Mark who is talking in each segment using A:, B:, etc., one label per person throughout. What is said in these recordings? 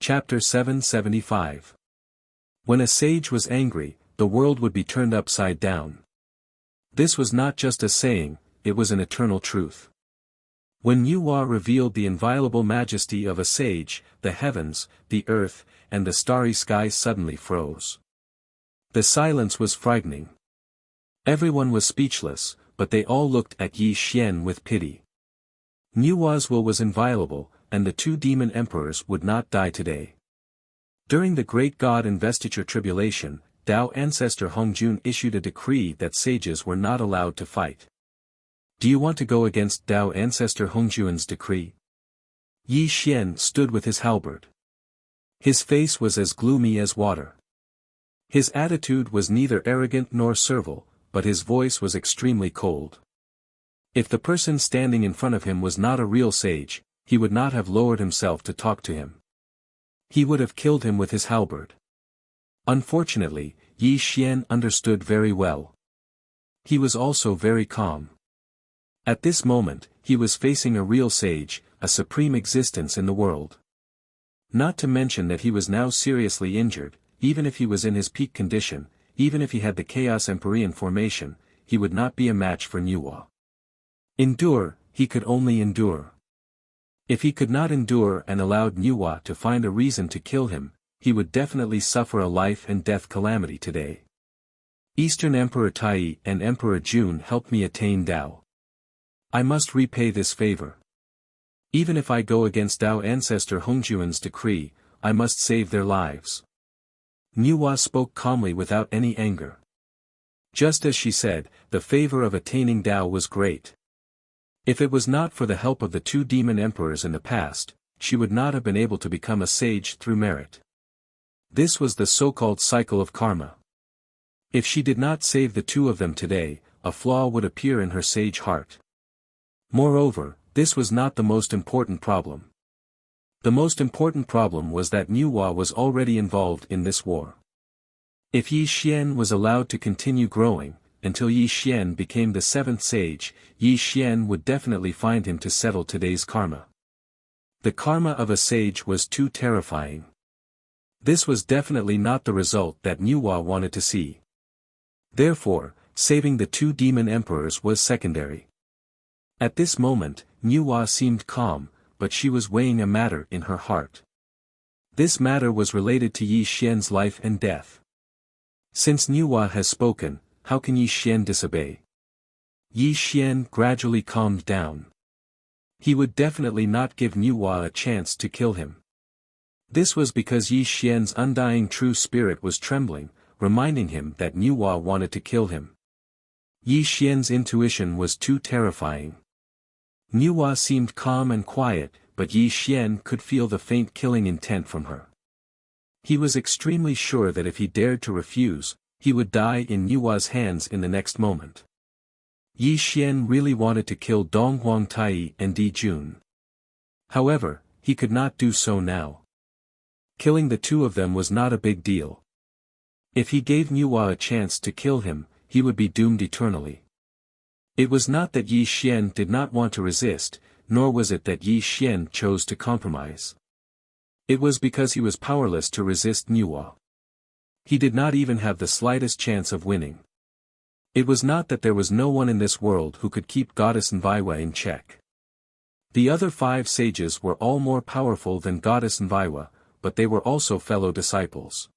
A: Chapter 775. When a sage was angry, the world would be turned upside down. This was not just a saying, it was an eternal truth. When Wuxia revealed the inviolable majesty of a sage, the heavens, the earth, and the starry sky suddenly froze. The silence was frightening. Everyone was speechless, but they all looked at Yi Xian with pity. Wuxia's will was inviolable, and the two demon emperors would not die today. During the Great God Investiture Tribulation, Tao Ancestor Hongjun issued a decree that sages were not allowed to fight. Do you want to go against Tao Ancestor Hongjun's decree? Yi Xian stood with his halberd. His face was as gloomy as water. His attitude was neither arrogant nor servile, but his voice was extremely cold. If the person standing in front of him was not a real sage, he would not have lowered himself to talk to him. He would have killed him with his halberd. Unfortunately, Yi Xian understood very well. He was also very calm. At this moment, he was facing a real sage, a supreme existence in the world. Not to mention that he was now seriously injured, even if he was in his peak condition, even if he had the Chaos Empyrean formation, he would not be a match for Wuxia. Endure, he could only endure. If he could not endure and allowed Wuxia to find a reason to kill him, he would definitely suffer a life and death calamity today. Eastern Emperor Tai and Emperor Jun helped me attain Tao. I must repay this favor. Even if I go against Tao Ancestor Hongjun's decree, I must save their lives. Wuxia spoke calmly without any anger. Just as she said, the favor of attaining Tao was great. If it was not for the help of the two demon emperors in the past, she would not have been able to become a sage through merit. This was the so-called cycle of karma. If she did not save the two of them today, a flaw would appear in her sage heart. Moreover, this was not the most important problem. The most important problem was that Wuxia was already involved in this war. If Yi Xian was allowed to continue growing, until Yi Xian became the seventh sage, Yi Xian would definitely find him to settle today's karma. The karma of a sage was too terrifying. This was definitely not the result that Wuxia wanted to see. Therefore, saving the two demon emperors was secondary. At this moment, Wuxia seemed calm, but she was weighing a matter in her heart. This matter was related to Yi Xian's life and death. Since Wuxia has spoken, how can Yi Xian disobey? Yi Xian gradually calmed down. He would definitely not give Wuxia a chance to kill him. This was because Yi Xian's undying true spirit was trembling, reminding him that Wuxia wanted to kill him. Yi Xian's intuition was too terrifying. Wuxia seemed calm and quiet, but Yi Xian could feel the faint killing intent from her. He was extremely sure that if he dared to refuse, he would die in Wuxia's hands in the next moment. Yi Xian really wanted to kill Donghuang Tai and Di Jun. However, he could not do so now. Killing the two of them was not a big deal. If he gave Wuxia a chance to kill him, he would be doomed eternally. It was not that Yi Xian did not want to resist, nor was it that Yi Xian chose to compromise. It was because he was powerless to resist Wuxia. He did not even have the slightest chance of winning. It was not that there was no one in this world who could keep Goddess Nviwa in check. The other 5 sages were all more powerful than Goddess Nviwa, but they were also fellow disciples.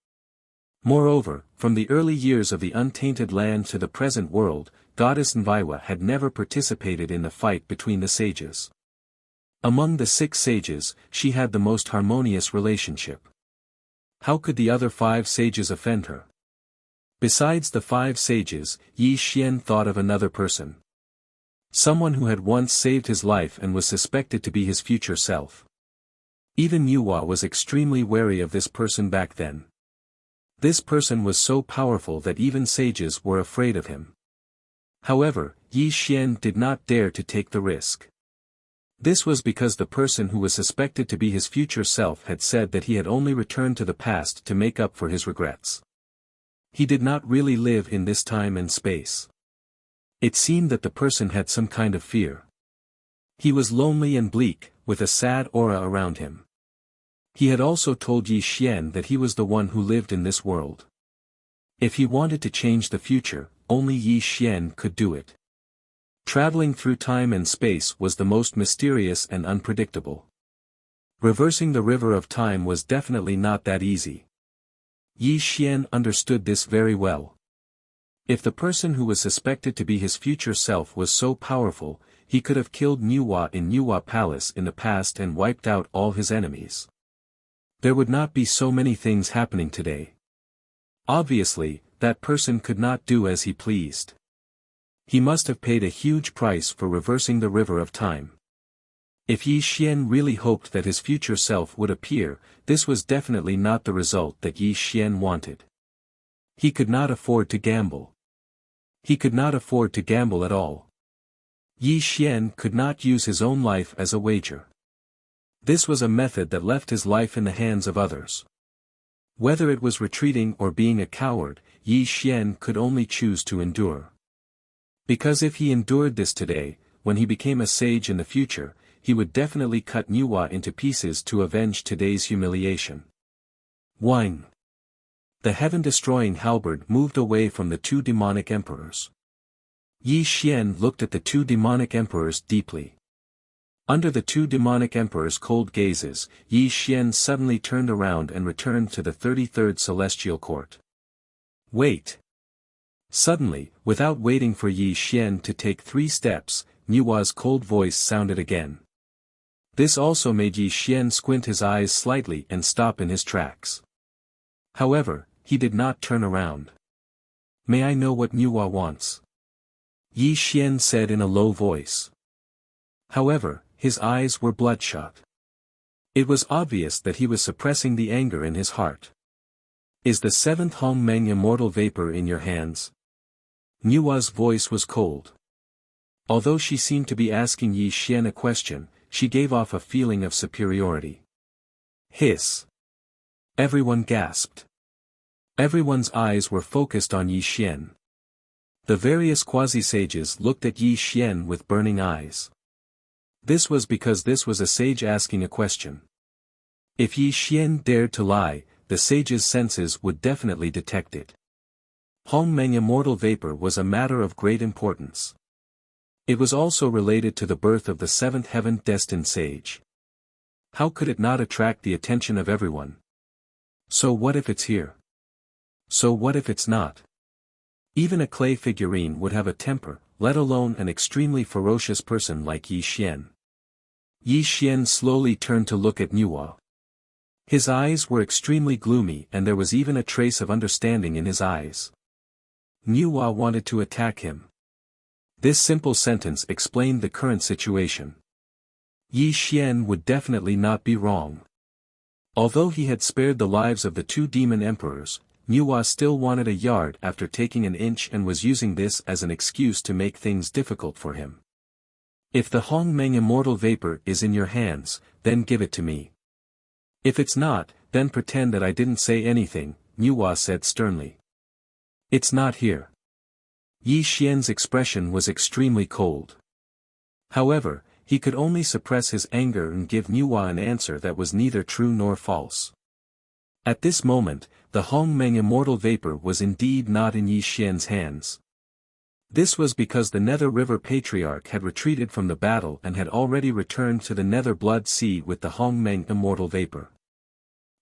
A: Moreover, from the early years of the untainted land to the present world, Goddess Nviwa had never participated in the fight between the sages. Among the 6 sages, she had the most harmonious relationship. How could the other 5 sages offend her? Besides the 5 sages, Yi Xian thought of another person. Someone who had once saved his life and was suspected to be his future self. Even Wuxia was extremely wary of this person back then. This person was so powerful that even sages were afraid of him. However, Yi Xian did not dare to take the risk. This was because the person who was suspected to be his future self had said that he had only returned to the past to make up for his regrets. He did not really live in this time and space. It seemed that the person had some kind of fear. He was lonely and bleak, with a sad aura around him. He had also told Yi Xian that he was the one who lived in this world. If he wanted to change the future, only Yi Xian could do it. Traveling through time and space was the most mysterious and unpredictable. Reversing the river of time was definitely not that easy. Yi Xian understood this very well. If the person who was suspected to be his future self was so powerful, he could have killed Nuwa in Nuwa Palace in the past and wiped out all his enemies. There would not be so many things happening today. Obviously, that person could not do as he pleased. He must have paid a huge price for reversing the river of time. If Yi Xian really hoped that his future self would appear, this was definitely not the result that Yi Xian wanted. He could not afford to gamble. He could not afford to gamble at all. Yi Xian could not use his own life as a wager. This was a method that left his life in the hands of others. Whether it was retreating or being a coward, Yi Xian could only choose to endure. Because if he endured this today, when he became a sage in the future, he would definitely cut Nuwa into pieces to avenge today's humiliation. Wine. The heaven-destroying halberd moved away from the two demonic emperors. Yi Xian looked at the two demonic emperors deeply. Under the two demonic emperors' cold gazes, Yi Xian suddenly turned around and returned to the 33rd celestial court. Wait! Suddenly, without waiting for Yi Xian to take 3 steps, Nuwa's cold voice sounded again. This also made Yi Xian squint his eyes slightly and stop in his tracks. However, he did not turn around. May I know what Nuwa wants? Yi Xian said in a low voice. However, his eyes were bloodshot. It was obvious that he was suppressing the anger in his heart. Is the 7th Hongmeng immortal vapor in your hands? Nuwa's voice was cold. Although she seemed to be asking Yi Xian a question, she gave off a feeling of superiority. Hiss. Everyone gasped. Everyone's eyes were focused on Yi Xian. The various quasi-sages looked at Yi Xian with burning eyes. This was because this was a sage asking a question. If Yi Xian dared to lie, the sage's senses would definitely detect it. Hongmeng immortal vapor was a matter of great importance. It was also related to the birth of the 7th heaven-destined sage. How could it not attract the attention of everyone? So what if it's here? So what if it's not? Even a clay figurine would have a temper, let alone an extremely ferocious person like Yi Xian. Yi Xian slowly turned to look at Nuwa. His eyes were extremely gloomy and there was even a trace of understanding in his eyes. Nuwa wanted to attack him. This simple sentence explained the current situation. Yi Xian would definitely not be wrong. Although he had spared the lives of the 2 demon emperors, Nuwa still wanted a yard after taking an inch and was using this as an excuse to make things difficult for him. If the Hongmeng immortal vapor is in your hands, then give it to me. If it's not, then pretend that I didn't say anything, Nuwa said sternly. It's not here. Yi Xian's expression was extremely cold. However, he could only suppress his anger and give Nuwa an answer that was neither true nor false. At this moment, the Hongmeng immortal vapor was indeed not in Yi Xian's hands. This was because the Nether River Patriarch had retreated from the battle and had already returned to the Nether Blood Sea with the Hongmeng immortal vapor.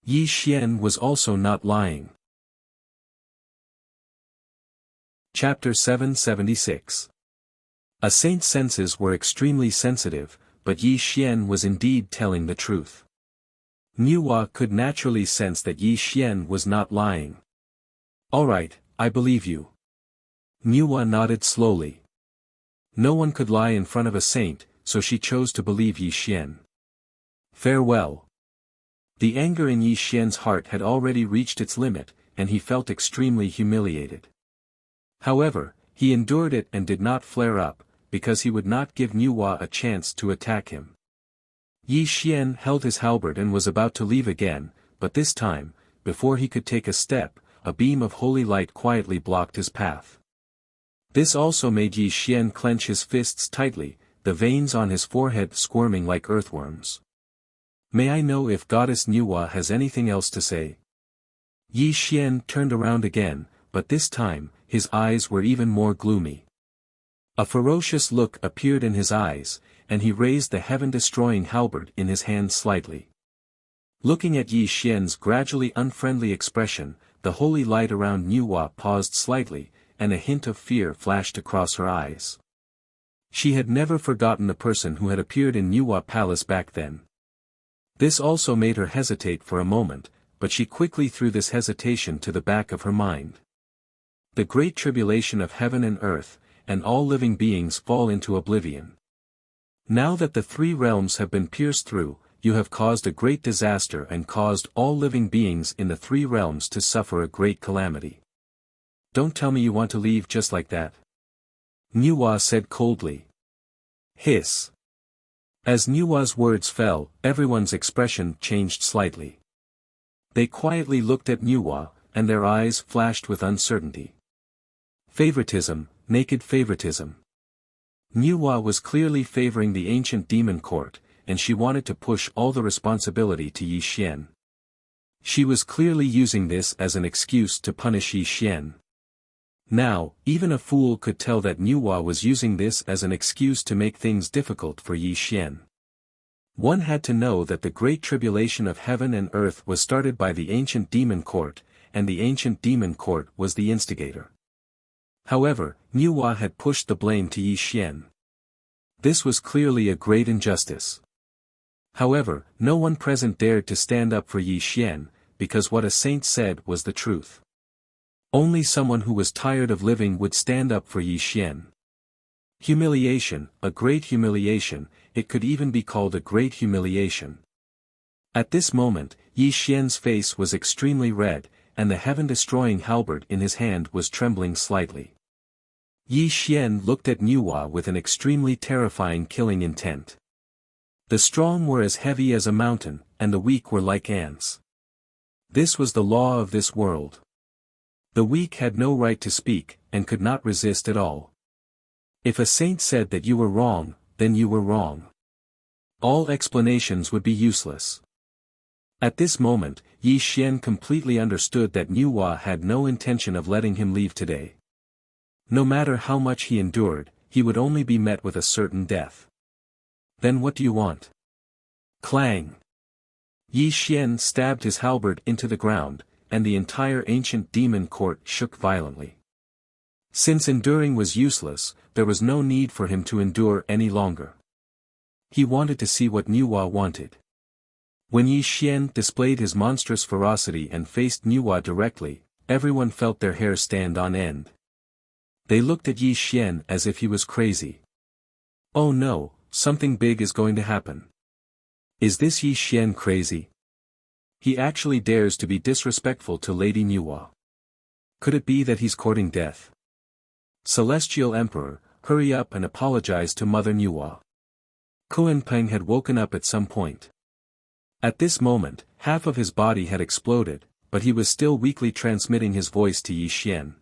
A: Yi Xian was also not lying. Chapter 776. A saint's senses were extremely sensitive, but Yi Xian was indeed telling the truth. Nuwa could naturally sense that Yi Xian was not lying. Alright, I believe you. Nuwa nodded slowly. No one could lie in front of a saint, so she chose to believe Yi Xian. Farewell. The anger in Yi Xian's heart had already reached its limit, and he felt extremely humiliated. However, he endured it and did not flare up, because he would not give Nuwa a chance to attack him. Yi Xian held his halberd and was about to leave again, but this time, before he could take a step, a beam of holy light quietly blocked his path. This also made Yi Xian clench his fists tightly, the veins on his forehead squirming like earthworms. May I know if Goddess Nuwa has anything else to say? Yi Xian turned around again, but this time, his eyes were even more gloomy. A ferocious look appeared in his eyes, and he raised the heaven-destroying halberd in his hand slightly. Looking at Yi Xian's gradually unfriendly expression, the holy light around Nuwa paused slightly, and a hint of fear flashed across her eyes. She had never forgotten the person who had appeared in Nuwa Palace back then. This also made her hesitate for a moment, but she quickly threw this hesitation to the back of her mind. The great tribulation of heaven and earth, and all living beings fall into oblivion. Now that the three realms have been pierced through, you have caused a great disaster and caused all living beings in the three realms to suffer a great calamity. Don't tell me you want to leave just like that. Nuwa said coldly. Hiss. As Nuwa's words fell, everyone's expression changed slightly. They quietly looked at Nuwa, and their eyes flashed with uncertainty. Favoritism, naked favoritism. Nuwa was clearly favoring the ancient demon court, and she wanted to push all the responsibility to Yi Xian. She was clearly using this as an excuse to punish Yi Xian. Now, even a fool could tell that Nuwa was using this as an excuse to make things difficult for Yi Xian. One had to know that the great tribulation of heaven and earth was started by the ancient demon court, and the ancient demon court was the instigator. However, Nuwa had pushed the blame to Yi Xian. This was clearly a great injustice. However, no one present dared to stand up for Yi Xian, because what a saint said was the truth. Only someone who was tired of living would stand up for Yi Xian. Humiliation, a great humiliation, it could even be called a great humiliation. At this moment, Yi Xian's face was extremely red, and the heaven-destroying halberd in his hand was trembling slightly. Yi Xian looked at Nuwa with an extremely terrifying killing intent. The strong were as heavy as a mountain, and the weak were like ants. This was the law of this world. The weak had no right to speak, and could not resist at all. If a saint said that you were wrong, then you were wrong. All explanations would be useless. At this moment, Yi Xian completely understood that Nuwa had no intention of letting him leave today. No matter how much he endured, he would only be met with a certain death. Then what do you want? Clang! Yi Xian stabbed his halberd into the ground, and the entire ancient demon court shook violently. Since enduring was useless, there was no need for him to endure any longer. He wanted to see what Nuwa wanted. When Yi Xian displayed his monstrous ferocity and faced Nuwa directly, everyone felt their hair stand on end. They looked at Yi Xian as if he was crazy. Oh no, something big is going to happen. Is this Yi Xian crazy? He actually dares to be disrespectful to Lady Nuwa. Could it be that he's courting death? Celestial Emperor, hurry up and apologize to Mother Nuwa. Kuan-Peng had woken up at some point. At this moment, half of his body had exploded, but he was still weakly transmitting his voice to Yi Xian.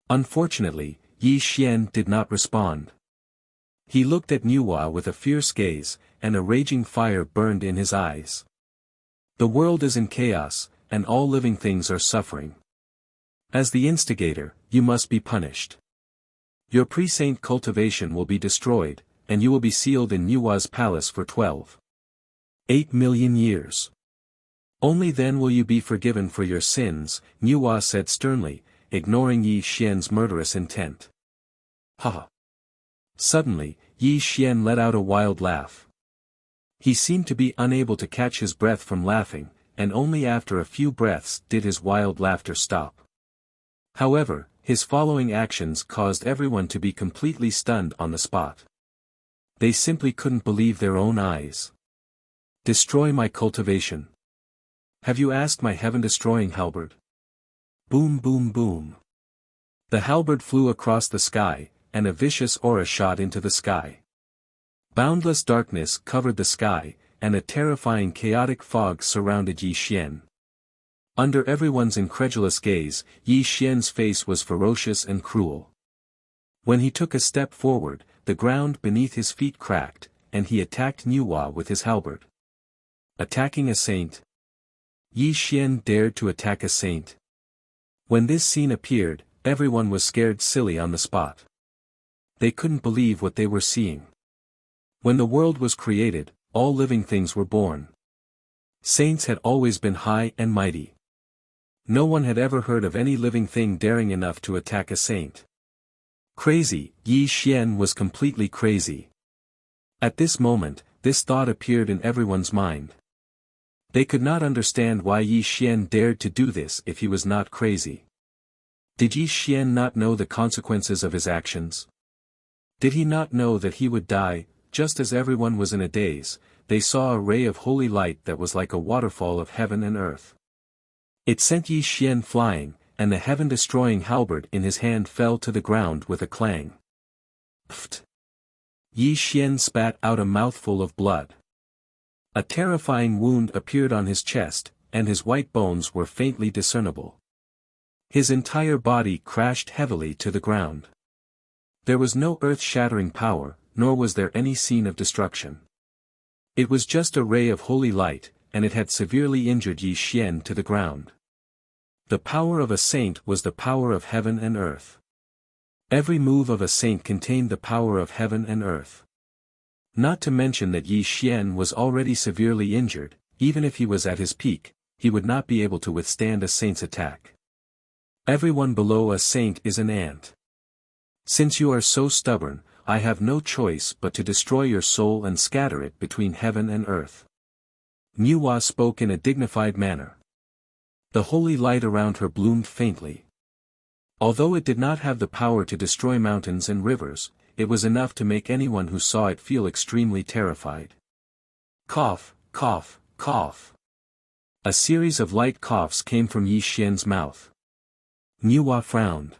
A: Unfortunately, Yi Xian did not respond. He looked at Nuwa with a fierce gaze, and a raging fire burned in his eyes. The world is in chaos, and all living things are suffering. As the instigator, you must be punished. Your pre-saint cultivation will be destroyed, and you will be sealed in Nuwa's palace for 12.8 million years. Only then will you be forgiven for your sins, Nuwa said sternly, ignoring Yi Xian's murderous intent. Ha! Suddenly, Yi Xian let out a wild laugh. He seemed to be unable to catch his breath from laughing, and only after a few breaths did his wild laughter stop. However, his following actions caused everyone to be completely stunned on the spot. They simply couldn't believe their own eyes. Destroy my cultivation. Have you asked my heaven-destroying halberd? Boom boom boom. The halberd flew across the sky, and a vicious aura shot into the sky. Boundless darkness covered the sky, and a terrifying chaotic fog surrounded Yi Xian. Under everyone's incredulous gaze, Yi Xian's face was ferocious and cruel. When he took a step forward, the ground beneath his feet cracked, and he attacked Nuwa with his halberd. Attacking a saint? Yi Xian dared to attack a saint. When this scene appeared, everyone was scared silly on the spot. They couldn't believe what they were seeing. When the world was created, all living things were born. Saints had always been high and mighty. No one had ever heard of any living thing daring enough to attack a saint. Crazy, Yi Xian was completely crazy. At this moment, this thought appeared in everyone's mind. They could not understand why Yi Xian dared to do this if he was not crazy. Did Yi Xian not know the consequences of his actions? Did he not know that he would die? Just as everyone was in a daze, they saw a ray of holy light that was like a waterfall of heaven and earth. It sent Yi Xian flying, and the heaven-destroying halberd in his hand fell to the ground with a clang. Pfft! Yi Xian spat out a mouthful of blood. A terrifying wound appeared on his chest, and his white bones were faintly discernible. His entire body crashed heavily to the ground. There was no earth-shattering power, nor was there any scene of destruction. It was just a ray of holy light, and it had severely injured Yi Xian to the ground. The power of a saint was the power of heaven and earth. Every move of a saint contained the power of heaven and earth. Not to mention that Yi Xian was already severely injured, even if he was at his peak, he would not be able to withstand a saint's attack. Everyone below a saint is an ant. Since you are so stubborn, I have no choice but to destroy your soul and scatter it between heaven and earth. Niwa spoke in a dignified manner. The holy light around her bloomed faintly. Although it did not have the power to destroy mountains and rivers, it was enough to make anyone who saw it feel extremely terrified. Cough, cough, cough. A series of light coughs came from Yi Xian's mouth. Niwa frowned.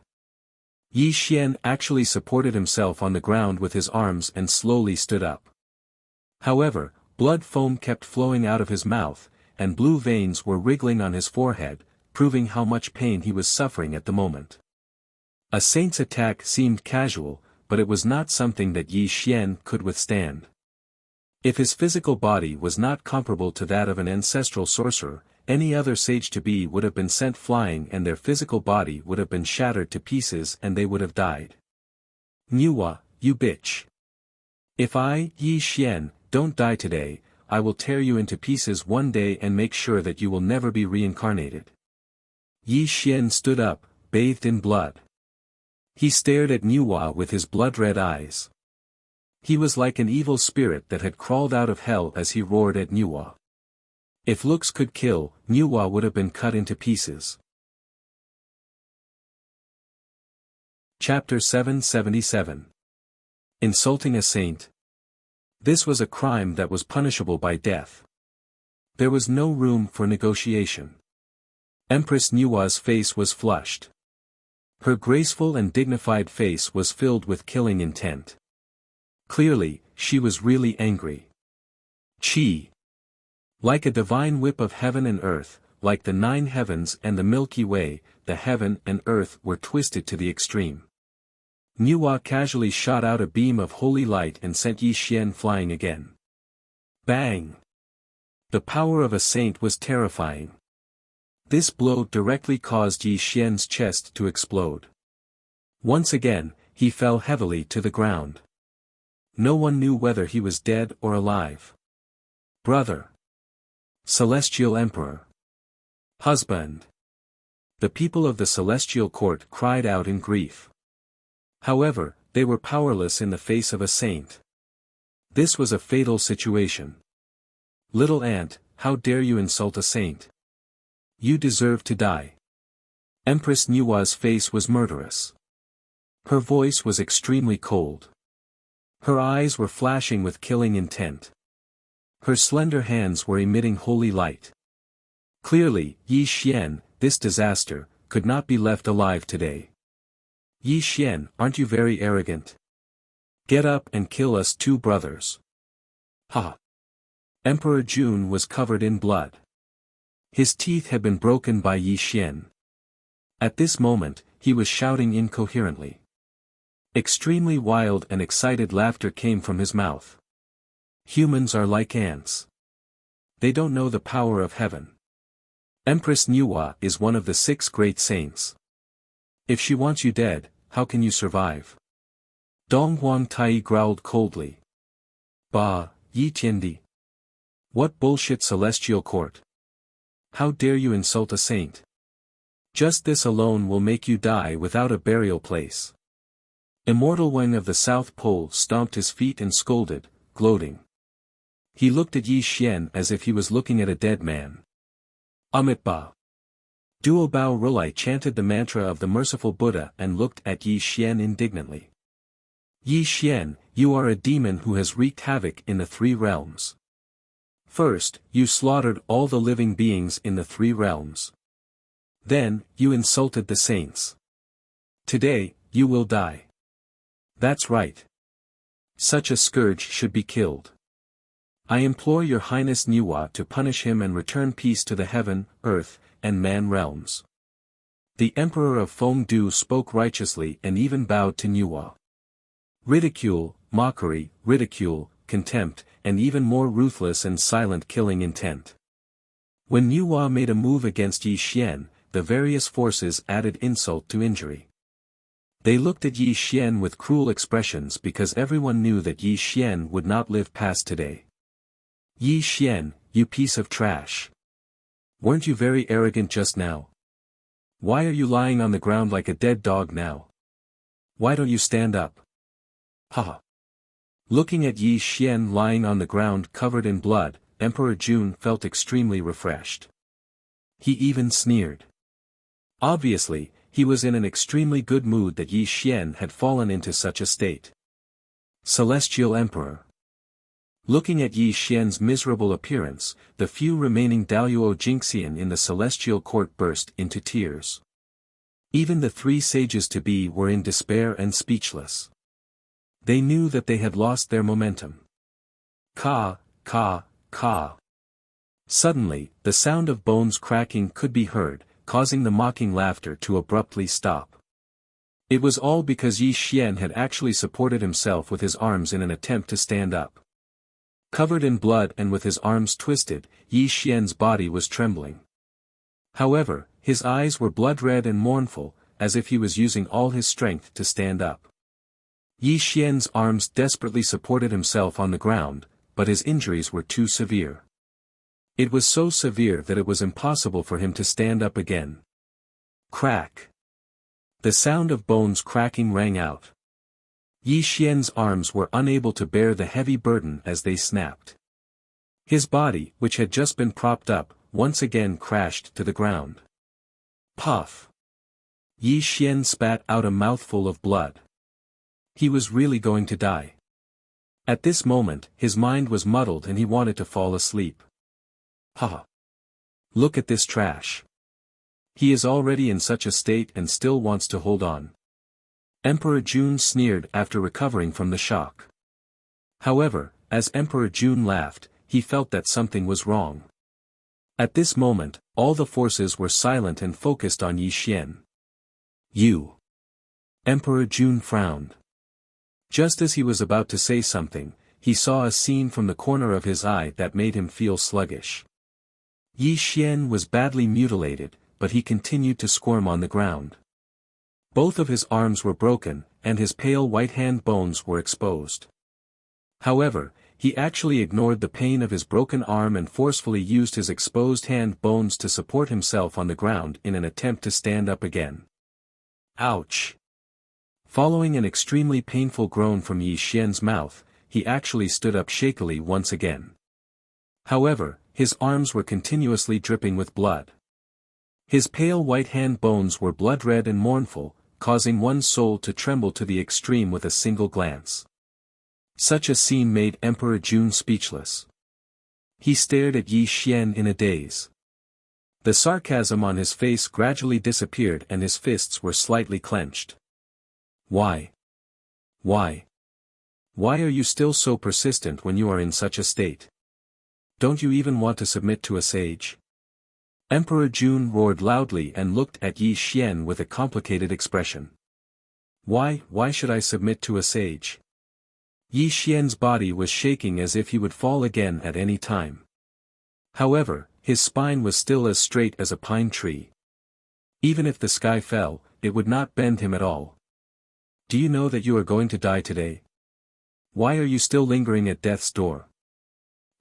A: Yi Xian actually supported himself on the ground with his arms and slowly stood up. However, blood foam kept flowing out of his mouth, and blue veins were wriggling on his forehead, proving how much pain he was suffering at the moment. A saint's attack seemed casual, but it was not something that Yi Xian could withstand. If his physical body was not comparable to that of an ancestral sorcerer, any other sage-to-be would have been sent flying and their physical body would have been shattered to pieces and they would have died. Niwa, you bitch. If I, Yi Xian, don't die today, I will tear you into pieces one day and make sure that you will never be reincarnated. Yi Xian stood up, bathed in blood. He stared at Niwa with his blood-red eyes. He was like an evil spirit that had crawled out of hell as he roared at Niwa. If looks could kill, Niwa would have been cut into pieces. Chapter 777. Insulting a saint. This was a crime that was punishable by death. There was no room for negotiation. Empress Niwa's face was flushed. Her graceful and dignified face was filled with killing intent. Clearly, she was really angry. Chi. Like a divine whip of heaven and earth, like the 9 heavens and the Milky Way, the heaven and earth were twisted to the extreme. Niwa casually shot out a beam of holy light and sent Yi Xian flying again. Bang! The power of a saint was terrifying. This blow directly caused Yi Xian's chest to explode. Once again, he fell heavily to the ground. No one knew whether he was dead or alive. Brother. Celestial Emperor. Husband. The people of the celestial court cried out in grief. However, they were powerless in the face of a saint. This was a fatal situation. Little ant, how dare you insult a saint? You deserve to die. Empress Niwa's face was murderous. Her voice was extremely cold. Her eyes were flashing with killing intent. Her slender hands were emitting holy light. Clearly, Yi Xian, this disaster, could not be left alive today. Yi Xian, aren't you very arrogant? Get up and kill us 2 brothers. Ha! Emperor Jun was covered in blood. His teeth had been broken by Yi Xian. At this moment, he was shouting incoherently. Extremely wild and excited laughter came from his mouth. Humans are like ants. They don't know the power of heaven. Empress Nuwa is one of the 6 great saints. If she wants you dead, how can you survive? Dong Huang Tai growled coldly. Bah, Yi Tiandi. What bullshit celestial court? How dare you insult a saint? Just this alone will make you die without a burial place. Immortal Wang of the South Pole stomped his feet and scolded, gloating. He looked at Yi Xian as if he was looking at a dead man. Amitba. Duo Bao Rulai chanted the mantra of the merciful Buddha and looked at Yi Xian indignantly. Yi Xian, you are a demon who has wreaked havoc in the 3 realms. First, you slaughtered all the living beings in the 3 realms. Then, you insulted the saints. Today, you will die. That's right. Such a scourge should be killed. I implore your Highness Nuwa to punish him and return peace to the heaven, earth, and man realms. The Emperor of Fengdu spoke righteously and even bowed to Nuwa. Ridicule, mockery, ridicule, contempt, and even more ruthless and silent killing intent. When Nuwa made a move against Yi Xian, the various forces added insult to injury. They looked at Yi Xian with cruel expressions because everyone knew that Yi Xian would not live past today. Yi Xian, you piece of trash. Weren't you very arrogant just now? Why are you lying on the ground like a dead dog now? Why don't you stand up? Haha. Looking at Yi Xian lying on the ground covered in blood, Emperor Jun felt extremely refreshed. He even sneered. Obviously, he was in an extremely good mood that Yi Xian had fallen into such a state. Celestial Emperor. Looking at Yi Xian's miserable appearance, the few remaining Daluo Jingxian in the celestial court burst into tears. Even the 3 sages-to-be were in despair and speechless. They knew that they had lost their momentum. Ka, ka, ka. Suddenly, the sound of bones cracking could be heard, causing the mocking laughter to abruptly stop. It was all because Yi Xian had actually supported himself with his arms in an attempt to stand up. Covered in blood and with his arms twisted, Yi Xian's body was trembling. However, his eyes were blood-red and mournful, as if he was using all his strength to stand up. Yi Xian's arms desperately supported himself on the ground, but his injuries were too severe. It was so severe that it was impossible for him to stand up again. Crack. The sound of bones cracking rang out. Yi Xian's arms were unable to bear the heavy burden as they snapped. His body, which had just been propped up, once again crashed to the ground. Puff. Yi Xian spat out a mouthful of blood. He was really going to die. At this moment, his mind was muddled and he wanted to fall asleep. Haha. Look at this trash. He is already in such a state and still wants to hold on. Emperor Jun sneered after recovering from the shock. However, as Emperor Jun laughed, he felt that something was wrong. At this moment, all the forces were silent and focused on Yi Xian. You. Emperor Jun frowned. Just as he was about to say something, he saw a scene from the corner of his eye that made him feel sluggish. Yi Xian was badly mutilated, but he continued to squirm on the ground. Both of his arms were broken, and his pale white hand bones were exposed. However, he actually ignored the pain of his broken arm and forcefully used his exposed hand bones to support himself on the ground in an attempt to stand up again. Ouch! Following an extremely painful groan from Yi Xian's mouth, he actually stood up shakily once again. However, his arms were continuously dripping with blood. His pale white hand bones were blood-red and mournful, causing one's soul to tremble to the extreme with a single glance. Such a scene made Emperor Jun speechless. He stared at Yi Xian in a daze. The sarcasm on his face gradually disappeared and his fists were slightly clenched. Why? Why? Why are you still so persistent when you are in such a state? Don't you even want to submit to a sage? Emperor Jun roared loudly and looked at Yi Xian with a complicated expression. Why should I submit to a sage? Yi Xian's body was shaking as if he would fall again at any time. However, his spine was still as straight as a pine tree. Even if the sky fell, it would not bend him at all. Do you know that you are going to die today? Why are you still lingering at death's door?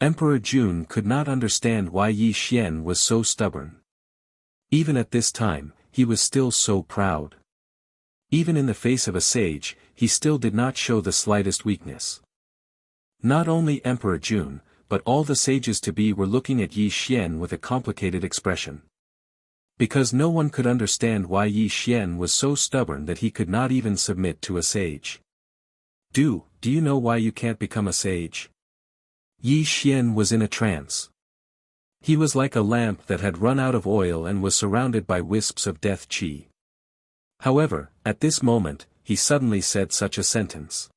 A: Emperor Jun could not understand why Yi Xian was so stubborn. Even at this time, he was still so proud. Even in the face of a sage, he still did not show the slightest weakness. Not only Emperor Jun, but all the sages-to-be were looking at Yi Xian with a complicated expression. Because no one could understand why Yi Xian was so stubborn that he could not even submit to a sage. Do you know why you can't become a sage? Yi Xian was in a trance. He was like a lamp that had run out of oil and was surrounded by wisps of death qi. However, at this moment, he suddenly said such a sentence.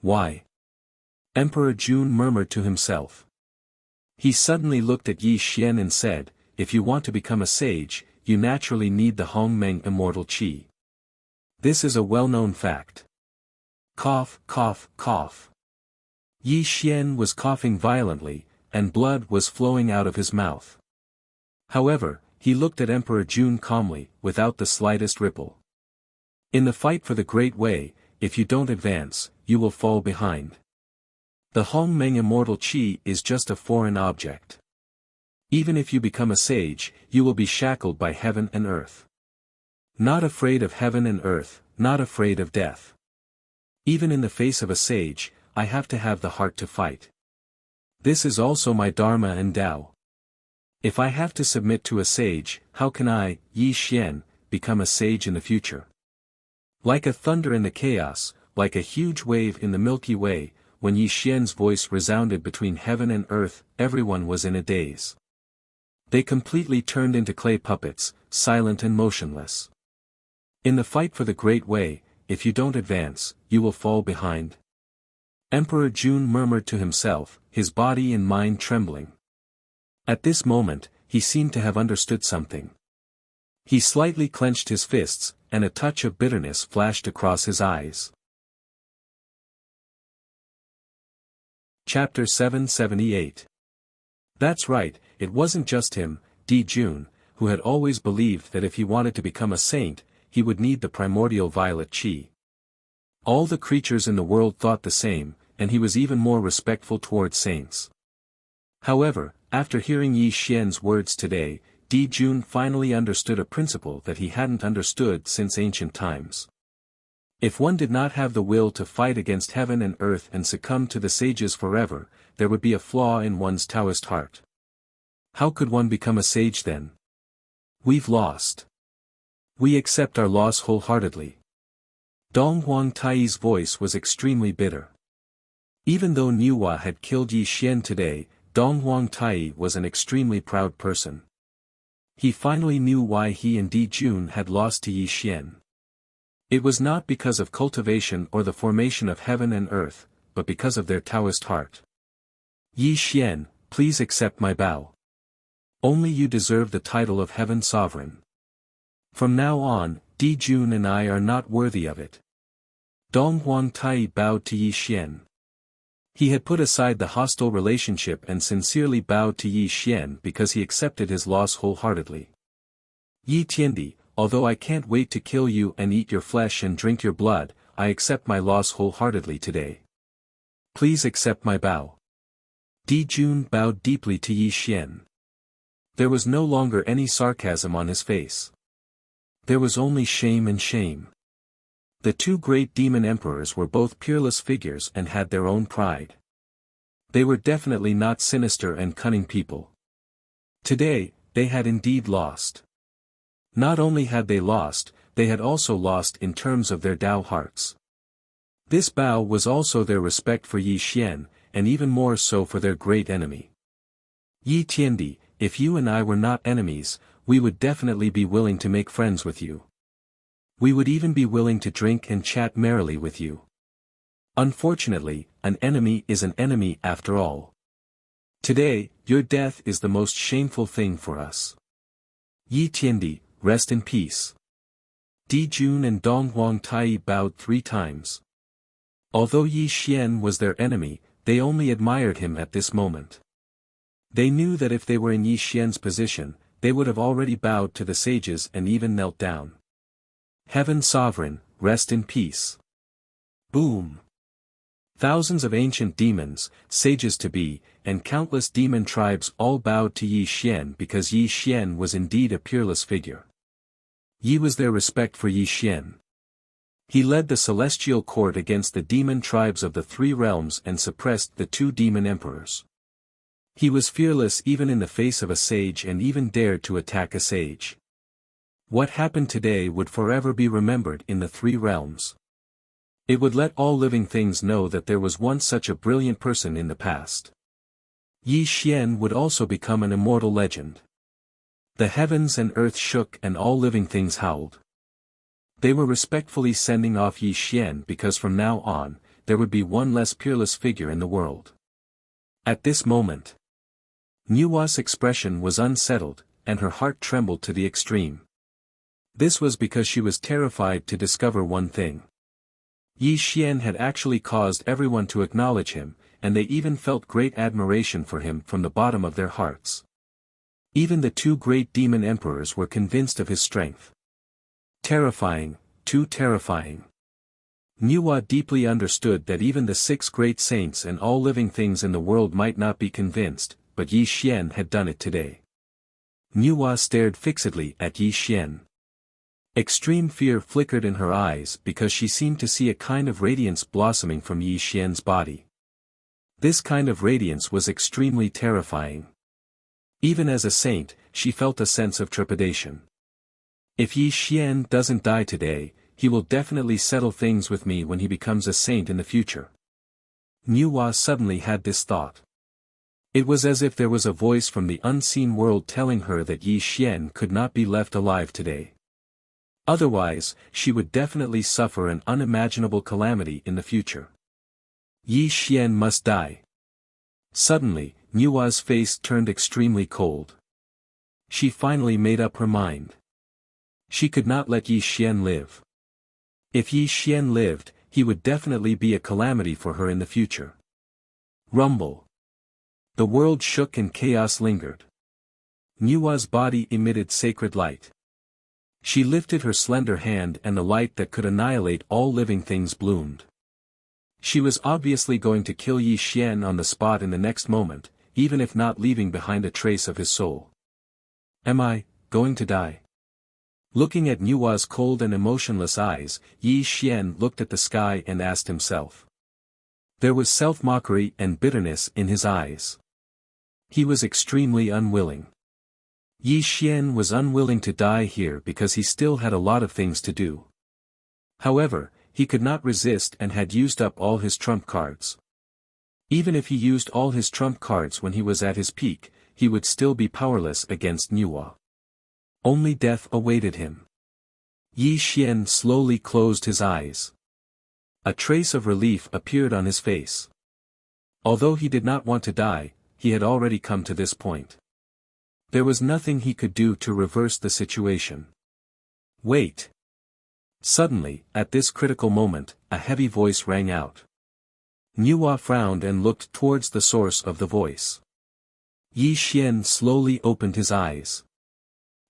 A: Why? Emperor Jun murmured to himself. He suddenly looked at Yi Xian and said, if you want to become a sage, you naturally need the Hongmeng immortal qi. This is a well-known fact. Cough, cough, cough. Yi Xian was coughing violently, and blood was flowing out of his mouth. However, he looked at Emperor Jun calmly, without the slightest ripple. In the fight for the Great Way, if you don't advance, you will fall behind. The Hongmeng immortal qi is just a foreign object. Even if you become a sage, you will be shackled by heaven and earth. Not afraid of heaven and earth, not afraid of death. Even in the face of a sage, I have to have the heart to fight. This is also my dharma and Tao. If I have to submit to a sage, how can I, Yi Xian, become a sage in the future? Like a thunder in the chaos, like a huge wave in the Milky Way, when Yi Xian's voice resounded between heaven and earth, everyone was in a daze. They completely turned into clay puppets, silent and motionless. In the fight for the Great Way, if you don't advance, you will fall behind. Emperor Jun murmured to himself, his body and mind trembling. At this moment, he seemed to have understood something. He slightly clenched his fists, and a touch of bitterness flashed across his eyes. Chapter 778. That's right, it wasn't just him, Di Jun, who had always believed that if he wanted to become a saint, he would need the primordial violet qi. All the creatures in the world thought the same, and he was even more respectful towards saints. However, after hearing Yi Xian's words today, Di Jun finally understood a principle that he hadn't understood since ancient times. If one did not have the will to fight against heaven and earth and succumb to the sages forever, there would be a flaw in one's Taoist heart. How could one become a sage then? We've lost. We accept our loss wholeheartedly. Dong Huang Tai's voice was extremely bitter. Even though Niuhua had killed Yi Xian today, Dong Huang Tai was an extremely proud person. He finally knew why he and Di Jun had lost to Yi Xian. It was not because of cultivation or the formation of heaven and earth, but because of their Taoist heart. Yi Xian, please accept my bow. Only you deserve the title of Heaven Sovereign. From now on, Di Jun and I are not worthy of it. Dong Huang Tai bowed to Yi Xian. He had put aside the hostile relationship and sincerely bowed to Yi Xian because he accepted his loss wholeheartedly. Yi Tiandi, although I can't wait to kill you and eat your flesh and drink your blood, I accept my loss wholeheartedly today. Please accept my bow. Di Jun bowed deeply to Yi Xian. There was no longer any sarcasm on his face. There was only shame and shame. The two great demon emperors were both peerless figures and had their own pride. They were definitely not sinister and cunning people. Today, they had indeed lost. Not only had they had also lost in terms of their Tao hearts. This bow was also their respect for Yi Xian, and even more so for their great enemy. Yi Tiandi, if you and I were not enemies, we would definitely be willing to make friends with you. We would even be willing to drink and chat merrily with you. Unfortunately, an enemy is an enemy after all. Today, your death is the most shameful thing for us. Yi Tiandi, rest in peace. Di Jun and Dong Huang Tai bowed 3 times. Although Yi Xian was their enemy, they only admired him at this moment. They knew that if they were in Yi Xian's position, they would have already bowed to the sages and even knelt down. Heaven Sovereign, rest in peace. Boom! Thousands of ancient demons, sages-to-be, and countless demon tribes all bowed to Yi Xian because Yi Xian was indeed a peerless figure. Yi was their respect for Yi Xian. He led the celestial court against the demon tribes of the three realms and suppressed the two demon emperors. He was fearless even in the face of a sage and even dared to attack a sage. What happened today would forever be remembered in the three realms. It would let all living things know that there was once such a brilliant person in the past. Yi Xian would also become an immortal legend. The heavens and earth shook and all living things howled. They were respectfully sending off Yi Xian because from now on, there would be one less peerless figure in the world. At this moment, Nuwa's expression was unsettled, and her heart trembled to the extreme. This was because she was terrified to discover one thing. Yi Xian had actually caused everyone to acknowledge him, and they even felt great admiration for him from the bottom of their hearts. Even the two great demon emperors were convinced of his strength. Terrifying, too terrifying. Nuwa deeply understood that even the six great saints and all living things in the world might not be convinced, but Yi Xian had done it today. Nuwa stared fixedly at Yi Xian. Extreme fear flickered in her eyes because she seemed to see a kind of radiance blossoming from Yi Xian's body. This kind of radiance was extremely terrifying. Even as a saint, she felt a sense of trepidation. If Yi Xian doesn't die today, he will definitely settle things with me when he becomes a saint in the future. Nuwa suddenly had this thought. It was as if there was a voice from the unseen world telling her that Yi Xian could not be left alive today. Otherwise, she would definitely suffer an unimaginable calamity in the future. Yi Xian must die. Suddenly, Nuwa's face turned extremely cold. She finally made up her mind. She could not let Yi Xian live. If Yi Xian lived, he would definitely be a calamity for her in the future. Rumble. The world shook and chaos lingered. Nuwa's body emitted sacred light. She lifted her slender hand and the light that could annihilate all living things bloomed. She was obviously going to kill Yi Xian on the spot in the next moment, even if not leaving behind a trace of his soul. Am I going to die? Looking at Nuwa's cold and emotionless eyes, Yi Xian looked at the sky and asked himself. There was self-mockery and bitterness in his eyes. He was extremely unwilling. Yi Xian was unwilling to die here because he still had a lot of things to do. However, he could not resist and had used up all his trump cards. Even if he used all his trump cards when he was at his peak, he would still be powerless against Nuwa. Only death awaited him. Yi Xian slowly closed his eyes. A trace of relief appeared on his face. Although he did not want to die, he had already come to this point. There was nothing he could do to reverse the situation. Wait. Suddenly, at this critical moment, a heavy voice rang out. Nuwa frowned and looked towards the source of the voice. Yi Xian slowly opened his eyes.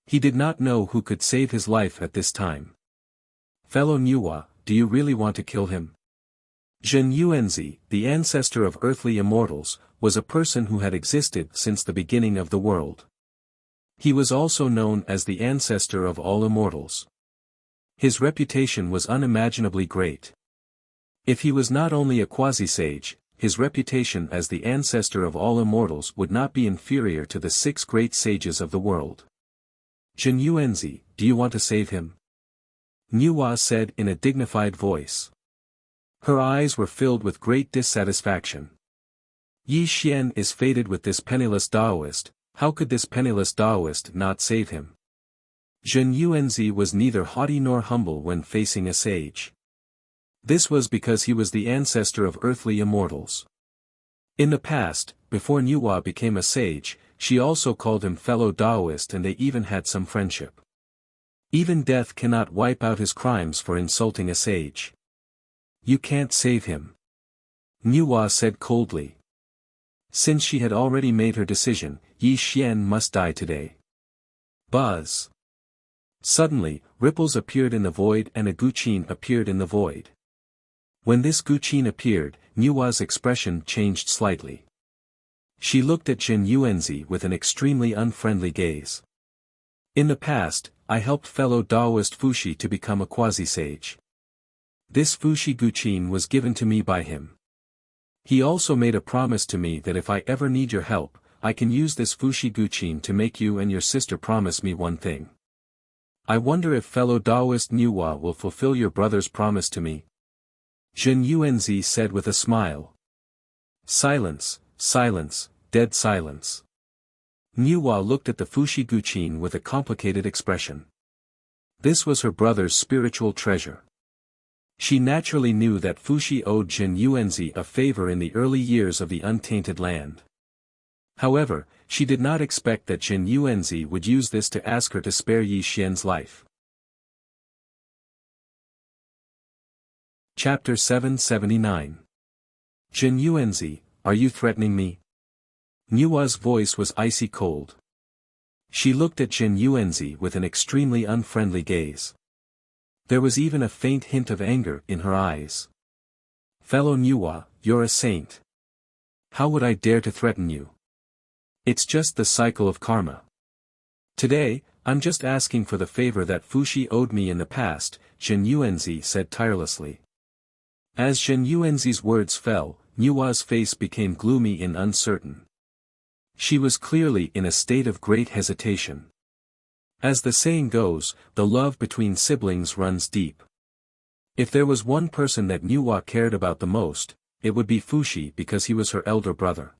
A: He did not know who could save his life at this time. Fellow Nuwa, do you really want to kill him? Zhen Yuanzi, the ancestor of earthly immortals, was a person who had existed since the beginning of the world. He was also known as the ancestor of all immortals. His reputation was unimaginably great. If he was not only a quasi-sage, his reputation as the ancestor of all immortals would not be inferior to the 6 great sages of the world. Zhen Yuanzi, do you want to save him? Nuwa said in a dignified voice. Her eyes were filled with great dissatisfaction. Yi Xian is fated with this penniless Taoist, how could this penniless Taoist not save him? Zhen Yuanzi was neither haughty nor humble when facing a sage. This was because he was the ancestor of earthly immortals. In the past, before Nuwa became a sage, she also called him fellow Taoist and they even had some friendship. Even death cannot wipe out his crimes for insulting a sage. You can't save him. Nuwa said coldly. Since she had already made her decision, Yi Xian must die today. Buzz. Suddenly, ripples appeared in the void and a guqin appeared in the void. When this guqin appeared, Nua's expression changed slightly. She looked at Jin Yuanzi with an extremely unfriendly gaze. In the past, I helped fellow Daoist Fuxi to become a quasi-sage. This Fuxi guqin was given to me by him. He also made a promise to me that if I ever need your help, I can use this Fuxi guqin to make you and your sister promise me one thing. I wonder if fellow Daoist Nua will fulfill your brother's promise to me. Jin Yuanzi said with a smile. Silence, silence, dead silence. Nua looked at the Fuxi guqin with a complicated expression. This was her brother's spiritual treasure. She naturally knew that Fuxi owed Jin Yuanzi a favor in the early years of the untainted land. However, she did not expect that Jin Yuanzi would use this to ask her to spare Yi Xian's life. Chapter 779. Jin Yuanzi, are you threatening me? Nua's voice was icy cold. She looked at Jin Yuanzi with an extremely unfriendly gaze. There was even a faint hint of anger in her eyes. Fellow Nua, you're a saint. How would I dare to threaten you? It's just the cycle of karma. Today, I'm just asking for the favor that Fuxi owed me in the past, Jin Yuanzi said tirelessly. As Jin Yuanzi's words fell, Nua's face became gloomy and uncertain. She was clearly in a state of great hesitation. As the saying goes, the love between siblings runs deep. If there was one person that Nua cared about the most, it would be Fuxi because he was her elder brother.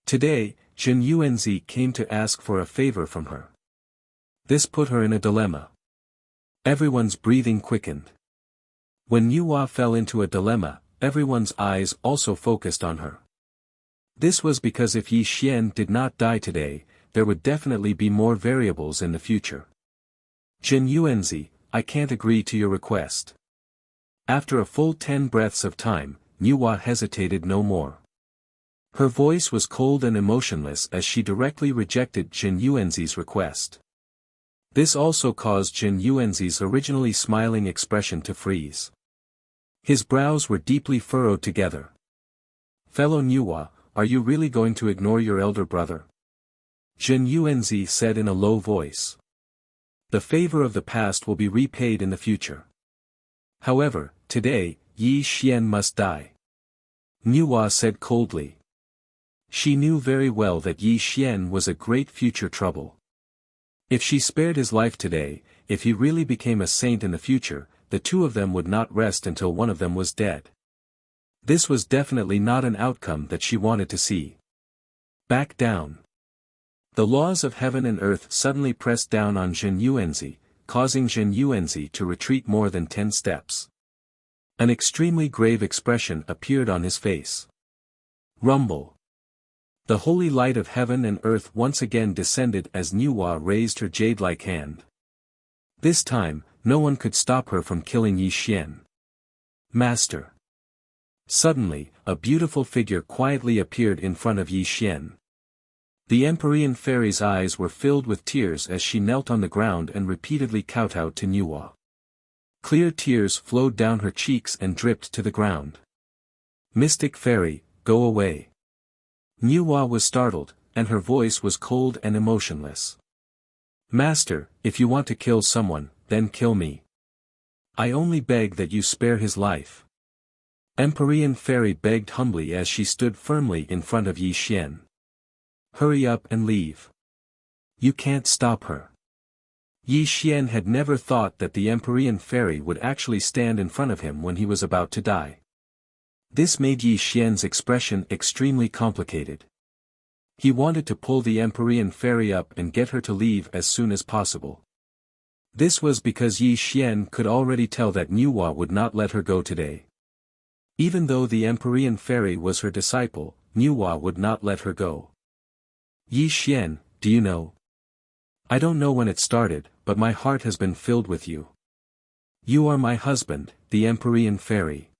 A: Today, Jin Yuanzi came to ask for a favor from her. This put her in a dilemma. Everyone's breathing quickened. When Nua fell into a dilemma, everyone's eyes also focused on her. This was because if Yi Xian did not die today, there would definitely be more variables in the future. Jin Yuanzi, I can't agree to your request. After a full 10 breaths of time, Nua hesitated no more. Her voice was cold and emotionless as she directly rejected Jin Yuanzi's request. This also caused Jin Yuanzi's originally smiling expression to freeze. His brows were deeply furrowed together. Fellow Nua, are you really going to ignore your elder brother? Jin Yuanzi said in a low voice. The favor of the past will be repaid in the future. However, today, Yi Xian must die. Nua said coldly. She knew very well that Yi Xian was a great future trouble. If she spared his life today, if he really became a saint in the future, the two of them would not rest until one of them was dead. This was definitely not an outcome that she wanted to see. Back down. The laws of heaven and earth suddenly pressed down on Jin Yuanzi, causing Jin Yuanzi to retreat more than 10 steps. An extremely grave expression appeared on his face. Rumble. The holy light of heaven and earth once again descended as Nua raised her jade-like hand. This time, no one could stop her from killing Yi Xian. Master. Suddenly, a beautiful figure quietly appeared in front of Yi Xian. The Empyrean fairy's eyes were filled with tears as she knelt on the ground and repeatedly kowtowed to Nua. Clear tears flowed down her cheeks and dripped to the ground. Mystic fairy, go away. Nua was startled, and her voice was cold and emotionless. Master, if you want to kill someone, then kill me. I only beg that you spare his life. Empyrean fairy begged humbly as she stood firmly in front of Yi Xian. Hurry up and leave. You can't stop her. Yi Xian had never thought that the Empyrean fairy would actually stand in front of him when he was about to die. This made Yi Xian's expression extremely complicated. He wanted to pull the Empyrean fairy up and get her to leave as soon as possible. This was because Yi Xian could already tell that Nua would not let her go today. Even though the Empyrean fairy was her disciple, Nua would not let her go. Yi Xian, do you know? I don't know when it started, but my heart has been filled with you. You are my husband, the Empyrean fairy.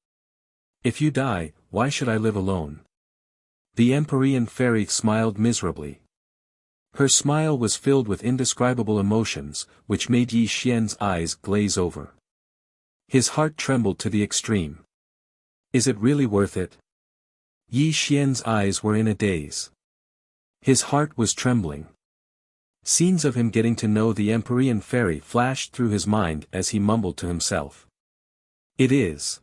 A: If you die, why should I live alone? The Empyrean fairy smiled miserably. Her smile was filled with indescribable emotions, which made Yi Xian's eyes glaze over. His heart trembled to the extreme. Is it really worth it? Yi Xian's eyes were in a daze. His heart was trembling. Scenes of him getting to know the Empyrean fairy flashed through his mind as he mumbled to himself. It is.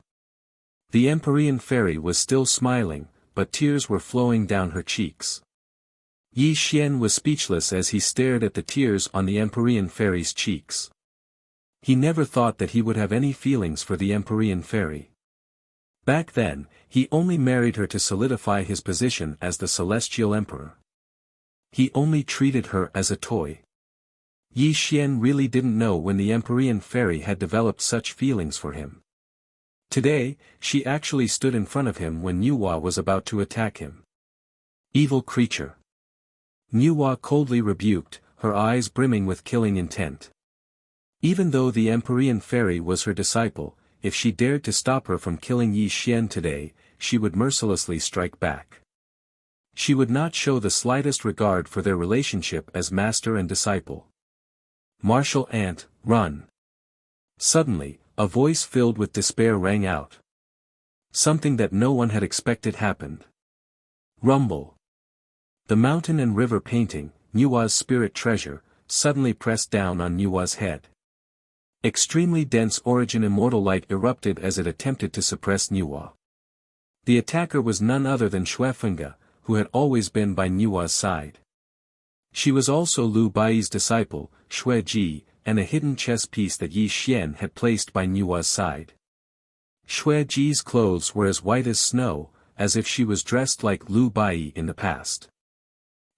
A: The Empyrean fairy was still smiling, but tears were flowing down her cheeks. Yi Xian was speechless as he stared at the tears on the Empyrean fairy's cheeks. He never thought that he would have any feelings for the Empyrean fairy. Back then, he only married her to solidify his position as the Celestial Emperor. He only treated her as a toy. Yi Xian really didn't know when the Empyrean fairy had developed such feelings for him. Today, she actually stood in front of him when Nuwa was about to attack him. Evil creature. Nuwa coldly rebuked, her eyes brimming with killing intent. Even though the Empyrean fairy was her disciple, if she dared to stop her from killing Yi Xian today, she would mercilessly strike back. She would not show the slightest regard for their relationship as master and disciple. Martial ant, run. Suddenly, a voice filled with despair rang out. Something that no one had expected happened. Rumble. The mountain and river painting, Nuwa's spirit treasure, suddenly pressed down on Nuwa's head. Extremely dense origin immortal light erupted as it attempted to suppress Nuwa. The attacker was none other than Shuefenga, who had always been by Nuwa's side. She was also Lu Bai's disciple, Xueji, and a hidden chess piece that Yi Xian had placed by Nuwa's side. Xueji's clothes were as white as snow, as if she was dressed like Lu Bai in the past.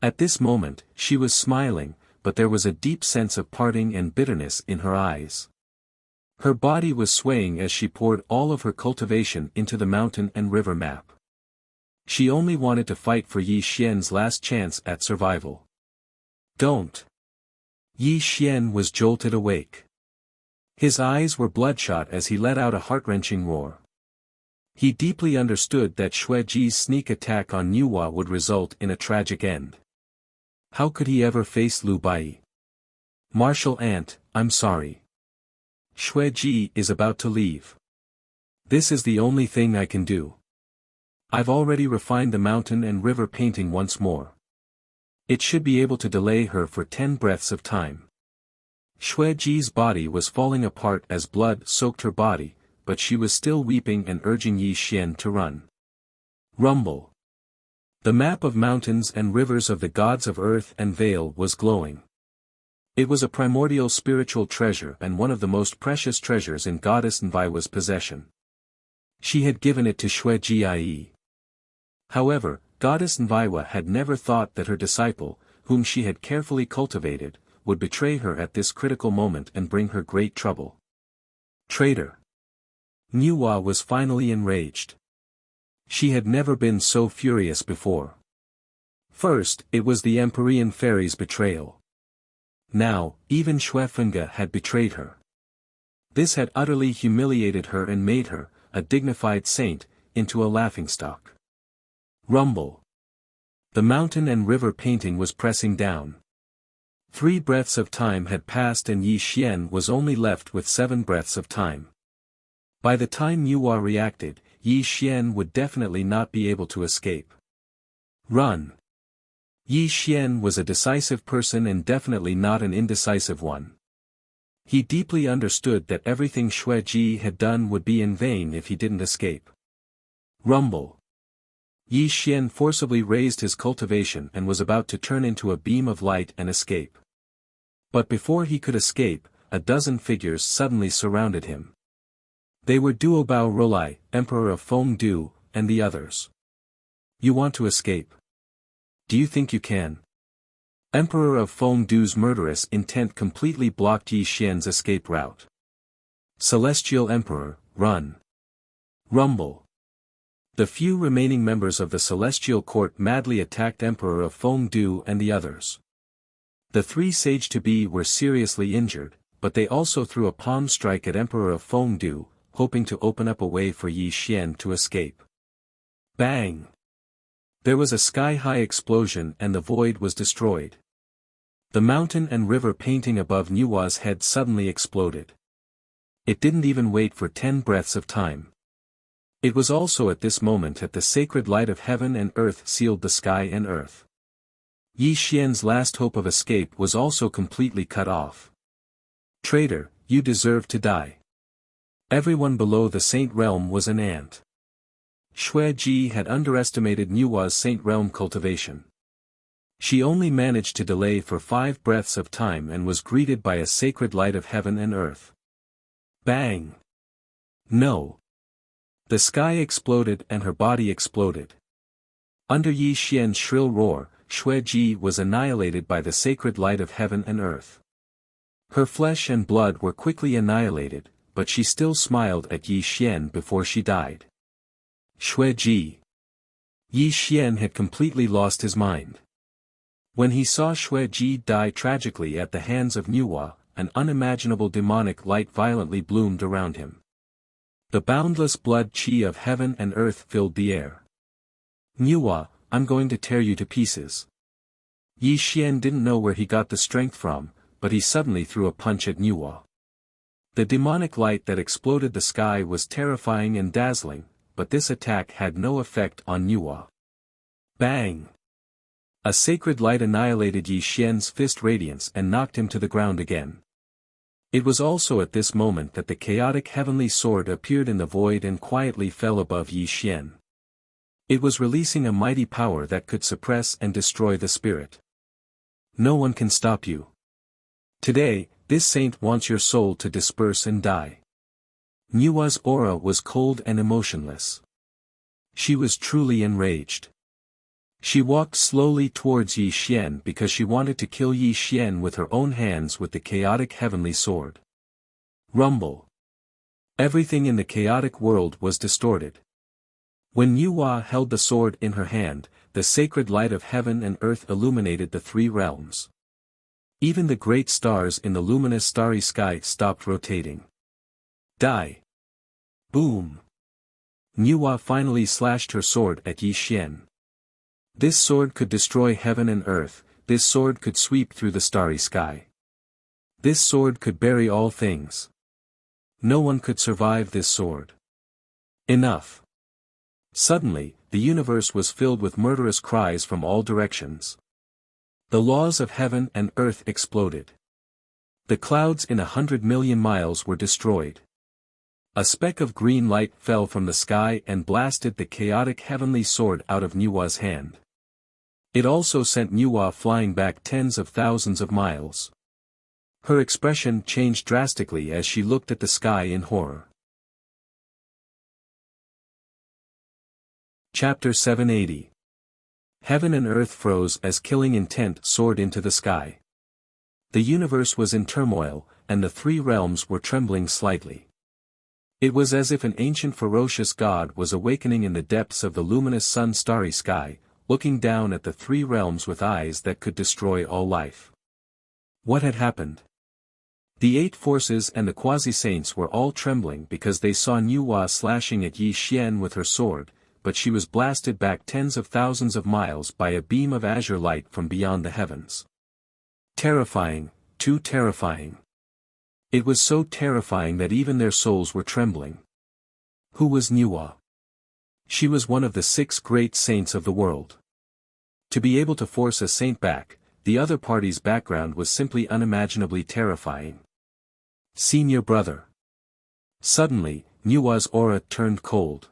A: At this moment, she was smiling, but there was a deep sense of parting and bitterness in her eyes. Her body was swaying as she poured all of her cultivation into the mountain and river map. She only wanted to fight for Yi Xian's last chance at survival. Don't. Yi Xian was jolted awake. His eyes were bloodshot as he let out a heart-wrenching roar. He deeply understood that Xueji's sneak attack on Nuwa would result in a tragic end. How could he ever face Lu Bai? Martial ant, I'm sorry. Xueji is about to leave. This is the only thing I can do. I've already refined the mountain and river painting once more. It should be able to delay her for 10 breaths of time. Xueji's body was falling apart as blood soaked her body, but she was still weeping and urging Yi Xian to run. Rumble. The map of mountains and rivers of the gods of earth and Vale was glowing. It was a primordial spiritual treasure and one of the most precious treasures in Goddess Nviwa's possession. She had given it to Xueji. However, Goddess Nviwa had never thought that her disciple, whom she had carefully cultivated, would betray her at this critical moment and bring her great trouble. Traitor! Nuwa was finally enraged. She had never been so furious before. First, it was the Empyrean fairy's betrayal. Now, even Xuefenga had betrayed her. This had utterly humiliated her and made her, a dignified saint, into a laughingstock. Rumble. The mountain and river painting was pressing down. 3 breaths of time had passed and Yi Xian was only left with 7 breaths of time. By the time Nuwa reacted, Yi Xian would definitely not be able to escape. Run. Yi Xian was a decisive person and definitely not an indecisive one. He deeply understood that everything Xueji had done would be in vain if he didn't escape. Rumble. Yi Xian forcibly raised his cultivation and was about to turn into a beam of light and escape. But before he could escape, a dozen figures suddenly surrounded him. They were Duobao Rolai, Emperor of Fengdu, and the others. You want to escape? Do you think you can? Emperor of Fengdu's murderous intent completely blocked Yi Xian's escape route. Celestial Emperor, run. Rumble. The few remaining members of the Celestial Court madly attacked Emperor of Fengdu and the others. The 3 sage-to-be were seriously injured, but they also threw a palm strike at Emperor of Fengdu, hoping to open up a way for Yi Xian to escape. Bang! There was a sky-high explosion and the void was destroyed. The mountain and river painting above Nuwa's head suddenly exploded. It didn't even wait for 10 breaths of time. It was also at this moment that the sacred light of heaven and earth sealed the sky and earth. Yi Xian's last hope of escape was also completely cut off. Traitor, you deserve to die. Everyone below the Saint Realm was an ant. Shui Ji had underestimated Nuwa's Saint Realm cultivation. She only managed to delay for 5 breaths of time and was greeted by a sacred light of heaven and earth. Bang! No! The sky exploded and her body exploded. Under Yi Xian's shrill roar, Shui Ji was annihilated by the sacred light of heaven and earth. Her flesh and blood were quickly annihilated, but she still smiled at Yi Xian before she died. Shui Ji. Yi Xian had completely lost his mind. When he saw Shui Ji die tragically at the hands of Nuwa, an unimaginable demonic light violently bloomed around him. The boundless blood qi of heaven and earth filled the air. Nuwa, I'm going to tear you to pieces. Yi Xian didn't know where he got the strength from, but he suddenly threw a punch at Nuwa. The demonic light that exploded the sky was terrifying and dazzling, but this attack had no effect on Nuwa. Bang! A sacred light annihilated Yi Xian's fist radiance and knocked him to the ground again. It was also at this moment that the chaotic heavenly sword appeared in the void and quietly fell above Yi Xian. It was releasing a mighty power that could suppress and destroy the spirit. No one can stop you. Today, this saint wants your soul to disperse and die. Nuwa's aura was cold and emotionless. She was truly enraged. She walked slowly towards Yi Xian because she wanted to kill Yi Xian with her own hands with the chaotic heavenly sword. Rumble. Everything in the chaotic world was distorted. When Nuwa held the sword in her hand, the sacred light of heaven and earth illuminated the 3 realms. Even the great stars in the luminous starry sky stopped rotating. Die. Boom. Nuwa finally slashed her sword at Yi Xian. This sword could destroy heaven and earth, this sword could sweep through the starry sky. This sword could bury all things. No one could survive this sword. Enough. Suddenly, the universe was filled with murderous cries from all directions. The laws of heaven and earth exploded. The clouds in 100 million miles were destroyed. A speck of green light fell from the sky and blasted the chaotic heavenly sword out of Nuwa's hand. It also sent Nuwa flying back tens of thousands of miles. Her expression changed drastically as she looked at the sky in horror. Chapter 780. Heaven and earth froze as killing intent soared into the sky. The universe was in turmoil, and the 3 realms were trembling slightly. It was as if an ancient ferocious god was awakening in the depths of the luminous sun-starry sky, looking down at the 3 realms with eyes that could destroy all life. What had happened? The 8 forces and the quasi-saints were all trembling because they saw Nuwa slashing at Yi Xian with her sword, but she was blasted back tens of thousands of miles by a beam of azure light from beyond the heavens. Terrifying, too terrifying. It was so terrifying that even their souls were trembling. Who was Nuwa? She was one of the 6 great saints of the world. To be able to force a saint back, the other party's background was simply unimaginably terrifying. Senior brother. Suddenly, Nuwa's aura turned cold.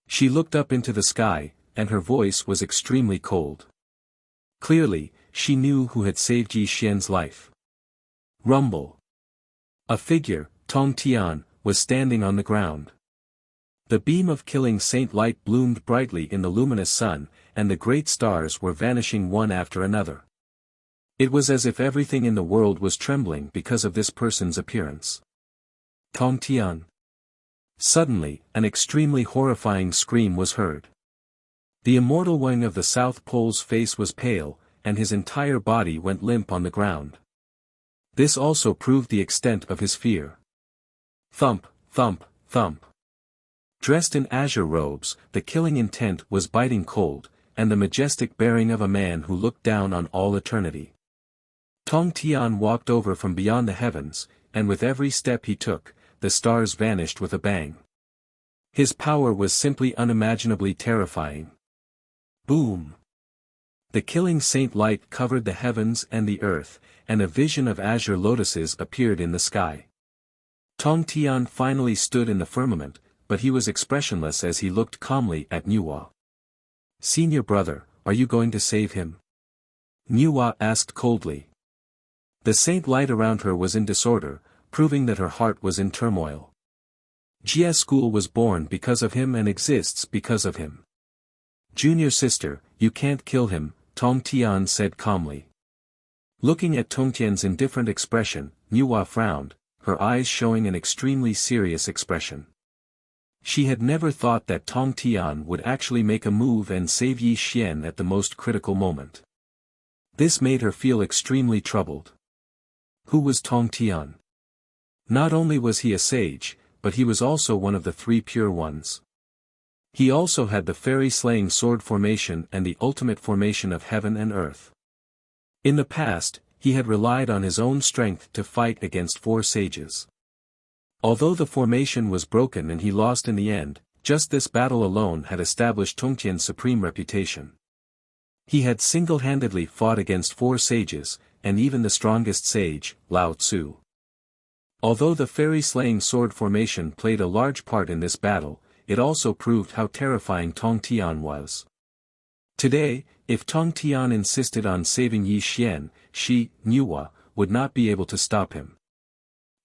A: She looked up into the sky, and her voice was extremely cold. Clearly, she knew who had saved Yi Xian's life. Rumble. A figure, Tong Tian, was standing on the ground. The beam of killing saint light bloomed brightly in the luminous sun, and the great stars were vanishing one after another. It was as if everything in the world was trembling because of this person's appearance. Tong Tian. Suddenly, an extremely horrifying scream was heard. The immortal wing of the South Pole's face was pale, and his entire body went limp on the ground. This also proved the extent of his fear. Thump, thump, thump. Dressed in azure robes, the killing intent was biting cold, and the majestic bearing of a man who looked down on all eternity. Tong Tian walked over from beyond the heavens, and with every step he took, the stars vanished with a bang. His power was simply unimaginably terrifying. Boom! The killing saint light covered the heavens and the earth, and a vision of azure lotuses appeared in the sky. Tong Tian finally stood in the firmament, but he was expressionless as he looked calmly at Nuwa. "Senior brother, are you going to save him?" Nuwa asked coldly. The saint light around her was in disorder, proving that her heart was in turmoil. Jia School was born because of him and exists because of him. "Junior sister, you can't kill him," Tong Tian said calmly. Looking at Tong Tian's indifferent expression, Nuwa frowned, her eyes showing an extremely serious expression. She had never thought that Tong Tian would actually make a move and save Yi Xian at the most critical moment. This made her feel extremely troubled. Who was Tong Tian? Not only was he a sage, but he was also one of the three pure ones. He also had the fairy-slaying sword formation and the ultimate formation of heaven and earth. In the past, he had relied on his own strength to fight against four sages. Although the formation was broken and he lost in the end, just this battle alone had established Tongtian's supreme reputation. He had single-handedly fought against four sages, and even the strongest sage, Lao Tzu. Although the fairy-slaying sword formation played a large part in this battle, it also proved how terrifying Tong Tian was. Today, if Tong Tian insisted on saving Yi Xian, she, Nuwa, would not be able to stop him.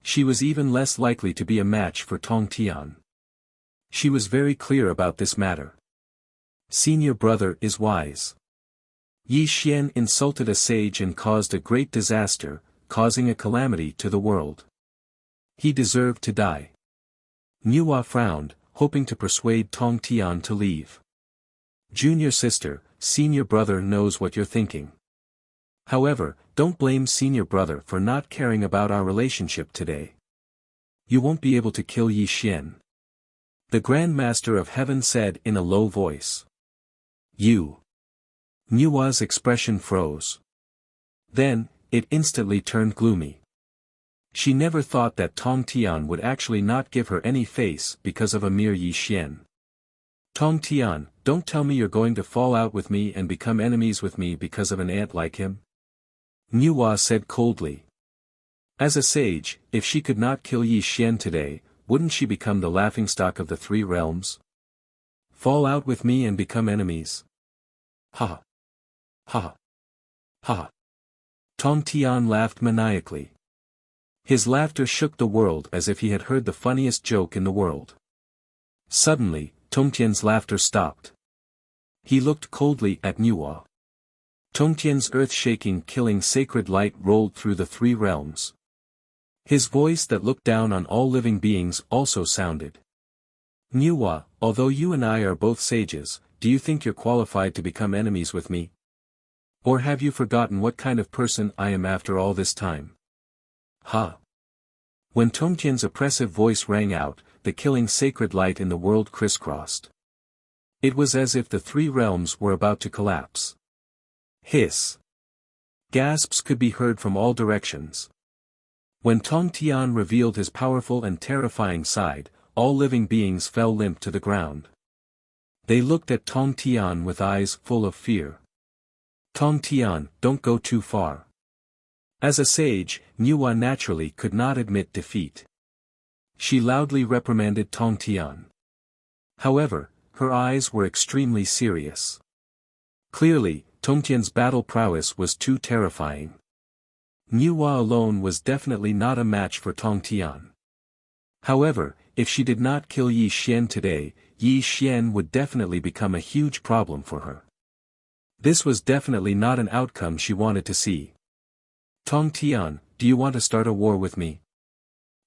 A: She was even less likely to be a match for Tong Tian. She was very clear about this matter. Senior brother is wise. Yi Xian insulted a sage and caused a great disaster, causing a calamity to the world. He deserved to die. Nuwa frowned, hoping to persuade Tong Tian to leave. Junior sister, senior brother knows what you're thinking. However, don't blame senior brother for not caring about our relationship today. You won't be able to kill Yi Xian. The Grand Master of Heaven said in a low voice. You. Nuwa's expression froze. Then, it instantly turned gloomy. She never thought that Tong Tian would actually not give her any face because of a mere Yi Xian. Tong Tian, don't tell me you're going to fall out with me and become enemies with me because of an ant like him? Nuwa said coldly. As a sage, if she could not kill Yi Xian today, wouldn't she become the laughingstock of the three realms? Fall out with me and become enemies? Ha! Ha! Ha! Tong Tian laughed maniacally. His laughter shook the world as if he had heard the funniest joke in the world. Suddenly, Tongtian's laughter stopped. He looked coldly at Nuwa. Tongtian's earth-shaking killing sacred light rolled through the three realms. His voice that looked down on all living beings also sounded. Nuwa, although you and I are both sages, do you think you're qualified to become enemies with me? Or have you forgotten what kind of person I am after all this time? Ha! When Tongtian's oppressive voice rang out, the killing sacred light in the world crisscrossed. It was as if the three realms were about to collapse. Hiss! Gasps could be heard from all directions. When Tong Tian revealed his powerful and terrifying side, all living beings fell limp to the ground. They looked at Tong Tian with eyes full of fear. Tong Tian, don't go too far. As a sage, Nuwa naturally could not admit defeat. She loudly reprimanded Tong Tian. However, her eyes were extremely serious. Clearly, Tongtian's battle prowess was too terrifying. Nuwa alone was definitely not a match for Tong Tian. However, if she did not kill Yi Xian today, Yi Xian would definitely become a huge problem for her. This was definitely not an outcome she wanted to see. Tong Tian, do you want to start a war with me?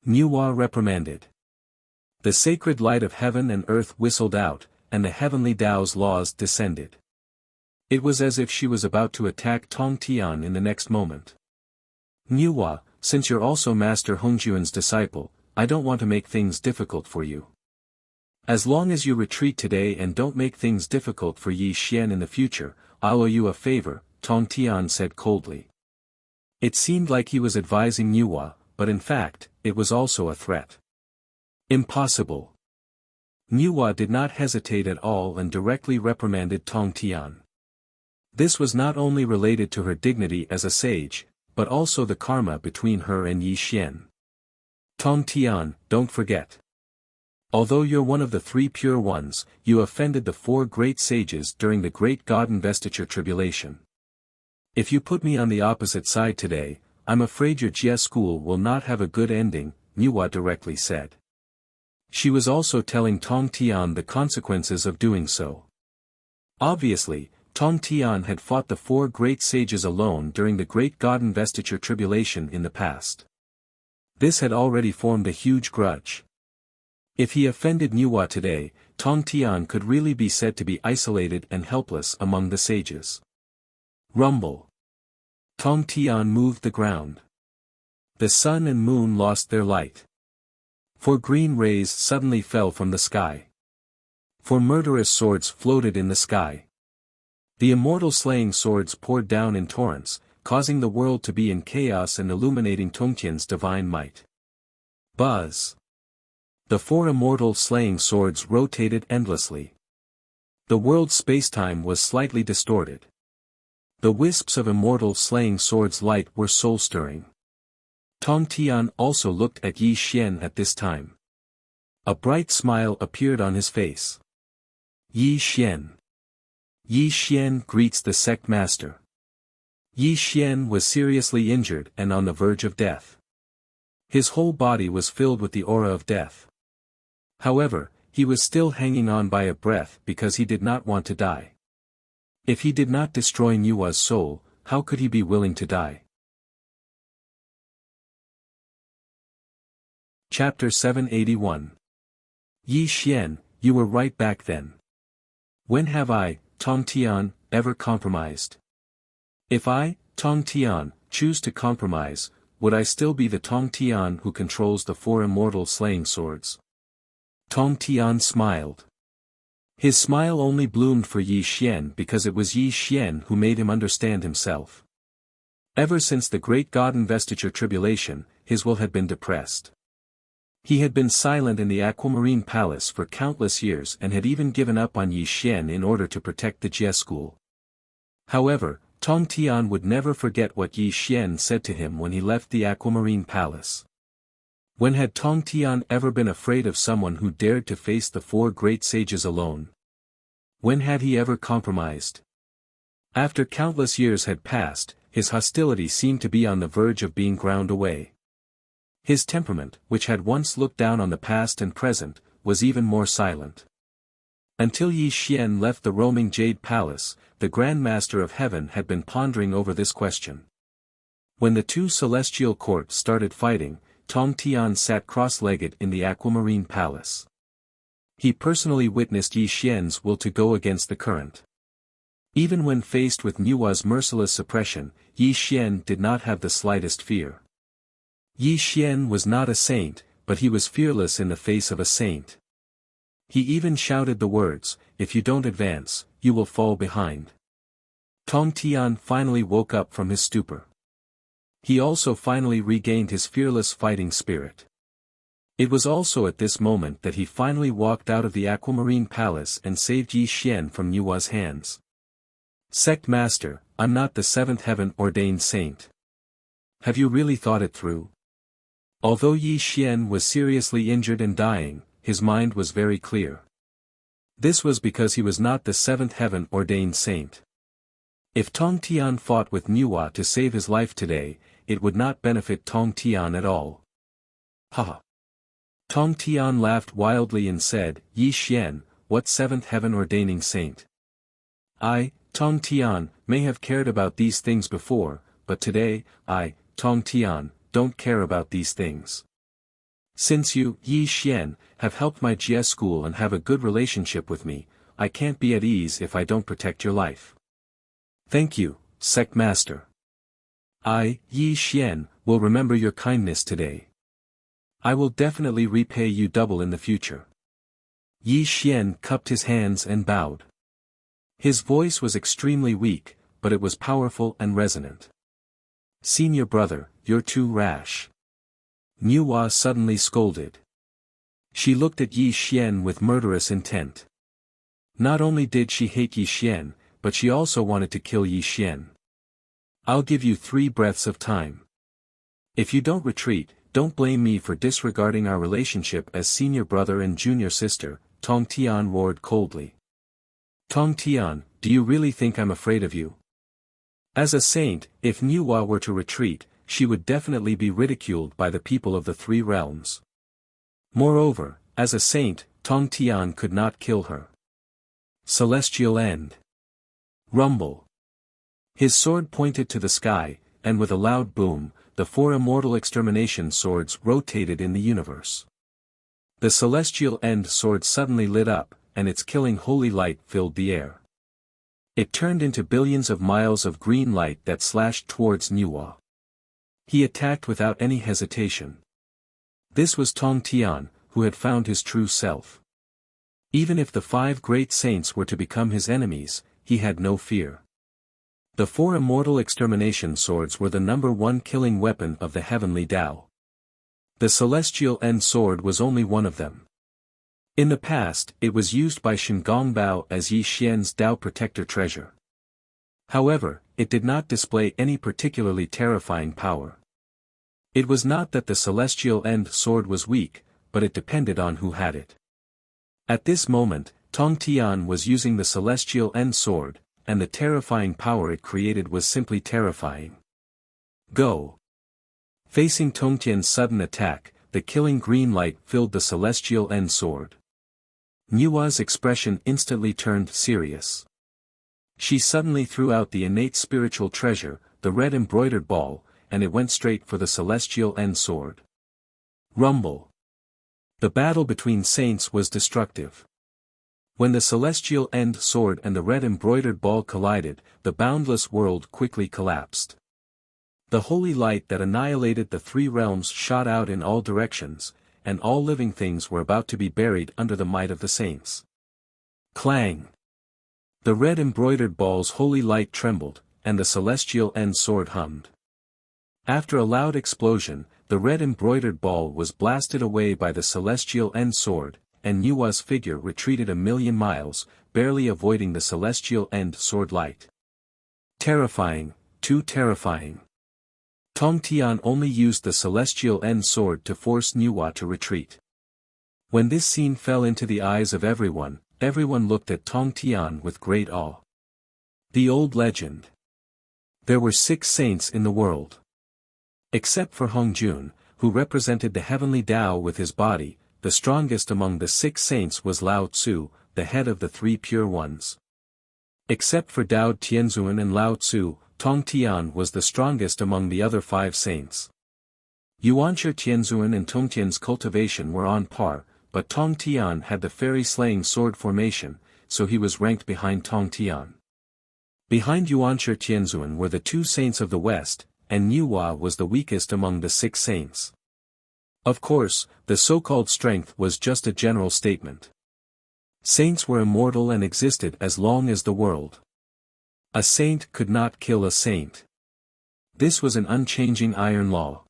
A: Nuwa reprimanded. The sacred light of heaven and earth whistled out, and the heavenly Tao's laws descended. It was as if she was about to attack Tong Tian in the next moment. Nuwa, since you're also Master Hongjuan's disciple, I don't want to make things difficult for you. As long as you retreat today and don't make things difficult for Yi Xian in the future, I'll owe you a favor, Tong Tian said coldly. It seemed like he was advising Nuwa, but in fact, it was also a threat. Impossible. Nuwa did not hesitate at all and directly reprimanded Tong Tian. This was not only related to her dignity as a sage, but also the karma between her and Yi Xian. Tong Tian, don't forget. Although you're one of the 3 pure ones, you offended the 4 great sages during the great God investiture tribulation. If you put me on the opposite side today, I'm afraid your Jia school will not have a good ending, Nuwa directly said. She was also telling Tong Tian the consequences of doing so. Obviously, Tong Tian had fought the 4 great sages alone during the great God investiture tribulation in the past. This had already formed a huge grudge. If he offended Nuwa today, Tong Tian could really be said to be isolated and helpless among the sages. Rumble. Tong Tian moved the ground. The sun and moon lost their light. 4 green rays suddenly fell from the sky. 4 murderous swords floated in the sky. The immortal slaying swords poured down in torrents, causing the world to be in chaos and illuminating Tongtian's divine might. Buzz. The 4 immortal slaying swords rotated endlessly. The world's spacetime was slightly distorted. The wisps of immortal slaying swords' light were soul-stirring. Tong Tian also looked at Yi Xian at this time. A bright smile appeared on his face. Yi Xian. Yi Xian greets the sect master. Yi Xian was seriously injured and on the verge of death. His whole body was filled with the aura of death. However, he was still hanging on by a breath because he did not want to die. If he did not destroy Nuwa's soul, how could he be willing to die? Chapter 781. Yi Xian, you were right back then. When have I, Tong Tian, ever compromised? If I, Tong Tian, choose to compromise, would I still be the Tong Tian who controls the 4 immortal slaying swords? Tong Tian smiled. His smile only bloomed for Yi Xian because it was Yi Xian who made him understand himself. Ever since the great God investiture tribulation, his will had been depressed. He had been silent in the Aquamarine Palace for countless years and had even given up on Yi Xian in order to protect the Jie school. However, Tong Tian would never forget what Yi Xian said to him when he left the Aquamarine Palace. When had Tong Tian ever been afraid of someone who dared to face the 4 great sages alone? When had he ever compromised? After countless years had passed, his hostility seemed to be on the verge of being ground away. His temperament, which had once looked down on the past and present, was even more silent. Until Yi Xian left the roaming Jade Palace, the Grand Master of Heaven had been pondering over this question. When the 2 celestial courts started fighting, Tong Tian sat cross-legged in the Aquamarine Palace. He personally witnessed Yi Xian's will to go against the current. Even when faced with Nuwa's merciless suppression, Yi Xian did not have the slightest fear. Yi Xian was not a saint, but he was fearless in the face of a saint. He even shouted the words, "If you don't advance, you will fall behind." Tong Tian finally woke up from his stupor. He also finally regained his fearless fighting spirit. It was also at this moment that he finally walked out of the Aquamarine Palace and saved Yi Xian from Nuwa's hands. Sect Master, I'm not the 7th heaven ordained saint. Have you really thought it through? Although Yi Xian was seriously injured and dying, his mind was very clear. This was because he was not the 7th heaven ordained saint. If Tong Tian fought with Nuwa to save his life today, it would not benefit Tong Tian at all. Ha! Tong Tian laughed wildly and said, "Yi Xian, what 7th heaven ordaining saint? I, Tong Tian, may have cared about these things before, but today, I, Tong Tian, don't care about these things. Since you, Yi Xian, have helped my Jie school and have a good relationship with me, I can't be at ease if I don't protect your life. Thank you, Sect Master. I, Yi Xian, will remember your kindness today. I will definitely repay you double in the future." Yi Xian cupped his hands and bowed. His voice was extremely weak, but it was powerful and resonant. "Senior brother, you're too rash," Nuwa suddenly scolded. She looked at Yi Xian with murderous intent. Not only did she hate Yi Xian, but she also wanted to kill Yi Xian. "I'll give you 3 breaths of time. If you don't retreat, don't blame me for disregarding our relationship as senior brother and junior sister," Tong Tian roared coldly. "Tong Tian, do you really think I'm afraid of you?" As a saint, if Nuwa were to retreat, she would definitely be ridiculed by the people of the 3 realms. Moreover, as a saint, Tong Tian could not kill her. Celestial End. Rumble. His sword pointed to the sky, and with a loud boom, the 4 immortal extermination swords rotated in the universe. The celestial end sword suddenly lit up, and its killing holy light filled the air. It turned into billions of miles of green light that slashed towards Nuwa. He attacked without any hesitation. This was Tong Tian, who had found his true self. Even if the 5 great saints were to become his enemies, he had no fear. The 4 immortal extermination swords were the #1 killing weapon of the heavenly Tao. The celestial end sword was only one of them. In the past, it was used by Shengongbao as Yi Xian's Tao protector treasure. However, it did not display any particularly terrifying power. It was not that the celestial end sword was weak, but it depended on who had it. At this moment, Tong Tian was using the celestial end sword, and the terrifying power it created was simply terrifying. Go! Facing Tong Tian's sudden attack, the killing green light filled the celestial end sword. Nuwa's expression instantly turned serious. She suddenly threw out the innate spiritual treasure, the red embroidered ball, and it went straight for the celestial end sword. Rumble. The battle between saints was destructive. When the celestial end sword and the red embroidered ball collided, the boundless world quickly collapsed. The holy light that annihilated the 3 realms shot out in all directions, and all living things were about to be buried under the might of the saints. Clang! The red embroidered ball's holy light trembled, and the celestial end sword hummed. After a loud explosion, the red embroidered ball was blasted away by the celestial end sword, and Nuwa's figure retreated 1,000,000 miles, barely avoiding the celestial end sword light. Terrifying, too terrifying. Tong Tian only used the celestial end sword to force Nuwa to retreat. When this scene fell into the eyes of everyone looked at Tong Tian with great awe. The old legend. There were 6 saints in the world. Except for Hongjun, who represented the heavenly Tao with his body, the strongest among the 6 saints was Lao Tzu, the head of the 3 pure ones. Except for Dao Tianzuan and Lao Tzu, Tong Tian was the strongest among the other 5 saints. Yuanshi Tianzuan and Tongtian's cultivation were on par, but Tong Tian had the fairy-slaying sword formation, so he was ranked behind Tong Tian. Behind Yuanshi Tianzuan were the 2 saints of the West, and Nuwa was the weakest among the 6 saints. Of course, the so-called strength was just a general statement. Saints were immortal and existed as long as the world. A saint could not kill a saint. This was an unchanging iron law.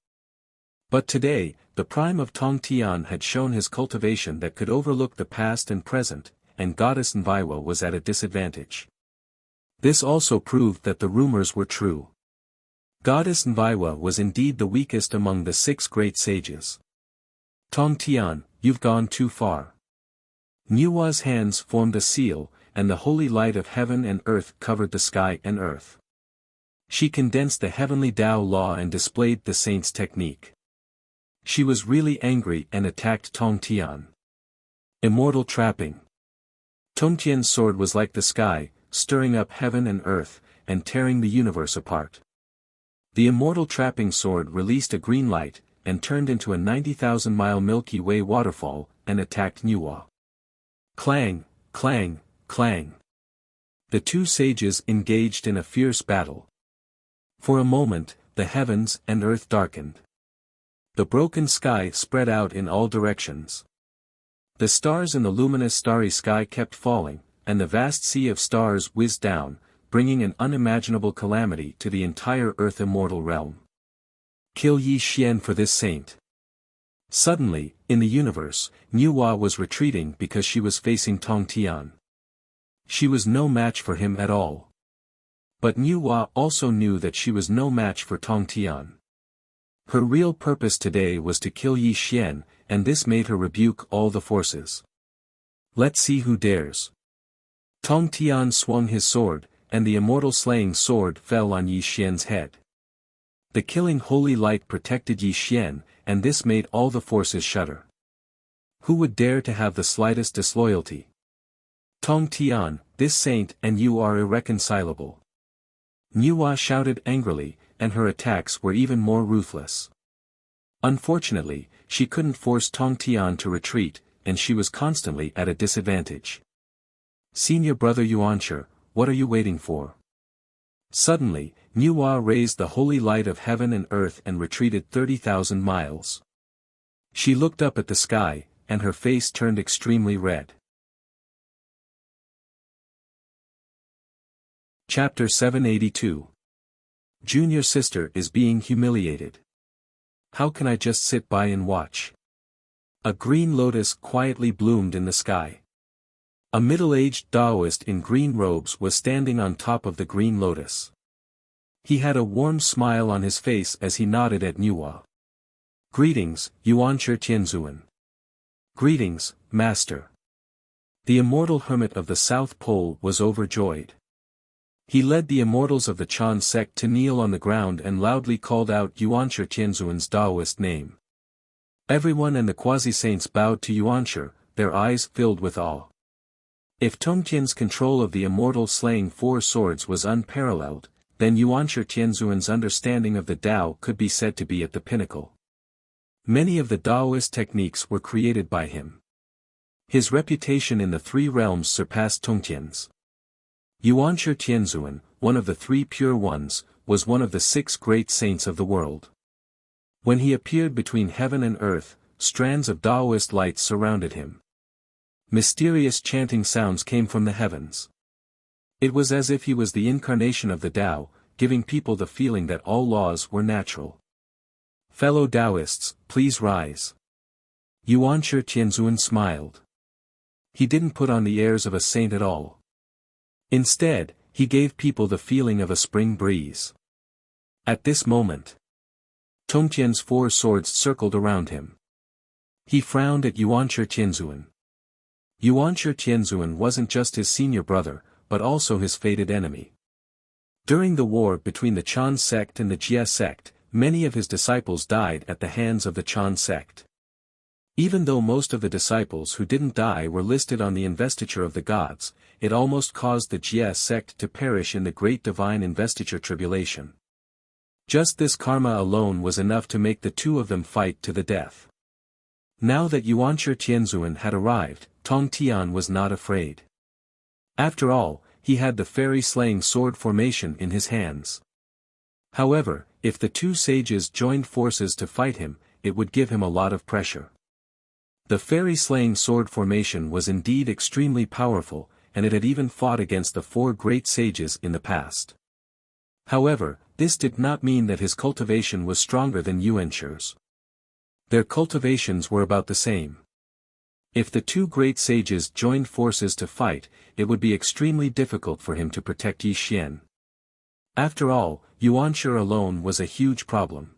A: But today, the prime of Tong Tian had shown his cultivation that could overlook the past and present, and Goddess Nviwa was at a disadvantage. This also proved that the rumors were true. Goddess Nviwa was indeed the weakest among the 6 great sages. Tong Tian, you've gone too far. Nuwa's hands formed a seal, and the holy light of heaven and earth covered the sky and earth. She condensed the heavenly Tao law and displayed the saint's technique. She was really angry and attacked Tong Tian. Immortal trapping. Tong Tian's sword was like the sky, stirring up heaven and earth, and tearing the universe apart. The immortal trapping sword released a green light, and turned into a 90,000-mile Milky Way waterfall, and attacked Nuwa. Clang, clang, clang. The 2 sages engaged in a fierce battle. For a moment, the heavens and earth darkened. The broken sky spread out in all directions. The stars in the luminous starry sky kept falling, and the vast sea of stars whizzed down, bringing an unimaginable calamity to the entire Earth Immortal realm. Kill Yi Xian for this saint. Suddenly, in the universe, Nuwa was retreating because she was facing Tong Tian. She was no match for him at all. But Nuwa also knew that she was no match for Tong Tian. Her real purpose today was to kill Yi Xian, and this made her rebuke all the forces. Let's see who dares. Tong Tian swung his sword, and the immortal slaying sword fell on Yi Xian's head. The killing holy light protected Yi Xian, and this made all the forces shudder. Who would dare to have the slightest disloyalty? Tong Tian, this saint and you are irreconcilable. Nuwa shouted angrily, and her attacks were even more ruthless. Unfortunately, she couldn't force Tong Tian to retreat, and she was constantly at a disadvantage. Senior brother Yuanshi, what are you waiting for? Suddenly, Nuwa raised the holy light of heaven and earth and retreated 30,000 miles. She looked up at the sky, and her face turned extremely red. Chapter 782. Junior sister is being humiliated. How can I just sit by and watch? A green lotus quietly bloomed in the sky. A middle-aged Taoist in green robes was standing on top of the green lotus. He had a warm smile on his face as he nodded at Nuwa. Greetings, Yuanshi Tianzuan. Greetings, Master. The immortal hermit of the South Pole was overjoyed. He led the immortals of the Chan sect to kneel on the ground and loudly called out Yuanshi Tianzuan's Taoist name. Everyone and the quasi-saints bowed to Yuanshi, their eyes filled with awe. If Tongtian's control of the immortal slaying four swords was unparalleled, then Yuanshi Tianzuan's understanding of the Tao could be said to be at the pinnacle. Many of the Taoist techniques were created by him. His reputation in the three realms surpassed Tongtian's. Yuanshi Tianzuan, one of the three pure ones, was one of the 6 great saints of the world. When he appeared between heaven and earth, strands of Taoist light surrounded him. Mysterious chanting sounds came from the heavens. It was as if he was the incarnation of the Tao, giving people the feeling that all laws were natural. Fellow Taoists, please rise. Yuanshi Tianzuan smiled. He didn't put on the airs of a saint at all. Instead, he gave people the feeling of a spring breeze. At this moment, Tongtian's 4 swords circled around him. He frowned at Yuanshi Tianzuan. Yuanshi Tianzuan wasn't just his senior brother, but also his fated enemy. During the war between the Chan sect and the Jia sect, many of his disciples died at the hands of the Chan sect. Even though most of the disciples who didn't die were listed on the investiture of the gods, it almost caused the Jia sect to perish in the great divine investiture tribulation. Just this karma alone was enough to make the 2 of them fight to the death. Now that Yuanshi Tianzuan had arrived, Tong Tian was not afraid. After all, he had the fairy-slaying sword formation in his hands. However, if the 2 sages joined forces to fight him, it would give him a lot of pressure. The fairy-slaying sword formation was indeed extremely powerful, and it had even fought against the 4 great sages in the past. However, this did not mean that his cultivation was stronger than Yuanshi's. Their cultivations were about the same. If the 2 great sages joined forces to fight, it would be extremely difficult for him to protect Yi Xian. After all, Yuanshi alone was a huge problem.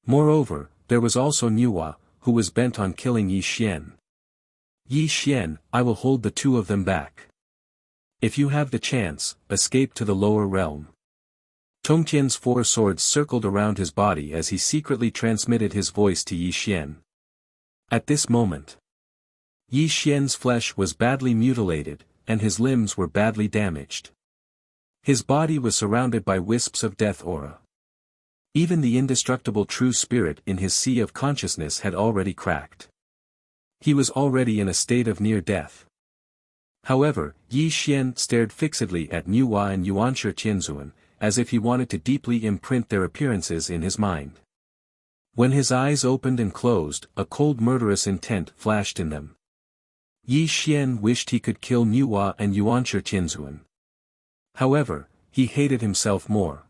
A: Moreover, there was also Nuwa, who was bent on killing Yi Xian. Yi Xian, I will hold the 2 of them back. If you have the chance, escape to the lower realm. Tongtian's 4 swords circled around his body as he secretly transmitted his voice to Yi Xian. At this moment, Yi Xian's flesh was badly mutilated, and his limbs were badly damaged. His body was surrounded by wisps of death aura. Even the indestructible true spirit in his sea of consciousness had already cracked. He was already in a state of near death. However, Yi Xian stared fixedly at Nuwa and Yuanshi Tianzuan, as if he wanted to deeply imprint their appearances in his mind. When his eyes opened and closed, a cold murderous intent flashed in them. Yi Xian wished he could kill Nuwa and Yuanshi Tianzuan. However, he hated himself more.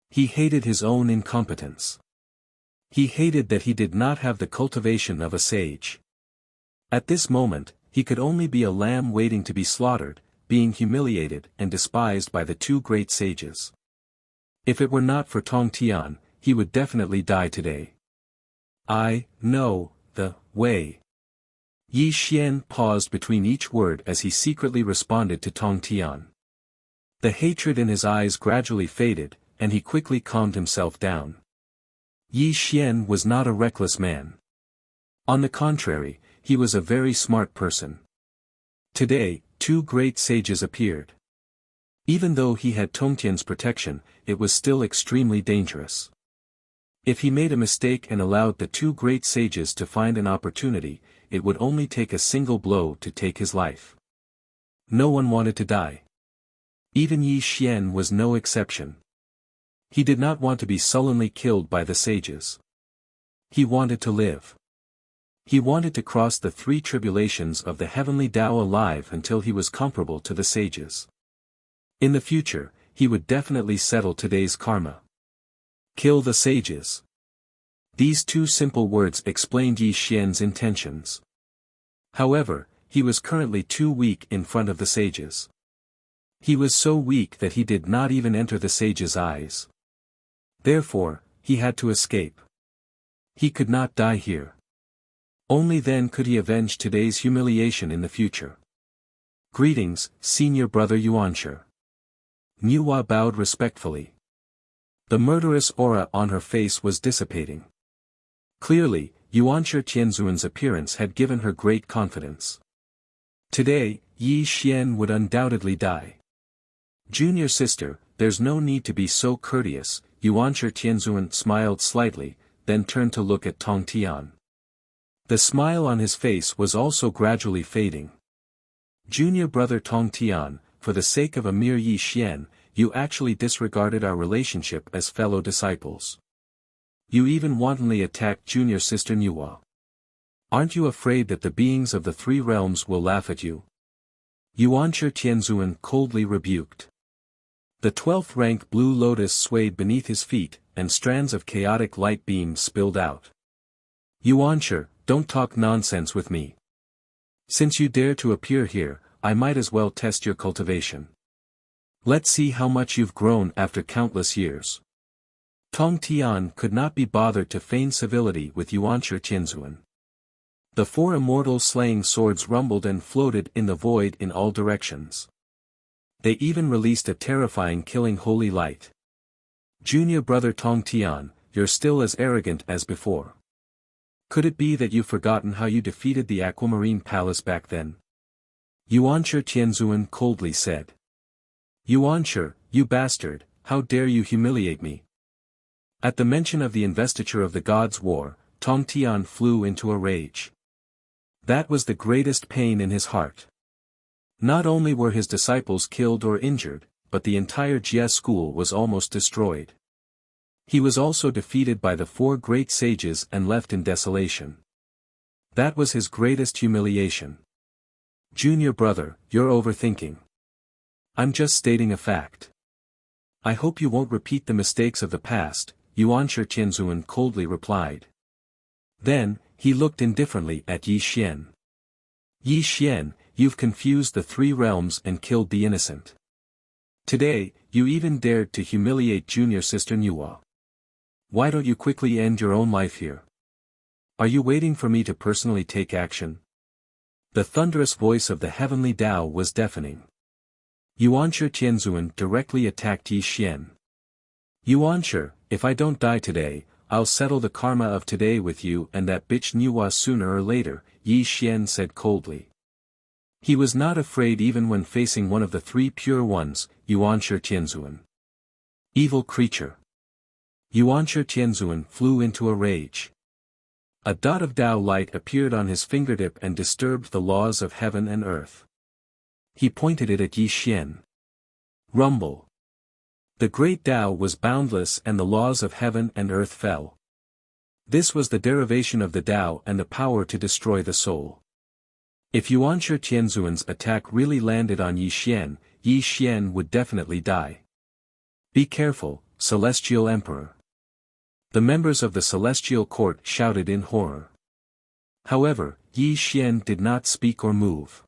A: He hated his own incompetence. He hated that he did not have the cultivation of a sage. At this moment, he could only be a lamb waiting to be slaughtered, being humiliated and despised by the two great sages. If it were not for Tong Tian, he would definitely die today. I know the way. Yi Xian paused between each word as he secretly responded to Tong Tian. The hatred in his eyes gradually faded, and he quickly calmed himself down. Yi Xian was not a reckless man. On the contrary, he was a very smart person. Today, two great sages appeared. Even though he had Tongtian's protection, it was still extremely dangerous. If he made a mistake and allowed the two great sages to find an opportunity, it would only take a single blow to take his life. No one wanted to die. Even Yi Xian was no exception. He did not want to be sullenly killed by the sages. He wanted to live. He wanted to cross the three tribulations of the heavenly Tao alive until he was comparable to the sages. In the future, he would definitely settle today's karma. Kill the sages. These two simple words explained Yi Xian's intentions. However, he was currently too weak in front of the sages. He was so weak that he did not even enter the sages' eyes. Therefore, he had to escape. He could not die here. Only then could he avenge today's humiliation in the future. Greetings, senior brother Yuanshi. Nuwa bowed respectfully. The murderous aura on her face was dissipating. Clearly, Yuanshi Tianzuan's appearance had given her great confidence. Today, Yi Xian would undoubtedly die. Junior sister, there's no need to be so courteous, Yuanshi Tianzuan smiled slightly, then turned to look at Tong Tian. The smile on his face was also gradually fading. Junior brother Tong Tian, for the sake of a mere Yi Xian, you actually disregarded our relationship as fellow disciples. You even wantonly attacked junior sister Nuwa. Aren't you afraid that the beings of the three realms will laugh at you? Yuanshi Tianzuan coldly rebuked. The 12th rank blue lotus swayed beneath his feet, and strands of chaotic light beams spilled out. Yuanshi, don't talk nonsense with me. Since you dare to appear here, I might as well test your cultivation. Let's see how much you've grown after countless years. Tong Tian could not be bothered to feign civility with Yuanshi Tianzuan. The four immortal slaying swords rumbled and floated in the void in all directions. They even released a terrifying killing holy light. Junior brother Tong Tian, you're still as arrogant as before. Could it be that you've forgotten how you defeated the Aquamarine Palace back then? Yuanshi Tianzuan coldly said. Yuanshi, you bastard, how dare you humiliate me? At the mention of the investiture of the gods' war, Tong Tian flew into a rage. That was the greatest pain in his heart. Not only were his disciples killed or injured, but the entire Jia school was almost destroyed. He was also defeated by the four great sages and left in desolation. That was his greatest humiliation. Junior brother, you're overthinking. I'm just stating a fact. I hope you won't repeat the mistakes of the past, Yuanshi Tianzuan coldly replied. Then, he looked indifferently at Yi Xian. Yi Xian, you've confused the three realms and killed the innocent. Today, you even dared to humiliate junior sister Nuwa. Why don't you quickly end your own life here? Are you waiting for me to personally take action? The thunderous voice of the heavenly Tao was deafening. Yuanshi Tianzuan directly attacked Yi Xian. Yuanshi, if I don't die today, I'll settle the karma of today with you and that bitch Nuwa sooner or later, Yi Xian said coldly. He was not afraid even when facing one of the three pure ones, Yuanshi Tianzuan. Evil creature. Yuanshi Tianzuan flew into a rage. A dot of Tao light appeared on his fingertip and disturbed the laws of heaven and earth. He pointed it at Yi Xian. Rumble. The great Tao was boundless and the laws of heaven and earth fell. This was the derivation of the Tao and the power to destroy the soul. If Yuanshi Tianzuan's attack really landed on Yi Xian would definitely die. Be careful, Celestial Emperor. The members of the Celestial Court shouted in horror. However, Yi Xian did not speak or move.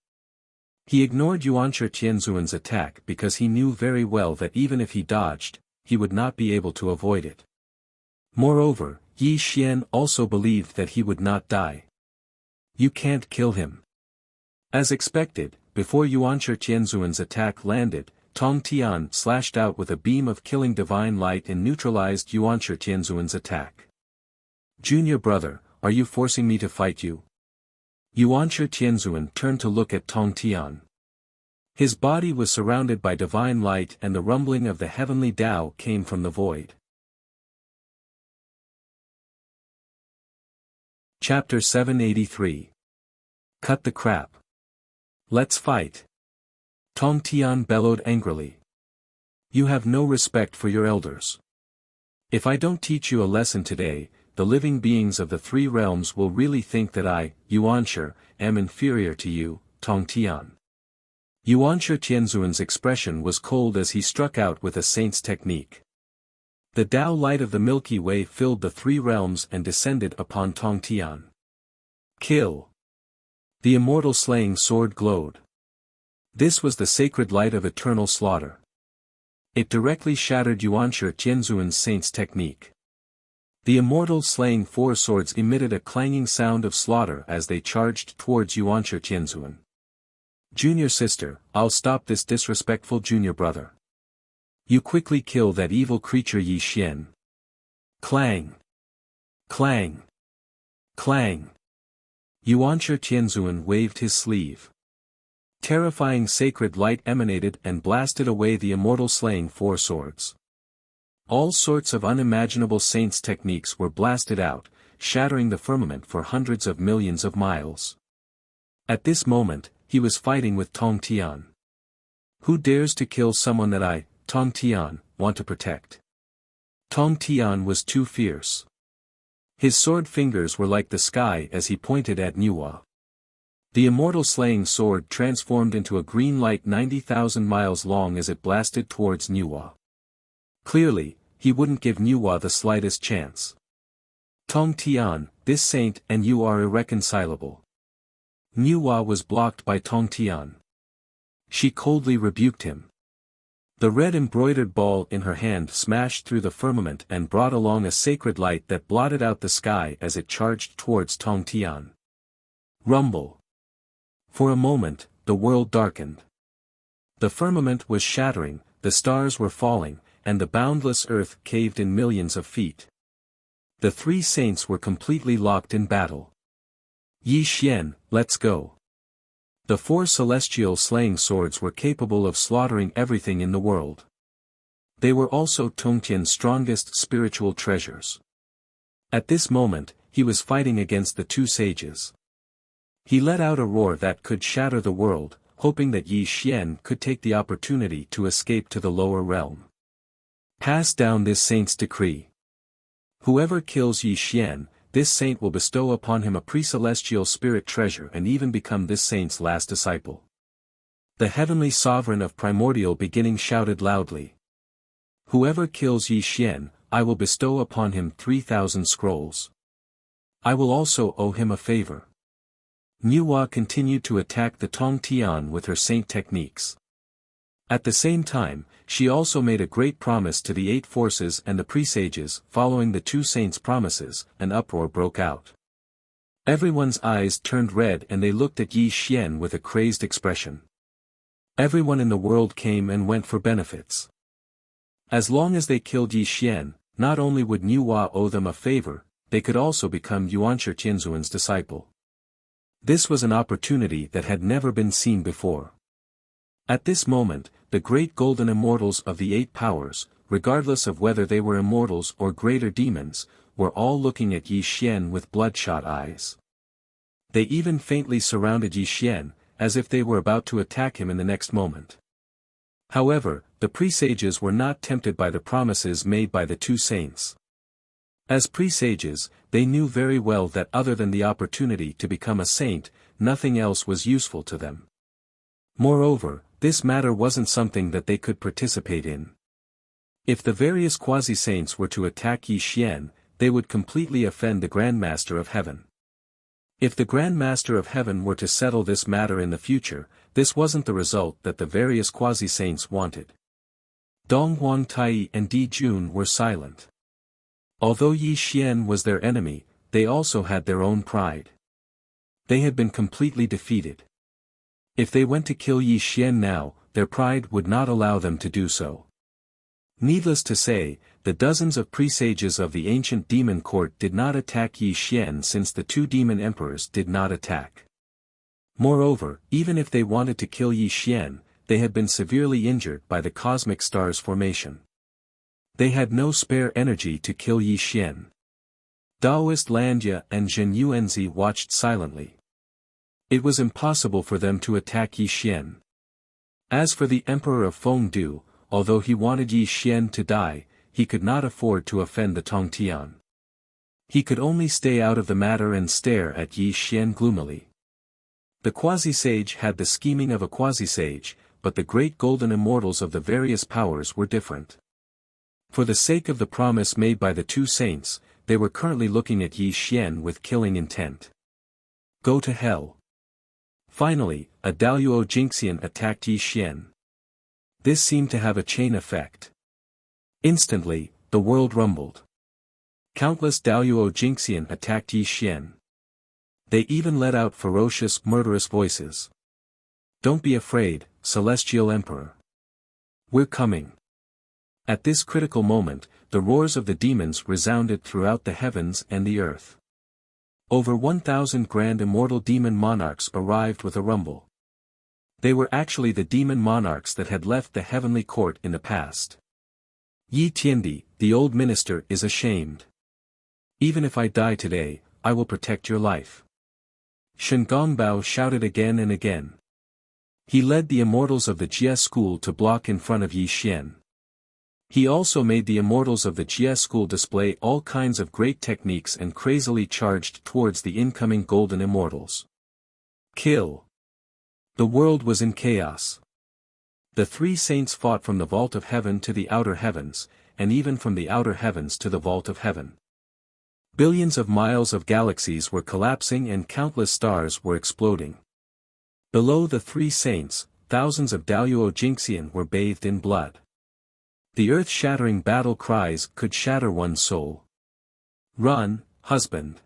A: He ignored Yuanshi Tianzuan's attack because he knew very well that even if he dodged, he would not be able to avoid it. Moreover, Yi Xian also believed that he would not die. You can't kill him. As expected, before Yuanshi Tianzuan's attack landed, Tong Tian slashed out with a beam of killing divine light and neutralized Yuanshi Tianzuan's attack. Junior brother, are you forcing me to fight you? Yuanshi Tianzuan turned to look at Tong Tian. His body was surrounded by divine light and the rumbling of the heavenly Tao came from the void. Chapter 783. Cut the crap. Let's fight. Tong Tian bellowed angrily. You have no respect for your elders. If I don't teach you a lesson today, the living beings of the three realms will really think that I, Yuanshi, am inferior to you, Tong Tian. Yuanshi Tianzuan's expression was cold as he struck out with a saint's technique. The Tao light of the Milky Way filled the three realms and descended upon Tong Tian. Kill! The immortal slaying sword glowed. This was the sacred light of eternal slaughter. It directly shattered Yuanshi Tianzuan's saint's technique. The immortal slaying four swords emitted a clanging sound of slaughter as they charged towards Yuanshi Tianzuan. Junior sister, I'll stop this disrespectful junior brother. You quickly kill that evil creature Yi Xian. Clang! Clang! Clang! Yuanshi Tianzuan waved his sleeve. Terrifying sacred light emanated and blasted away the immortal slaying four swords. All sorts of unimaginable saints' techniques were blasted out, shattering the firmament for hundreds of millions of miles. At this moment, he was fighting with Tong Tian. Who dares to kill someone that I, Tong Tian, want to protect? Tong Tian was too fierce. His sword fingers were like the sky as he pointed at Nuwa. The immortal slaying sword transformed into a green light 90,000 miles long as it blasted towards Nuwa. Clearly, he wouldn't give Nuwa the slightest chance. Tong Tian, this saint and you are irreconcilable. Nuwa was blocked by Tong Tian. She coldly rebuked him. The red embroidered ball in her hand smashed through the firmament and brought along a sacred light that blotted out the sky as it charged towards Tong Tian. Rumble. For a moment, the world darkened. The firmament was shattering, the stars were falling, and the boundless earth caved in millions of feet. The three saints were completely locked in battle. Yi Xian, let's go. The four celestial slaying swords were capable of slaughtering everything in the world. They were also Tongtian's strongest spiritual treasures. At this moment, he was fighting against the two sages. He let out a roar that could shatter the world, hoping that Yi Xian could take the opportunity to escape to the lower realm. Pass down this saint's decree. Whoever kills Yi Xian, this saint will bestow upon him a pre-celestial spirit treasure and even become this saint's last disciple. The heavenly sovereign of primordial beginning shouted loudly. Whoever kills Yi Xian, I will bestow upon him 3,000 scrolls. I will also owe him a favor. Nuwa continued to attack the Tong Tian with her saint techniques. At the same time, she also made a great promise to the eight forces and the presages. Following the two saints' promises, an uproar broke out. Everyone's eyes turned red and they looked at Yi Xian with a crazed expression. Everyone in the world came and went for benefits. As long as they killed Yi Xian, not only would Nuwa owe them a favor, they could also become Yuanshi Tianzuan's disciple. This was an opportunity that had never been seen before. At this moment, the great golden immortals of the eight powers, regardless of whether they were immortals or greater demons, were all looking at Yi Xian with bloodshot eyes. They even faintly surrounded Yi Xian, as if they were about to attack him in the next moment. However, the presages were not tempted by the promises made by the two saints. As presages, they knew very well that other than the opportunity to become a saint, nothing else was useful to them. Moreover, this matter wasn't something that they could participate in. If the various quasi-saints were to attack Yi Xian, they would completely offend the Grand Master of Heaven. If the Grand Master of Heaven were to settle this matter in the future, this wasn't the result that the various quasi-saints wanted. Dong Huangtai and Di Jun were silent. Although Yi Xian was their enemy, they also had their own pride. They had been completely defeated. If they went to kill Yi Xian now, their pride would not allow them to do so. Needless to say, the dozens of presages of the ancient demon court did not attack Yi Xian since the two demon emperors did not attack. Moreover, even if they wanted to kill Yi Xian, they had been severely injured by the cosmic star's formation. They had no spare energy to kill Yi Xian. Daoist Landia and Zhen Yuanzi watched silently. It was impossible for them to attack Yi Xian. As for the Emperor of Fengdu, although he wanted Yi Xian to die, he could not afford to offend the Tongtian. He could only stay out of the matter and stare at Yi Xian gloomily. The quasi-sage had the scheming of a quasi-sage, but the great golden immortals of the various powers were different. For the sake of the promise made by the two saints, they were currently looking at Yi Xian with killing intent. Go to hell. Finally, a Daluo Jingxian attacked Yi Xian. This seemed to have a chain effect. Instantly, the world rumbled. Countless Daluo Jingxian attacked Yi Xian. They even let out ferocious, murderous voices. Don't be afraid, Celestial Emperor. We're coming. At this critical moment, the roars of the demons resounded throughout the heavens and the earth. Over 1,000 grand immortal demon monarchs arrived with a rumble. They were actually the demon monarchs that had left the heavenly court in the past. Yi Tiandi, the old minister, is ashamed. Even if I die today, I will protect your life. Shen Gongbao shouted again and again. He led the immortals of the Jie school to block in front of Yi Xian. He also made the immortals of the Jie school display all kinds of great techniques and crazily charged towards the incoming golden immortals. Kill. The world was in chaos. The three saints fought from the vault of heaven to the outer heavens, and even from the outer heavens to the vault of heaven. Billions of miles of galaxies were collapsing and countless stars were exploding. Below the three saints, thousands of Daluo Jingxian were bathed in blood. The earth-shattering battle cries could shatter one's soul. Run, husband.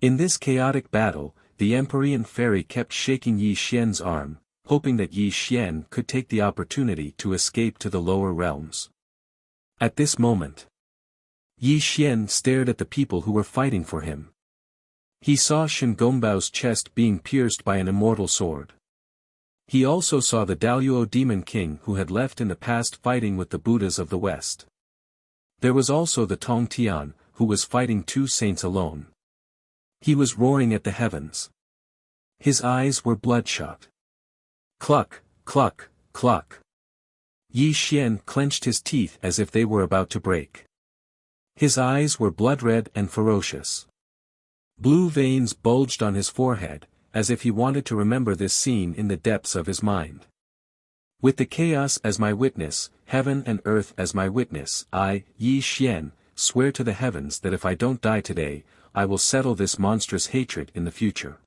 A: In this chaotic battle, the Empyrean fairy kept shaking Yi Xian's arm, hoping that Yi Xian could take the opportunity to escape to the lower realms. At this moment, Yi Xian stared at the people who were fighting for him. He saw Shen Gongbao's chest being pierced by an immortal sword. He also saw the Daluo demon king who had left in the past fighting with the Buddhas of the West. There was also the Tong Tian, who was fighting two saints alone. He was roaring at the heavens. His eyes were bloodshot. Cluck, cluck, cluck. Yi Xian clenched his teeth as if they were about to break. His eyes were blood-red and ferocious. Blue veins bulged on his forehead, as if he wanted to remember this scene in the depths of his mind. With the chaos as my witness, heaven and earth as my witness, I, Yi Xian, swear to the heavens that if I don't die today, I will settle this monstrous hatred in the future.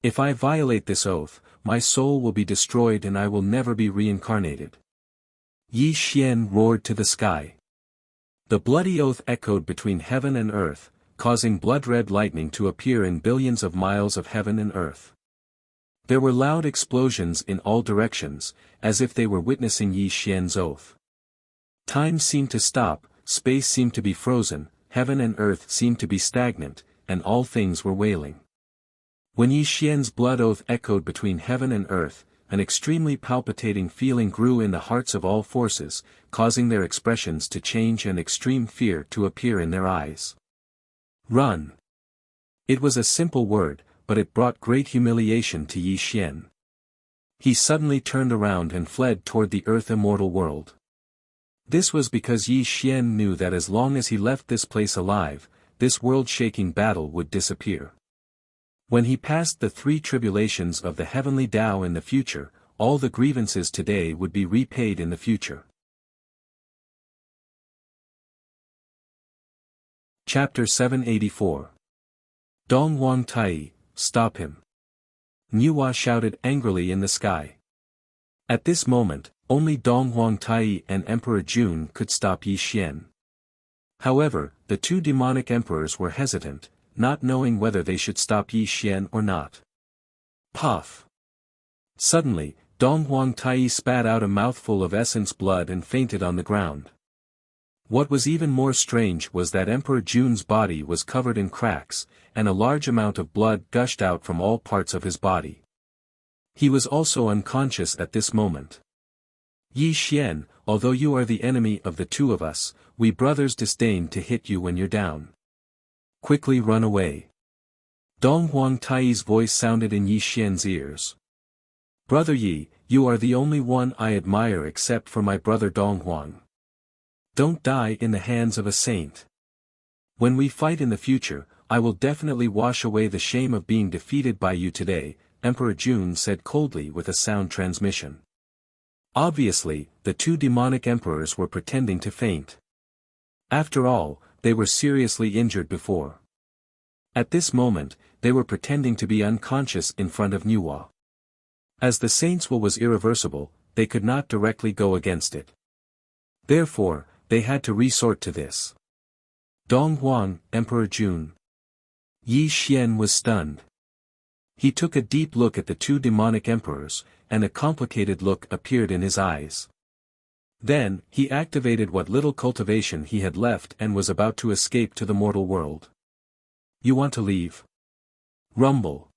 A: If I violate this oath, my soul will be destroyed and I will never be reincarnated. Yi Xian roared to the sky. The bloody oath echoed between heaven and earth, causing blood-red lightning to appear in billions of miles of heaven and earth. There were loud explosions in all directions, as if they were witnessing Yi Xian's oath. Time seemed to stop, space seemed to be frozen, heaven and earth seemed to be stagnant, and all things were wailing. When Yi Xian's blood oath echoed between heaven and earth, an extremely palpitating feeling grew in the hearts of all forces, causing their expressions to change and extreme fear to appear in their eyes. Run. It was a simple word, but it brought great humiliation to Yi Xian. He suddenly turned around and fled toward the earth immortal world. This was because Yi Xian knew that as long as he left this place alive, this world-shaking battle would disappear. When he passed the three tribulations of the heavenly Tao in the future, all the grievances today would be repaid in the future. Chapter 784. Dong Wang Tai, stop him. Niuhua shouted angrily in the sky. At this moment, only Dong Wang Tai and Emperor Jun could stop Yi Xian. However, the two demonic emperors were hesitant, not knowing whether they should stop Yi Xian or not. Puff! Suddenly, Dong Wang Tai spat out a mouthful of essence blood and fainted on the ground. What was even more strange was that Emperor Jun's body was covered in cracks, and a large amount of blood gushed out from all parts of his body. He was also unconscious at this moment. Yi Xian, although you are the enemy of the two of us, we brothers disdain to hit you when you're down. Quickly run away. Dong Wang Tai's voice sounded in Yi Xian's ears. Brother Yi, you are the only one I admire except for my brother Dong Huang. Don't die in the hands of a saint. When we fight in the future, I will definitely wash away the shame of being defeated by you today, Emperor Jun said coldly with a sound transmission. Obviously, the two demonic emperors were pretending to faint. After all, they were seriously injured before. At this moment, they were pretending to be unconscious in front of Niuhua. As the saint's will was irreversible, they could not directly go against it. Therefore, they had to resort to this. Dong Huang, Emperor Jun. Yi Xian was stunned. He took a deep look at the two demonic emperors, and a complicated look appeared in his eyes. Then, he activated what little cultivation he had left and was about to escape to the mortal world. You want to leave? Rumble.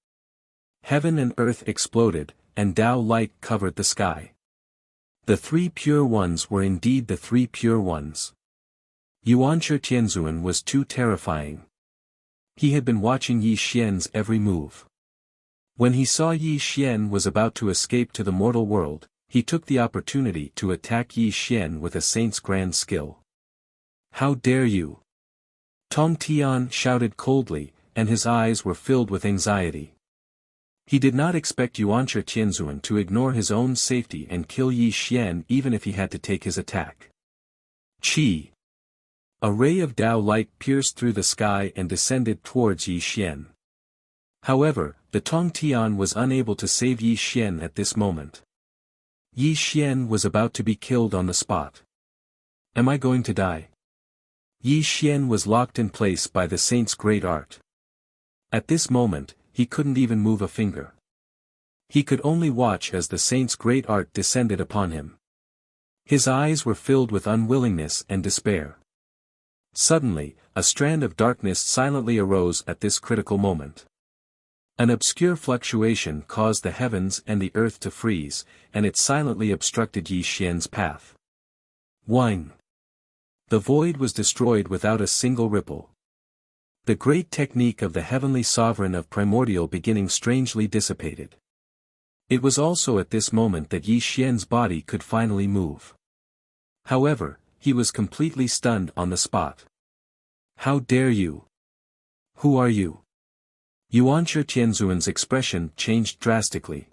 A: Heaven and earth exploded, and Tao light covered the sky. The three pure ones were indeed the three pure ones. Yuanshi Tianzuan was too terrifying. He had been watching Yi Xian's every move. When he saw Yi Xian was about to escape to the mortal world, he took the opportunity to attack Yi Xian with a saint's grand skill. How dare you? Tong Tian shouted coldly, and his eyes were filled with anxiety. He did not expect Yuanshi Tianzuan to ignore his own safety and kill Yi Xian even if he had to take his attack. Qi. A ray of Tao light pierced through the sky and descended towards Yi Xian. However, the Tong Tian was unable to save Yi Xian at this moment. Yi Xian was about to be killed on the spot. Am I going to die? Yi Xian was locked in place by the saint's great art. At this moment, he couldn't even move a finger. He could only watch as the saint's great art descended upon him. His eyes were filled with unwillingness and despair. Suddenly, a strand of darkness silently arose at this critical moment. An obscure fluctuation caused the heavens and the earth to freeze, and it silently obstructed Yi Xian's path. Whine. The void was destroyed without a single ripple. The great technique of the heavenly sovereign of primordial beginning strangely dissipated. It was also at this moment that Yi Xian's body could finally move. However, he was completely stunned on the spot. How dare you? Who are you? Yuanshi Tianzuan's expression changed drastically.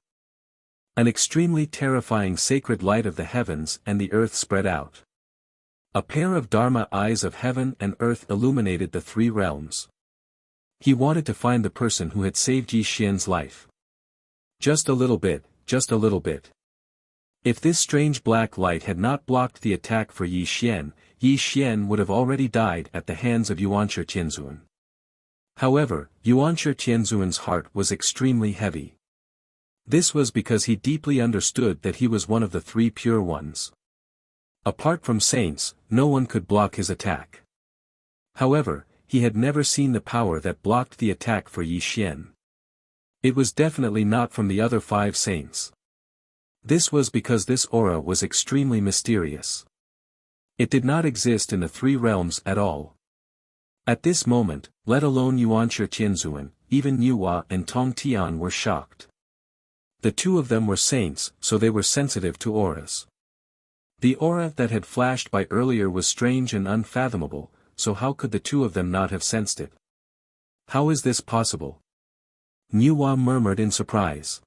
A: An extremely terrifying sacred light of the heavens and the earth spread out. A pair of Dharma eyes of heaven and earth illuminated the three realms. He wanted to find the person who had saved Yi Xian's life. Just a little bit, just a little bit. If this strange black light had not blocked the attack for Yi Xian would have already died at the hands of Yuanshi Tianzuan. However, Yuanshi Tianzuan's heart was extremely heavy. This was because he deeply understood that he was one of the three pure ones. Apart from saints, no one could block his attack. However, he had never seen the power that blocked the attack for Yi Xian. It was definitely not from the other five saints. This was because this aura was extremely mysterious. It did not exist in the three realms at all. At this moment, let alone Yuanshi Tianzuan, even Niuhua and Tong Tian were shocked. The two of them were saints, so they were sensitive to auras. The aura that had flashed by earlier was strange and unfathomable, so how could the two of them not have sensed it? How is this possible? Nuwa murmured in surprise.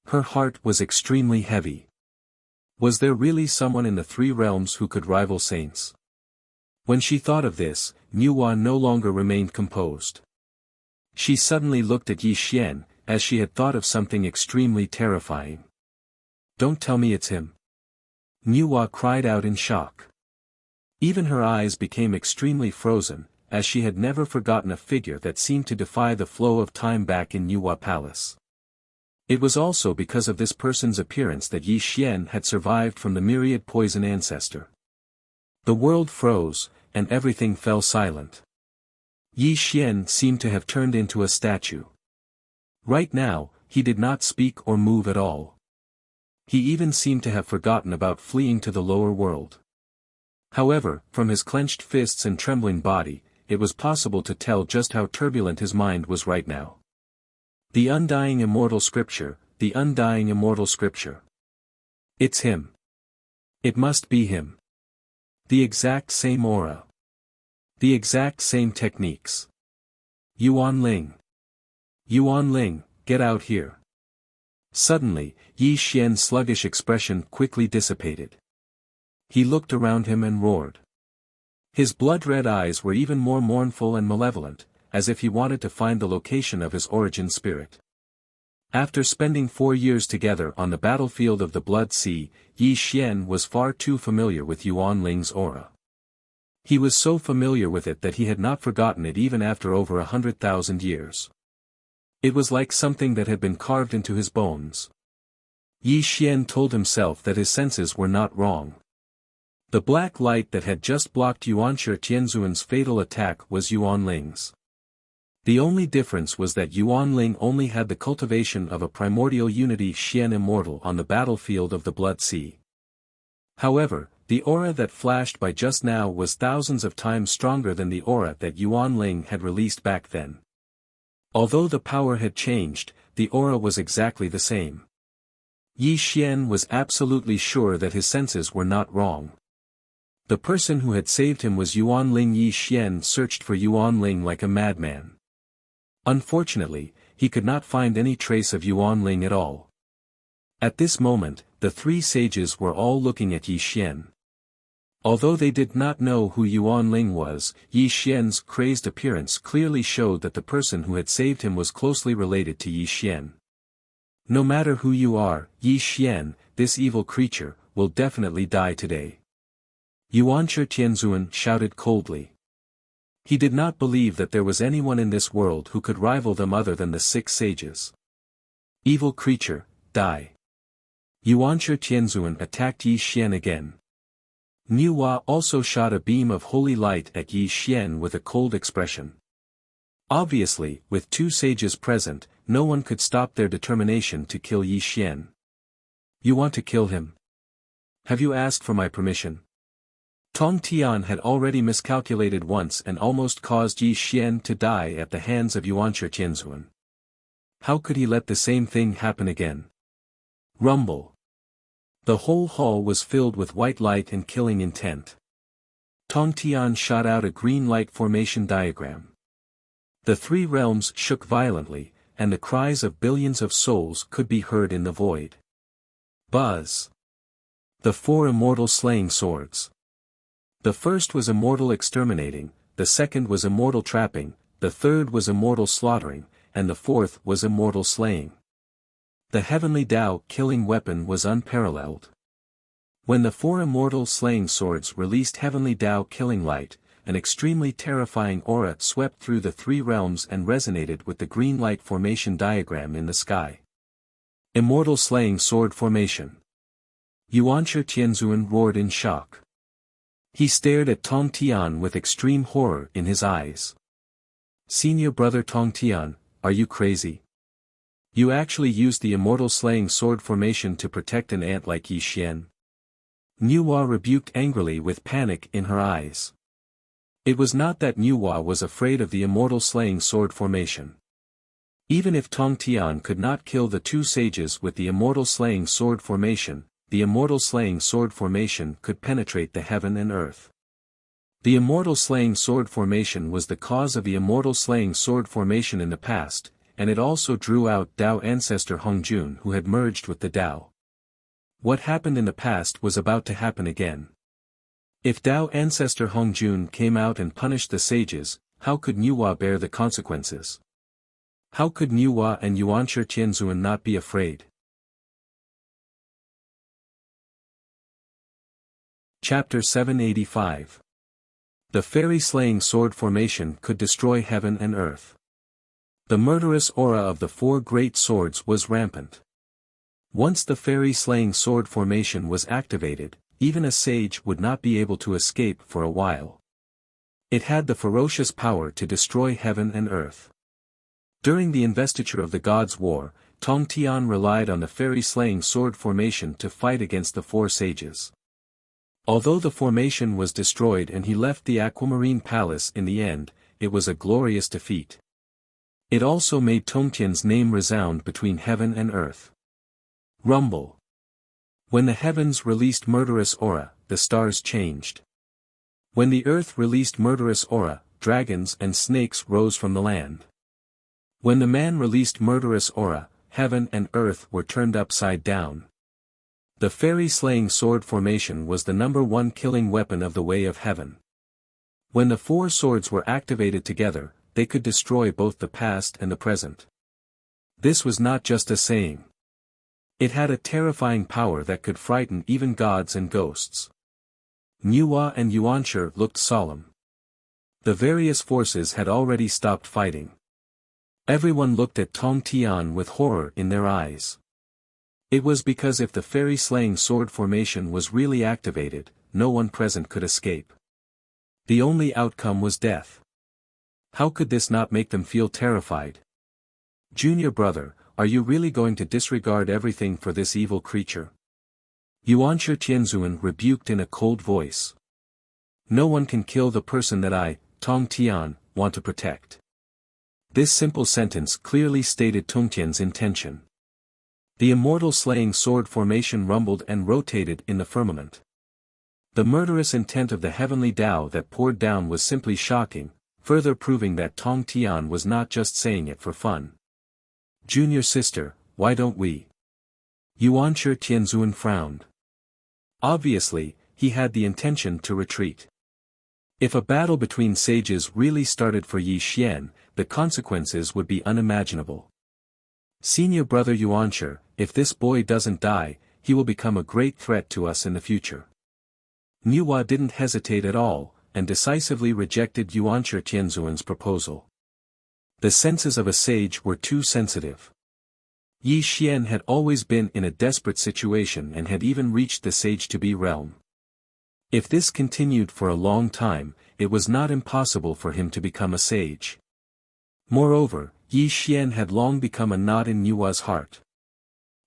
A: Her heart was extremely heavy. Was there really someone in the three realms who could rival saints? When she thought of this, Nuwa no longer remained composed. She suddenly looked at Yi Xian, as she had thought of something extremely terrifying. Don't tell me it's him. Nuwa cried out in shock. Even her eyes became extremely frozen, as she had never forgotten a figure that seemed to defy the flow of time back in Nuwa Palace. It was also because of this person's appearance that Yi Xian had survived from the myriad poison ancestor. The world froze, and everything fell silent. Yi Xian seemed to have turned into a statue. Right now, he did not speak or move at all. He even seemed to have forgotten about fleeing to the lower world. However, from his clenched fists and trembling body, it was possible to tell just how turbulent his mind was right now. The undying immortal scripture, the undying immortal scripture. It's him. It must be him. The exact same aura. The exact same techniques. Yuan Ling. Yuan Ling, get out here. Suddenly, Yi Xian's sluggish expression quickly dissipated. He looked around him and roared. His blood-red eyes were even more mournful and malevolent, as if he wanted to find the location of his origin spirit. After spending 4 years together on the battlefield of the Blood Sea, Yi Xian was far too familiar with Yuan Ling's aura. He was so familiar with it that he had not forgotten it even after over 100,000 years. It was like something that had been carved into his bones. Yi Xian told himself that his senses were not wrong. The black light that had just blocked Yuanshi Tianzuan's fatal attack was Yuan Ling's. The only difference was that Yuan Ling only had the cultivation of a primordial unity Xian Immortal on the battlefield of the Blood Sea. However, the aura that flashed by just now was thousands of times stronger than the aura that Yuan Ling had released back then. Although the power had changed, the aura was exactly the same. Yi Xian was absolutely sure that his senses were not wrong. The person who had saved him was Yuan Ling. Yi Xian searched for Yuan Ling like a madman. Unfortunately, he could not find any trace of Yuan Ling at all. At this moment, the three sages were all looking at Yi Xian. Although they did not know who Yuan Ling was, Yi Xian's crazed appearance clearly showed that the person who had saved him was closely related to Yi Xian. No matter who you are, Yi Xian, this evil creature, will definitely die today. Yuanshi Tianzuan shouted coldly. He did not believe that there was anyone in this world who could rival them other than the 6 sages. Evil creature, die. Yuanshi Tianzuan attacked Yi Xian again. Nuwa also shot a beam of holy light at Yi Xian with a cold expression. Obviously, with 2 sages present, no one could stop their determination to kill Yi Xian. You want to kill him? Have you asked for my permission? Tong Tian had already miscalculated once and almost caused Yi Xian to die at the hands of Yuanshi Tianzuan. How could he let the same thing happen again? Rumble. The whole hall was filled with white light and killing intent. Tong Tian shot out a green light formation diagram. The 3 realms shook violently, and the cries of billions of souls could be heard in the void. Buzz. The 4 immortal slaying swords. The first was immortal exterminating, the second was immortal trapping, the third was immortal slaughtering, and the fourth was immortal slaying. The heavenly Tao killing weapon was unparalleled. When the 4 immortal slaying swords released heavenly Tao killing light, an extremely terrifying aura swept through the 3 realms and resonated with the green light formation diagram in the sky. Immortal slaying sword formation. Yuanshi Tianzuan roared in shock. He stared at Tong Tian with extreme horror in his eyes. Senior brother Tong Tian, are you crazy? You actually used the immortal slaying sword formation to protect an ant like Yi Xian? Nuwa rebuked angrily with panic in her eyes. It was not that Nuwa was afraid of the immortal slaying sword formation. Even if Tong Tian could not kill the 2 sages with the immortal slaying sword formation, the immortal slaying sword formation could penetrate the heaven and earth. The immortal slaying sword formation was the cause of the immortal slaying sword formation in the past, and it also drew out Tao ancestor Hongjun who had merged with the Tao. What happened in the past was about to happen again. If Tao ancestor Hongjun came out and punished the sages, how could Nuwa bear the consequences? How could Nuwa and Yuanshi Tianzuan not be afraid? Chapter 785. The fairy-slaying sword formation could destroy heaven and earth. The murderous aura of the four great swords was rampant. Once the fairy-slaying sword formation was activated, even a sage would not be able to escape for a while. It had the ferocious power to destroy heaven and earth. During the investiture of the gods' war, Tong Tian relied on the fairy-slaying sword formation to fight against the four sages. Although the formation was destroyed and he left the Aquamarine Palace in the end, it was a glorious defeat. It also made Tongtian's name resound between heaven and earth. Rumble. When the heavens released murderous aura, the stars changed. When the earth released murderous aura, dragons and snakes rose from the land. When the man released murderous aura, heaven and earth were turned upside down. The fairy-slaying sword formation was the #1 killing weapon of the way of heaven. When the four swords were activated together, they could destroy both the past and the present. This was not just a saying. It had a terrifying power that could frighten even gods and ghosts. Nuwa and Yuanshi looked solemn. The various forces had already stopped fighting. Everyone looked at Tong Tian with horror in their eyes. It was because if the fairy-slaying sword formation was really activated, no one present could escape. The only outcome was death. How could this not make them feel terrified? Junior brother, are you really going to disregard everything for this evil creature? Yuanshi Tianzuan rebuked in a cold voice. No one can kill the person that I, Tong Tian, want to protect. This simple sentence clearly stated Tongtian's intention. The immortal slaying sword formation rumbled and rotated in the firmament. The murderous intent of the heavenly Tao that poured down was simply shocking, further proving that Tong Tian was not just saying it for fun. Junior sister, why don't we? Yuanshi Tianzuan frowned. Obviously, he had the intention to retreat. If a battle between sages really started for Yi Xian, the consequences would be unimaginable. Senior brother Yuanshi, if this boy doesn't die, he will become a great threat to us in the future. Nuwa didn't hesitate at all, and decisively rejected Yuanshi Tianzuan's proposal. The senses of a sage were too sensitive. Yi Xian had always been in a desperate situation and had even reached the sage-to-be realm. If this continued for a long time, it was not impossible for him to become a sage. Moreover, Yi Xian had long become a knot in Nuwa's heart.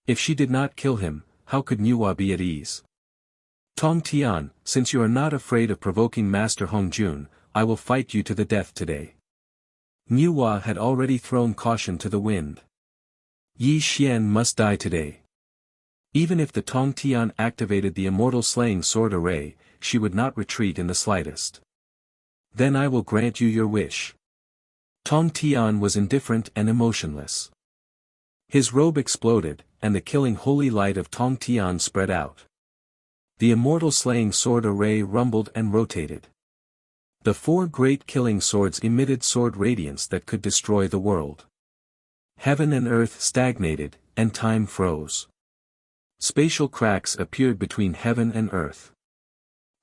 A: If she did not kill him, how could Nuwa be at ease? Tong Tian, since you are not afraid of provoking Master Hongjun, I will fight you to the death today. Nuwa had already thrown caution to the wind. Yi Xian must die today. Even if the Tong Tian activated the immortal slaying sword array, she would not retreat in the slightest. Then I will grant you your wish. Tong Tian was indifferent and emotionless. His robe exploded, and the killing holy light of Tong Tian spread out. The immortal slaying sword array rumbled and rotated. The four great killing swords emitted sword radiance that could destroy the world. Heaven and earth stagnated, and time froze. Spatial cracks appeared between heaven and earth.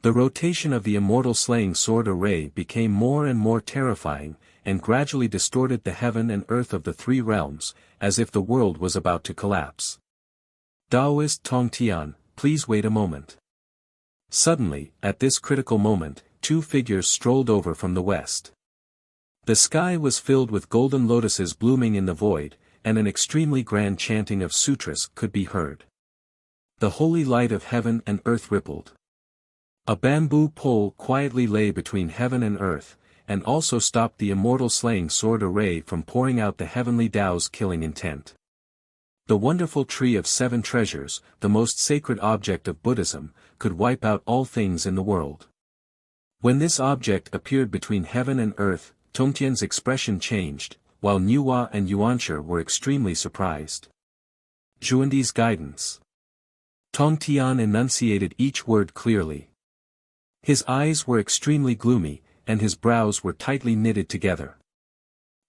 A: The rotation of the immortal slaying sword array became more and more terrifying, and gradually distorted the heaven and earth of the three realms, as if the world was about to collapse. Taoist Tong Tian, please wait a moment. Suddenly, at this critical moment, two figures strolled over from the west. The sky was filled with golden lotuses blooming in the void, and an extremely grand chanting of sutras could be heard. The holy light of heaven and earth rippled. A bamboo pole quietly lay between heaven and earth, and also stopped the immortal slaying sword array from pouring out the heavenly Tao's killing intent. The wonderful tree of seven treasures, the most sacred object of Buddhism, could wipe out all things in the world. When this object appeared between heaven and earth, Tongtian's expression changed, while Nuwa and Yuanshi were extremely surprised. Zhuandi's guidance. Tong Tian enunciated each word clearly. His eyes were extremely gloomy, and his brows were tightly knitted together.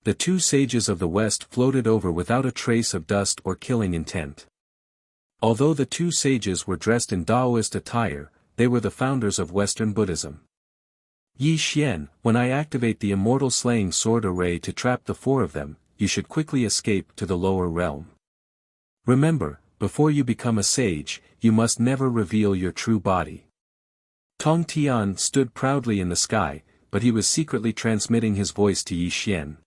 A: The two sages of the West floated over without a trace of dust or killing intent. Although the two sages were dressed in Taoist attire, they were the founders of Western Buddhism. Yi Xian, when I activate the Immortal Slaying Sword array to trap the four of them, you should quickly escape to the lower realm. Remember, before you become a sage, you must never reveal your true body. Tong Tian stood proudly in the sky, but he was secretly transmitting his voice to Yi Xian.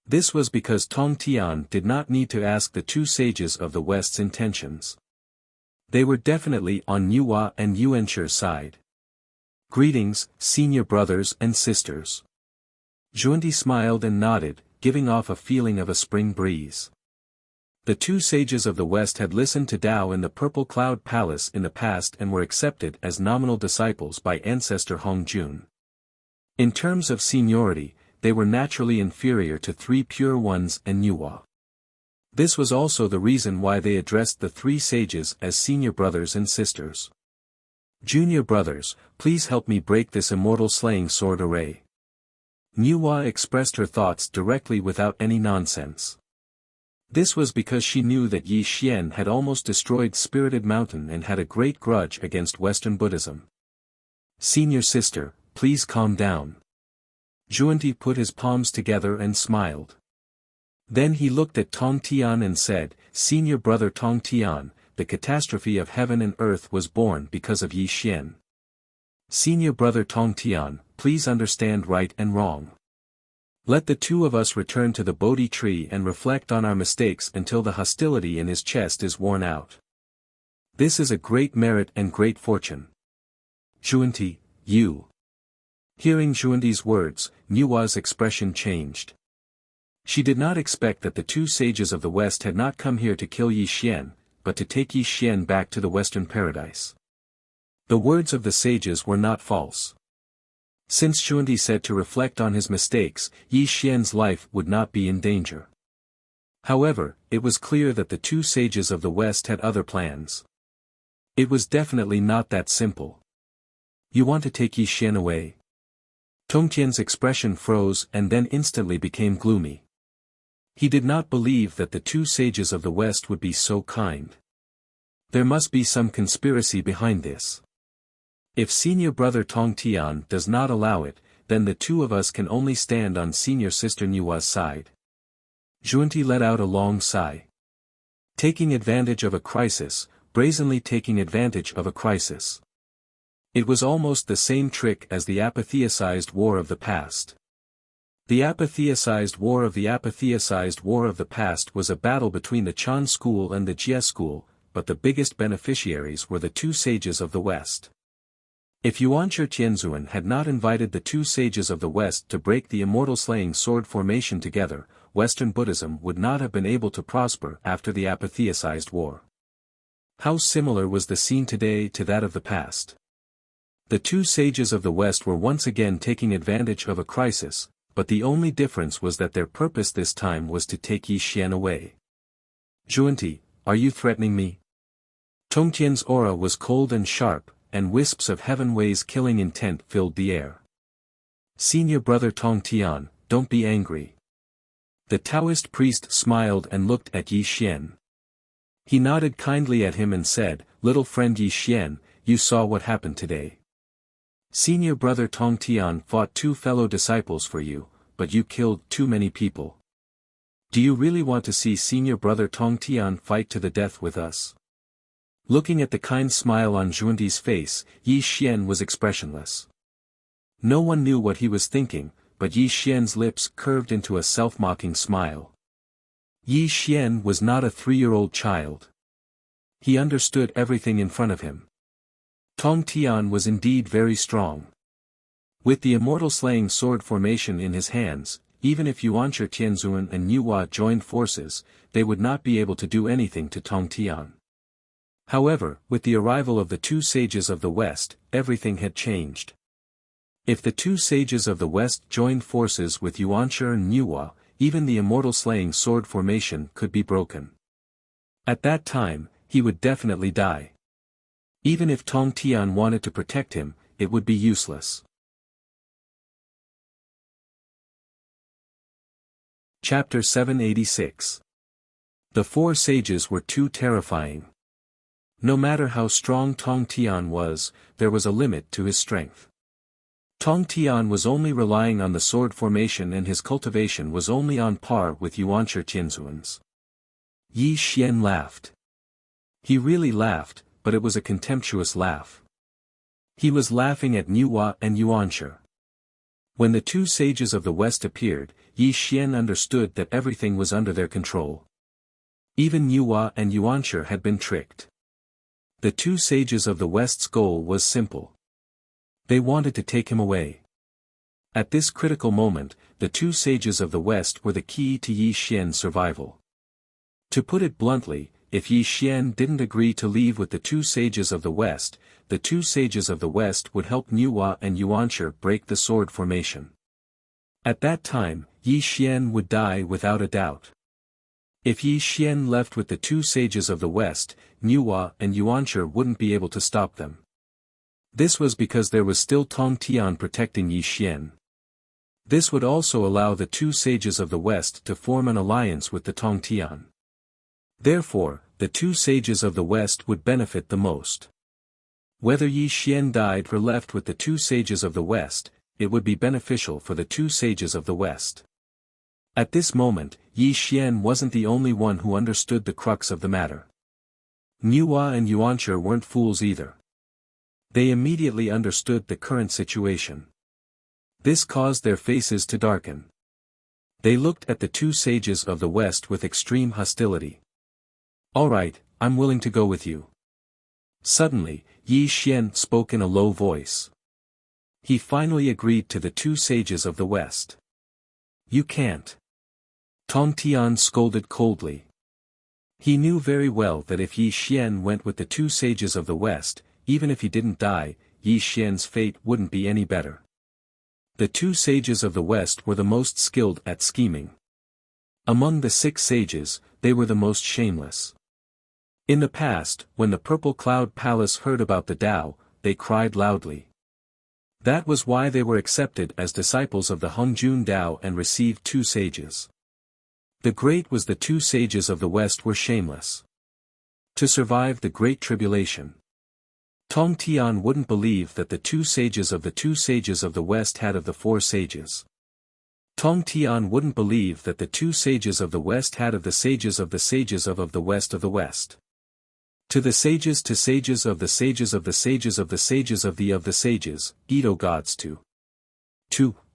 A: This was because Tong Tian did not need to ask the two sages of the West's intentions. They were definitely on Nuwa and Yuanshi's side. Greetings, senior brothers and sisters. Zhuandi smiled and nodded, giving off a feeling of a spring breeze. The two sages of the West had listened to Tao in the Purple Cloud Palace in the past and were accepted as nominal disciples by ancestor Hongjun. In terms of seniority, they were naturally inferior to three Pure Ones and Nuwa. This was also the reason why they addressed the three sages as senior brothers and sisters. Junior brothers, please help me break this Immortal Slaying Sword array. Nuwa expressed her thoughts directly without any nonsense. This was because she knew that Yi Xian had almost destroyed Spirited Mountain and had a great grudge against Western Buddhism. Senior sister, please calm down. Zhuandi put his palms together and smiled. Then he looked at Tong Tian and said, Senior brother Tong Tian, the catastrophe of heaven and earth was born because of Yi Xian. Senior brother Tong Tian, please understand right and wrong. Let the two of us return to the Bodhi tree and reflect on our mistakes until the hostility in his chest is worn out. This is a great merit and great fortune. Zhuandi, you. Hearing Zhuandi's words, Nuwa's expression changed. She did not expect that the two sages of the West had not come here to kill Yi Xian, but to take Yi Xian back to the Western paradise. The words of the sages were not false. Since Zhuandi said to reflect on his mistakes, Yi Xian's life would not be in danger. However, it was clear that the two sages of the West had other plans. It was definitely not that simple. You want to take Yi Xian away? Tongtian's expression froze and then instantly became gloomy. He did not believe that the two sages of the West would be so kind. There must be some conspiracy behind this. If senior brother Tong Tian does not allow it, then the two of us can only stand on senior sister Nuwa's side. Zhuandi let out a long sigh. Taking advantage of a crisis, brazenly taking advantage of a crisis. It was almost the same trick as the apatheicized war of the past. The apatheicized war of the past was a battle between the Chan school and the Jie school, but the biggest beneficiaries were the two sages of the West. If Yuanshi Tianzuan had not invited the two sages of the West to break the Immortal Slaying Sword formation together, Western Buddhism would not have been able to prosper after the apatheicized war. How similar was the scene today to that of the past? The two sages of the West were once again taking advantage of a crisis, but the only difference was that their purpose this time was to take Yi Xian away. Zhuandi, are you threatening me? Tongtian's aura was cold and sharp, and wisps of Heaven Wei's killing intent filled the air. Senior brother Tong Tian, don't be angry. The Taoist priest smiled and looked at Yi Xian. He nodded kindly at him and said, Little friend Yi Xian, you saw what happened today. Senior brother Tong Tian fought two fellow disciples for you, but you killed too many people. Do you really want to see senior brother Tong Tian fight to the death with us? Looking at the kind smile on Zhuandi's face, Yi Xian was expressionless. No one knew what he was thinking, but Yi Xian's lips curved into a self-mocking smile. Yi Xian was not a 3-year-old child. He understood everything in front of him. Tong Tian was indeed very strong. With the Immortal Slaying Sword formation in his hands, even if Yuanshi Tianzuan and Nuwa joined forces, they would not be able to do anything to Tong Tian. However, with the arrival of the two sages of the West, everything had changed. If the two sages of the West joined forces with Yuanshi and Nuwa, even the immortal slaying sword formation could be broken. At that time, he would definitely die. Even if Tong Tian wanted to protect him, it would be useless. Chapter 786. The four sages were too terrifying. No matter how strong Tong Tian was, there was a limit to his strength. Tong Tian was only relying on the sword formation and his cultivation was only on par with Yuanshi Tianzuan's. Yi Xian laughed. He really laughed, but it was a contemptuous laugh. He was laughing at Nuwa and Yuanshi. When the two sages of the West appeared, Yi Xian understood that everything was under their control. Even Nuwa and Yuanshi had been tricked. The two sages of the West's goal was simple. They wanted to take him away. At this critical moment, the two sages of the West were the key to Yi Xian's survival. To put it bluntly, if Yi Xian didn't agree to leave with the two sages of the West, the two sages of the West would help Nuwa and Yuanshi break the sword formation. At that time, Yi Xian would die without a doubt. If Yi Xian left with the two sages of the West, Nuwa and Yuanshi wouldn't be able to stop them. This was because there was still Tong Tian protecting Yi Xian. This would also allow the two sages of the West to form an alliance with the Tong Tian. Therefore, the two sages of the West would benefit the most. Whether Yi Xian died or left with the two sages of the West, it would be beneficial for the two sages of the West. At this moment, Yi Xian wasn't the only one who understood the crux of the matter. Nuwa and Yuanshi weren't fools either. They immediately understood the current situation. This caused their faces to darken. They looked at the two sages of the West with extreme hostility. "All right, I'm willing to go with you." Suddenly, Yi Xian spoke in a low voice. He finally agreed to the two sages of the West. "You can't." Tong Tian scolded coldly. He knew very well that if Yi Xian went with the two sages of the West, even if he didn't die, Yi Xian's fate wouldn't be any better. The two sages of the West were the most skilled at scheming. Among the 6 sages, they were the most shameless. In the past, when the Purple Cloud Palace heard about the Tao, they cried loudly. That was why they were accepted as disciples of the Hongjun Tao and received two sages. The great was the two sages of the West were shameless. To survive the Great Tribulation, Tong Tian wouldn't believe that the two sages of the West had of the 4 sages. Tong Tian wouldn't believe that the two sages of the West had of the sages of the West of the West. To the sages of the sages of the sages of the sages of the sages, Edo gods to.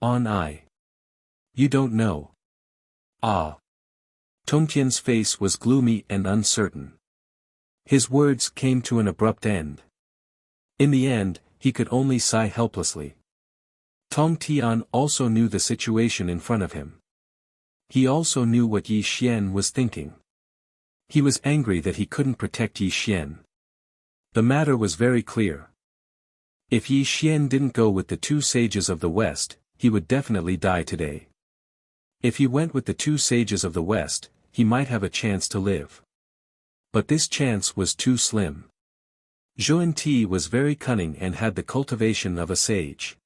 A: On I. You don't know. Ah. Tongtian's face was gloomy and uncertain. His words came to an abrupt end. In the end, he could only sigh helplessly. Tong Tian also knew the situation in front of him. He also knew what Yi Xian was thinking. He was angry that he couldn't protect Yi Xian. The matter was very clear. If Yi Xian didn't go with the two sages of the West, he would definitely die today. If he went with the two sages of the West, he might have a chance to live. But this chance was too slim. Zhuan Ti was very cunning and had the cultivation of a sage.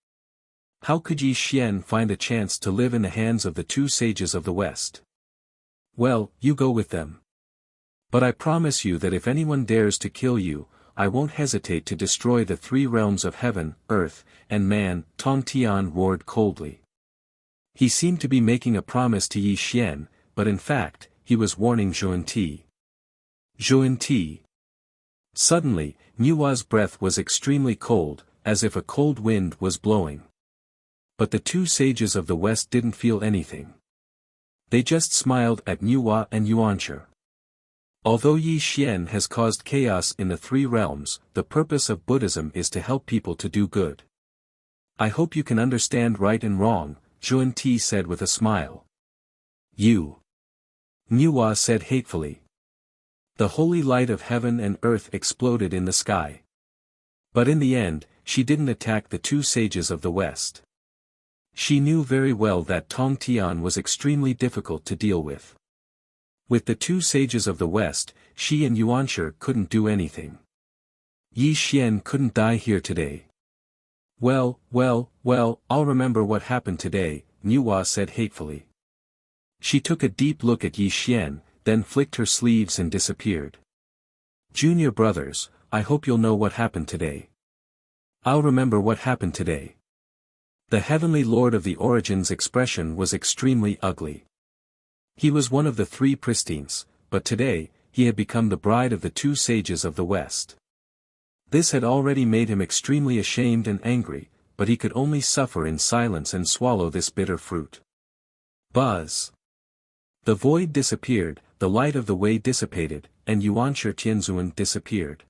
A: How could Yi Xian find a chance to live in the hands of the two sages of the West? Well, you go with them. But I promise you that if anyone dares to kill you, I won't hesitate to destroy the 3 realms of heaven, earth, and man, Tong Tian roared coldly. He seemed to be making a promise to Yi Xian, but in fact, he was warning Zhuan Ti. Zhuan Ti. Suddenly, Nuwa's breath was extremely cold, as if a cold wind was blowing. But the two sages of the West didn't feel anything. They just smiled at Nuwa and Yuanshi. Although Yi Xian has caused chaos in the 3 realms, the purpose of Buddhism is to help people to do good. I hope you can understand right and wrong, Zhuan Ti said with a smile. You. Nuwa said hatefully. The holy light of heaven and earth exploded in the sky. But in the end, she didn't attack the two sages of the West. She knew very well that Tong Tian was extremely difficult to deal with. With the two sages of the West, she and Yuanshi couldn't do anything. Yi Xian couldn't die here today. Well, I'll remember what happened today, Nuwa said hatefully. She took a deep look at Yi Xian, then flicked her sleeves and disappeared. Junior brothers, I hope you'll know what happened today. I'll remember what happened today. The Heavenly Lord of the Origin's expression was extremely ugly. He was one of the three pristines, but today, he had become the bride of the two sages of the West. This had already made him extremely ashamed and angry, but he could only suffer in silence and swallow this bitter fruit. Buzz. The void disappeared, the light of the way dissipated, and Yuanshi Tianzuan disappeared.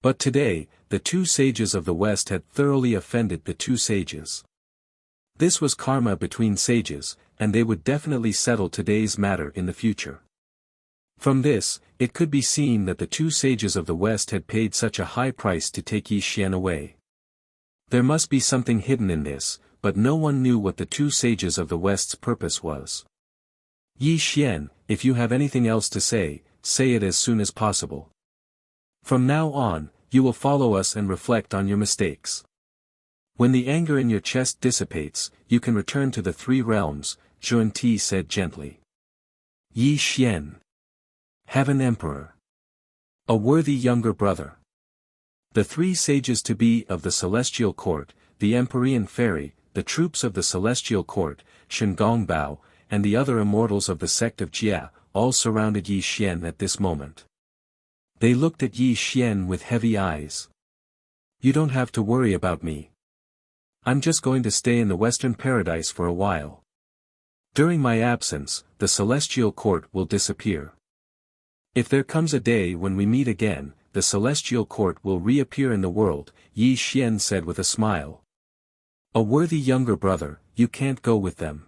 A: But today, the two sages of the West had thoroughly offended the two sages. This was karma between sages, and they would definitely settle today's matter in the future. From this, it could be seen that the two sages of the West had paid such a high price to take Yi Xian away. There must be something hidden in this, but no one knew what the two sages of the West's purpose was. Yi Xian, if you have anything else to say it as soon as possible. From now on, you will follow us and reflect on your mistakes. When the anger in your chest dissipates, you can return to the three realms, Zhuan Ti said gently. Yi Xian. Have an emperor. A worthy younger brother. The three sages to be of the celestial court, the Empyrean fairy, the troops of the celestial court, Shengong Bao, and the other immortals of the sect of Jia, all surrounded Yi Xian at this moment. They looked at Yi Xian with heavy eyes. You don't have to worry about me. I'm just going to stay in the Western Paradise for a while. During my absence, the celestial court will disappear. If there comes a day when we meet again, the celestial court will reappear in the world, Yi Xian said with a smile. A worthy younger brother, you can't go with them.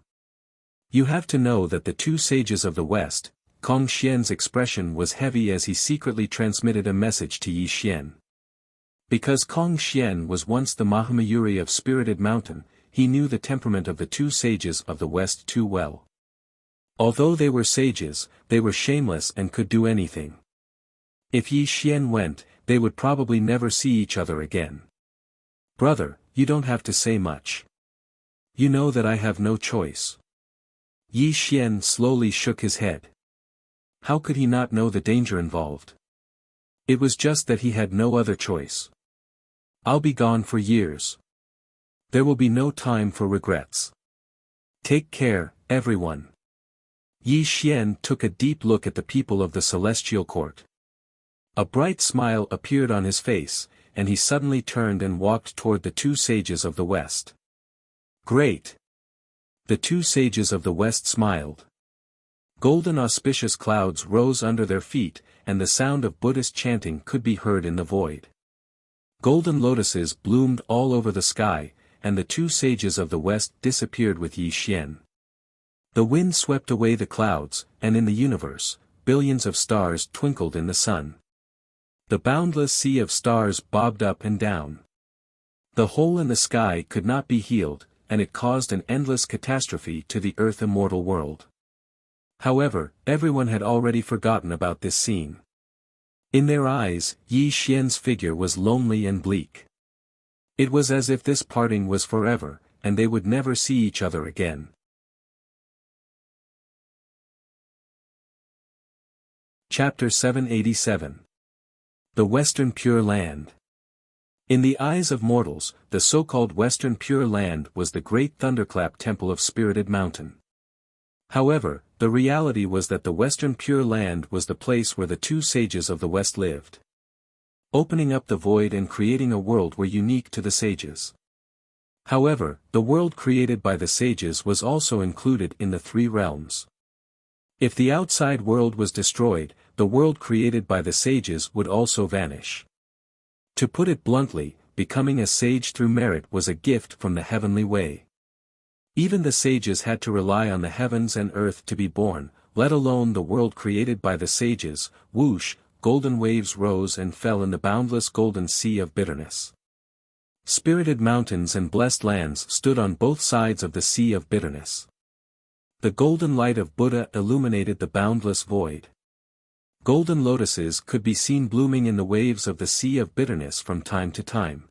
A: You have to know that the two sages of the West, Kong Xian's expression was heavy as he secretly transmitted a message to Yi Xian. Because Kong Xian was once the Mahamayuri of Spirited Mountain, he knew the temperament of the two sages of the West too well. Although they were sages, they were shameless and could do anything. If Yi Xian went, they would probably never see each other again. Brother, you don't have to say much. You know that I have no choice. Yi Xian slowly shook his head. How could he not know the danger involved? It was just that he had no other choice. I'll be gone for years. There will be no time for regrets. Take care, everyone. Yi Xian took a deep look at the people of the celestial court. A bright smile appeared on his face, and he suddenly turned and walked toward the two sages of the West. Great! The two sages of the West smiled. Golden auspicious clouds rose under their feet, and the sound of Buddhist chanting could be heard in the void. Golden lotuses bloomed all over the sky, and the two sages of the West disappeared with Yi Xian. The wind swept away the clouds, and in the universe, billions of stars twinkled in the sun. The boundless sea of stars bobbed up and down. The hole in the sky could not be healed, and it caused an endless catastrophe to the earth immortal world. However, everyone had already forgotten about this scene. In their eyes, Yi Xian's figure was lonely and bleak. It was as if this parting was forever, and they would never see each other again. Chapter 787. The Western Pure Land. In the eyes of mortals, the so-called Western Pure Land was the great thunderclap temple of Spirited Mountain. However, the reality was that the Western Pure Land was the place where the two sages of the West lived. Opening up the void and creating a world were unique to the sages. However, the world created by the sages was also included in the three realms. If the outside world was destroyed, the world created by the sages would also vanish. To put it bluntly, becoming a sage through merit was a gift from the heavenly way. Even the sages had to rely on the heavens and earth to be born, let alone the world created by the sages. Whoosh, golden waves rose and fell in the boundless golden sea of bitterness. Spirited mountains and blessed lands stood on both sides of the sea of bitterness. The golden light of Buddha illuminated the boundless void. Golden lotuses could be seen blooming in the waves of the sea of bitterness from time to time.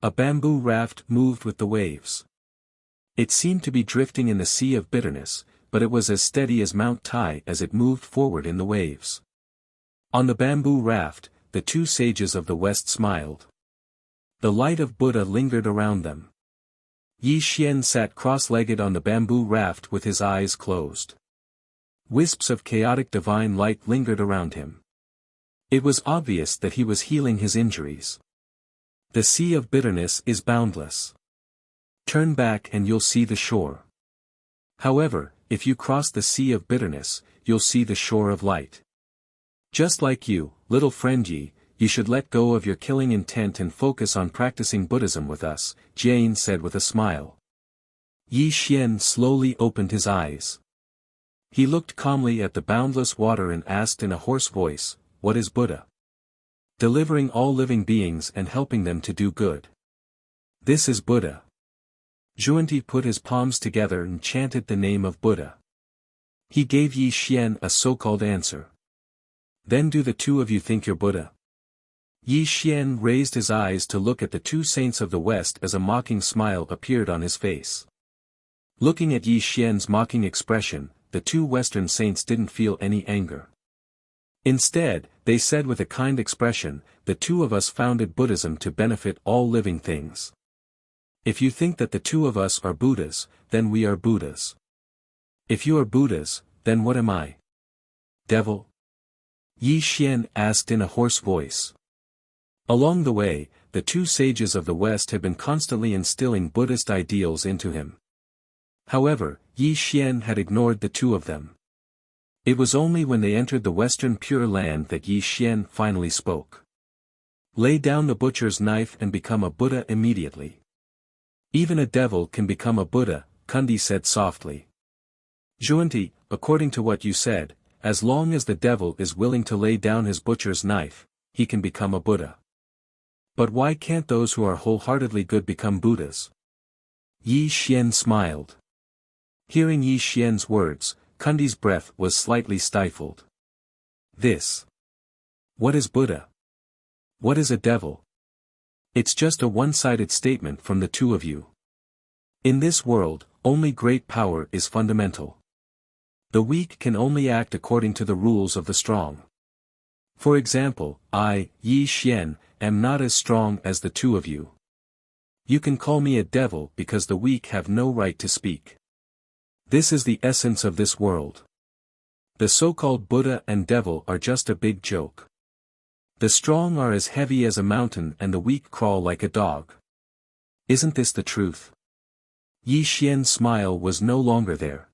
A: A bamboo raft moved with the waves. It seemed to be drifting in the sea of bitterness, but it was as steady as Mount Tai as it moved forward in the waves. On the bamboo raft, the two sages of the West smiled. The light of Buddha lingered around them. Yi Xian sat cross-legged on the bamboo raft with his eyes closed. Wisps of chaotic divine light lingered around him. It was obvious that he was healing his injuries. The sea of bitterness is boundless. Turn back and you'll see the shore. However, if you cross the sea of bitterness, you'll see the shore of light. Just like you, little friend Yi, you should let go of your killing intent and focus on practicing Buddhism with us, Jane said with a smile. Yi Xian slowly opened his eyes. He looked calmly at the boundless water and asked in a hoarse voice, "What is Buddha?" Delivering all living beings and helping them to do good. This is Buddha. Zhuanti put his palms together and chanted the name of Buddha. He gave Yi Xian a so-called answer. Then do the two of you think you're Buddha? Yi Xian raised his eyes to look at the two saints of the West as a mocking smile appeared on his face. Looking at Yi Xian's mocking expression, the two Western saints didn't feel any anger. Instead, they said with a kind expression, "The two of us founded Buddhism to benefit all living things. If you think that the two of us are Buddhas, then we are Buddhas. If you are Buddhas, then what am I? Devil?" Yi Xian asked in a hoarse voice. Along the way, the two sages of the West had been constantly instilling Buddhist ideals into him. However, Yi Xian had ignored the two of them. It was only when they entered the Western Pure Land that Yi Xian finally spoke. Lay down the butcher's knife and become a Buddha immediately. Even a devil can become a Buddha, Kundi said softly. Zhuanti, according to what you said, as long as the devil is willing to lay down his butcher's knife, he can become a Buddha. But why can't those who are wholeheartedly good become Buddhas? Yi Xian smiled. Hearing Yi Xian's words, Kundi's breath was slightly stifled. What is Buddha? What is a devil? It's just a one-sided statement from the two of you. In this world, only great power is fundamental. The weak can only act according to the rules of the strong. For example, I, Yi Xian, am not as strong as the two of you. You can call me a devil because the weak have no right to speak. This is the essence of this world. The so-called Buddha and devil are just a big joke. The strong are as heavy as a mountain and the weak crawl like a dog. Isn't this the truth? Yi Xian's smile was no longer there.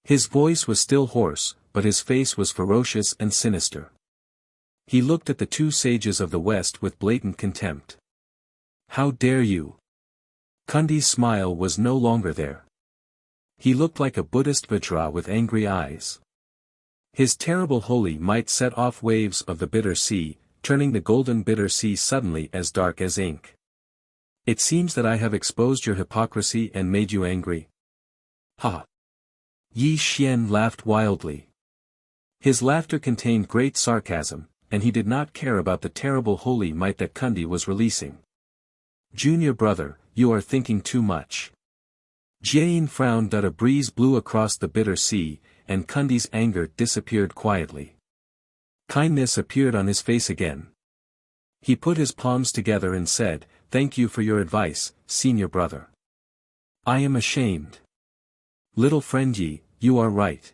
A: His voice was still hoarse, but his face was ferocious and sinister. He looked at the two sages of the West with blatant contempt. How dare you? Kundi's smile was no longer there. He looked like a Buddhist Vajra with angry eyes. His terrible holy might set off waves of the bitter sea, turning the golden bitter sea suddenly as dark as ink. It seems that I have exposed your hypocrisy and made you angry. Ha! Yi Xian laughed wildly. His laughter contained great sarcasm, and he did not care about the terrible holy might that Kundi was releasing. Junior brother, you are thinking too much. Jane frowned that a breeze blew across the bitter sea, and Kundi's anger disappeared quietly. Kindness appeared on his face again. He put his palms together and said, "Thank you for your advice, senior brother. I am ashamed. Little friend Yi, you are right.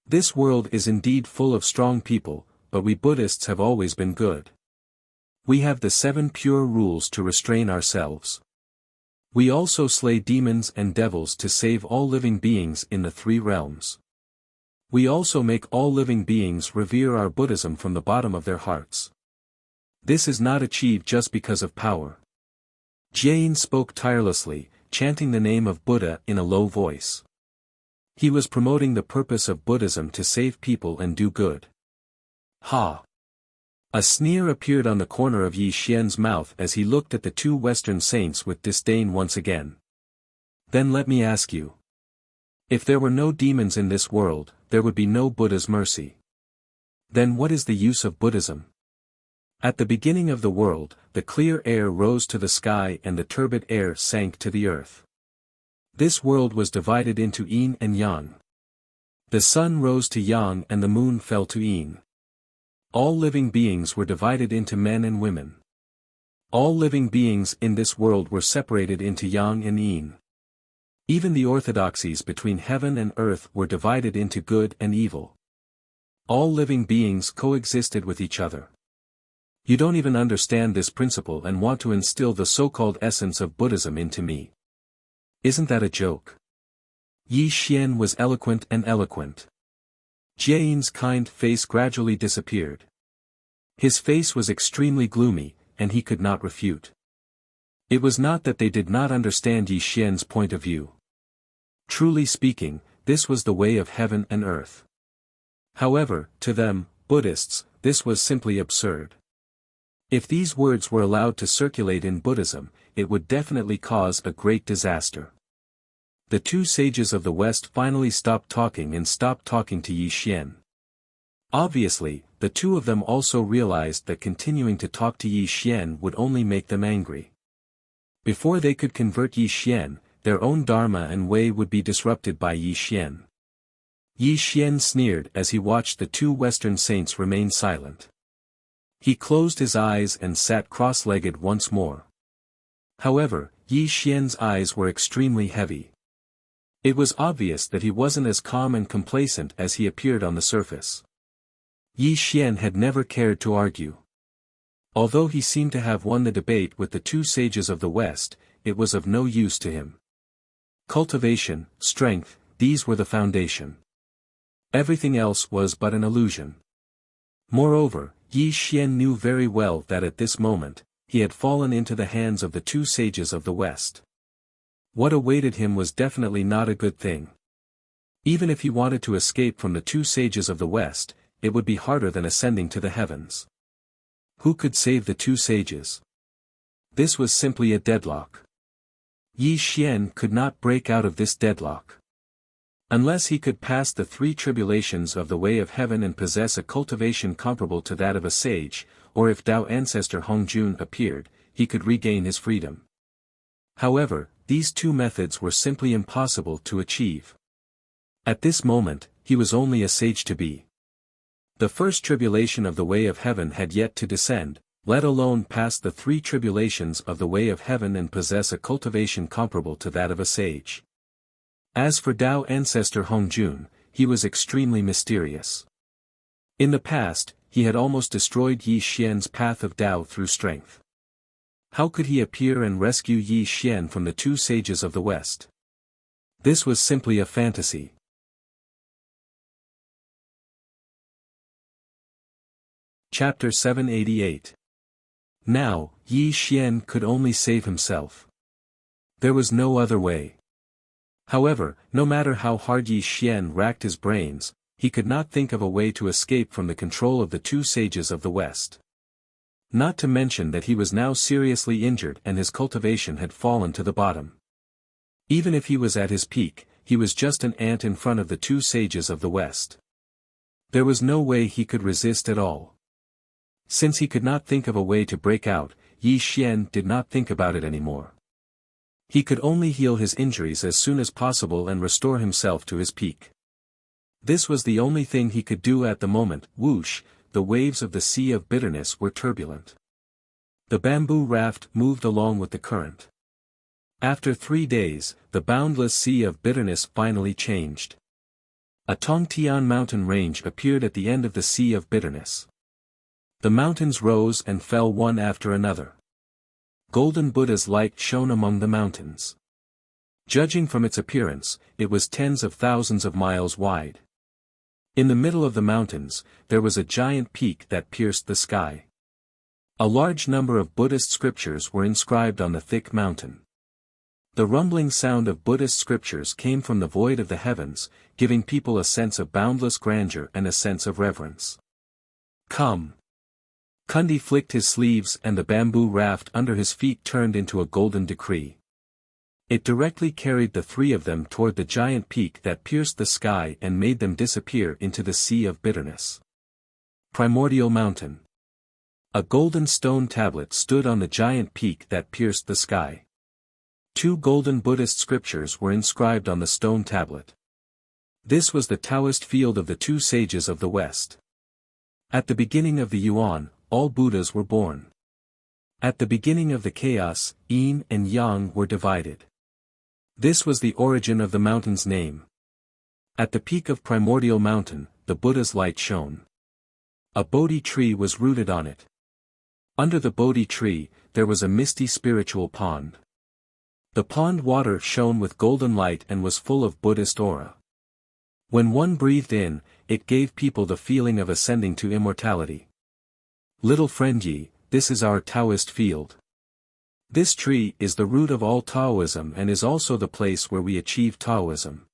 A: This world is indeed full of strong people, but we Buddhists have always been good. We have the 7 pure rules to restrain ourselves. We also slay demons and devils to save all living beings in the 3 realms. We also make all living beings revere our Buddhism from the bottom of their hearts. This is not achieved just because of power." Jane spoke tirelessly, chanting the name of Buddha in a low voice. He was promoting the purpose of Buddhism to save people and do good. Ha! A sneer appeared on the corner of Yi Xian's mouth as he looked at the two Western saints with disdain once again. Then let me ask you. If there were no demons in this world, there would be no Buddha's mercy. Then what is the use of Buddhism? At the beginning of the world, the clear air rose to the sky and the turbid air sank to the earth. This world was divided into yin and yang. The sun rose to yang and the moon fell to yin. All living beings were divided into men and women. All living beings in this world were separated into yang and yin. Even the orthodoxies between heaven and earth were divided into good and evil. All living beings coexisted with each other. You don't even understand this principle and want to instill the so-called essence of Buddhism into me. Isn't that a joke? Yi Xian was eloquent and eloquent. Jiayin's kind face gradually disappeared. His face was extremely gloomy, and he could not refute. It was not that they did not understand Yi Xian's point of view. Truly speaking, this was the way of heaven and earth. However, to them, Buddhists, this was simply absurd. If these words were allowed to circulate in Buddhism, it would definitely cause a great disaster. The two sages of the West finally stopped talking and stopped talking to Yi Xian. Obviously, the two of them also realized that continuing to talk to Yi Xian would only make them angry. Before they could convert Yi Xian, their own dharma and way would be disrupted by Yi Xian. Yi Xian sneered as he watched the two Western saints remain silent. He closed his eyes and sat cross-legged once more. However, Yi Xian's eyes were extremely heavy. It was obvious that he wasn't as calm and complacent as he appeared on the surface. Yi Xian had never cared to argue. Although he seemed to have won the debate with the two sages of the West, it was of no use to him. Cultivation, strength, these were the foundation. Everything else was but an illusion. Moreover, Yi Xian knew very well that at this moment, he had fallen into the hands of the two sages of the West. What awaited him was definitely not a good thing. Even if he wanted to escape from the two sages of the West, it would be harder than ascending to the heavens. Who could save the two sages? This was simply a deadlock. Yi Xian could not break out of this deadlock. Unless he could pass the three tribulations of the way of heaven and possess a cultivation comparable to that of a sage, or if Tao ancestor Hongjun appeared, he could regain his freedom. However, these two methods were simply impossible to achieve. At this moment, he was only a sage to be. The first tribulation of the way of heaven had yet to descend, let alone pass the three tribulations of the way of heaven and possess a cultivation comparable to that of a sage. As for Tao ancestor Hongjun, he was extremely mysterious. In the past, he had almost destroyed Yi Xian's path of Tao through strength. How could he appear and rescue Yi Xian from the two sages of the West? This was simply a fantasy. Chapter 788. Now, Yi Xian could only save himself. There was no other way. However, no matter how hard Yi Xian racked his brains, he could not think of a way to escape from the control of the two sages of the West. Not to mention that he was now seriously injured and his cultivation had fallen to the bottom. Even if he was at his peak, he was just an ant in front of the two sages of the West. There was no way he could resist at all. Since he could not think of a way to break out, Yi Xian did not think about it anymore. He could only heal his injuries as soon as possible and restore himself to his peak. This was the only thing he could do at the moment. Whoosh, the waves of the Sea of Bitterness were turbulent. The bamboo raft moved along with the current. After 3 days, the boundless Sea of Bitterness finally changed. A Tongtian mountain range appeared at the end of the Sea of Bitterness. The mountains rose and fell one after another. Golden Buddha's light shone among the mountains. Judging from its appearance, it was tens of thousands of miles wide. In the middle of the mountains, there was a giant peak that pierced the sky. A large number of Buddhist scriptures were inscribed on the thick mountain. The rumbling sound of Buddhist scriptures came from the void of the heavens, giving people a sense of boundless grandeur and a sense of reverence. Come! Kundi flicked his sleeves and the bamboo raft under his feet turned into a golden decree. It directly carried the three of them toward the giant peak that pierced the sky and made them disappear into the sea of bitterness. Primordial Mountain. A golden stone tablet stood on the giant peak that pierced the sky. 2 golden Buddhist scriptures were inscribed on the stone tablet. This was the Taoist field of the 2 sages of the West. At the beginning of the Yuan, all Buddhas were born. At the beginning of the chaos, Yin and Yang were divided. This was the origin of the mountain's name. At the peak of Primordial Mountain, the Buddha's light shone. A Bodhi tree was rooted on it. Under the Bodhi tree, there was a misty spiritual pond. The pond water shone with golden light and was full of Buddhist aura. When one breathed in, it gave people the feeling of ascending to immortality. Little friend Yi, this is our Taoist field. This tree is the root of all Taoism and is also the place where we achieve Taoism.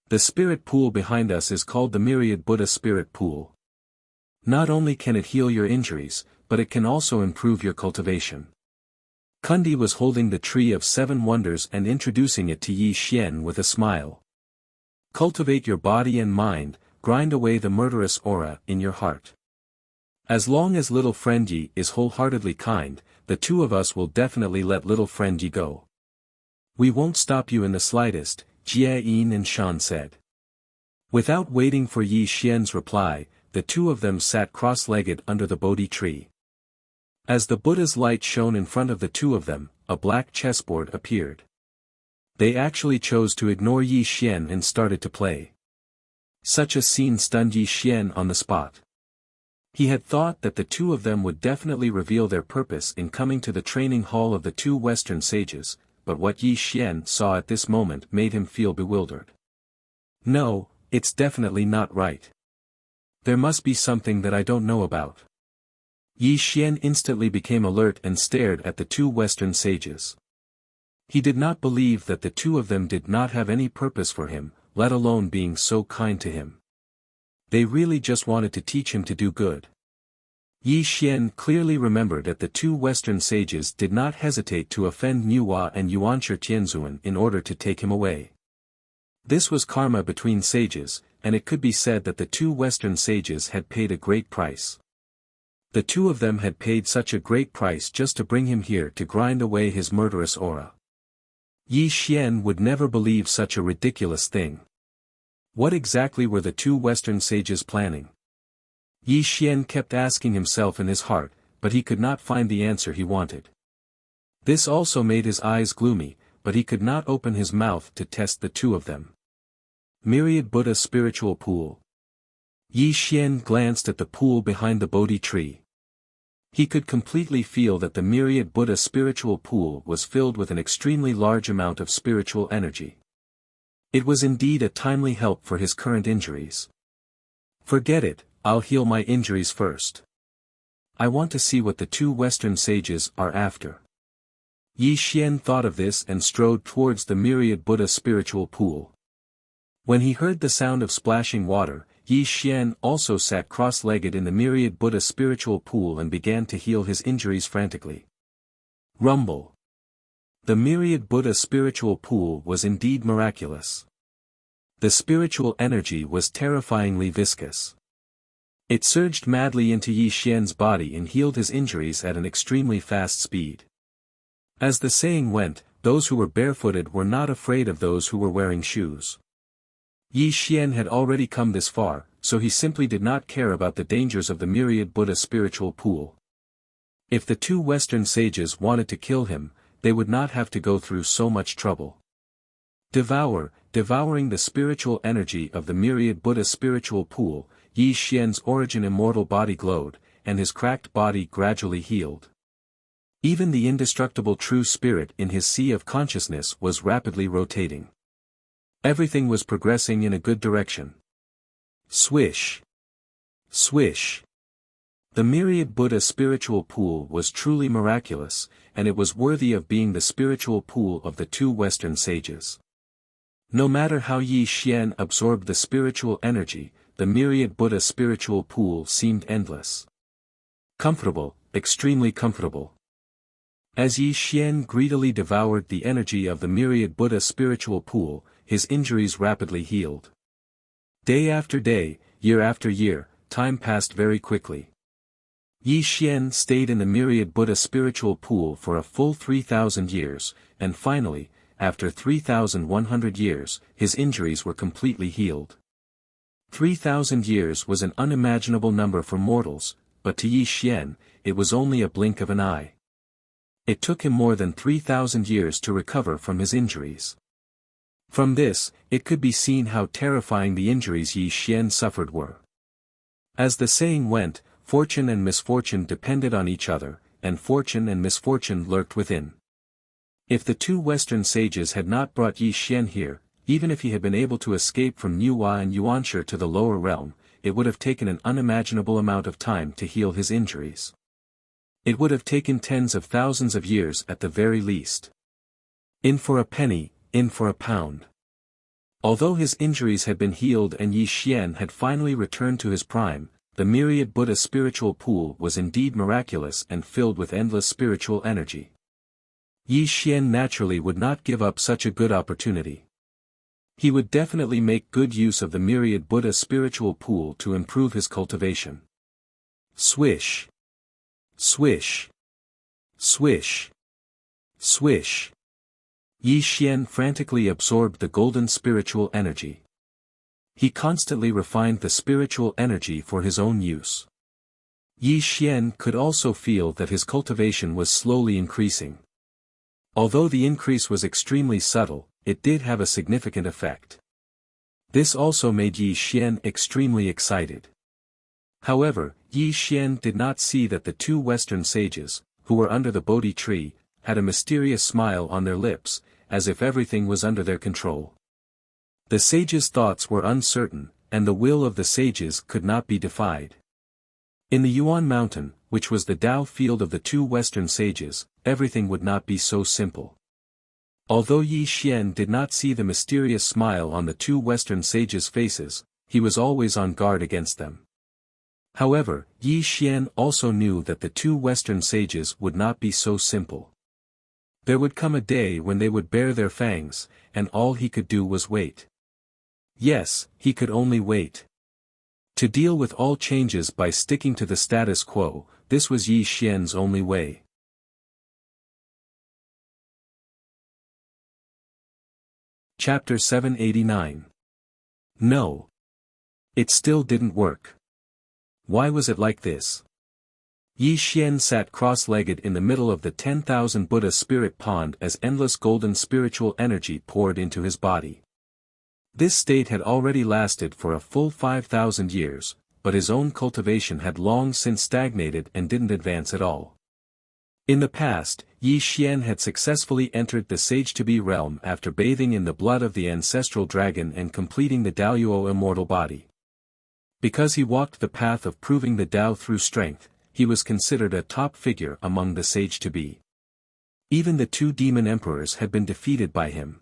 A: The spirit pool behind us is called the Myriad Buddha Spirit Pool. Not only can it heal your injuries, but it can also improve your cultivation. Kundi was holding the Tree of 7 Wonders and introducing it to Yi Xian with a smile. Cultivate your body and mind, grind away the murderous aura in your heart. As long as little friend Yi is wholeheartedly kind, the 2 of us will definitely let little friend Yi go. We won't stop you in the slightest, Jie Yin and Shan said. Without waiting for Yi Xian's reply, the 2 of them sat cross-legged under the Bodhi tree. As the Buddha's light shone in front of the 2 of them, a black chessboard appeared. They actually chose to ignore Yi Xian and started to play. Such a scene stunned Yi Xian on the spot. He had thought that the 2 of them would definitely reveal their purpose in coming to the training hall of the 2 Western sages, but what Yi Xian saw at this moment made him feel bewildered. No, it's definitely not right. There must be something that I don't know about. Yi Xian instantly became alert and stared at the 2 Western sages. He did not believe that the 2 of them did not have any purpose for him, let alone being so kind to him. They really just wanted to teach him to do good. Yi Xian clearly remembered that the 2 Western sages did not hesitate to offend Nuwa and Yuanshi Tianzuan in order to take him away. This was karma between sages, and it could be said that the 2 Western sages had paid a great price. The 2 of them had paid such a great price just to bring him here to grind away his murderous aura. Yi Xian would never believe such a ridiculous thing. What exactly were the 2 Western sages planning? Yi Xian kept asking himself in his heart, but he could not find the answer he wanted. This also made his eyes gloomy, but he could not open his mouth to test the 2 of them. Myriad Buddha Spiritual Pool. Yi Xian glanced at the pool behind the Bodhi tree. He could completely feel that the Myriad Buddha Spiritual Pool was filled with an extremely large amount of spiritual energy. It was indeed a timely help for his current injuries. Forget it, I'll heal my injuries first. I want to see what the 2 Western sages are after. Yi Xian thought of this and strode towards the Myriad Buddha Spiritual Pool. When he heard the sound of splashing water, Yi Xian also sat cross-legged in the Myriad Buddha Spiritual Pool and began to heal his injuries frantically. Rumble. The Myriad Buddha Spiritual Pool was indeed miraculous. The spiritual energy was terrifyingly viscous. It surged madly into Yi Xian's body and healed his injuries at an extremely fast speed. As the saying went, those who were barefooted were not afraid of those who were wearing shoes. Yi Xian had already come this far, so he simply did not care about the dangers of the Myriad Buddha Spiritual Pool. If the 2 Western sages wanted to kill him, they would not have to go through so much trouble. Devouring the spiritual energy of the Myriad Buddha Spiritual Pool, Yi Xian's origin immortal body glowed, and his cracked body gradually healed. Even the indestructible true spirit in his sea of consciousness was rapidly rotating. Everything was progressing in a good direction. Swish. Swish. The Myriad Buddha Spiritual Pool was truly miraculous, and it was worthy of being the spiritual pool of the 2 Western sages. No matter how Yi Xian absorbed the spiritual energy, the Myriad Buddha Spiritual Pool seemed endless. Comfortable, extremely comfortable. As Yi Xian greedily devoured the energy of the myriad Buddha spiritual pool, his injuries rapidly healed. Day after day, year after year, time passed very quickly. Yi Xian stayed in the myriad Buddha spiritual pool for a full 3,000 years, and finally, after 3,100 years, his injuries were completely healed. 3,000 years was an unimaginable number for mortals, but to Yi Xian, it was only a blink of an eye. It took him more than 3,000 years to recover from his injuries. From this, it could be seen how terrifying the injuries Yi Xian suffered were. As the saying went, fortune and misfortune depended on each other, and fortune and misfortune lurked within. If the two Western sages had not brought Yi Xian here, even if he had been able to escape from Nuwa and Yuanshi to the lower realm, it would have taken an unimaginable amount of time to heal his injuries. It would have taken tens of thousands of years at the very least. In for a penny, in for a pound. Although his injuries had been healed and Yi Xian had finally returned to his prime, the myriad Buddha spiritual pool was indeed miraculous and filled with endless spiritual energy. Yi Xian naturally would not give up such a good opportunity. He would definitely make good use of the myriad Buddha spiritual pool to improve his cultivation. Swish. Swish. Swish. Swish. Yi Xian frantically absorbed the golden spiritual energy. He constantly refined the spiritual energy for his own use. Yi Xian could also feel that his cultivation was slowly increasing. Although the increase was extremely subtle, it did have a significant effect. This also made Yi Xian extremely excited. However, Yi Xian did not see that the two Western sages, who were under the Bodhi tree, had a mysterious smile on their lips, as if everything was under their control. The sages' thoughts were uncertain, and the will of the sages could not be defied. In the Yuan Mountain, which was the Tao field of the two Western sages, everything would not be so simple. Although Yi Xian did not see the mysterious smile on the two Western sages' faces, he was always on guard against them. However, Yi Xian also knew that the two Western sages would not be so simple. There would come a day when they would bare their fangs, and all he could do was wait. Yes, he could only wait. To deal with all changes by sticking to the status quo, this was Yi Xian's only way. Chapter 789. No. It still didn't work. Why was it like this? Yi Xian sat cross-legged in the middle of the 10,000 Buddha spirit pond as endless golden spiritual energy poured into his body. This state had already lasted for a full 5,000 years, but his own cultivation had long since stagnated and didn't advance at all. In the past, Yi Xian had successfully entered the Sage-to-Be realm after bathing in the blood of the ancestral dragon and completing the Daoyuo immortal body. Because he walked the path of proving the Tao through strength, he was considered a top figure among the Sage-to-Be. Even the two demon emperors had been defeated by him.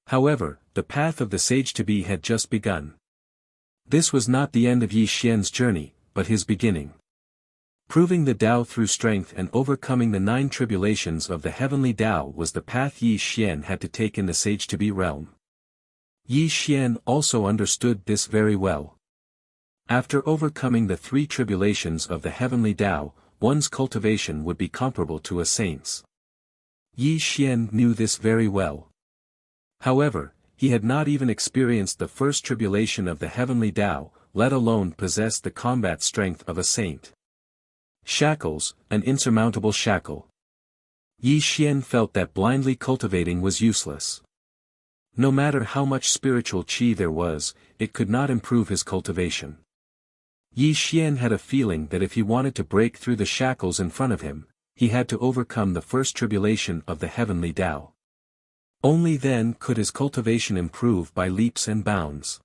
A: However, the path of the Sage-to-Be had just begun. This was not the end of Yi Xian's journey, but his beginning. Proving the Tao through strength and overcoming the 9 tribulations of the heavenly Tao was the path Yi Xian had to take in the Sage-to-Be realm. Yi Xian also understood this very well. After overcoming the 3 tribulations of the heavenly Tao, one's cultivation would be comparable to a saint's. Yi Xian knew this very well. However, he had not even experienced the first tribulation of the heavenly Tao, let alone possess the combat strength of a saint. Shackles, an insurmountable shackle. Yi Xian felt that blindly cultivating was useless. No matter how much spiritual qi there was, it could not improve his cultivation. Yi Xian had a feeling that if he wanted to break through the shackles in front of him, he had to overcome the first tribulation of the heavenly Tao. Only then could his cultivation improve by leaps and bounds.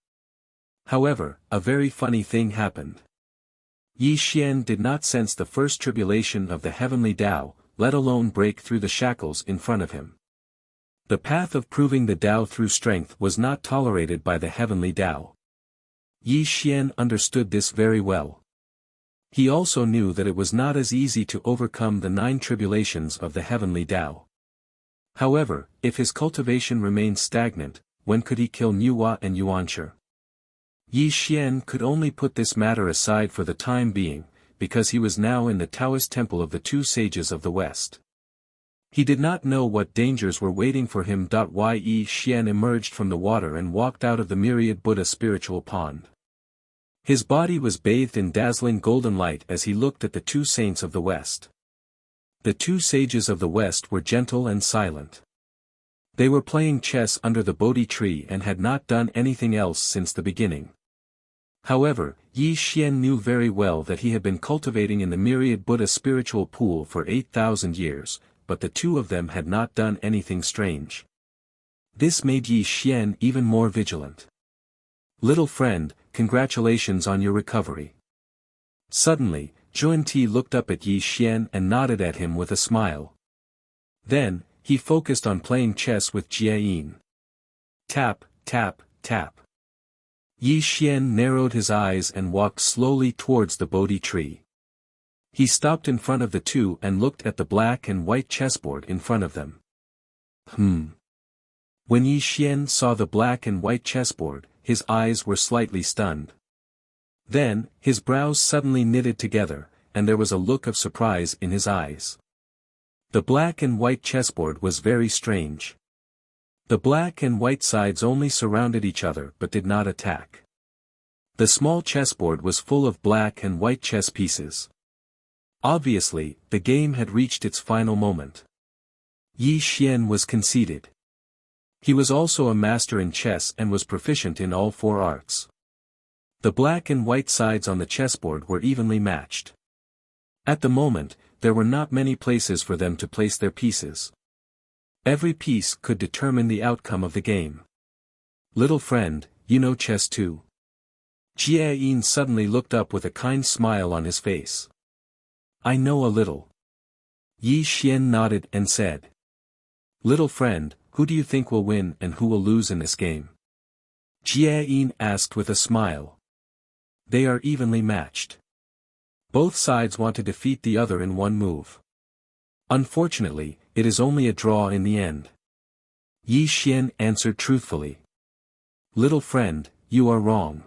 A: However, a very funny thing happened. Yi Xian did not sense the first tribulation of the heavenly Tao, let alone break through the shackles in front of him. The path of proving the Tao through strength was not tolerated by the heavenly Tao. Yi Xian understood this very well. He also knew that it was not as easy to overcome the 9 tribulations of the heavenly Tao. However, if his cultivation remained stagnant, when could he kill Nuwa and Yuanshi? Yi Xian could only put this matter aside for the time being, because he was now in the Taoist temple of the 2 sages of the West. He did not know what dangers were waiting for him. Yi Xian emerged from the water and walked out of the myriad Buddha spiritual pond. His body was bathed in dazzling golden light as he looked at the 2 saints of the West. The 2 sages of the West were gentle and silent. They were playing chess under the Bodhi tree and had not done anything else since the beginning. However, Yi Xian knew very well that he had been cultivating in the myriad Buddha spiritual pool for 8,000 years, but the 2 of them had not done anything strange. This made Yi Xian even more vigilant. "Little friend, congratulations on your recovery." Suddenly, Zhuan-Ti looked up at Yi Xian and nodded at him with a smile. Then, he focused on playing chess with Jie. Tap, tap, tap. Yi Xian narrowed his eyes and walked slowly towards the Bodhi tree. He stopped in front of the 2 and looked at the black and white chessboard in front of them. When Yi Xian saw the black and white chessboard, his eyes were slightly stunned. Then, his brows suddenly knitted together, and there was a look of surprise in his eyes. The black and white chessboard was very strange. The black and white sides only surrounded each other but did not attack. The small chessboard was full of black and white chess pieces. Obviously, the game had reached its final moment. Yi Xian was conceited. He was also a master in chess and was proficient in all 4 arts. The black and white sides on the chessboard were evenly matched. At the moment, there were not many places for them to place their pieces. Every piece could determine the outcome of the game. "Little friend, you know chess too?" Jie suddenly looked up with a kind smile on his face. "I know a little." Yi Xian nodded and said. "Little friend, who do you think will win and who will lose in this game?" Jie asked with a smile. "They are evenly matched. Both sides want to defeat the other in one move. Unfortunately, it is only a draw in the end." Yi Xian answered truthfully. "Little friend, you are wrong.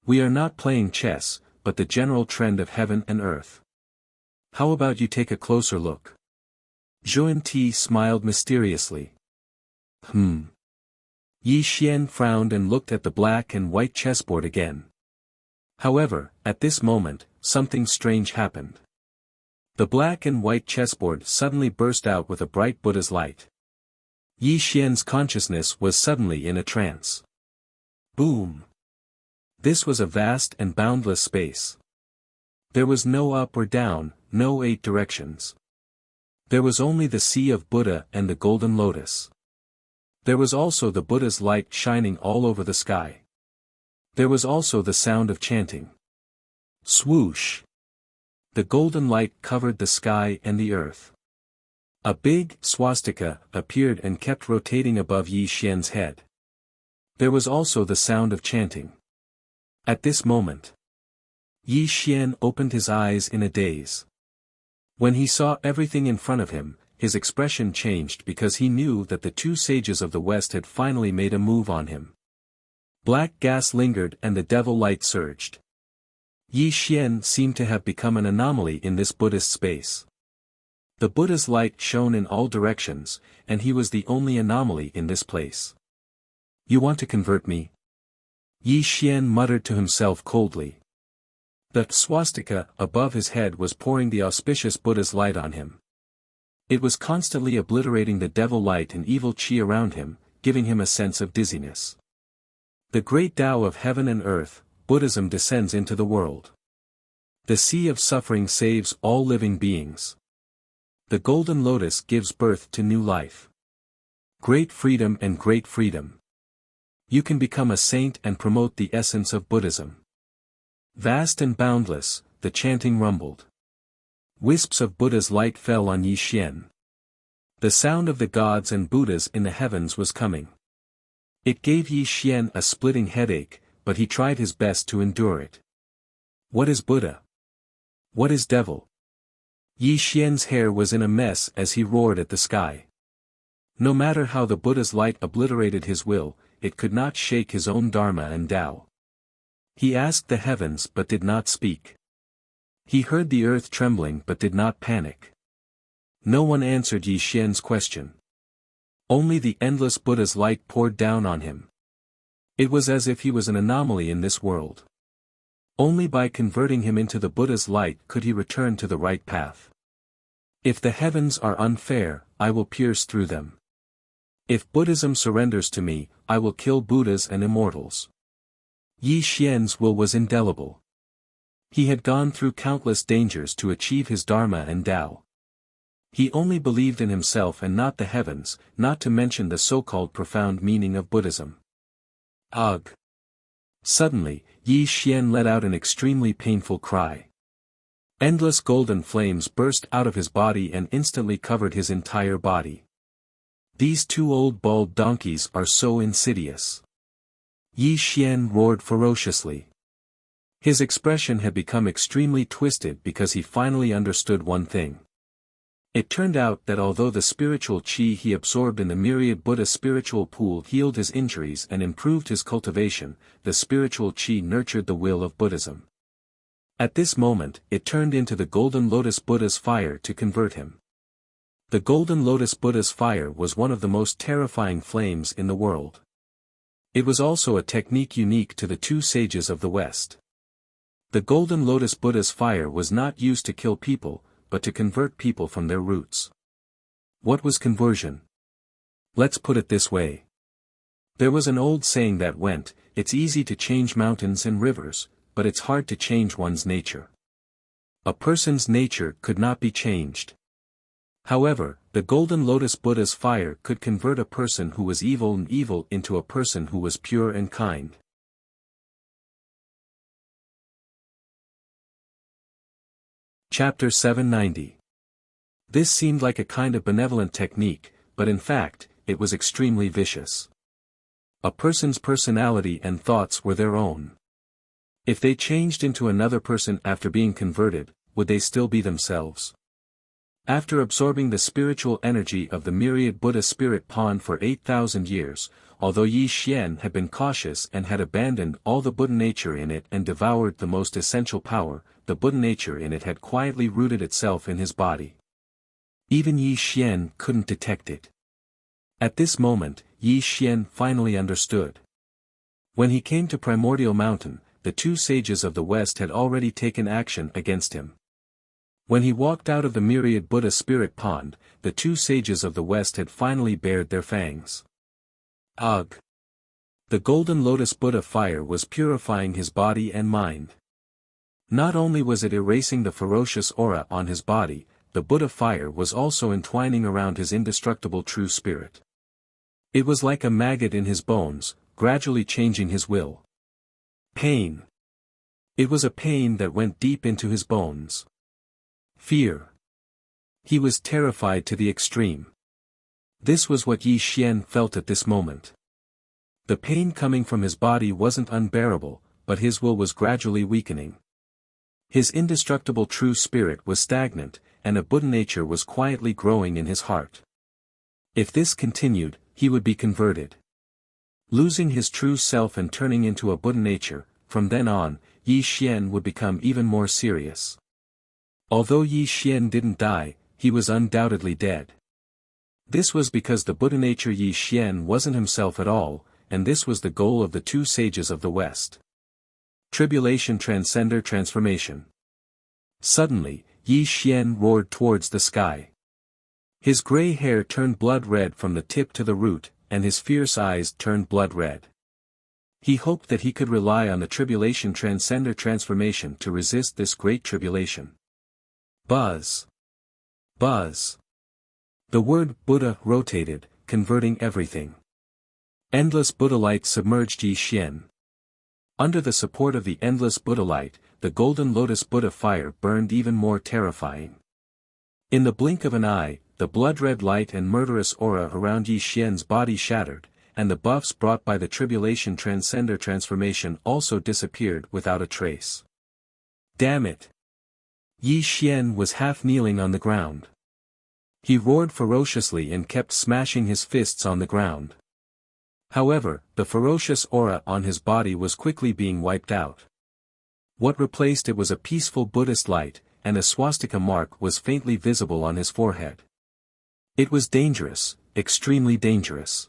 A: We are not playing chess, but the general trend of heaven and earth. How about you take a closer look?" Zhuan-Ti smiled mysteriously. Yi Xian frowned and looked at the black and white chessboard again. However, at this moment, something strange happened. The black and white chessboard suddenly burst out with a bright Buddha's light. Yi Xian's consciousness was suddenly in a trance. Boom! This was a vast and boundless space. There was no up or down, no 8 directions. There was only the sea of Buddha and the golden lotus. There was also the Buddha's light shining all over the sky. There was also the sound of chanting. Swoosh! The golden light covered the sky and the earth. A big swastika appeared and kept rotating above Yi Xian's head. There was also the sound of chanting. At this moment, Yi Xian opened his eyes in a daze. When he saw everything in front of him, his expression changed because he knew that the 2 sages of the West had finally made a move on him. Black gas lingered and the devil light surged. Yi Xian seemed to have become an anomaly in this Buddhist space. The Buddha's light shone in all directions, and he was the only anomaly in this place. "You want to convert me?" Yi Xian muttered to himself coldly. The swastika above his head was pouring the auspicious Buddha's light on him. It was constantly obliterating the devil light and evil chi around him, giving him a sense of dizziness. The great Tao of heaven and earth, Buddhism descends into the world. The sea of suffering saves all living beings. The golden lotus gives birth to new life. Great freedom and great freedom. You can become a saint and promote the essence of Buddhism. Vast and boundless, the chanting rumbled. Wisps of Buddha's light fell on Yi Xian. The sound of the gods and Buddhas in the heavens was coming. It gave Yi Xian a splitting headache, but he tried his best to endure it. What is Buddha? What is devil? Yi Xian's hair was in a mess as he roared at the sky. No matter how the Buddha's light obliterated his will, it could not shake his own Dharma and Tao. He asked the heavens but did not speak. He heard the earth trembling but did not panic. No one answered Yi Xian's question. Only the endless Buddha's light poured down on him. It was as if he was an anomaly in this world. Only by converting him into the Buddha's light could he return to the right path. If the heavens are unfair, I will pierce through them. If Buddhism surrenders to me, I will kill Buddhas and immortals. Yi Xian's will was indelible. He had gone through countless dangers to achieve his Dharma and Tao. He only believed in himself and not the heavens, not to mention the so-called profound meaning of Buddhism. Ugh! Suddenly, Yi Xian let out an extremely painful cry. Endless golden flames burst out of his body and instantly covered his entire body. These two old bald donkeys are so insidious. Yi Xian roared ferociously. His expression had become extremely twisted because he finally understood one thing. It turned out that although the spiritual qi he absorbed in the myriad Buddha spiritual pool healed his injuries and improved his cultivation, the spiritual qi nurtured the will of Buddhism. At this moment, it turned into the Golden Lotus Buddha's fire to convert him. The Golden Lotus Buddha's fire was one of the most terrifying flames in the world. It was also a technique unique to the two sages of the West. The Golden Lotus Buddha's fire was not used to kill people, but to convert people from their roots. What was conversion? Let's put it this way. There was an old saying that went, "It's easy to change mountains and rivers, but it's hard to change one's nature." A person's nature could not be changed. However, the Golden Lotus Buddha's fire could convert a person who was evil and evil into a person who was pure and kind. Chapter 790. This seemed like a kind of benevolent technique, but in fact, it was extremely vicious. A person's personality and thoughts were their own. If they changed into another person after being converted, would they still be themselves? After absorbing the spiritual energy of the myriad Buddha spirit pond for 8,000 years, although Yi Xian had been cautious and had abandoned all the Buddha nature in it and devoured the most essential power, the Buddha nature in it had quietly rooted itself in his body. Even Yi Xian couldn't detect it. At this moment, Yi Xian finally understood. When he came to Primordial Mountain, the two sages of the West had already taken action against him. When he walked out of the myriad Buddha spirit pond, the two sages of the West had finally bared their fangs. Ugh! The Golden Lotus Buddha fire was purifying his body and mind. Not only was it erasing the ferocious aura on his body, the Buddha fire was also entwining around his indestructible true spirit. It was like a maggot in his bones, gradually changing his will. Pain. It was a pain that went deep into his bones. Fear. He was terrified to the extreme. This was what Yi Xian felt at this moment. The pain coming from his body wasn't unbearable, but his will was gradually weakening. His indestructible true spirit was stagnant, and a Buddha nature was quietly growing in his heart. If this continued, he would be converted. Losing his true self and turning into a Buddha nature, from then on, Yi Xian would become even more serious. Although Yi Xian didn't die, he was undoubtedly dead. This was because the Buddha nature Yi Xian wasn't himself at all, and this was the goal of the two sages of the West. Tribulation Transcender Transformation. Suddenly, Yi Xian roared towards the sky. His gray hair turned blood red from the tip to the root, and his fierce eyes turned blood red. He hoped that he could rely on the Tribulation Transcender Transformation to resist this great tribulation. Buzz. Buzz. The word Buddha rotated, converting everything. Endless Buddha light submerged Yi Xian. Under the support of the endless Buddha light, the Golden Lotus Buddha fire burned even more terrifying. In the blink of an eye, the blood-red light and murderous aura around Yi Xian's body shattered, and the buffs brought by the Tribulation Transcender Transformation also disappeared without a trace. Damn it! Yi Xian was half kneeling on the ground. He roared ferociously and kept smashing his fists on the ground. However, the ferocious aura on his body was quickly being wiped out. What replaced it was a peaceful Buddhist light, and a swastika mark was faintly visible on his forehead. It was dangerous, extremely dangerous.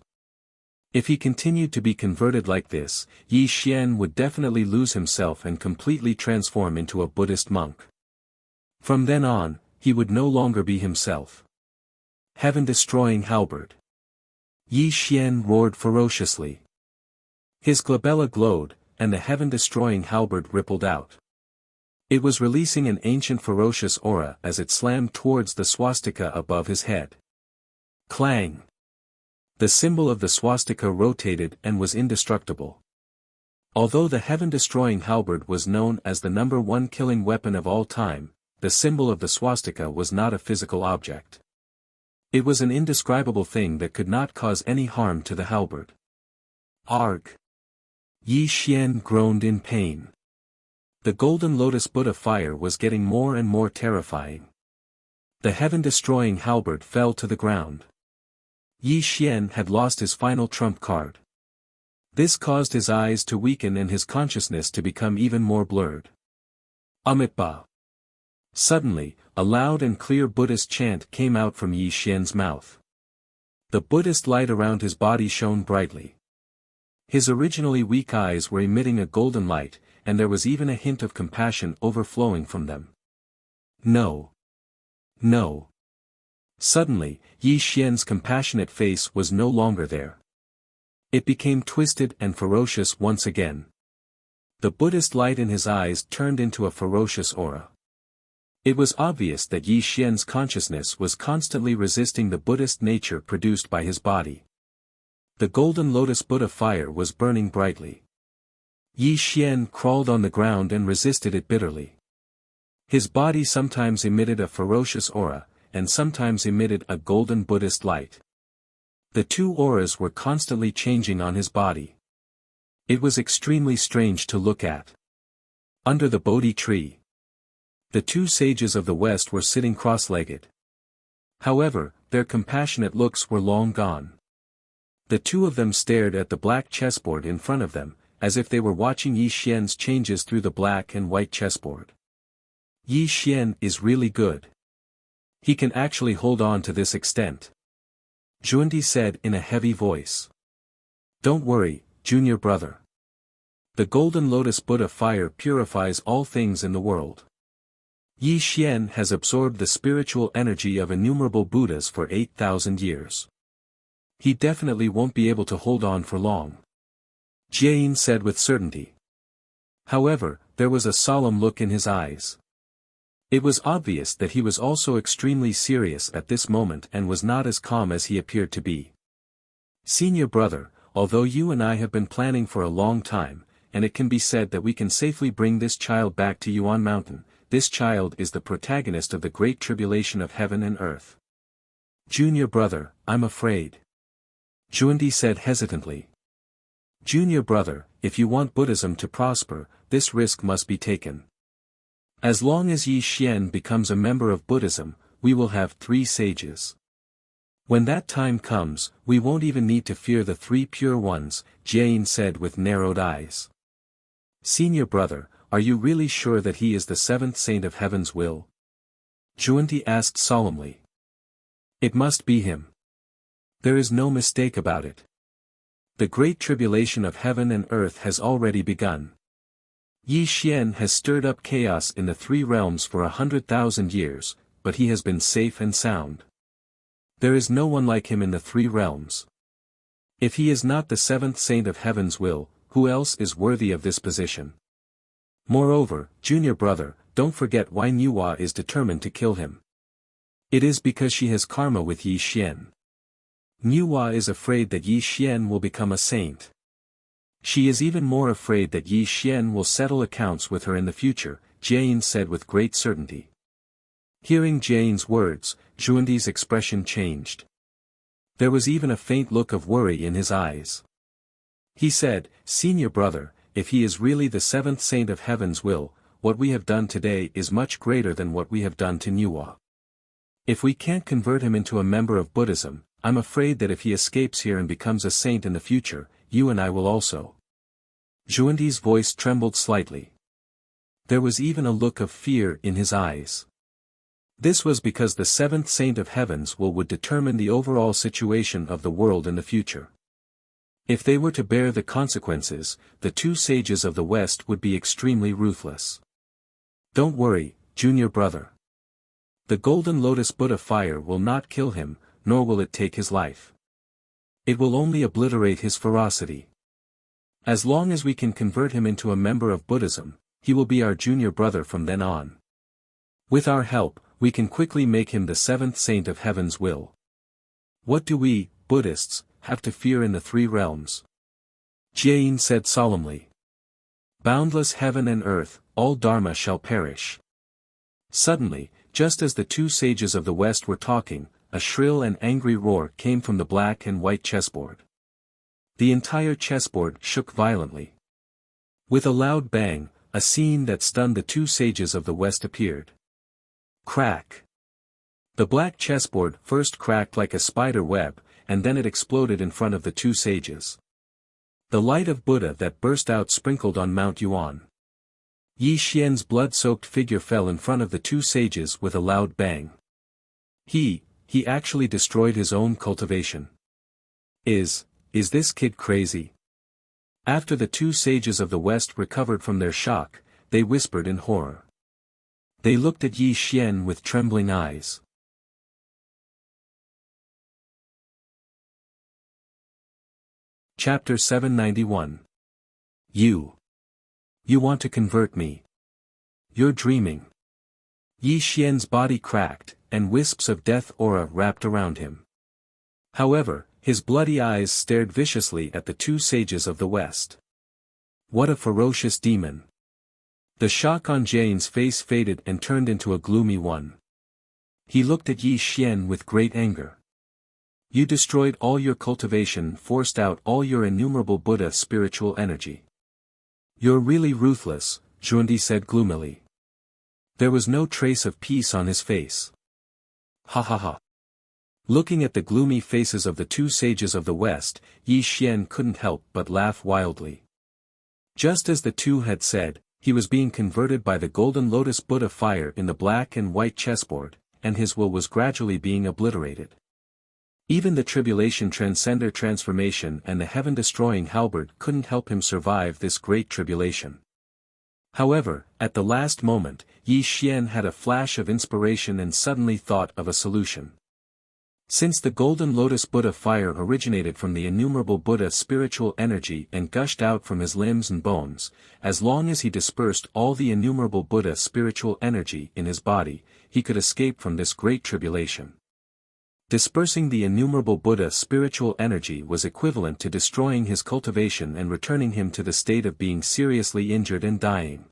A: If he continued to be converted like this, Yi Xian would definitely lose himself and completely transform into a Buddhist monk. From then on, he would no longer be himself. Heaven-destroying halberd. Yi Xian roared ferociously. His glabella glowed, and the heaven-destroying halberd rippled out. It was releasing an ancient ferocious aura as it slammed towards the swastika above his head. Clang! The symbol of the swastika rotated and was indestructible. Although the heaven-destroying halberd was known as the #1 killing weapon of all time, the symbol of the swastika was not a physical object. It was an indescribable thing that could not cause any harm to the halberd. Arg! Yi Xian groaned in pain. The golden lotus Buddha fire was getting more and more terrifying. The heaven-destroying halberd fell to the ground. Yi Xian had lost his final trump card. This caused his eyes to weaken and his consciousness to become even more blurred. Amitabha. Suddenly, a loud and clear Buddhist chant came out from Yi Xian's mouth. The Buddhist light around his body shone brightly. His originally weak eyes were emitting a golden light, and there was even a hint of compassion overflowing from them. No. No. Suddenly, Yi Xian's compassionate face was no longer there. It became twisted and ferocious once again. The Buddhist light in his eyes turned into a ferocious aura. It was obvious that Yi Xian's consciousness was constantly resisting the Buddhist nature produced by his body. The golden lotus Buddha fire was burning brightly. Yi Xian crawled on the ground and resisted it bitterly. His body sometimes emitted a ferocious aura, and sometimes emitted a golden Buddhist light. The two auras were constantly changing on his body. It was extremely strange to look at. Under the Bodhi tree, the two sages of the West were sitting cross-legged. However, their compassionate looks were long gone. The two of them stared at the black chessboard in front of them, as if they were watching Yi Xian's changes through the black and white chessboard. Yi Xian is really good. He can actually hold on to this extent. Jundi said in a heavy voice. Don't worry, junior brother. The golden lotus Buddha fire purifies all things in the world. Yi Xian has absorbed the spiritual energy of innumerable Buddhas for 8,000 years. He definitely won't be able to hold on for long. Jiayin said with certainty. However, there was a solemn look in his eyes. It was obvious that he was also extremely serious at this moment and was not as calm as he appeared to be. Senior brother, although you and I have been planning for a long time, and it can be said that we can safely bring this child back to Yuan Mountain, this child is the protagonist of the great tribulation of heaven and earth. Junior brother, I'm afraid. Jundi said hesitantly. Junior brother, if you want Buddhism to prosper, this risk must be taken. As long as Yi Xian becomes a member of Buddhism, we will have 3 sages. When that time comes, we won't even need to fear the 3 pure ones, Jiayin said with narrowed eyes. Senior brother, are you really sure that he is the 7th saint of heaven's will? Jundi asked solemnly. It must be him. There is no mistake about it. The great tribulation of heaven and earth has already begun. Yi Xian has stirred up chaos in the 3 realms for 100,000 years, but he has been safe and sound. There is no one like him in the 3 realms. If he is not the 7th saint of heaven's will, who else is worthy of this position? Moreover, junior brother, don't forget why Nuwa is determined to kill him. It is because she has karma with Yi Xian. Nuwa is afraid that Yi Xian will become a saint. She is even more afraid that Yi Xian will settle accounts with her in the future, Jiayin said with great certainty. Hearing Jiayin's words, Jundi's expression changed. There was even a faint look of worry in his eyes. He said, Senior brother, if he is really the 7th saint of heaven's will, what we have done today is much greater than what we have done to Nuwa. If we can't convert him into a member of Buddhism, I'm afraid that if he escapes here and becomes a saint in the future, you and I will also. Xuandi's voice trembled slightly. There was even a look of fear in his eyes. This was because the seventh saint of heavens would determine the overall situation of the world in the future. If they were to bear the consequences, the two sages of the West would be extremely ruthless. Don't worry, junior brother. The Golden Lotus Buddha fire will not kill him, nor will it take his life. It will only obliterate his ferocity. As long as we can convert him into a member of Buddhism, he will be our junior brother from then on. With our help, we can quickly make him the seventh saint of heaven's will. What do we, Buddhists, have to fear in the three realms? Jiayin said solemnly. Boundless heaven and earth, all dharma shall perish. Suddenly, just as the two sages of the West were talking, a shrill and angry roar came from the black and white chessboard. The entire chessboard shook violently. With a loud bang, a scene that stunned the two sages of the West appeared. Crack! The black chessboard first cracked like a spider web, and then it exploded in front of the two sages. The light of Buddha that burst out sprinkled on Mount Yuan. Yi Xian's blood-soaked figure fell in front of the two sages with a loud bang. He actually destroyed his own cultivation. Is this kid crazy? After the two sages of the West recovered from their shock, they whispered in horror. They looked at Yi Xian with trembling eyes. Chapter 791. You want to convert me? You're dreaming. Yi Xian's body cracked, and wisps of death aura wrapped around him. However, his bloody eyes stared viciously at the two sages of the West. What a ferocious demon! The shock on Jiayin's face faded and turned into a gloomy one. He looked at Yi Xian with great anger. You destroyed all your cultivation, forced out all your innumerable Buddha spiritual energy. You're really ruthless, Xuandi said gloomily. There was no trace of peace on his face. Ha ha ha. Looking at the gloomy faces of the two sages of the West, Yi Xian couldn't help but laugh wildly. Just as the two had said, he was being converted by the Golden Lotus Buddha fire in the black and white chessboard, and his will was gradually being obliterated. Even the tribulation transcender transformation and the heaven-destroying halberd couldn't help him survive this great tribulation. However, at the last moment, Yi Xian had a flash of inspiration and suddenly thought of a solution. Since the Golden Lotus Buddha fire originated from the innumerable Buddha spiritual energy and gushed out from his limbs and bones, as long as he dispersed all the innumerable Buddha spiritual energy in his body, he could escape from this great tribulation. Dispersing the innumerable Buddha spiritual energy was equivalent to destroying his cultivation and returning him to the state of being seriously injured and dying.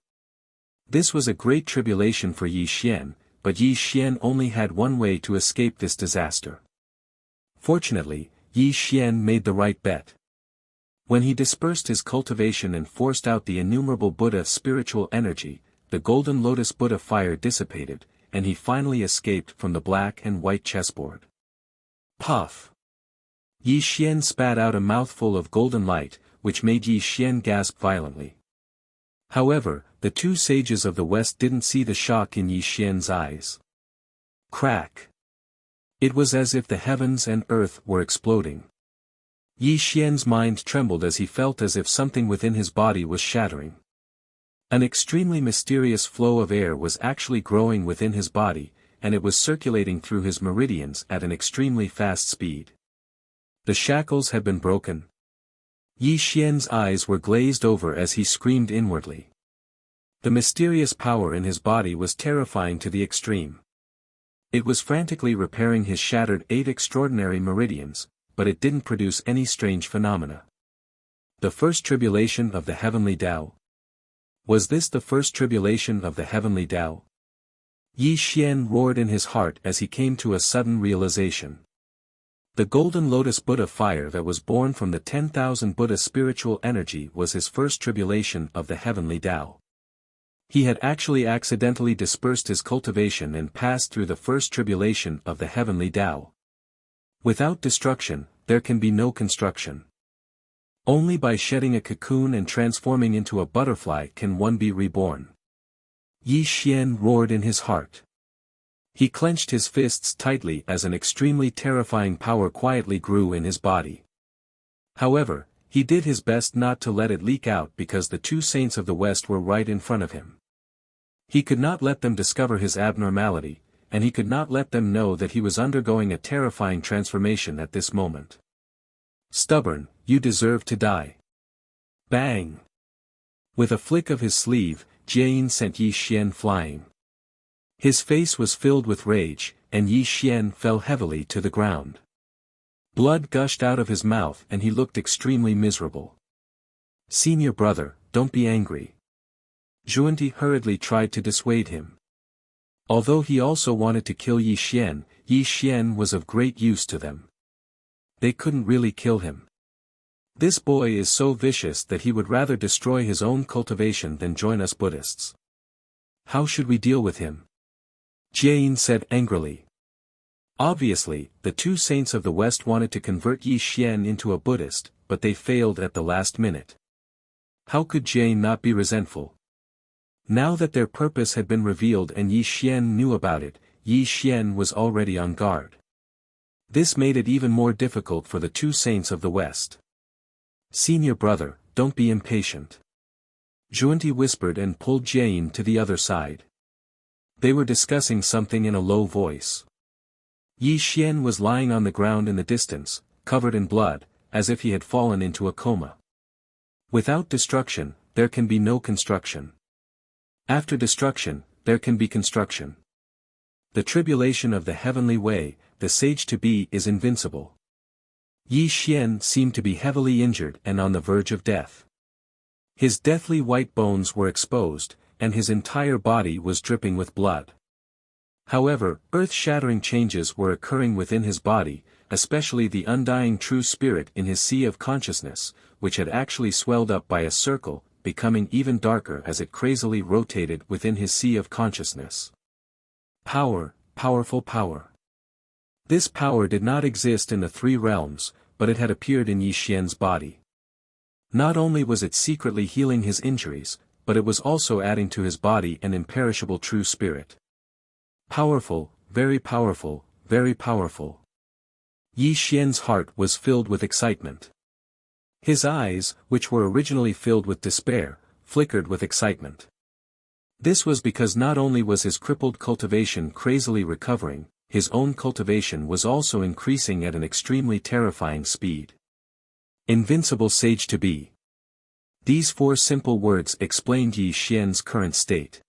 A: This was a great tribulation for Yi Xian, but Yi Xian only had one way to escape this disaster. Fortunately, Yi Xian made the right bet. When he dispersed his cultivation and forced out the innumerable Buddha spiritual energy, the Golden Lotus Buddha fire dissipated, and he finally escaped from the black and white chessboard. Puff! Yi Xian spat out a mouthful of golden light, which made Yi Xian gasp violently. However, the two sages of the West didn't see the shock in Yi Xian's eyes. Crack! It was as if the heavens and earth were exploding. Yi Xian's mind trembled as he felt as if something within his body was shattering. An extremely mysterious flow of air was actually growing within his body, and it was circulating through his meridians at an extremely fast speed. The shackles had been broken. Yi Xian's eyes were glazed over as he screamed inwardly. The mysterious power in his body was terrifying to the extreme. It was frantically repairing his shattered 8 extraordinary meridians, but it didn't produce any strange phenomena. The first tribulation of the heavenly Tao? Was this the first tribulation of the heavenly Tao? Yi Xian roared in his heart as he came to a sudden realization. The Golden Lotus Buddha fire that was born from the 10,000 Buddha spiritual energy was his first tribulation of the heavenly Tao. He had actually accidentally dispersed his cultivation and passed through the first tribulation of the heavenly Tao. Without destruction, there can be no construction. Only by shedding a cocoon and transforming into a butterfly can one be reborn. Yi Xian roared in his heart. He clenched his fists tightly as an extremely terrifying power quietly grew in his body. However, he did his best not to let it leak out because the two saints of the West were right in front of him. He could not let them discover his abnormality, and he could not let them know that he was undergoing a terrifying transformation at this moment. Stubborn, you deserve to die. Bang! With a flick of his sleeve, Jiayin sent Yi Xian flying. His face was filled with rage, and Yi Xian fell heavily to the ground. Blood gushed out of his mouth and he looked extremely miserable. Senior brother, don't be angry. Zhuanti hurriedly tried to dissuade him. Although he also wanted to kill Yi Xian was of great use to them. They couldn't really kill him. This boy is so vicious that he would rather destroy his own cultivation than join us Buddhists. How should we deal with him? Jiayin said angrily. Obviously, the two saints of the West wanted to convert Yi Xian into a Buddhist, but they failed at the last minute. How could Jiayin not be resentful? Now that their purpose had been revealed and Yi Xian knew about it, Yi Xian was already on guard. This made it even more difficult for the two saints of the West. Senior brother, don't be impatient. Zhuanti whispered and pulled Jiayin to the other side. They were discussing something in a low voice. Yi Xian was lying on the ground in the distance, covered in blood, as if he had fallen into a coma. Without destruction, there can be no construction. After destruction, there can be construction. The tribulation of the heavenly way, the sage-to-be is invincible. Yi Xian seemed to be heavily injured and on the verge of death. His deathly white bones were exposed, and his entire body was dripping with blood. However, earth-shattering changes were occurring within his body, especially the undying true spirit in his sea of consciousness, which had actually swelled up by a circle, becoming even darker as it crazily rotated within his sea of consciousness. Power, powerful power. This power did not exist in the three realms, but it had appeared in Yi Xian's body. Not only was it secretly healing his injuries, but it was also adding to his body an imperishable true spirit. Powerful, very powerful, very powerful. Yi Xian's heart was filled with excitement. His eyes, which were originally filled with despair, flickered with excitement. This was because not only was his crippled cultivation crazily recovering, his own cultivation was also increasing at an extremely terrifying speed. Invincible sage-to-be. These four simple words explained Yi Xian's current state.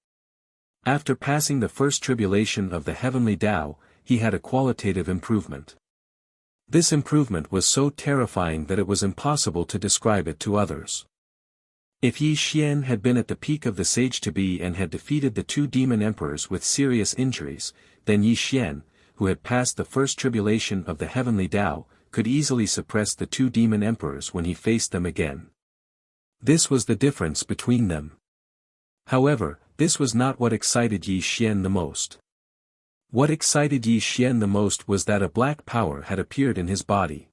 A: After passing the first tribulation of the heavenly Tao, he had a qualitative improvement. This improvement was so terrifying that it was impossible to describe it to others. If Yi Xian had been at the peak of the sage-to-be and had defeated the two demon emperors with serious injuries, then Yi Xian, who had passed the first tribulation of the heavenly Tao, could easily suppress the two demon emperors when he faced them again. This was the difference between them. However, this was not what excited Yi Xian the most. What excited Yi Xian the most was that a black power had appeared in his body.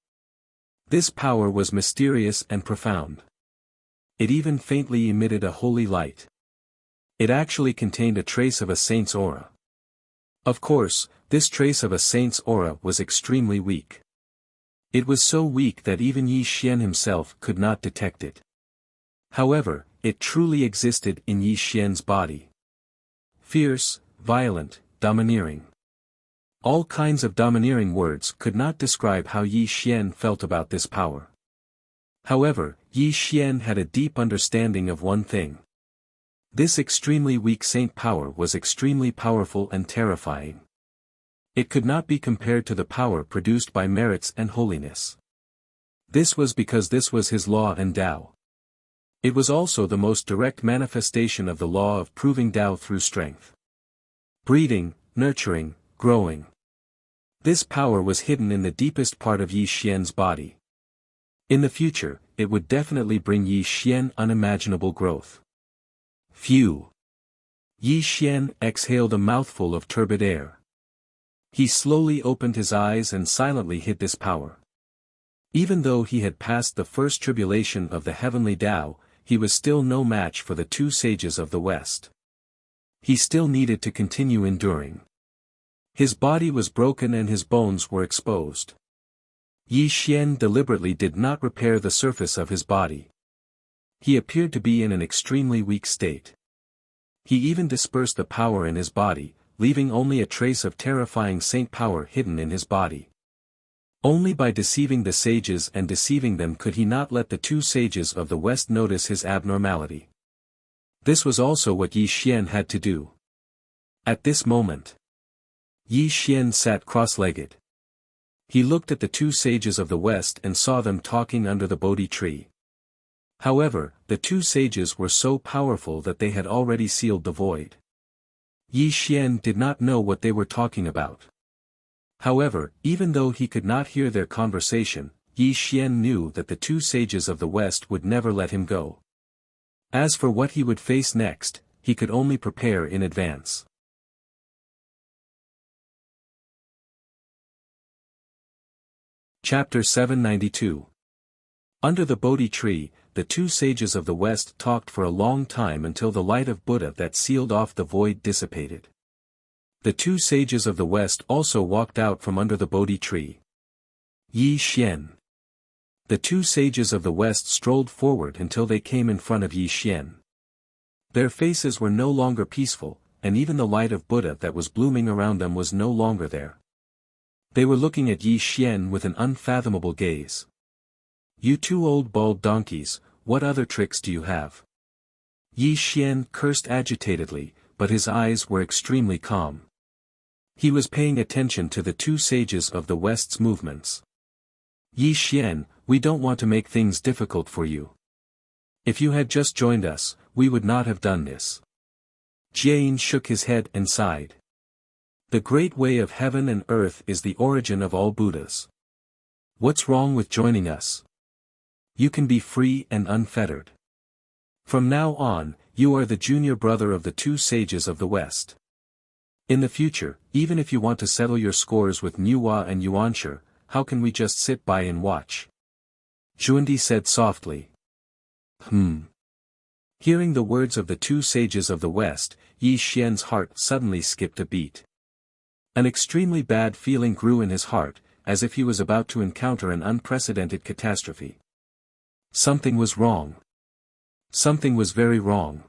A: This power was mysterious and profound. It even faintly emitted a holy light. It actually contained a trace of a saint's aura. Of course, this trace of a saint's aura was extremely weak. It was so weak that even Yi Xian himself could not detect it. However, it truly existed in Yi Xian's body. Fierce, violent, domineering. All kinds of domineering words could not describe how Yi Xian felt about this power. However, Yi Xian had a deep understanding of one thing. This extremely weak saint power was extremely powerful and terrifying. It could not be compared to the power produced by merits and holiness. This was because this was his law and Tao. It was also the most direct manifestation of the law of proving Tao through strength. Breeding, nurturing, growing. This power was hidden in the deepest part of Yi Xian's body. In the future, it would definitely bring Yi Xian unimaginable growth. Phew! Yi Xian exhaled a mouthful of turbid air. He slowly opened his eyes and silently hid this power. Even though he had passed the first tribulation of the heavenly Tao, he was still no match for the two sages of the West. He still needed to continue enduring. His body was broken and his bones were exposed. Yi Xian deliberately did not repair the surface of his body. He appeared to be in an extremely weak state. He even dispersed the power in his body, leaving only a trace of terrifying saint power hidden in his body. Only by deceiving the sages and deceiving them could he not let the two sages of the West notice his abnormality. This was also what Yi Xian had to do. At this moment, Yi Xian sat cross-legged. He looked at the two sages of the West and saw them talking under the Bodhi tree. However, the two sages were so powerful that they had already sealed the void. Yi Xian did not know what they were talking about. However, even though he could not hear their conversation, Yi Xian knew that the two sages of the West would never let him go. As for what he would face next, he could only prepare in advance. Chapter 792. Under the Bodhi tree, the two sages of the West talked for a long time until the light of Buddha that sealed off the void dissipated. The two sages of the West also walked out from under the Bodhi tree. Yi Xian. The two sages of the West strolled forward until they came in front of Yi Xian. Their faces were no longer peaceful, and even the light of Buddha that was blooming around them was no longer there. They were looking at Yi Xian with an unfathomable gaze. "You two old bald donkeys, what other tricks do you have?" Yi Xian cursed agitatedly, but his eyes were extremely calm. He was paying attention to the two sages of the West's movements. "Yi Xian, we don't want to make things difficult for you. If you had just joined us, we would not have done this." Jian shook his head and sighed. "The great way of heaven and earth is the origin of all Buddhas. What's wrong with joining us? You can be free and unfettered. From now on, you are the junior brother of the two sages of the West. In the future, even if you want to settle your scores with Nuwa and Yuanshi, how can we just sit by and watch?" Juandi said softly. Hearing the words of the two sages of the West, Yi Xian's heart suddenly skipped a beat. An extremely bad feeling grew in his heart, as if he was about to encounter an unprecedented catastrophe. Something was wrong. Something was very wrong.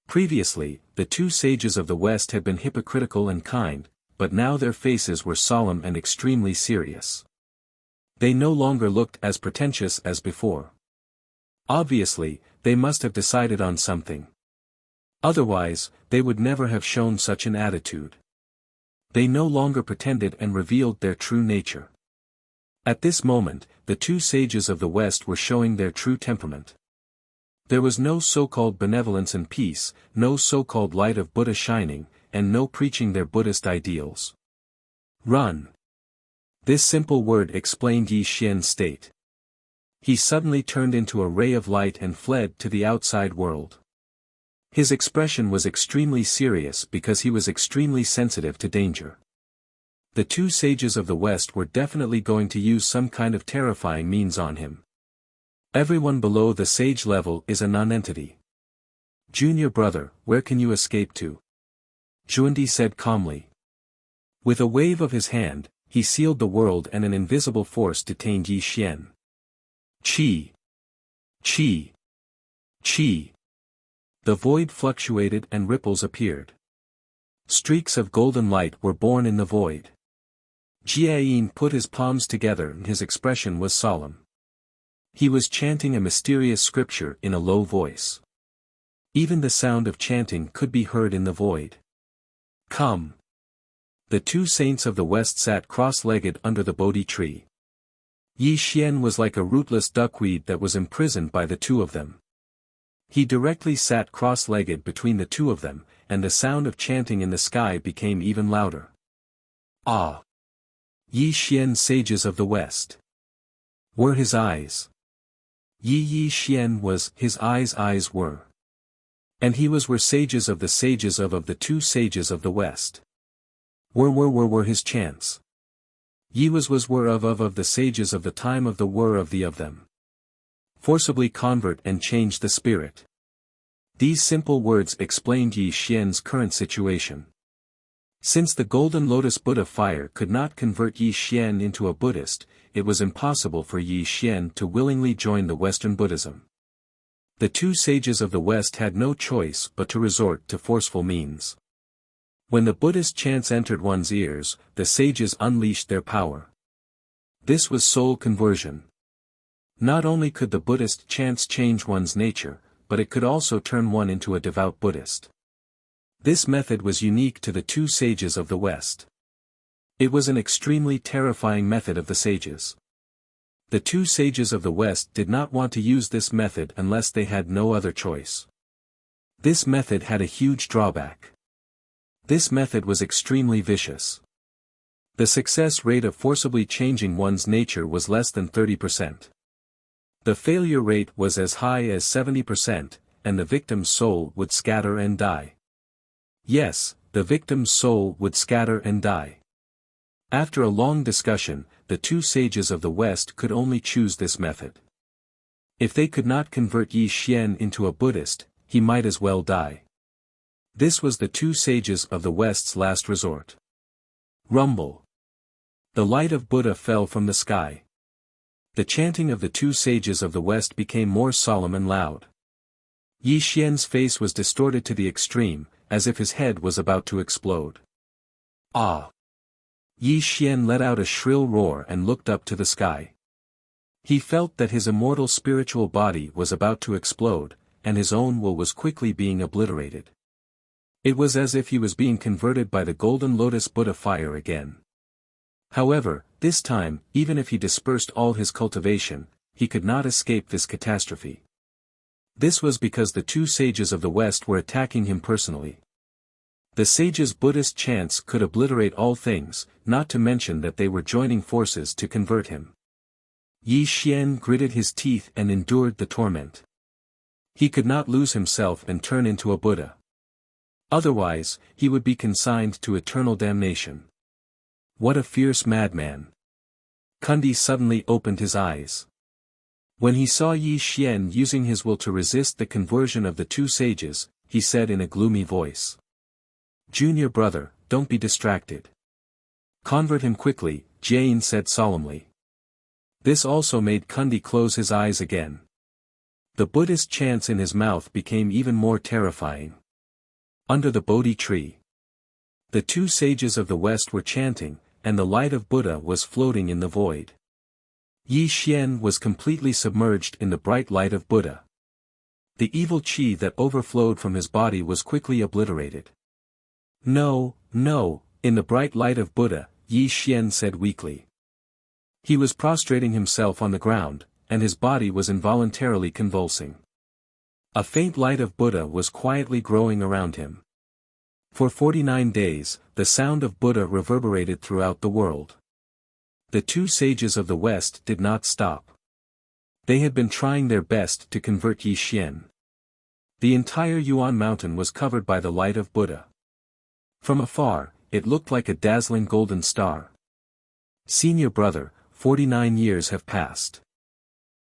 A: Previously, the two sages of the West had been hypocritical and kind, but now their faces were solemn and extremely serious. They no longer looked as pretentious as before. Obviously, they must have decided on something. Otherwise, they would never have shown such an attitude. They no longer pretended and revealed their true nature. At this moment, the two sages of the West were showing their true temperament. There was no so-called benevolence and peace, no so-called light of Buddha shining, and no preaching their Buddhist ideals. "Run." This simple word explained Yi Xian's state. He suddenly turned into a ray of light and fled to the outside world. His expression was extremely serious because he was extremely sensitive to danger. The two sages of the West were definitely going to use some kind of terrifying means on him. Everyone below the sage level is a nonentity. "Junior brother, where can you escape to?" Juandi said calmly. With a wave of his hand, he sealed the world and an invisible force detained Yi Xian. Qi! Qi! Qi! The void fluctuated and ripples appeared. Streaks of golden light were born in the void. Jiayin put his palms together and his expression was solemn. He was chanting a mysterious scripture in a low voice. Even the sound of chanting could be heard in the void. "Come." The two saints of the West sat cross-legged under the Bodhi tree. Yi Xian was like a rootless duckweed that was imprisoned by the two of them. He directly sat cross-legged between the two of them, and the sound of chanting in the sky became even louder. "Ah! Yi Xian sages of the West. Were his eyes. Yi Xian was, his eyes were. And he was were sages of the two sages of the West. Were his chants. Ye was were of the sages of the time of the were of them. Forcibly convert and change the spirit. These simple words explained Yi Xian's current situation. Since the Golden Lotus Buddha fire could not convert Yi Xian into a Buddhist, it was impossible for Yi Xian to willingly join the Western Buddhism. The two sages of the West had no choice but to resort to forceful means. When the Buddhist chants entered one's ears, the sages unleashed their power. This was soul conversion. Not only could the Buddhist chants change one's nature, but it could also turn one into a devout Buddhist. This method was unique to the two sages of the West. It was an extremely terrifying method of the sages. The two sages of the West did not want to use this method unless they had no other choice. This method had a huge drawback. This method was extremely vicious. The success rate of forcibly changing one's nature was less than 30%. The failure rate was as high as 70%, and the victim's soul would scatter and die. Yes, the victim's soul would scatter and die. After a long discussion, the two sages of the West could only choose this method. If they could not convert Yi Xian into a Buddhist, he might as well die. This was the two sages of the West's last resort. Rumble. The light of Buddha fell from the sky. The chanting of the two sages of the West became more solemn and loud. Yi Xian's face was distorted to the extreme, as if his head was about to explode. Ah! Yi Xian let out a shrill roar and looked up to the sky. He felt that his immortal spiritual body was about to explode, and his own will was quickly being obliterated. It was as if he was being converted by the Golden Lotus Buddha fire again. However, this time, even if he dispersed all his cultivation, he could not escape this catastrophe. This was because the two sages of the West were attacking him personally. The sages' Buddhist chants could obliterate all things, not to mention that they were joining forces to convert him. Yi Xian gritted his teeth and endured the torment. He could not lose himself and turn into a Buddha. Otherwise, he would be consigned to eternal damnation. What a fierce madman! Kundi suddenly opened his eyes. When he saw Yi Xian using his will to resist the conversion of the two sages, he said in a gloomy voice. "Junior brother, don't be distracted. Convert him quickly," Jane said solemnly. This also made Kundi close his eyes again. The Buddhist chants in his mouth became even more terrifying. Under the Bodhi tree. The two sages of the West were chanting, and the light of Buddha was floating in the void. Yi Xian was completely submerged in the bright light of Buddha. The evil qi that overflowed from his body was quickly obliterated. "No, no," in the bright light of Buddha, Yi Xian said weakly. He was prostrating himself on the ground, and his body was involuntarily convulsing. A faint light of Buddha was quietly growing around him. For 49 days, the sound of Buddha reverberated throughout the world. The two sages of the West did not stop. They had been trying their best to convert Yi Xian. The entire Yuan mountain was covered by the light of Buddha. From afar, it looked like a dazzling golden star. "Senior brother, 49 years have passed.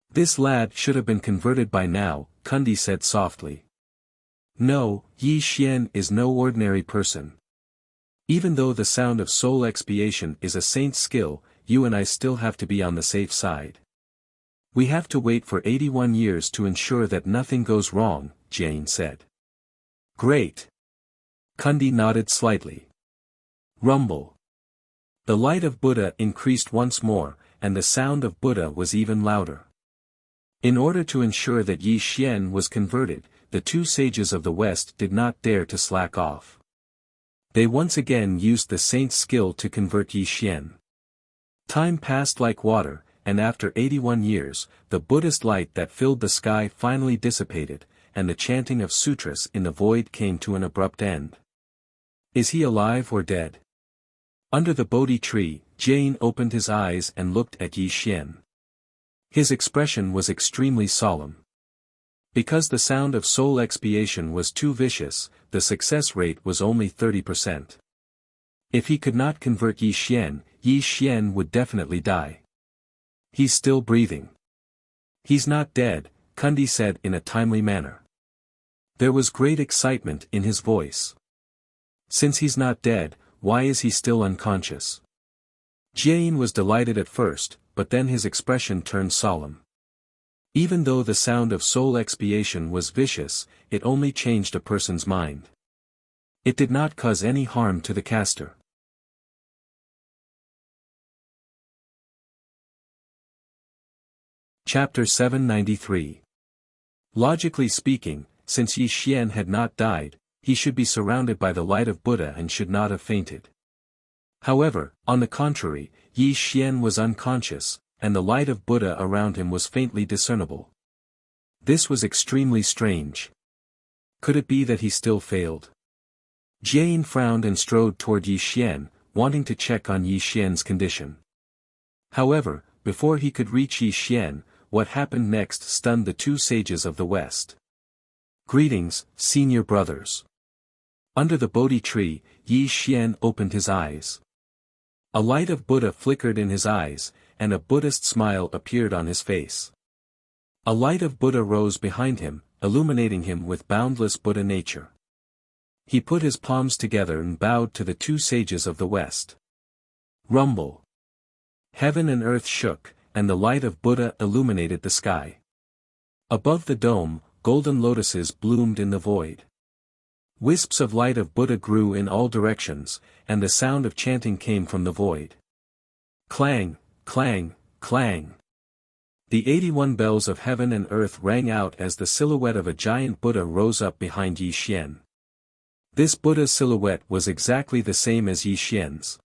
A: This lad should have been converted by now," Kundi said softly. "No, Yi Xian is no ordinary person. Even though the sound of soul expiation is a saint's skill, you and I still have to be on the safe side. We have to wait for 81 years to ensure that nothing goes wrong," Jane said. "Great." Kundi nodded slightly. Rumble. The light of Buddha increased once more, and the sound of Buddha was even louder. In order to ensure that Yi Xian was converted, the two sages of the West did not dare to slack off. They once again used the saint's skill to convert Yi Xian. Time passed like water, and after 81 years, the Buddhist light that filled the sky finally dissipated, and the chanting of sutras in the void came to an abrupt end. Is he alive or dead? Under the Bodhi tree, Jane opened his eyes and looked at Yi Xian. His expression was extremely solemn. Because the sound of soul expiation was too vicious, the success rate was only 30%. If he could not convert Yi Xian would definitely die. He's still breathing. He's not dead, Kundi said in a timely manner. There was great excitement in his voice. Since he's not dead, why is he still unconscious? Jiayin was delighted at first, but then his expression turned solemn. Even though the sound of soul expiation was vicious, it only changed a person's mind. It did not cause any harm to the caster. Chapter 793. Logically speaking, since Yi Xian had not died, he should be surrounded by the light of Buddha and should not have fainted. However, on the contrary, Yi Xian was unconscious, and the light of Buddha around him was faintly discernible. This was extremely strange. Could it be that he still failed? Jiayin frowned and strode toward Yi Xian, wanting to check on Yi Xian's condition. However, before he could reach Yi Xian, what happened next stunned the two sages of the West. Greetings, senior brothers. Under the Bodhi tree, Yi Xian opened his eyes. A light of Buddha flickered in his eyes, and a Buddhist smile appeared on his face. A light of Buddha rose behind him, illuminating him with boundless Buddha nature. He put his palms together and bowed to the two sages of the West. Rumble. Heaven and earth shook, and the light of Buddha illuminated the sky. Above the dome, golden lotuses bloomed in the void. Wisps of light of Buddha grew in all directions, and the sound of chanting came from the void. Clang, clang, clang. The 81 bells of heaven and earth rang out as the silhouette of a giant Buddha rose up behind Yi Xian. This Buddha's silhouette was exactly the same as Yi Xian's.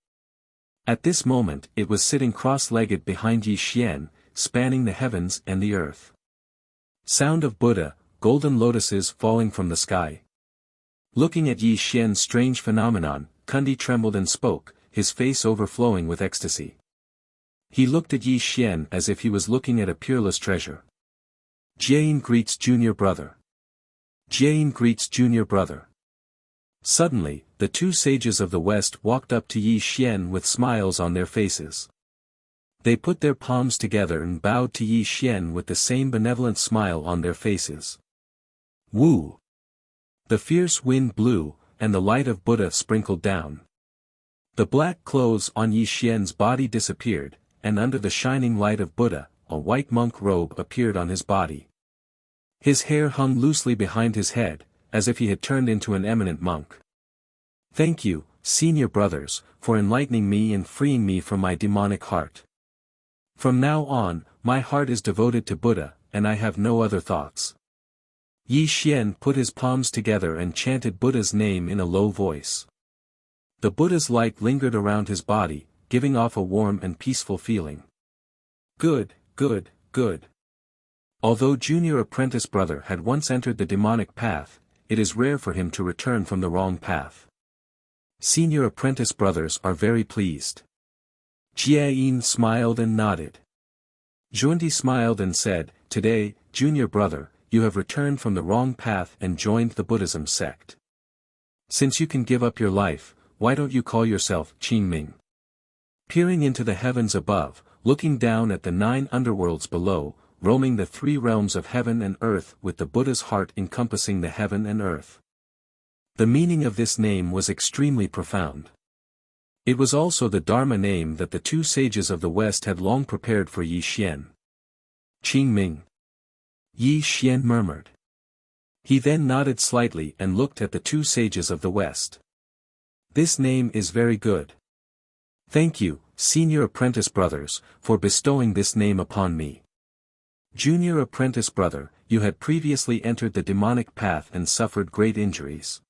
A: At this moment it was sitting cross-legged behind Yi Xian, spanning the heavens and the earth. Sound of Buddha, golden lotuses falling from the sky. Looking at Yi Xian's strange phenomenon, Kundi trembled and spoke, his face overflowing with ecstasy. He looked at Yi Xian as if he was looking at a peerless treasure. Jiayin greets junior brother. Jiayin greets junior brother. Suddenly, the two sages of the West walked up to Yi Xian with smiles on their faces. They put their palms together and bowed to Yi Xian with the same benevolent smile on their faces. Woo! The fierce wind blew, and the light of Buddha sprinkled down. The black clothes on Yi Xian's body disappeared, and under the shining light of Buddha, a white monk robe appeared on his body. His hair hung loosely behind his head, as if he had turned into an eminent monk. Thank you, senior brothers, for enlightening me and freeing me from my demonic heart. From now on, my heart is devoted to Buddha, and I have no other thoughts. Yi Xian put his palms together and chanted Buddha's name in a low voice. The Buddha's light lingered around his body, giving off a warm and peaceful feeling. Good, good, good. Although junior apprentice brother had once entered the demonic path, it is rare for him to return from the wrong path. Senior apprentice brothers are very pleased. Jiayin smiled and nodded. Zhundi smiled and said, Today, junior brother, you have returned from the wrong path and joined the Buddhism sect. Since you can give up your life, why don't you call yourself Qingming? Peering into the heavens above, looking down at the 9 underworlds below, roaming the 3 realms of heaven and earth with the Buddha's heart encompassing the heaven and earth. The meaning of this name was extremely profound. It was also the Dharma name that the two sages of the West had long prepared for Yi Xian. Qingming. Yi Xian murmured. He then nodded slightly and looked at the two sages of the West. This name is very good. Thank you, senior apprentice brothers, for bestowing this name upon me. Junior apprentice brother, you had previously entered the demonic path and suffered great injuries.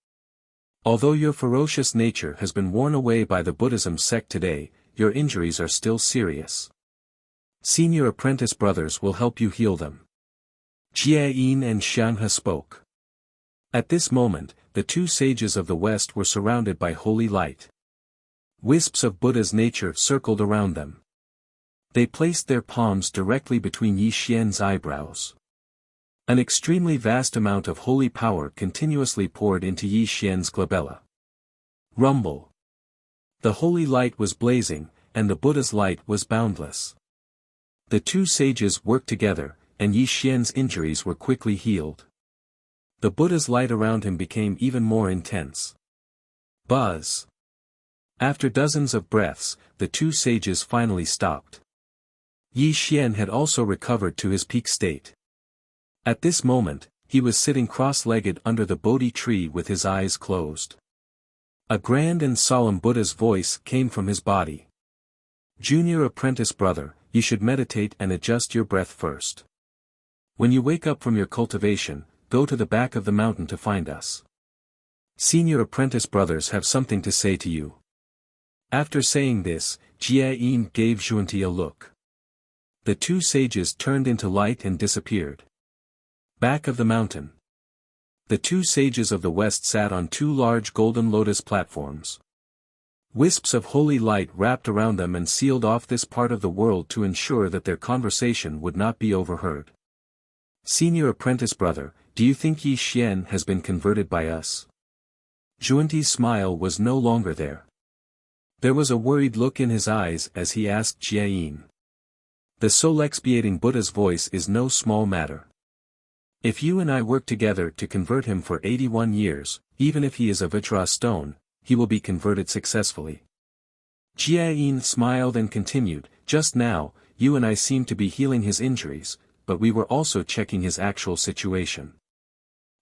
A: Although your ferocious nature has been worn away by the Buddhism sect today, your injuries are still serious. Senior apprentice brothers will help you heal them. Jiayin and Xianghe spoke. At this moment, the two sages of the West were surrounded by holy light. Wisps of Buddha's nature circled around them. They placed their palms directly between Yi Xian's eyebrows. An extremely vast amount of holy power continuously poured into Yi Xian's glabella. Rumble. The holy light was blazing, and the Buddha's light was boundless. The two sages worked together, and Yi Xian's injuries were quickly healed. The Buddha's light around him became even more intense. Buzz. After dozens of breaths, the two sages finally stopped. Yi Xian had also recovered to his peak state. At this moment, he was sitting cross-legged under the Bodhi tree with his eyes closed. A grand and solemn Buddha's voice came from his body. Junior apprentice brother, you should meditate and adjust your breath first. When you wake up from your cultivation, go to the back of the mountain to find us. Senior apprentice brothers have something to say to you. After saying this, Jie Yin gave Zhuanti a look. The two sages turned into light and disappeared. Back of the mountain. The two sages of the west sat on two large golden lotus platforms. Wisps of holy light wrapped around them and sealed off this part of the world to ensure that their conversation would not be overheard. Senior apprentice brother, do you think Yi Xian has been converted by us? Zhuanti's smile was no longer there. There was a worried look in his eyes as he asked Jie Yin. The soul-expiating Buddha's voice is no small matter. If you and I work together to convert him for 81 years, even if he is a Vajra stone, he will be converted successfully. Jie Yin smiled and continued, just now, you and I seem to be healing his injuries, but we were also checking his actual situation.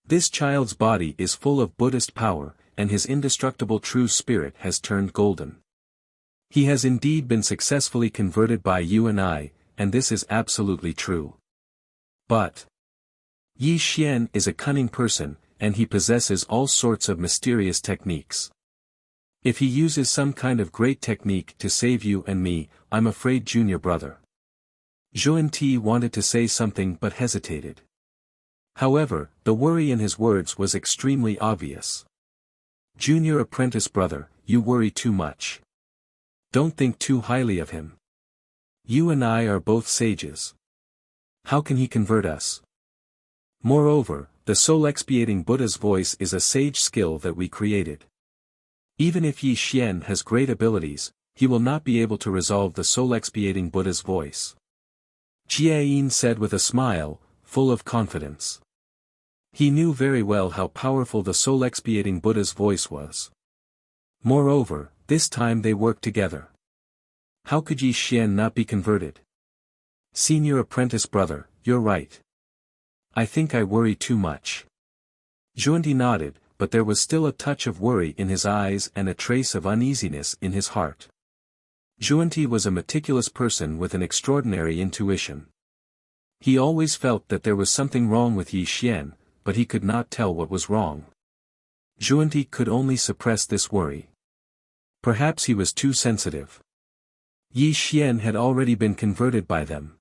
A: This child's body is full of Buddhist power, and his indestructible true spirit has turned golden. He has indeed been successfully converted by you and I, and this is absolutely true. But Yi Xian is a cunning person, and he possesses all sorts of mysterious techniques. If he uses some kind of great technique to save you and me, I'm afraid junior brother. Zhuanti wanted to say something but hesitated. However, the worry in his words was extremely obvious. Junior apprentice brother, you worry too much. Don't think too highly of him. You and I are both sages. How can he convert us? Moreover, the soul-expiating Buddha's voice is a sage skill that we created. Even if Yi Xian has great abilities, he will not be able to resolve the soul-expiating Buddha's voice. Jie Yin said with a smile, full of confidence. He knew very well how powerful the soul-expiating Buddha's voice was. Moreover, this time they worked together. How could Yi Xian not be converted? Senior apprentice brother, you're right. I think I worry too much. Zhuanti nodded, but there was still a touch of worry in his eyes and a trace of uneasiness in his heart. Zhuanti was a meticulous person with an extraordinary intuition. He always felt that there was something wrong with Yi Xian, but he could not tell what was wrong. Zhuanti could only suppress this worry. Perhaps he was too sensitive. Yi Xian had already been converted by them.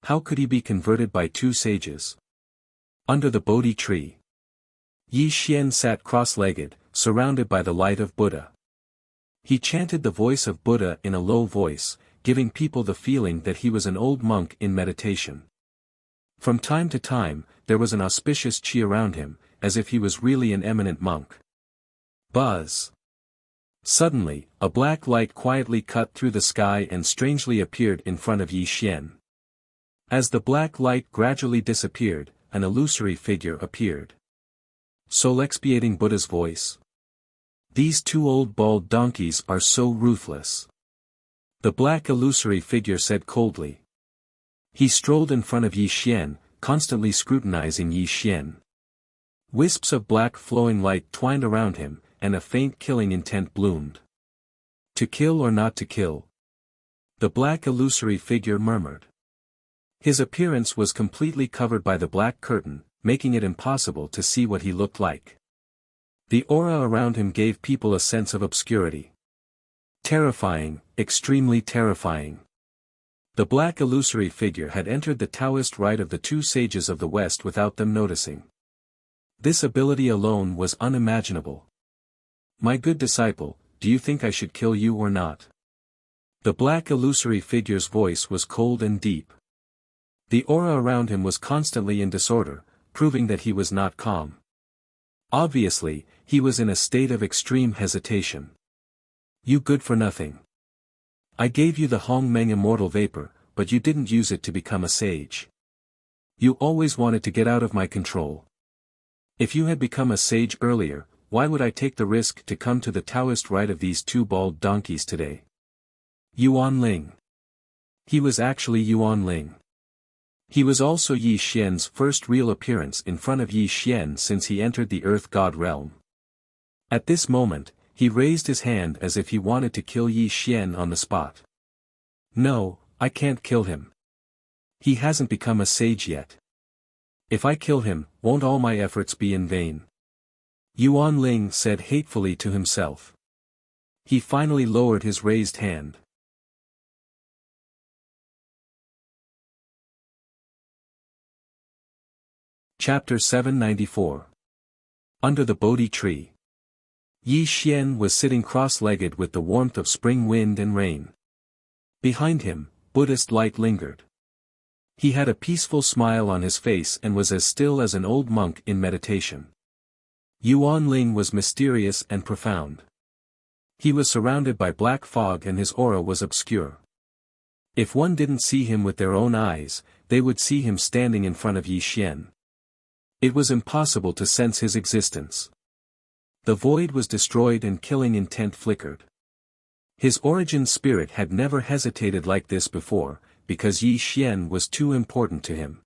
A: How could he be converted by two sages? Under the Bodhi tree. Yi Xian sat cross-legged, surrounded by the light of Buddha. He chanted the voice of Buddha in a low voice, giving people the feeling that he was an old monk in meditation. From time to time, there was an auspicious chi around him, as if he was really an eminent monk. Buzz. Suddenly, a black light quietly cut through the sky and strangely appeared in front of Yi Xian. As the black light gradually disappeared, an illusory figure appeared. Soul-expiating Buddha's voice. These two old bald donkeys are so ruthless. The black illusory figure said coldly. He strolled in front of Yi Xian, constantly scrutinizing Yi Xian. Wisps of black flowing light twined around him, and a faint killing intent bloomed. To kill or not to kill? The black illusory figure murmured. His appearance was completely covered by the black curtain, making it impossible to see what he looked like. The aura around him gave people a sense of obscurity. Terrifying, extremely terrifying. The black illusory figure had entered the Taoist rite of the two sages of the West without them noticing. This ability alone was unimaginable. My good disciple, do you think I should kill you or not? The black illusory figure's voice was cold and deep. The aura around him was constantly in disorder, proving that he was not calm. Obviously, he was in a state of extreme hesitation. You good for nothing. I gave you the Hong Meng immortal vapor, but you didn't use it to become a sage. You always wanted to get out of my control. If you had become a sage earlier, why would I take the risk to come to the Taoist rite of these two bald donkeys today? Yuan Ling. He was actually Yuan Ling. He was also Yi Xian's first real appearance in front of Yi Xian since he entered the Earth God realm. At this moment, he raised his hand as if he wanted to kill Yi Xian on the spot. No, I can't kill him. He hasn't become a sage yet. If I kill him, won't all my efforts be in vain? Yuan Ling said hatefully to himself. He finally lowered his raised hand. Chapter 794. Under the Bodhi Tree. Yi Xian was sitting cross-legged with the warmth of spring wind and rain. Behind him, Buddhist light lingered. He had a peaceful smile on his face and was as still as an old monk in meditation. Yuan Ling was mysterious and profound. He was surrounded by black fog and his aura was obscure. If one didn't see him with their own eyes, they would see him standing in front of Yi Xian. It was impossible to sense his existence. The void was destroyed and killing intent flickered. His origin spirit had never hesitated like this before, because Yi Xian was too important to him.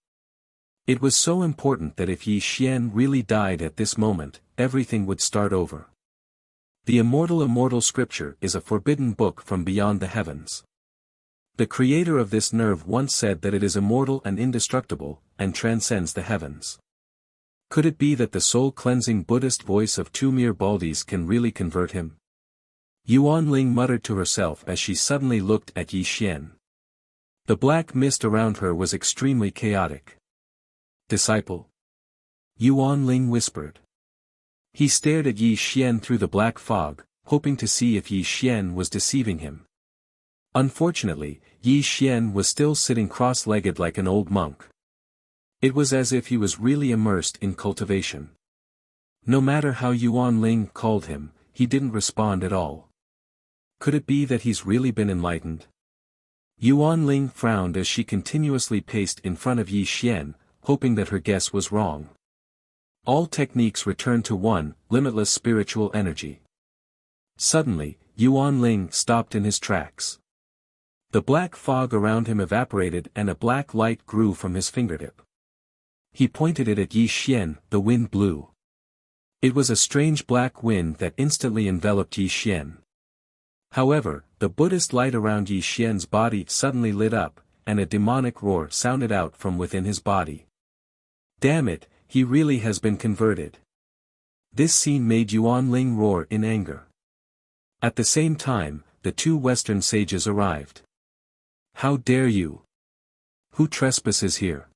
A: It was so important that if Yi Xian really died at this moment, everything would start over. The Immortal scripture is a forbidden book from beyond the heavens. The creator of this nerve once said that it is immortal and indestructible, and transcends the heavens. Could it be that the soul-cleansing Buddhist voice of two mere baldies can really convert him? Yuan Ling muttered to herself as she suddenly looked at Yi Xian. The black mist around her was extremely chaotic. Disciple? Yuan Ling whispered. He stared at Yi Xian through the black fog, hoping to see if Yi Xian was deceiving him. Unfortunately, Yi Xian was still sitting cross-legged like an old monk. It was as if he was really immersed in cultivation. No matter how Yuan Ling called him, he didn't respond at all. Could it be that he's really been enlightened? Yuan Ling frowned as she continuously paced in front of Yi Xian, hoping that her guess was wrong. All techniques return to one, limitless spiritual energy. Suddenly, Yuan Ling stopped in his tracks. The black fog around him evaporated and a black light grew from his fingertip. He pointed it at Yi Xian, the wind blew. It was a strange black wind that instantly enveloped Yi Xian. However, the Buddhist light around Yi Xian's body suddenly lit up, and a demonic roar sounded out from within his body. Damn it, he really has been converted. This scene made Yuan Ling roar in anger. At the same time, the two Western sages arrived. How dare you? Who trespasses here?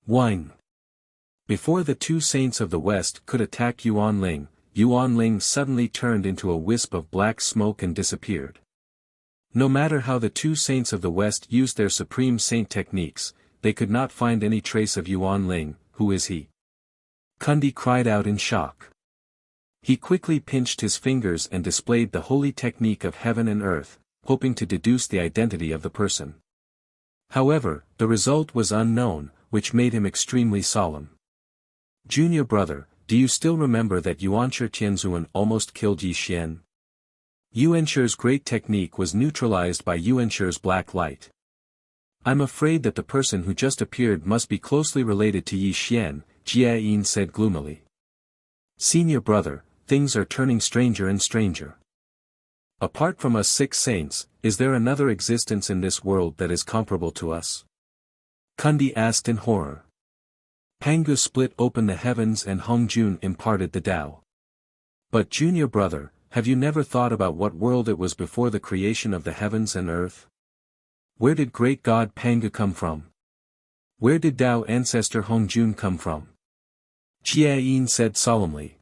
A: Whine. Before the two saints of the West could attack Yuan Ling suddenly turned into a wisp of black smoke and disappeared. No matter how the two saints of the West used their supreme saint techniques, they could not find any trace of Yuan Ling. Who is he? Kundi cried out in shock. He quickly pinched his fingers and displayed the holy technique of heaven and earth, hoping to deduce the identity of the person. However, the result was unknown, which made him extremely solemn. Junior brother, do you still remember that Yuanshi Tianzuan almost killed Yi Xian? Yuanshi's great technique was neutralized by Yuanshi's black light. I'm afraid that the person who just appeared must be closely related to Yi Xian, Jia Yin said gloomily. Senior brother, things are turning stranger and stranger. Apart from us 6 saints, is there another existence in this world that is comparable to us? Kundi asked in horror. Pangu split open the heavens and Hongjun imparted the Tao. But junior brother, have you never thought about what world it was before the creation of the heavens and earth? Where did great god Pangu come from? Where did Tao ancestor Hongjun come from? Jia Yin said solemnly.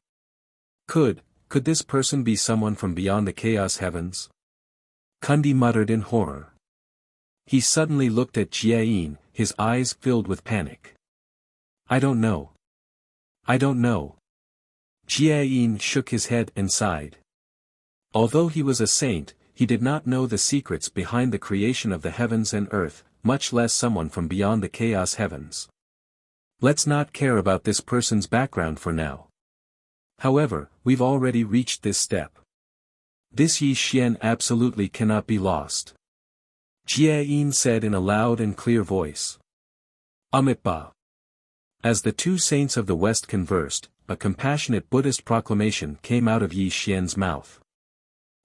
A: Could this person be someone from beyond the chaos heavens? Kundi muttered in horror. He suddenly looked at Jiayin, his eyes filled with panic. I don't know. I don't know. Jiayin shook his head and sighed. Although he was a saint, he did not know the secrets behind the creation of the heavens and earth, much less someone from beyond the chaos heavens. Let's not care about this person's background for now. However, we've already reached this step. This Yi Xian absolutely cannot be lost. Jiayin said in a loud and clear voice. Amitabha. As the two saints of the West conversed, a compassionate Buddhist proclamation came out of Yi Xian's mouth.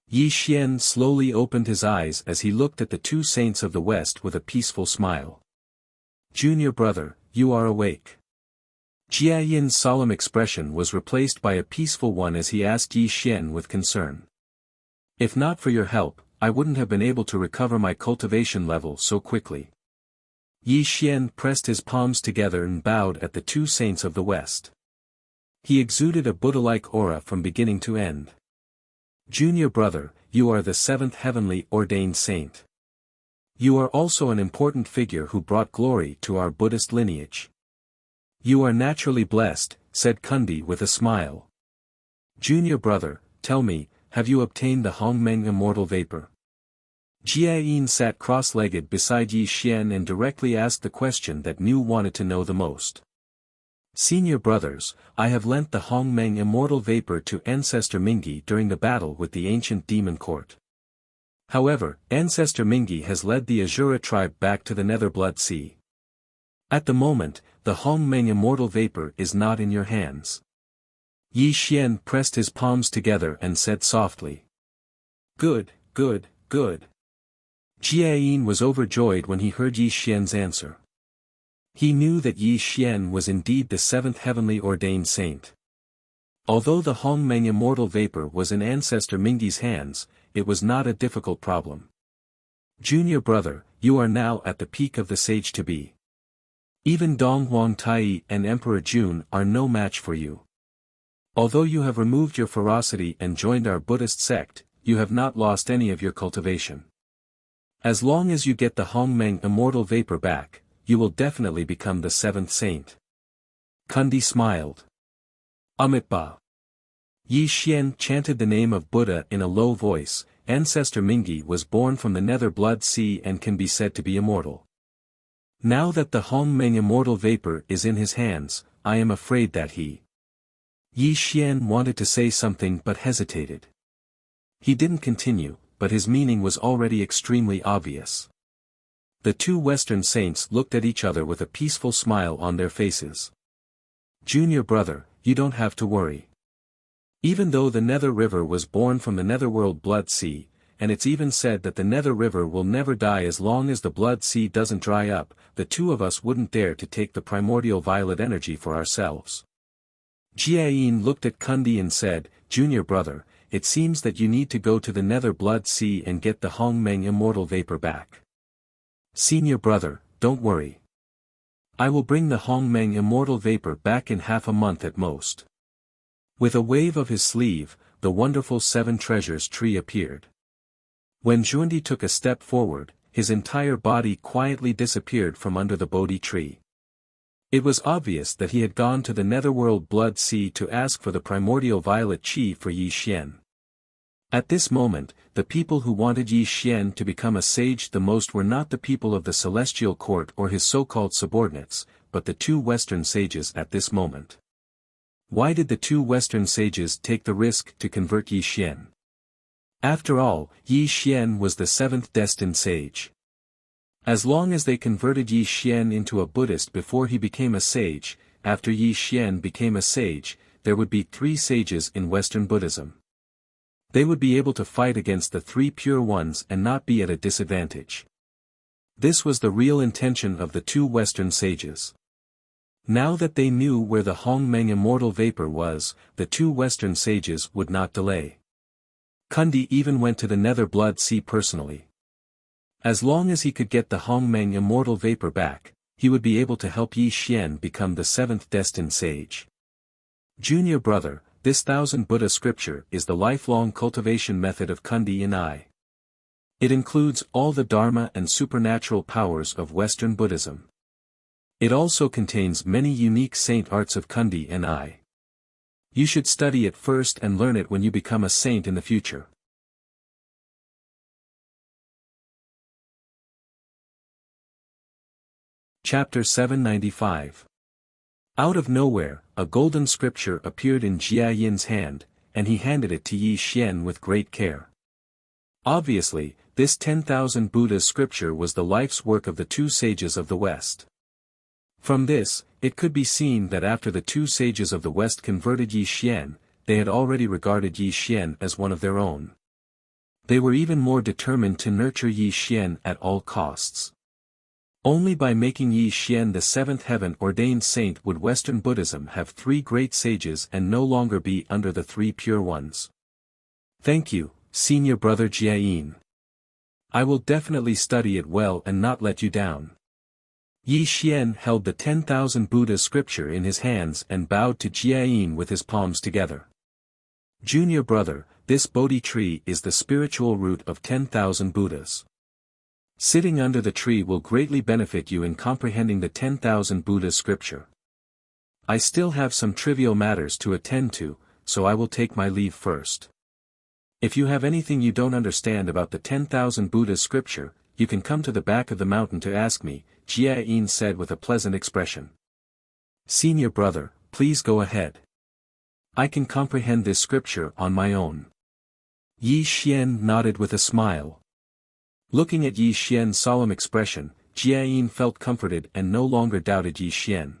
A: Yi Xian slowly opened his eyes as he looked at the two saints of the West with a peaceful smile. Junior brother, you are awake. Jiayin's solemn expression was replaced by a peaceful one as he asked Yi Xian with concern. If not for your help, I wouldn't have been able to recover my cultivation level so quickly. Yi Xian pressed his palms together and bowed at the two saints of the West. He exuded a Buddha-like aura from beginning to end. Junior brother, you are the seventh heavenly ordained saint. You are also an important figure who brought glory to our Buddhist lineage. You are naturally blessed, said Kundi with a smile. Junior brother, tell me, have you obtained the Hongmeng immortal vapor? Jiayin sat cross-legged beside Yi Xian and directly asked the question that Niu wanted to know the most. Senior brothers, I have lent the Hongmeng immortal vapor to Ancestor Mingi during the battle with the ancient demon court. However, Ancestor Mingi has led the Azura tribe back to the Netherblood Sea. At the moment, the Hongmeng immortal vapor is not in your hands. Yi Xian pressed his palms together and said softly. Good, good, good. Jiayin was overjoyed when he heard Yi Xian's answer. He knew that Yi Xian was indeed the seventh heavenly ordained saint. Although the Hongmeng immortal vapor was in Ancestor Mingi's hands, it was not a difficult problem. Junior brother, you are now at the peak of the sage-to-be. Even Dong Huang Tai and Emperor Jun are no match for you. Although you have removed your ferocity and joined our Buddhist sect, you have not lost any of your cultivation. As long as you get the Hongmeng immortal vapor back, you will definitely become the seventh saint. Kundi smiled. Amitabha. Yi Xian chanted the name of Buddha in a low voice. Ancestor Mingi was born from the Nether Blood Sea and can be said to be immortal. Now that the Hongmeng immortal vapor is in his hands, I am afraid that he... Yi Xian wanted to say something but hesitated. He didn't continue, but his meaning was already extremely obvious. The two Western saints looked at each other with a peaceful smile on their faces. Junior brother, you don't have to worry. Even though the Nether River was born from the Netherworld Blood Sea, and it's even said that the Nether River will never die as long as the Blood Sea doesn't dry up, the two of us wouldn't dare to take the primordial violet energy for ourselves. Jiayin looked at Kundi and said, Junior brother, it seems that you need to go to the Nether Blood Sea and get the Hongmeng immortal vapor back. Senior brother, don't worry. I will bring the Hongmeng immortal vapor back in half a month at most. With a wave of his sleeve, the wonderful seven treasures tree appeared. When Jundi took a step forward, his entire body quietly disappeared from under the Bodhi tree. It was obvious that he had gone to the Netherworld Blood Sea to ask for the primordial violet chi for Yi Xian. At this moment, the people who wanted Yi Xian to become a sage the most were not the people of the celestial court or his so-called subordinates, but the two Western sages at this moment. Why did the two Western sages take the risk to convert Yi Xian? After all, Yi Xian was the seventh destined sage. As long as they converted Yi Xian into a Buddhist before he became a sage, after Yi Xian became a sage, there would be three sages in Western Buddhism. They would be able to fight against the three pure ones and not be at a disadvantage. This was the real intention of the two Western sages. Now that they knew where the Hongmeng immortal vapor was, the two Western sages would not delay. Kundi even went to the Nether Blood Sea personally. As long as he could get the Hongmeng immortal vapor back, he would be able to help Yi Xian become the seventh destined sage. Junior brother, this 1000 Buddha scripture is the lifelong cultivation method of Kundi and I. It includes all the Dharma and supernatural powers of Western Buddhism. It also contains many unique saint arts of Kundi and I. You should study it first and learn it when you become a saint in the future. Chapter 795. Out of nowhere, a golden scripture appeared in Jia Yin's hand, and he handed it to Yi Xian with great care. Obviously, this 10,000 Buddhas scripture was the life's work of the two sages of the West. From this, it could be seen that after the two sages of the West converted Yi Xian, they had already regarded Yi Xian as one of their own. They were even more determined to nurture Yi Xian at all costs. Only by making Yi Xian the seventh heaven-ordained saint would Western Buddhism have three great sages and no longer be under the three pure ones. Thank you, senior brother Jia Yin. I will definitely study it well and not let you down. Yi Xian held the 10,000 Buddha scripture in his hands and bowed to Jia Yin with his palms together. Junior brother, this Bodhi tree is the spiritual root of 10,000 Buddhas. Sitting under the tree will greatly benefit you in comprehending the 10,000 Buddha scripture. I still have some trivial matters to attend to, so I will take my leave first. If you have anything you don't understand about the 10,000 Buddha scripture, you can come to the back of the mountain to ask me, Jia Yin said with a pleasant expression. Senior brother, please go ahead. I can comprehend this scripture on my own. Yi Xian nodded with a smile. Looking at Yi Xian's solemn expression, Jia Yin felt comforted and no longer doubted Yi Xian.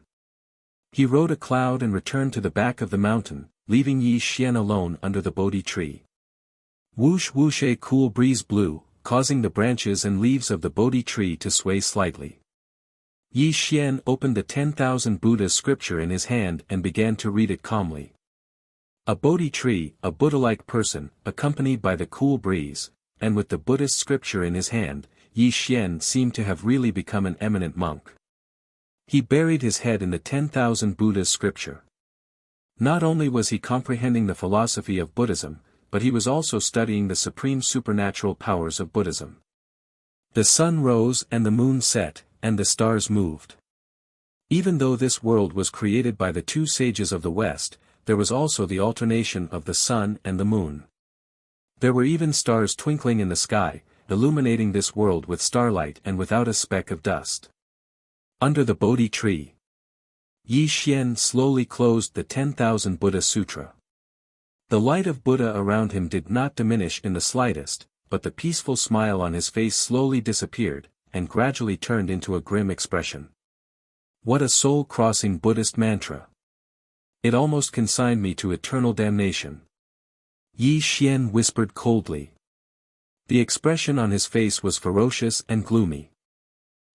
A: He rode a cloud and returned to the back of the mountain, leaving Yi Xian alone under the Bodhi tree. Whoosh whoosh, a cool breeze blew, causing the branches and leaves of the Bodhi tree to sway slightly. Yi Xian opened the 10,000 Buddha scripture in his hand and began to read it calmly. A Bodhi tree, a Buddha-like person, accompanied by the cool breeze, and with the Buddhist scripture in his hand, Yi Xian seemed to have really become an eminent monk. He buried his head in the 10,000 Buddha scripture. Not only was he comprehending the philosophy of Buddhism, but he was also studying the supreme supernatural powers of Buddhism. The sun rose and the moon set, and the stars moved. Even though this world was created by the two sages of the West, there was also the alternation of the sun and the moon. There were even stars twinkling in the sky, illuminating this world with starlight and without a speck of dust. Under the Bodhi tree, Yi Xian slowly closed the 10,000 Buddha Sutra. The light of Buddha around him did not diminish in the slightest, but the peaceful smile on his face slowly disappeared, and gradually turned into a grim expression. What a soul-crossing Buddhist mantra! It almost consigned me to eternal damnation. Yi Xian whispered coldly. The expression on his face was ferocious and gloomy.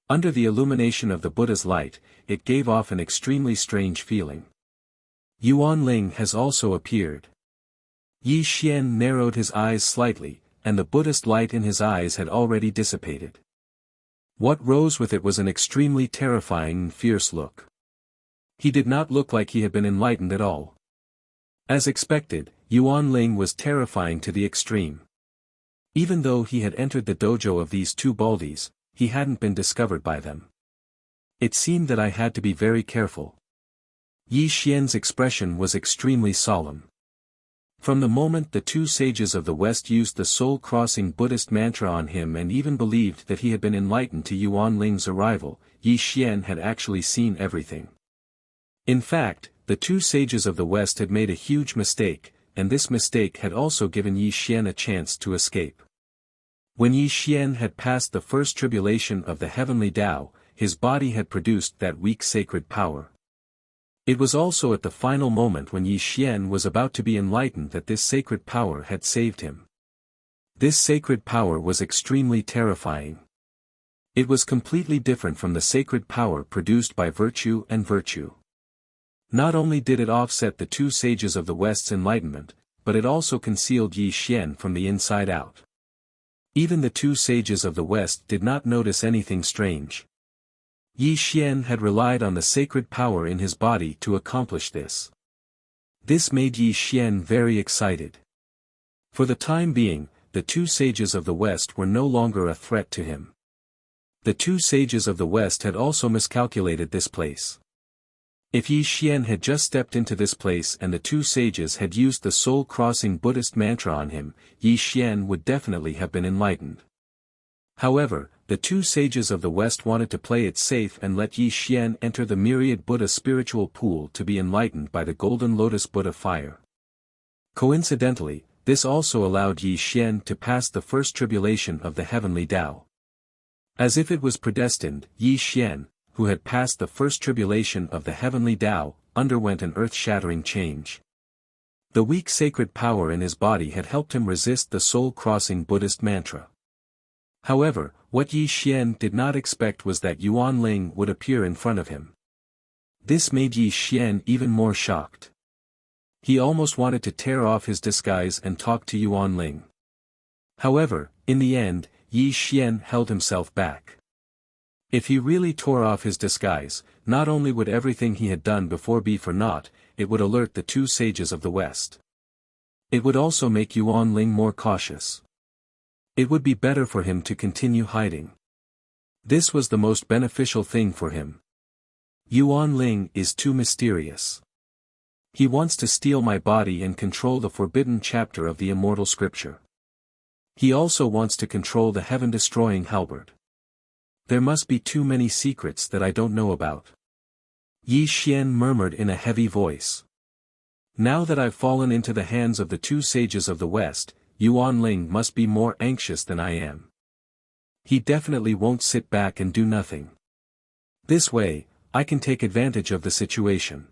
A: Under the illumination of the Buddha's light, it gave off an extremely strange feeling. Yuan Ling has also appeared. Yi Xian narrowed his eyes slightly, and the Buddhist light in his eyes had already dissipated. What rose with it was an extremely terrifying and fierce look. He did not look like he had been enlightened at all. As expected, Yuan Ling was terrifying to the extreme. Even though he had entered the dojo of these two Baldies, he hadn't been discovered by them. It seemed that I had to be very careful. Yi Xian's expression was extremely solemn. From the moment the two sages of the West used the soul-crossing Buddhist mantra on him and even believed that he had been enlightened to Yuan Ling's arrival, Yi Xian had actually seen everything. In fact, the two sages of the West had made a huge mistake, and this mistake had also given Yi Xian a chance to escape. When Yi Xian had passed the first tribulation of the heavenly Tao, his body had produced that weak sacred power. It was also at the final moment when Yi Xian was about to be enlightened that this sacred power had saved him. This sacred power was extremely terrifying. It was completely different from the sacred power produced by virtue and virtue. Not only did it offset the two sages of the West's enlightenment, but it also concealed Yi Xian from the inside out. Even the two sages of the West did not notice anything strange. Yi Xian had relied on the sacred power in his body to accomplish this. This made Yi Xian very excited. For the time being, the two sages of the West were no longer a threat to him. The two sages of the West had also miscalculated this place. If Yi Xian had just stepped into this place and the two sages had used the soul-crossing Buddhist mantra on him, Yi Xian would definitely have been enlightened. However, the two sages of the West wanted to play it safe and let Yi Xian enter the myriad Buddha spiritual pool to be enlightened by the golden lotus Buddha fire. Coincidentally, this also allowed Yi Xian to pass the first tribulation of the heavenly Tao. As if it was predestined, Yi Xian, who had passed the first tribulation of the heavenly Tao, underwent an earth-shattering change. The weak sacred power in his body had helped him resist the soul-crossing Buddhist mantra. However, what Yi Xian did not expect was that Yuan Ling would appear in front of him. This made Yi Xian even more shocked. He almost wanted to tear off his disguise and talk to Yuan Ling. However, in the end, Yi Xian held himself back. If he really tore off his disguise, not only would everything he had done before be for naught, it would alert the two sages of the West. It would also make Yuan Ling more cautious. It would be better for him to continue hiding. This was the most beneficial thing for him. Yuan Ling is too mysterious. He wants to steal my body and control the forbidden chapter of the immortal scripture. He also wants to control the heaven-destroying halberd. There must be too many secrets that I don't know about. Yi Xian murmured in a heavy voice. Now that I've fallen into the hands of the two sages of the West, Yuan Ling must be more anxious than I am. He definitely won't sit back and do nothing. This way, I can take advantage of the situation.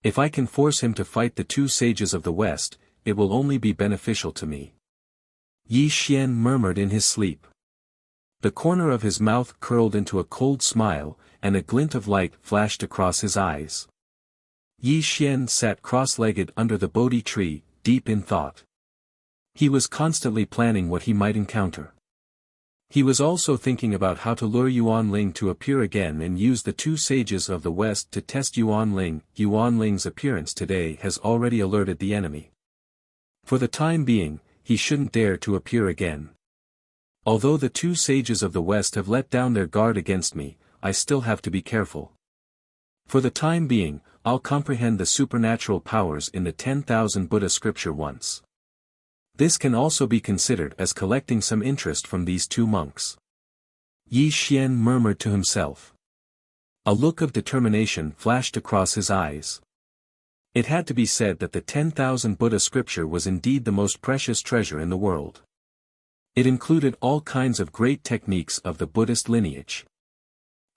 A: If I can force him to fight the two sages of the West, it will only be beneficial to me. Yi Xian murmured in his sleep. The corner of his mouth curled into a cold smile, and a glint of light flashed across his eyes. Yi Xian sat cross-legged under the Bodhi tree, deep in thought. He was constantly planning what he might encounter. He was also thinking about how to lure Yuan Ling to appear again and use the two sages of the West to test Yuan Ling. Yuan Ling's appearance today has already alerted the enemy. For the time being, he shouldn't dare to appear again. Although the two sages of the West have let down their guard against me, I still have to be careful. For the time being, I'll comprehend the supernatural powers in the 10,000 Buddha scripture once. This can also be considered as collecting some interest from these two monks. Yi Xian murmured to himself. A look of determination flashed across his eyes. It had to be said that the 10,000 Buddha scripture was indeed the most precious treasure in the world. It included all kinds of great techniques of the Buddhist lineage.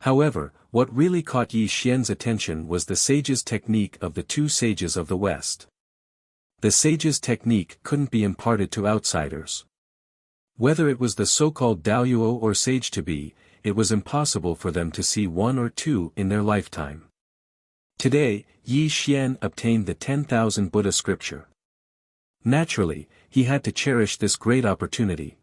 A: However, what really caught Yi Xian's attention was the sage's technique of the two sages of the West. The sage's technique couldn't be imparted to outsiders. Whether it was the so-called Daoyuo or sage-to-be, it was impossible for them to see one or two in their lifetime. Today, Yi Xian obtained the 10,000 Buddha scripture. Naturally, he had to cherish this great opportunity.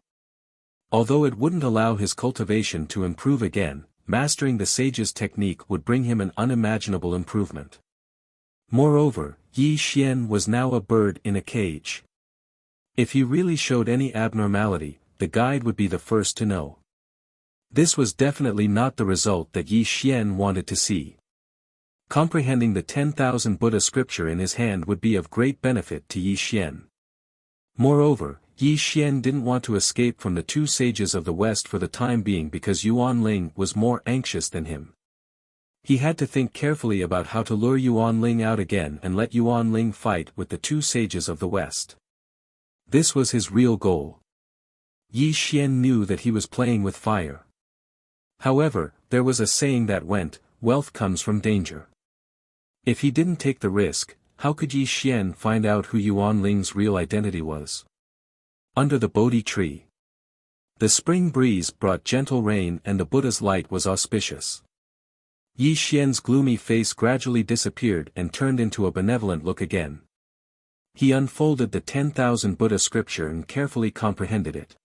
A: Although it wouldn't allow his cultivation to improve again, mastering the sage's technique would bring him an unimaginable improvement. Moreover, Yi Xian was now a bird in a cage. If he really showed any abnormality, the guide would be the first to know. This was definitely not the result that Yi Xian wanted to see. Comprehending the 10,000 Buddha scripture in his hand would be of great benefit to Yi Xian. Moreover, Yi Xian didn't want to escape from the two sages of the West for the time being because Yuan Ling was more anxious than him. He had to think carefully about how to lure Yuan Ling out again and let Yuan Ling fight with the two sages of the West. This was his real goal. Yi Xian knew that he was playing with fire. However, there was a saying that went, "Wealth comes from danger." If he didn't take the risk, how could Yi Xian find out who Yuan Ling's real identity was? Under the Bodhi tree. The spring breeze brought gentle rain and the Buddha's light was auspicious. Yi Xian's gloomy face gradually disappeared and turned into a benevolent look again. He unfolded the 10,000 Buddha scripture and carefully comprehended it.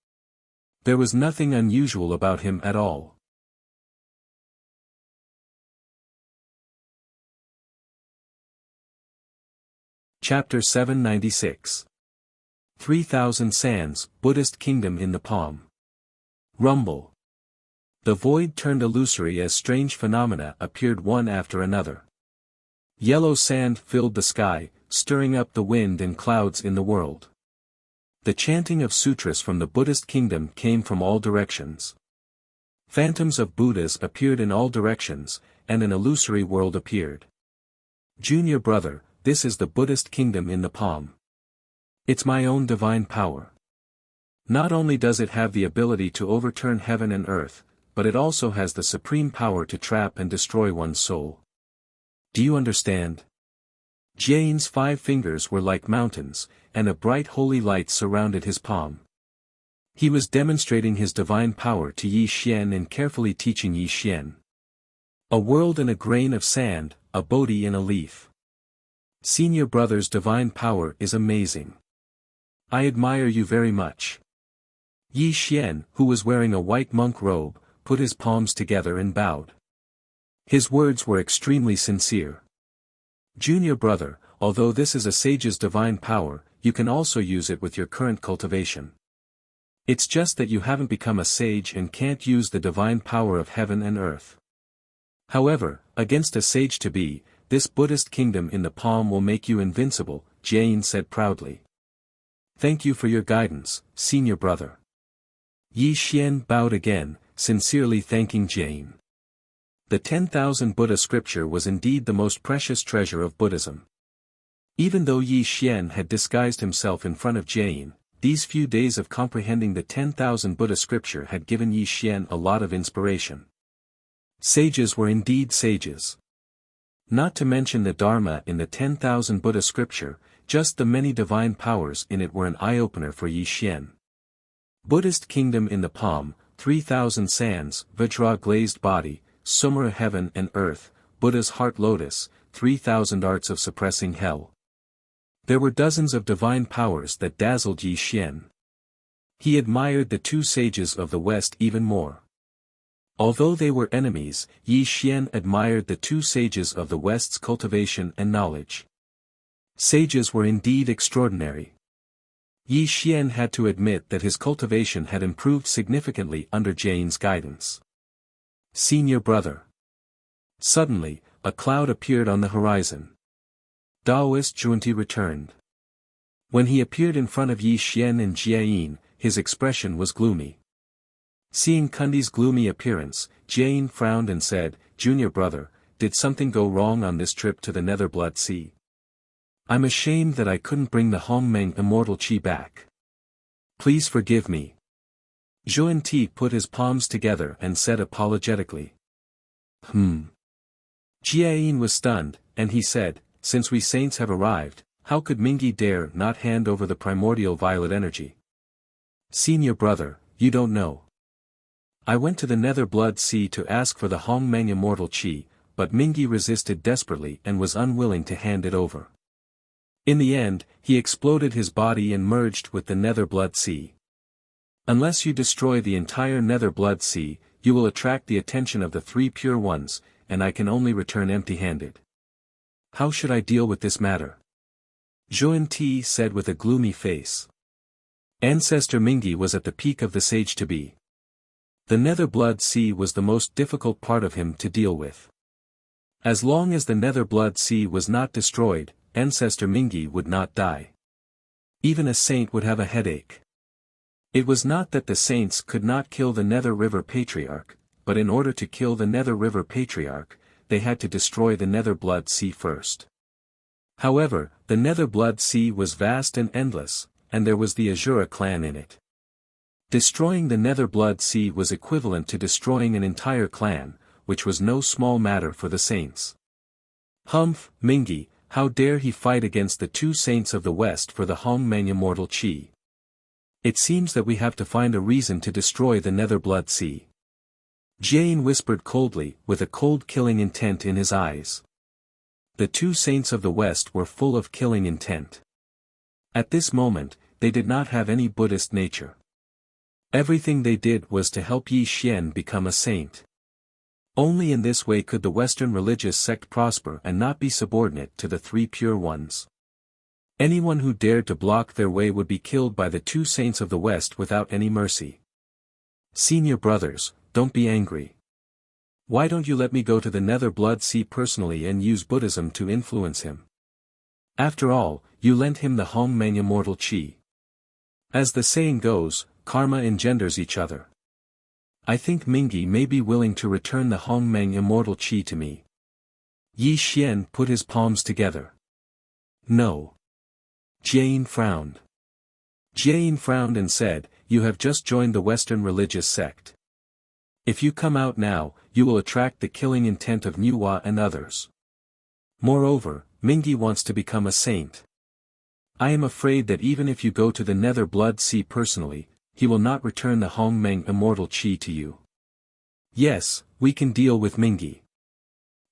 A: There was nothing unusual about him at all. Chapter 796. 3,000 sands, Buddhist kingdom in the palm. Rumble. The void turned illusory as strange phenomena appeared one after another. Yellow sand filled the sky, stirring up the wind and clouds in the world. The chanting of sutras from the Buddhist kingdom came from all directions. Phantoms of Buddhas appeared in all directions, and an illusory world appeared. Junior brother, this is the Buddhist kingdom in the palm. It's my own divine power. Not only does it have the ability to overturn heaven and earth, but it also has the supreme power to trap and destroy one's soul. Do you understand? Jiayan's 5 fingers were like mountains, and a bright holy light surrounded his palm. He was demonstrating his divine power to Yi Xian and carefully teaching Yi Xian. A world in a grain of sand, a Bodhi in a leaf. Senior brother's divine power is amazing. I admire you very much. Yi Xian, who was wearing a white monk robe, put his palms together and bowed. His words were extremely sincere. Junior brother, although this is a sage's divine power, you can also use it with your current cultivation. It's just that you haven't become a sage and can't use the divine power of heaven and earth. However, against a sage-to-be, this Buddhist kingdom in the palm will make you invincible, Jiayan said proudly. Thank you for your guidance, senior brother. Yi Xian bowed again, sincerely thanking Jiayan. The 10,000 Buddha scripture was indeed the most precious treasure of Buddhism. Even though Yi Xian had disguised himself in front of Jiayan, these few days of comprehending the 10,000 Buddha scripture had given Yi Xian a lot of inspiration. Sages were indeed sages. Not to mention the Dharma in the 10,000 Buddha scripture, just the many divine powers in it were an eye-opener for Yi Xian. Buddhist kingdom in the palm, 3,000 sands, Vajra glazed body, Sumera heaven and earth, Buddha's heart lotus, 3,000 arts of suppressing hell. There were dozens of divine powers that dazzled Yi Xian. He admired the 2 sages of the West even more. Although they were enemies, Yi Xian admired the 2 sages of the West's cultivation and knowledge. Sages were indeed extraordinary. Yi Xian had to admit that his cultivation had improved significantly under Jiayan's guidance. Senior brother. Suddenly, a cloud appeared on the horizon. Taoist Junti returned. When he appeared in front of Yi Xian and Jiayan, his expression was gloomy. Seeing Kundi's gloomy appearance, Jiayan frowned and said, Junior brother, did something go wrong on this trip to the Nether Blood Sea? I'm ashamed that I couldn't bring the Hongmeng Immortal Qi back. Please forgive me. Zhuan-Ti put his palms together and said apologetically. Jiayan was stunned, and he said, since we saints have arrived, how could Mingyi dare not hand over the primordial violet energy? Senior brother, you don't know. I went to the Nether Blood Sea to ask for the Hongmeng Immortal Qi, but Mingyi resisted desperately and was unwilling to hand it over. In the end, he exploded his body and merged with the Nether Blood Sea. Unless you destroy the entire Nether Blood Sea, you will attract the attention of the 3 pure ones, and I can only return empty-handed. How should I deal with this matter? Zhuan-Ti said with a gloomy face. Ancestor Mingyi was at the peak of the sage-to-be. The Nether Blood Sea was the most difficult part of him to deal with. As long as the Nether Blood Sea was not destroyed, Ancestor Mingyi would not die. Even a saint would have a headache. It was not that the saints could not kill the Nether River Patriarch, but in order to kill the Nether River Patriarch, they had to destroy the Nether Blood Sea first. However, the Nether Blood Sea was vast and endless, and there was the Azura clan in it. Destroying the Nether Blood Sea was equivalent to destroying an entire clan, which was no small matter for the saints. Humph, Mingyi, how dare he fight against the 2 saints of the West for the Hongmeng Immortal Qi? It seems that we have to find a reason to destroy the Nether Blood Sea. Jiayan whispered coldly, with a cold killing intent in his eyes. The 2 saints of the West were full of killing intent. At this moment, they did not have any Buddhist nature. Everything they did was to help Yi Xian become a saint. Only in this way could the Western religious sect prosper and not be subordinate to the 3 pure ones. Anyone who dared to block their way would be killed by the two saints of the West without any mercy. Senior brothers, don't be angry. Why don't you let me go to the Nether Blood Sea personally and use Buddhism to influence him? After all, you lent him the Hongmeng Immortal Qi. As the saying goes, karma engenders each other. I think Mingyi may be willing to return the Hongmeng Immortal Qi to me. Yi Xian put his palms together. No. Jiayin frowned. Jiayin frowned and said, you have just joined the Western religious sect. If you come out now, you will attract the killing intent of Nuwa and others. Moreover, Mingyi wants to become a saint. I am afraid that even if you go to the Nether Blood Sea personally, he will not return the Hongmeng Immortal Qi to you. Yes, we can deal with Mingyi.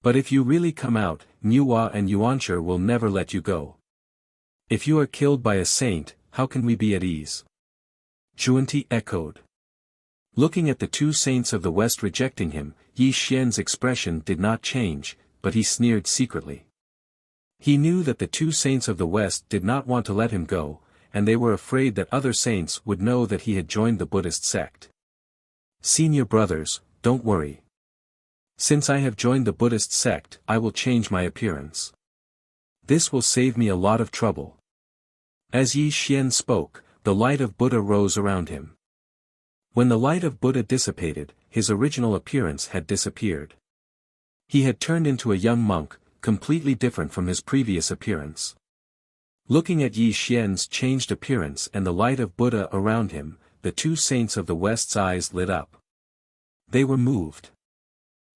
A: But if you really come out, Nuwa and Yuanshi will never let you go. If you are killed by a saint, how can we be at ease? Zhuanti echoed. Looking at the two saints of the West rejecting him, Yi Xian's expression did not change, but he sneered secretly. He knew that the two saints of the West did not want to let him go, and they were afraid that other saints would know that he had joined the Buddhist sect. Senior brothers, don't worry. Since I have joined the Buddhist sect, I will change my appearance. This will save me a lot of trouble. As Yi Xian spoke, the light of Buddha rose around him. When the light of Buddha dissipated, his original appearance had disappeared. He had turned into a young monk, completely different from his previous appearance. Looking at Yi Xian's changed appearance and the light of Buddha around him, the two saints of the West's eyes lit up. They were moved.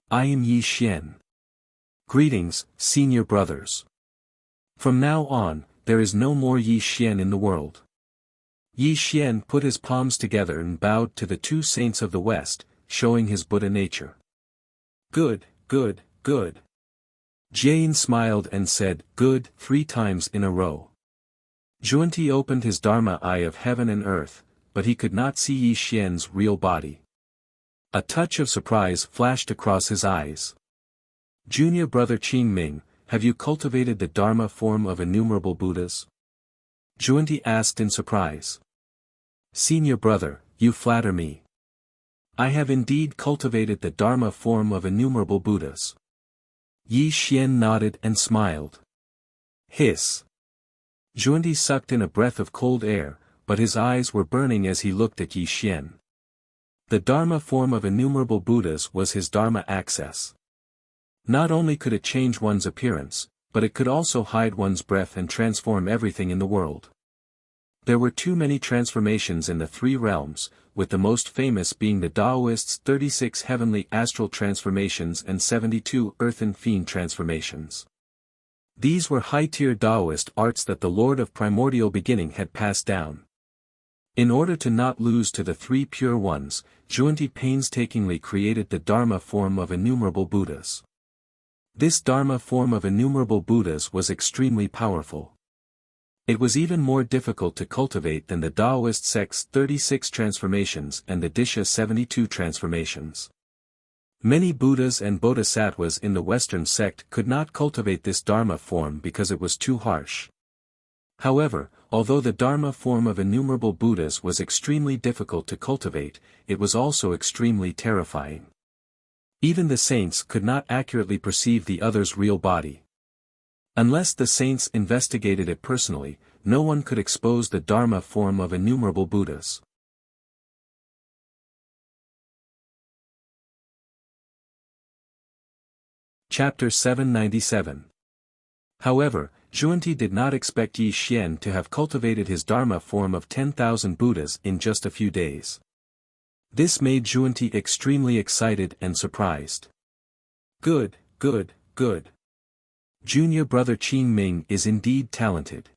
A: I am Yi Xian. Greetings, senior brothers. From now on, there is no more Yi Xian in the world. Yi Xian put his palms together and bowed to the two saints of the West, showing his Buddha nature. Good, good, good. Jiayin smiled and said, good, 3 times in a row. Zhuanti opened his Dharma eye of heaven and earth, but he could not see Yi Xian's real body. A touch of surprise flashed across his eyes. Junior brother Qingming, have you cultivated the Dharma form of innumerable Buddhas? Zhuanti asked in surprise. Senior brother, you flatter me. I have indeed cultivated the Dharma form of innumerable Buddhas. Yi Xian nodded and smiled. Hiss. Zhuanti sucked in a breath of cold air, but his eyes were burning as he looked at Yi Xian. The Dharma form of innumerable Buddhas was his Dharma access. Not only could it change one's appearance, but it could also hide one's breath and transform everything in the world. There were too many transformations in the 3 realms, with the most famous being the Taoists' 36 heavenly astral transformations and 72 earthen fiend transformations. These were high-tier Taoist arts that the Lord of Primordial Beginning had passed down. In order to not lose to the 3 pure ones, Zhuanti painstakingly created the Dharma form of innumerable Buddhas. This Dharma form of innumerable Buddhas was extremely powerful. It was even more difficult to cultivate than the Taoist sect's 36 transformations and the Disha 72 transformations. Many Buddhas and Bodhisattvas in the Western sect could not cultivate this Dharma form because it was too harsh. However, although the Dharma form of innumerable Buddhas was extremely difficult to cultivate, it was also extremely terrifying. Even the saints could not accurately perceive the other's real body. Unless the saints investigated it personally, no one could expose the Dharma form of innumerable Buddhas. Chapter 797. However, Zhuanti did not expect Yi Xian to have cultivated his Dharma form of 10,000 Buddhas in just a few days. This made Zhuanti extremely excited and surprised. Good, good, good. Junior brother Qingming is indeed talented.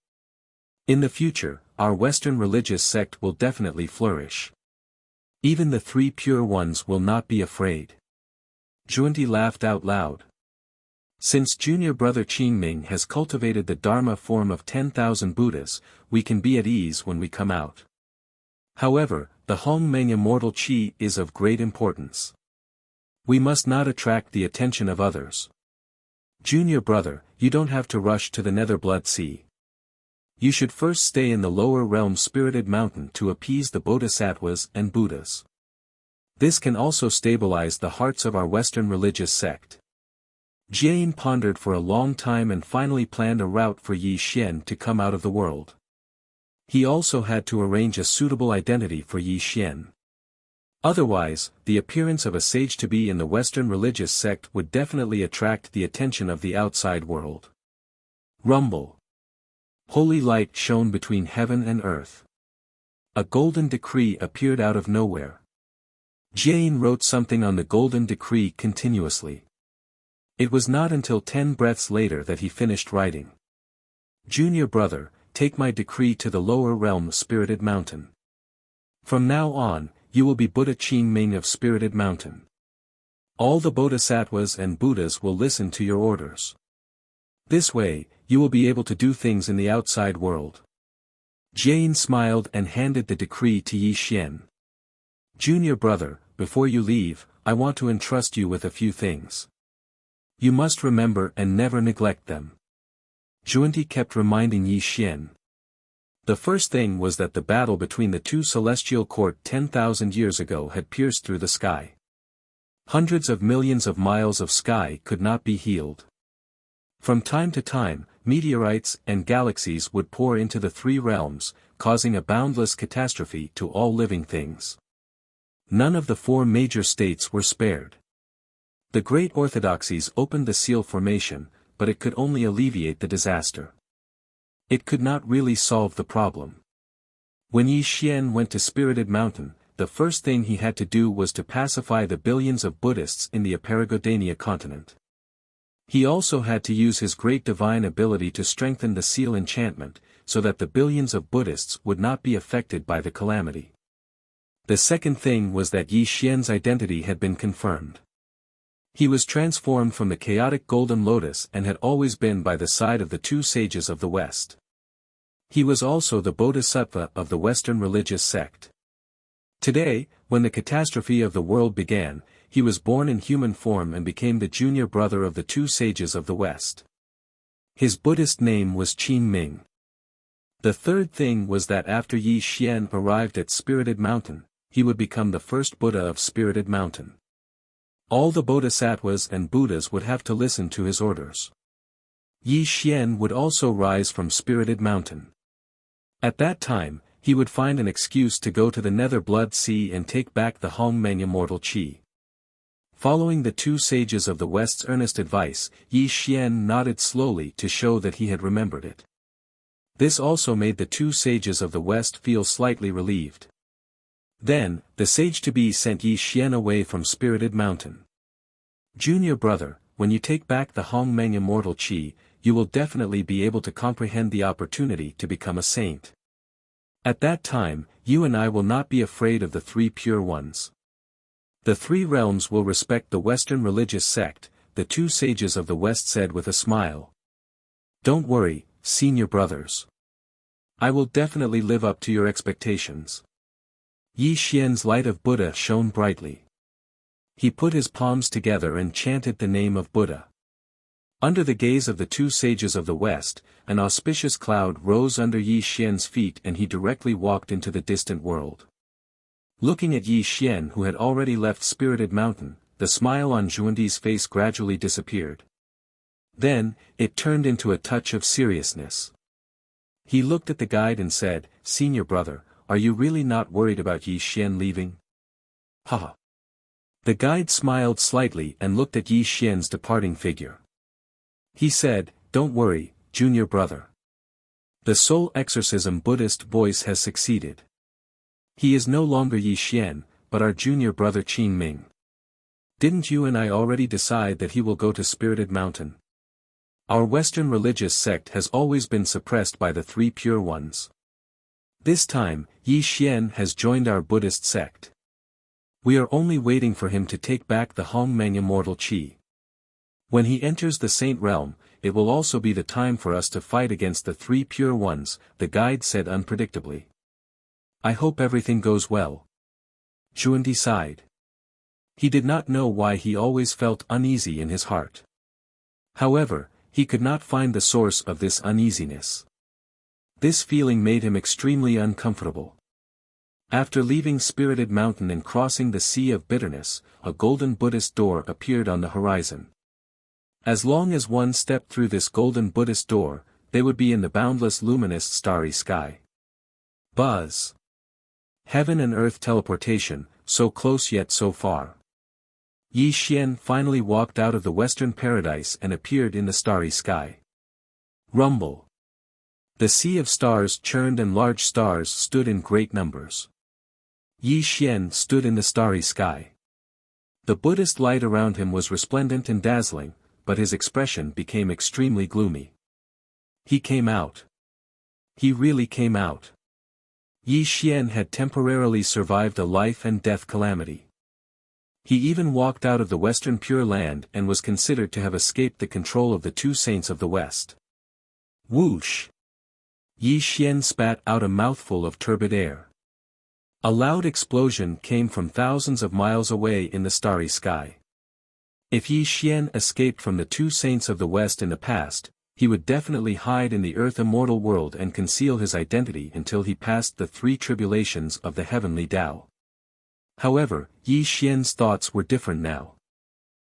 A: In the future, our Western religious sect will definitely flourish. Even the 3 pure ones will not be afraid. Zhuanti laughed out loud. Since junior brother Qingming has cultivated the Dharma form of 10,000 Buddhas, we can be at ease when we come out. However, the Hongmeng Immortal Qi is of great importance. We must not attract the attention of others. Junior brother, you don't have to rush to the Nether Blood Sea. You should first stay in the lower realm spirited mountain to appease the bodhisattvas and Buddhas. This can also stabilize the hearts of our Western religious sect. Jian pondered for a long time and finally planned a route for Yi Xian to come out of the world. He also had to arrange a suitable identity for Yi Xian. Otherwise, the appearance of a sage-to-be in the Western religious sect would definitely attract the attention of the outside world. Rumble. Holy light shone between heaven and earth. A golden decree appeared out of nowhere. Jian wrote something on the golden decree continuously. It was not until 10 breaths later that he finished writing. Junior brother, take my decree to the lower realm Spirited Mountain. From now on, you will be Buddha Qing Ming of Spirited Mountain. All the bodhisattvas and Buddhas will listen to your orders. This way, you will be able to do things in the outside world. Jian smiled and handed the decree to Yi Xian. Junior brother, before you leave, I want to entrust you with a few things. You must remember and never neglect them. Zhuanti kept reminding Yi Xian. The first thing was that the battle between the two celestial court 10,000 years ago had pierced through the sky. Hundreds of millions of miles of sky could not be healed. From time to time, meteorites and galaxies would pour into the three realms, causing a boundless catastrophe to all living things. None of the four major states were spared. The great orthodoxies opened the seal formation, but it could only alleviate the disaster. It could not really solve the problem. When Yi Xian went to Spirited Mountain, the first thing he had to do was to pacify the billions of Buddhists in the Aparigodania continent. He also had to use his great divine ability to strengthen the seal enchantment, so that the billions of Buddhists would not be affected by the calamity. The second thing was that Yi Xian's identity had been confirmed. He was transformed from the chaotic golden lotus and had always been by the side of the two sages of the West. He was also the bodhisattva of the Western religious sect. Today, when the catastrophe of the world began, he was born in human form and became the junior brother of the two sages of the West. His Buddhist name was Qing Ming. The third thing was that after Yi Xian arrived at Spirited Mountain, he would become the first Buddha of Spirited Mountain. All the bodhisattvas and Buddhas would have to listen to his orders. Yi Xian would also rise from Spirited Mountain. At that time, he would find an excuse to go to the Nether Blood Sea and take back the Hongmeng Immortal Qi. Following the two sages of the West's earnest advice, Yi Xian nodded slowly to show that he had remembered it. This also made the two sages of the West feel slightly relieved. Then, the sage-to-be sent Yi Xian away from Spirited Mountain. Junior brother, when you take back the Hongmeng Immortal Qi, you will definitely be able to comprehend the opportunity to become a saint. At that time, you and I will not be afraid of the three pure ones. The three realms will respect the Western religious sect, the two sages of the West said with a smile. Don't worry, senior brothers. I will definitely live up to your expectations. Yi Xian's light of Buddha shone brightly. He put his palms together and chanted the name of Buddha. Under the gaze of the two sages of the West, an auspicious cloud rose under Yi Xian's feet and he directly walked into the distant world. Looking at Yi Xian who had already left Spirited Mountain, the smile on Zhuanti's face gradually disappeared. Then, it turned into a touch of seriousness. He looked at the guide and said, "Senior brother, are you really not worried about Yi Xian leaving?" Haha. The guide smiled slightly and looked at Yi Xian's departing figure. He said, "Don't worry, junior brother. The soul exorcism Buddhist voice has succeeded. He is no longer Yi Xian, but our junior brother Qing Ming. Didn't you and I already decide that he will go to Spirited Mountain? Our Western religious sect has always been suppressed by the three pure ones. This time, Yi Xian has joined our Buddhist sect. We are only waiting for him to take back the Hongmeng Immortal Qi. When he enters the Saint Realm, it will also be the time for us to fight against the three pure ones," the guide said unpredictably. "I hope everything goes well." Zhuanti sighed. He did not know why he always felt uneasy in his heart. However, he could not find the source of this uneasiness. This feeling made him extremely uncomfortable. After leaving Spirited Mountain and crossing the Sea of Bitterness, a golden Buddhist door appeared on the horizon. As long as one stepped through this golden Buddhist door, they would be in the boundless luminous starry sky. Buzz. Heaven and earth teleportation, so close yet so far. Yi Xian finally walked out of the western paradise and appeared in the starry sky. Rumble. The sea of stars churned and large stars stood in great numbers. Yi Xian stood in the starry sky. The Buddhist light around him was resplendent and dazzling, but his expression became extremely gloomy. He came out. He really came out. Yi Xian had temporarily survived a life and death calamity. He even walked out of the Western Pure Land and was considered to have escaped the control of the two saints of the West. Whoosh! Yi Xian spat out a mouthful of turbid air. A loud explosion came from thousands of miles away in the starry sky. If Yi Xian escaped from the two saints of the West in the past, he would definitely hide in the earth immortal world and conceal his identity until he passed the three tribulations of the heavenly Tao. However, Yi Xian's thoughts were different now.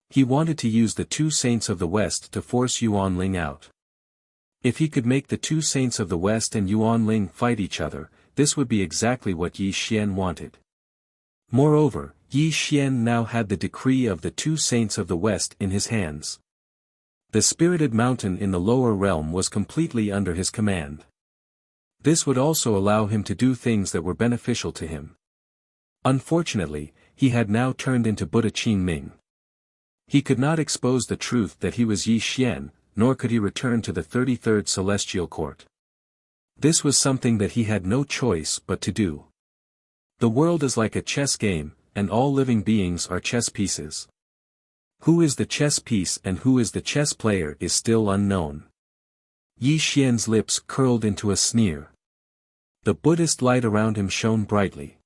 A: He wanted to use the two saints of the West to force Yuanling out. If he could make the two saints of the West and Yuanling fight each other, this would be exactly what Yi Xian wanted. Moreover, Yi Xian now had the decree of the two saints of the West in his hands. The Spirited Mountain in the lower realm was completely under his command. This would also allow him to do things that were beneficial to him. Unfortunately, he had now turned into Buddha Qingming. He could not expose the truth that he was Yi Xian, nor could he return to the 33rd Celestial Court. This was something that he had no choice but to do. The world is like a chess game, and all living beings are chess pieces. Who is the chess piece and who is the chess player is still unknown. Yi Xian's lips curled into a sneer. The Buddhist light around him shone brightly.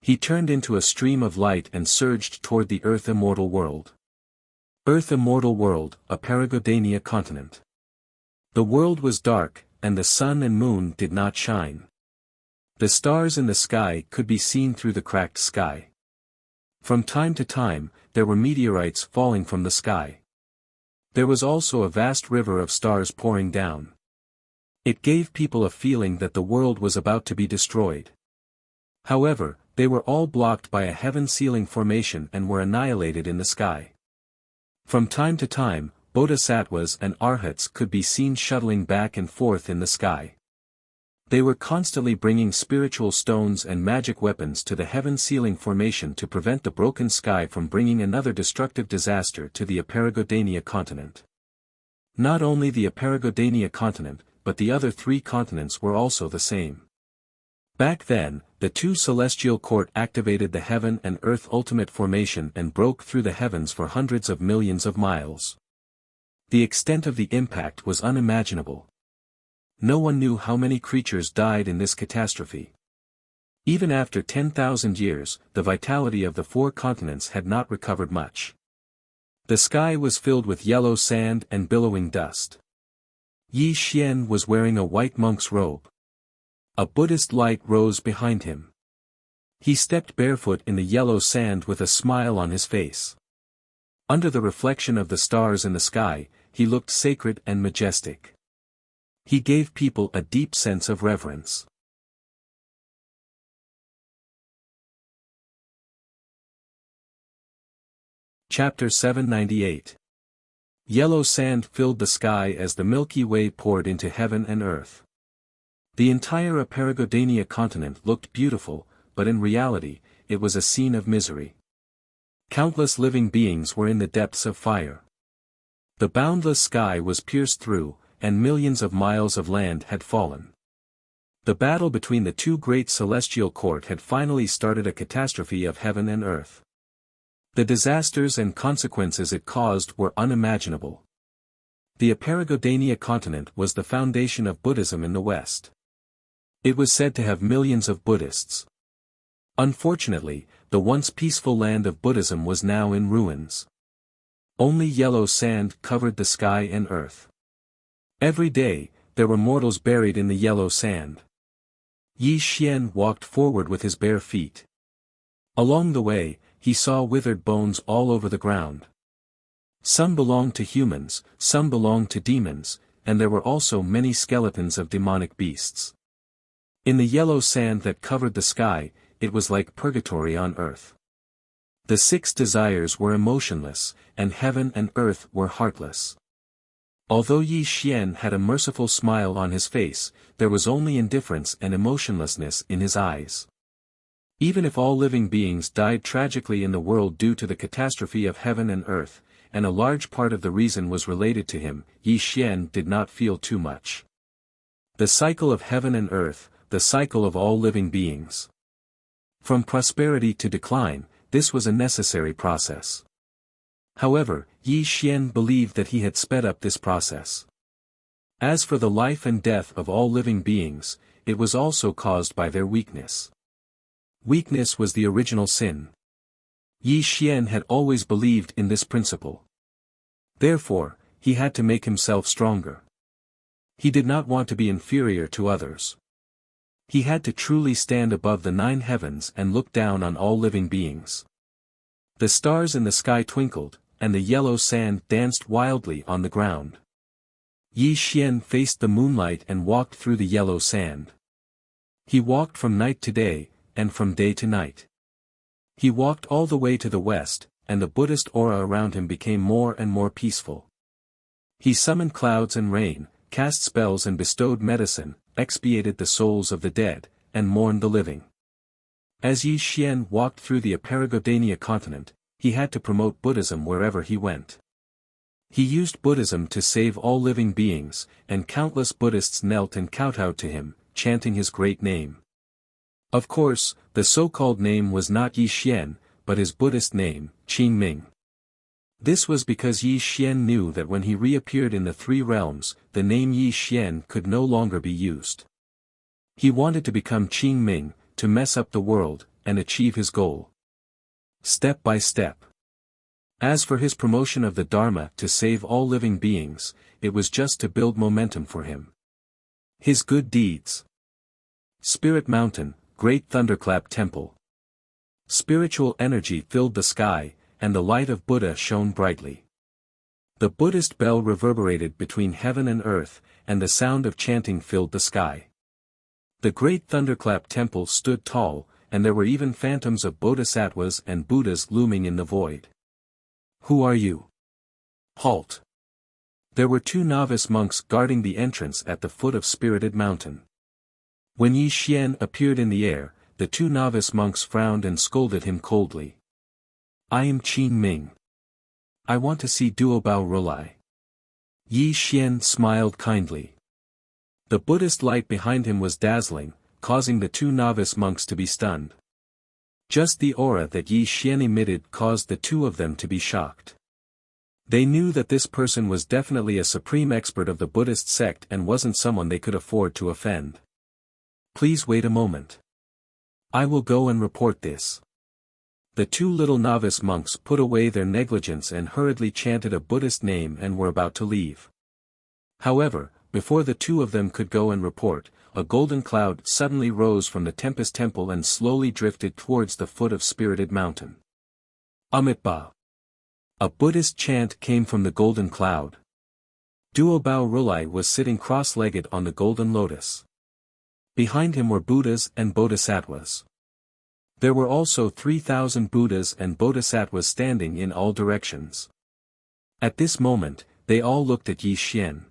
A: He turned into a stream of light and surged toward the Earth Immortal World. Earth Immortal World, a Paragodania continent. The world was dark, and the sun and moon did not shine. The stars in the sky could be seen through the cracked sky. From time to time, there were meteorites falling from the sky. There was also a vast river of stars pouring down. It gave people a feeling that the world was about to be destroyed. However, they were all blocked by a heaven-sealing formation and were annihilated in the sky. From time to time, bodhisattvas and arhats could be seen shuttling back and forth in the sky. They were constantly bringing spiritual stones and magic weapons to the heaven-sealing formation to prevent the broken sky from bringing another destructive disaster to the Aparagodania continent. Not only the Aparagodania continent, but the other three continents were also the same. Back then, the two celestial court activated the heaven and earth ultimate formation and broke through the heavens for hundreds of millions of miles. The extent of the impact was unimaginable. No one knew how many creatures died in this catastrophe. Even after 10,000 years, the vitality of the four continents had not recovered much. The sky was filled with yellow sand and billowing dust. Yi Xian was wearing a white monk's robe. A Buddhist light rose behind him. He stepped barefoot in the yellow sand with a smile on his face. Under the reflection of the stars in the sky, he looked sacred and majestic. He gave people a deep sense of reverence. Chapter 798. Yellow sand filled the sky as the Milky Way poured into heaven and earth. The entire Aparagodania continent looked beautiful, but in reality, it was a scene of misery. Countless living beings were in the depths of fire. The boundless sky was pierced through, and millions of miles of land had fallen. The battle between the two great celestial court had finally started a catastrophe of heaven and earth. The disasters and consequences it caused were unimaginable. The Aparagodania continent was the foundation of Buddhism in the West. It was said to have millions of Buddhists. Unfortunately, the once peaceful land of Buddhism was now in ruins. Only yellow sand covered the sky and earth. Every day, there were mortals buried in the yellow sand. Yi Xian walked forward with his bare feet. Along the way, he saw withered bones all over the ground. Some belonged to humans, some belonged to demons, and there were also many skeletons of demonic beasts. In the yellow sand that covered the sky, it was like purgatory on earth. The 6 desires were emotionless, and heaven and earth were heartless. Although Yi Xian had a merciful smile on his face, there was only indifference and emotionlessness in his eyes. Even if all living beings died tragically in the world due to the catastrophe of heaven and earth, and a large part of the reason was related to him, Yi Xian did not feel too much. The cycle of heaven and earth, the cycle of all living beings. From prosperity to decline, this was a necessary process. However, Yi Xian believed that he had sped up this process. As for the life and death of all living beings, it was also caused by their weakness. Weakness was the original sin. Yi Xian had always believed in this principle. Therefore, he had to make himself stronger. He did not want to be inferior to others. He had to truly stand above the 9 heavens and look down on all living beings. The stars in the sky twinkled, and the yellow sand danced wildly on the ground. Yi Xian faced the moonlight and walked through the yellow sand. He walked from night to day, and from day to night. He walked all the way to the west, and the Buddhist aura around him became more and more peaceful. He summoned clouds and rain, cast spells and bestowed medicine, expiated the souls of the dead, and mourned the living. As Yi Xian walked through the Aparagodania continent, he had to promote Buddhism wherever he went. He used Buddhism to save all living beings, and countless Buddhists knelt and kowtowed to him, chanting his great name. Of course, the so-called name was not Yi Xian, but his Buddhist name, Qing Ming. This was because Yi Xian knew that when he reappeared in the 3 realms, the name Yi Xian could no longer be used. He wanted to become Qing Ming, to mess up the world, and achieve his goal. Step by step. As for his promotion of the Dharma to save all living beings, it was just to build momentum for him. His good deeds. Spirit Mountain, Great Thunderclap Temple. Spiritual energy filled the sky, and the light of Buddha shone brightly. The Buddhist bell reverberated between heaven and earth, and the sound of chanting filled the sky. The Great Thunderclap Temple stood tall, and there were even phantoms of bodhisattvas and Buddhas looming in the void. Who are you? Halt. There were 2 novice monks guarding the entrance at the foot of Spirited Mountain. When Yi Xian appeared in the air, the 2 novice monks frowned and scolded him coldly. I am Qing Ming. I want to see Duobao Rulai. Yi Xian smiled kindly. The Buddhist light behind him was dazzling, causing the 2 novice monks to be stunned. Just the aura that Yi Xian emitted caused the 2 of them to be shocked. They knew that this person was definitely a supreme expert of the Buddhist sect and wasn't someone they could afford to offend. Please wait a moment. I will go and report this. The 2 little novice monks put away their negligence and hurriedly chanted a Buddhist name and were about to leave. However, before the 2 of them could go and report, a golden cloud suddenly rose from the Tempest Temple and slowly drifted towards the foot of Spirited Mountain. Amitba. A Buddhist chant came from the golden cloud. Duobao Rulai was sitting cross-legged on the golden lotus. Behind him were Buddhas and Bodhisattvas. There were also 3,000 Buddhas and Bodhisattvas standing in all directions. At this moment, they all looked at Yi Xian.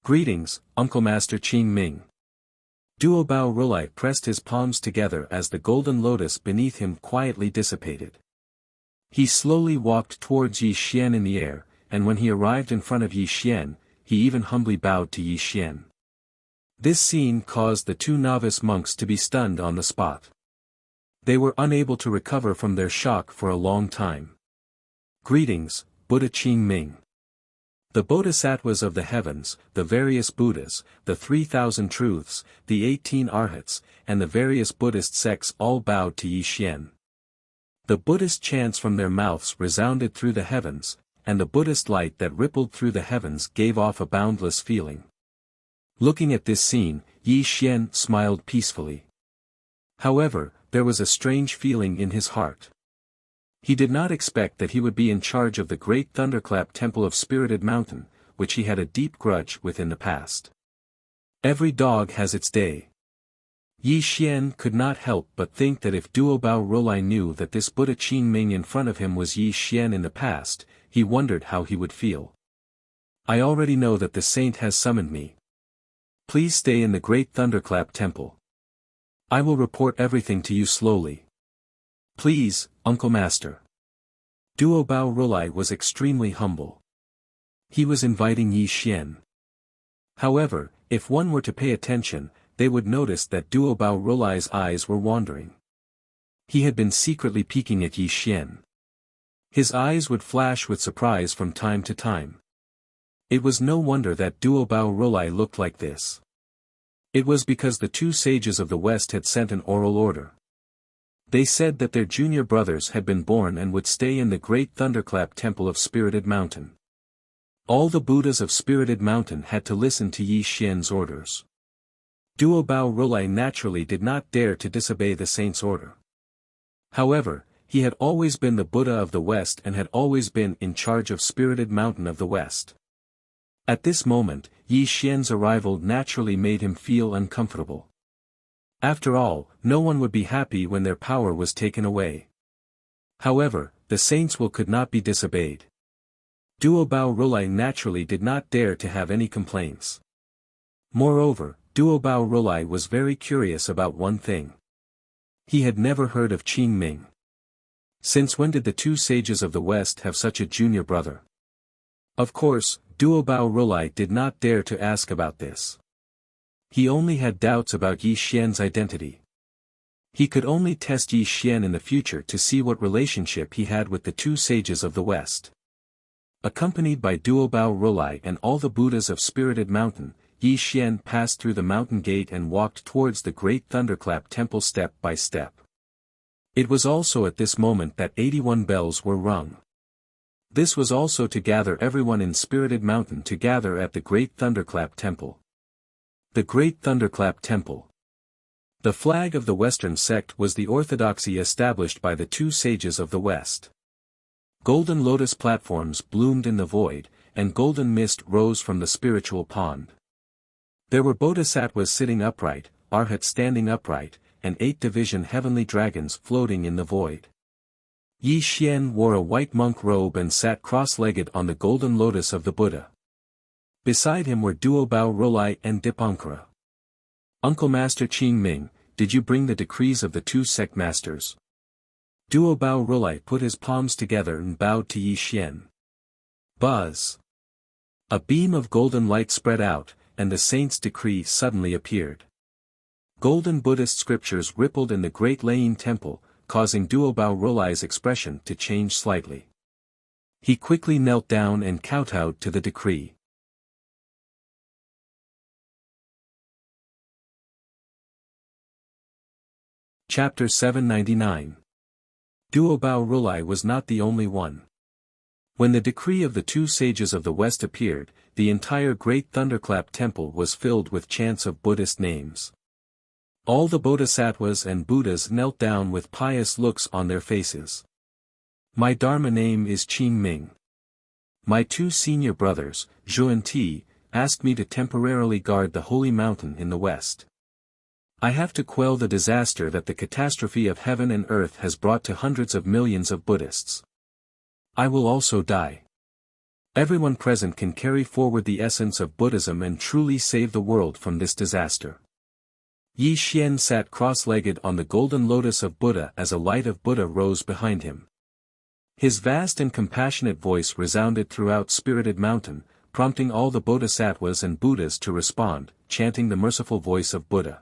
A: Greetings, Uncle Master Qing Ming. Duobao Rulai pressed his palms together as the golden lotus beneath him quietly dissipated. He slowly walked towards Yi Xian in the air, and when he arrived in front of Yi Xian, he even humbly bowed to Yi Xian. This scene caused the 2 novice monks to be stunned on the spot. They were unable to recover from their shock for a long time. Greetings, Buddha Qing Ming. The Bodhisattvas of the heavens, the various Buddhas, the 3,000 truths, the 18 arhats, and the various Buddhist sects all bowed to Yi Xian. The Buddhist chants from their mouths resounded through the heavens, and the Buddhist light that rippled through the heavens gave off a boundless feeling. Looking at this scene, Yi Xian smiled peacefully. However, there was a strange feeling in his heart. He did not expect that he would be in charge of the great thunderclap temple of Spirited Mountain, which he had a deep grudge with in the past. Every dog has its day. Yi Xian could not help but think that if Duo Bao Rolai knew that this Buddha Qin Ming in front of him was Yi Xian in the past, he wondered how he would feel. I already know that the saint has summoned me. Please stay in the great thunderclap temple. I will report everything to you slowly. Please, Uncle Master. Duo Bao Rolai was extremely humble. He was inviting Yi Xian. However, if one were to pay attention, they would notice that Duo Bao Rolai's eyes were wandering. He had been secretly peeking at Yi Xian. His eyes would flash with surprise from time to time. It was no wonder that Duo Bao Rolai looked like this. It was because the two sages of the West had sent an oral order. They said that their junior brothers had been born and would stay in the great thunderclap temple of Spirited Mountain. All the Buddhas of Spirited Mountain had to listen to Yi Xian's orders. Duo Bao Rolai naturally did not dare to disobey the saint's order. However, he had always been the Buddha of the West and had always been in charge of Spirited Mountain of the West. At this moment, Yi Xian's arrival naturally made him feel uncomfortable. After all, no one would be happy when their power was taken away. However, the saint's will could not be disobeyed. Duo Bao Rolai naturally did not dare to have any complaints. Moreover, Duo Bao Rolai was very curious about one thing. He had never heard of Qin Ming. Since when did the two sages of the West have such a junior brother? Of course, Duo Bao Rolai did not dare to ask about this. He only had doubts about Yi Xian's identity. He could only test Yi Xian in the future to see what relationship he had with the two sages of the West. Accompanied by Duo Bao Rolai and all the Buddhas of Spirited Mountain, Yi Xian passed through the mountain gate and walked towards the great thunderclap temple step by step. It was also at this moment that 81 bells were rung. This was also to gather everyone in Spirited Mountain to gather at the great thunderclap temple. The great thunderclap temple. The flag of the Western sect was the orthodoxy established by the two sages of the West. Golden lotus platforms bloomed in the void, and golden mist rose from the spiritual pond. There were bodhisattvas sitting upright, arhats standing upright, and 8 division heavenly dragons floating in the void. Yi Xian wore a white monk robe and sat cross-legged on the golden lotus of the Buddha. Beside him were Duo Bao Rolai and Dipankara. Uncle Master Qin Ming, did you bring the decrees of the two sect masters? Duo Bao Rolai put his palms together and bowed to Yi Xian. Buzz! A beam of golden light spread out, and the saint's decree suddenly appeared. Golden Buddhist scriptures rippled in the great Layin temple, causing Duo Bao Rolai's expression to change slightly. He quickly knelt down and kowtowed to the decree. Chapter 799. Duo Bao Rolai was not the only one. When the decree of the two sages of the West appeared, the entire great thunderclap temple was filled with chants of Buddhist names. All the bodhisattvas and Buddhas knelt down with pious looks on their faces. My Dharma name is Qin Ming. My two senior brothers, Zhou and Ti, asked me to temporarily guard the holy mountain in the west. I have to quell the disaster that the catastrophe of heaven and earth has brought to hundreds of millions of Buddhists. I will also die. Everyone present can carry forward the essence of Buddhism and truly save the world from this disaster. Yi Xian sat cross-legged on the golden lotus of Buddha as a light of Buddha rose behind him. His vast and compassionate voice resounded throughout Spirited Mountain, prompting all the bodhisattvas and Buddhas to respond, chanting the merciful voice of Buddha.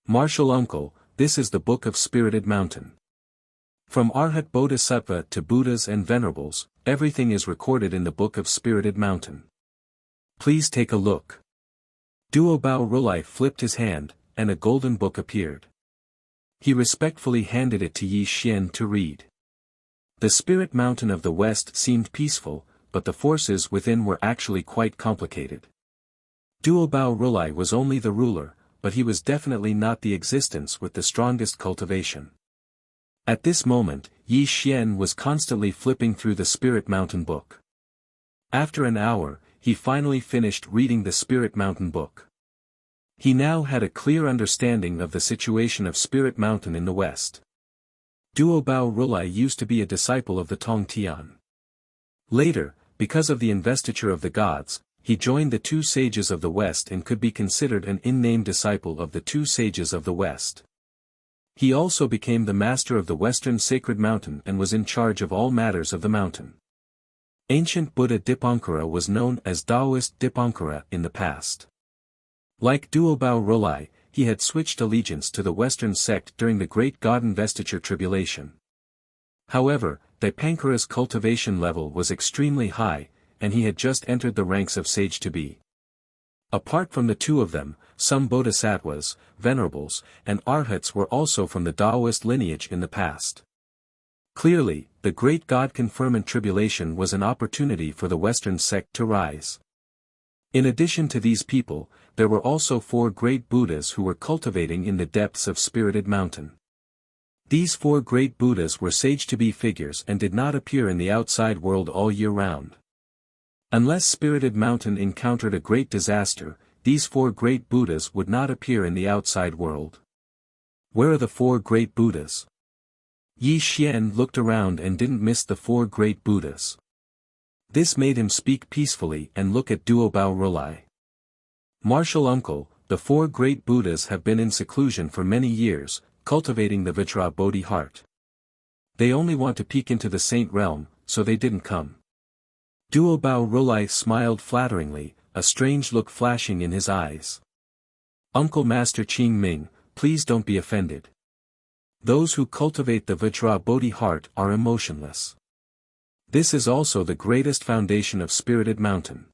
A: Martial Uncle, this is the Book of Spirited Mountain. From Arhat Bodhisattva to Buddhas and Venerables, everything is recorded in the Book of Spirited Mountain. Please take a look. Duo Bao Rolai flipped his hand, and a golden book appeared. He respectfully handed it to Yi Xian to read. The Spirit Mountain of the West seemed peaceful, but the forces within were actually quite complicated. Duobao Rulai was only the ruler, but he was definitely not the existence with the strongest cultivation. At this moment, Yi Xian was constantly flipping through the Spirit Mountain book. After an hour, he finally finished reading the Spirit Mountain book. He now had a clear understanding of the situation of Spirit Mountain in the west. Duobao Rulai used to be a disciple of the Tong Tian. Later, because of the investiture of the gods, he joined the two sages of the west and could be considered an in-name disciple of the two sages of the west. He also became the master of the western sacred mountain and was in charge of all matters of the mountain. Ancient Buddha Dipankara was known as Taoist Dipankara in the past. Like Duobao Rulai, he had switched allegiance to the western sect during the Great God Investiture Tribulation. However, Dipankara's cultivation level was extremely high, and he had just entered the ranks of sage to be. Apart from the two of them, some bodhisattvas, venerables, and arhats were also from the Taoist lineage in the past. Clearly, the Great God Conferment Tribulation was an opportunity for the Western sect to rise. In addition to these people, there were also 4 great Buddhas who were cultivating in the depths of Spirited Mountain. These 4 great Buddhas were sage-to-be figures and did not appear in the outside world all year round. Unless Spirited Mountain encountered a great disaster, these 4 great Buddhas would not appear in the outside world. Where are the 4 great Buddhas? Yi Xian looked around and didn't miss the 4 great Buddhas. This made him speak peacefully and look at Duobao Rulai. Martial uncle, the 4 great Buddhas have been in seclusion for many years, cultivating the Vajra Bodhi heart. They only want to peek into the saint realm, so they didn't come. Duobao Rulai smiled flatteringly, a strange look flashing in his eyes. Uncle Master Qing Ming, please don't be offended. Those who cultivate the Vajra Bodhi heart are emotionless. This is also the greatest foundation of Spirited Mountain.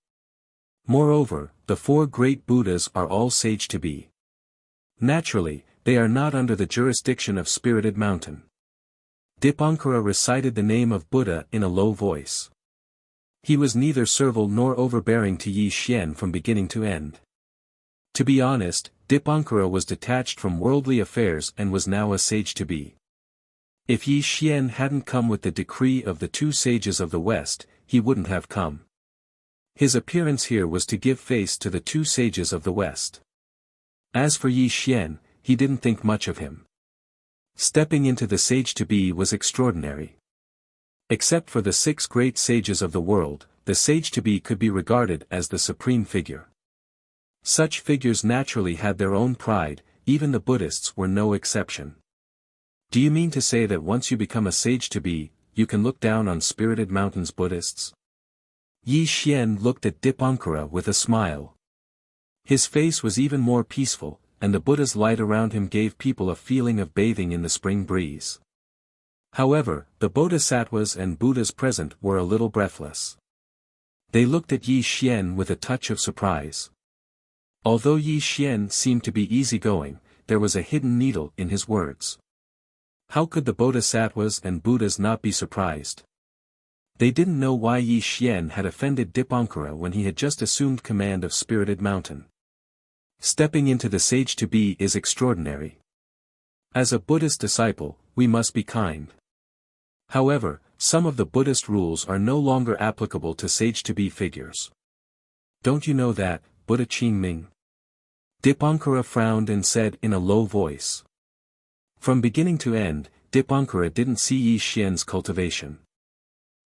A: Moreover, the 4 great Buddhas are all sage to be. Naturally, they are not under the jurisdiction of Spirited Mountain. Dipankara recited the name of Buddha in a low voice. He was neither servile nor overbearing to Yi Xian from beginning to end. To be honest, Dipankara was detached from worldly affairs and was now a sage to be. If Yi Xian hadn't come with the decree of the 2 sages of the West, he wouldn't have come. His appearance here was to give face to the 2 sages of the West. As for Yi Xian, he didn't think much of him. Stepping into the sage to be was extraordinary. Except for the 6 great sages of the world, the sage to be could be regarded as the supreme figure. Such figures naturally had their own pride, even the Buddhists were no exception. Do you mean to say that once you become a sage to be, you can look down on Spirited Mountain's Buddhists? Yi Xian looked at Dipankara with a smile. His face was even more peaceful, and the Buddha's light around him gave people a feeling of bathing in the spring breeze. However, the bodhisattvas and Buddhas present were a little breathless. They looked at Yi Xian with a touch of surprise. Although Yi Xian seemed to be easygoing, there was a hidden needle in his words. How could the bodhisattvas and Buddhas not be surprised? They didn't know why Yi Xian had offended Dipankara when he had just assumed command of Spirited Mountain. Stepping into the sage to be is extraordinary. As a Buddhist disciple, we must be kind. However, some of the Buddhist rules are no longer applicable to sage-to-be figures. Don't you know that, Buddha Qing Ming? Dipankara frowned and said in a low voice. From beginning to end, Dipankara didn't see Yi Xian's cultivation.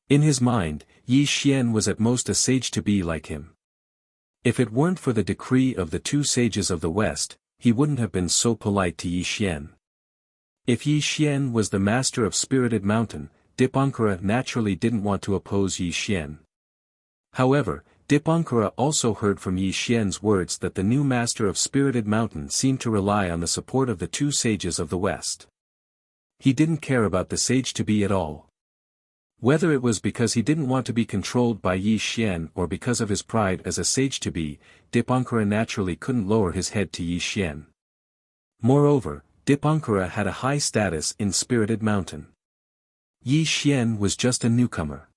A: In his mind, Yi Xian was at most a sage-to-be like him. If it weren't for the decree of the 2 sages of the West, he wouldn't have been so polite to Yi Xian. If Yi Xian was the master of Spirited Mountain, Dipankara naturally didn't want to oppose Yi Xian. However, Dipankara also heard from Yi Xian's words that the new master of Spirited Mountain seemed to rely on the support of the 2 sages of the West. He didn't care about the sage-to-be at all. Whether it was because he didn't want to be controlled by Yi Xian or because of his pride as a sage-to-be, Dipankara naturally couldn't lower his head to Yi Xian. Moreover, Dipankara had a high status in Spirited Mountain. Yi Xian was just a newcomer.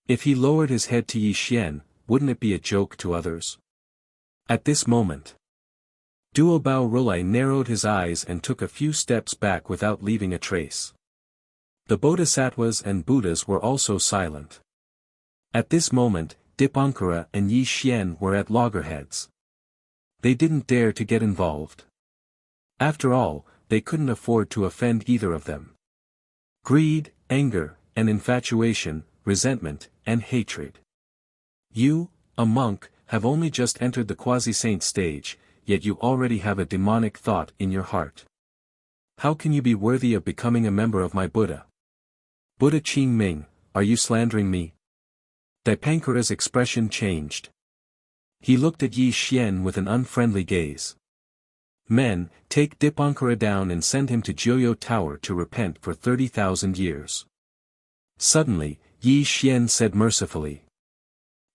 A: If he lowered his head to Yi Xian, wouldn't it be a joke to others? At this moment, Duobao Rulai narrowed his eyes and took a few steps back without leaving a trace. The Bodhisattvas and Buddhas were also silent. At this moment, Dipankara and Yi Xian were at loggerheads. They didn't dare to get involved. After all, they couldn't afford to offend either of them. Greed, anger, and infatuation, resentment, and hatred. You, a monk, have only just entered the quasi-saint stage, yet you already have a demonic thought in your heart. How can you be worthy of becoming a member of my Buddha? Buddha Qing Ming, are you slandering me? Dipankara's expression changed. He looked at Yi Xian with an unfriendly gaze. Men, take Dipankara down and send him to Joyo Tower to repent for 30,000 years. Suddenly, Yi Xian said mercifully.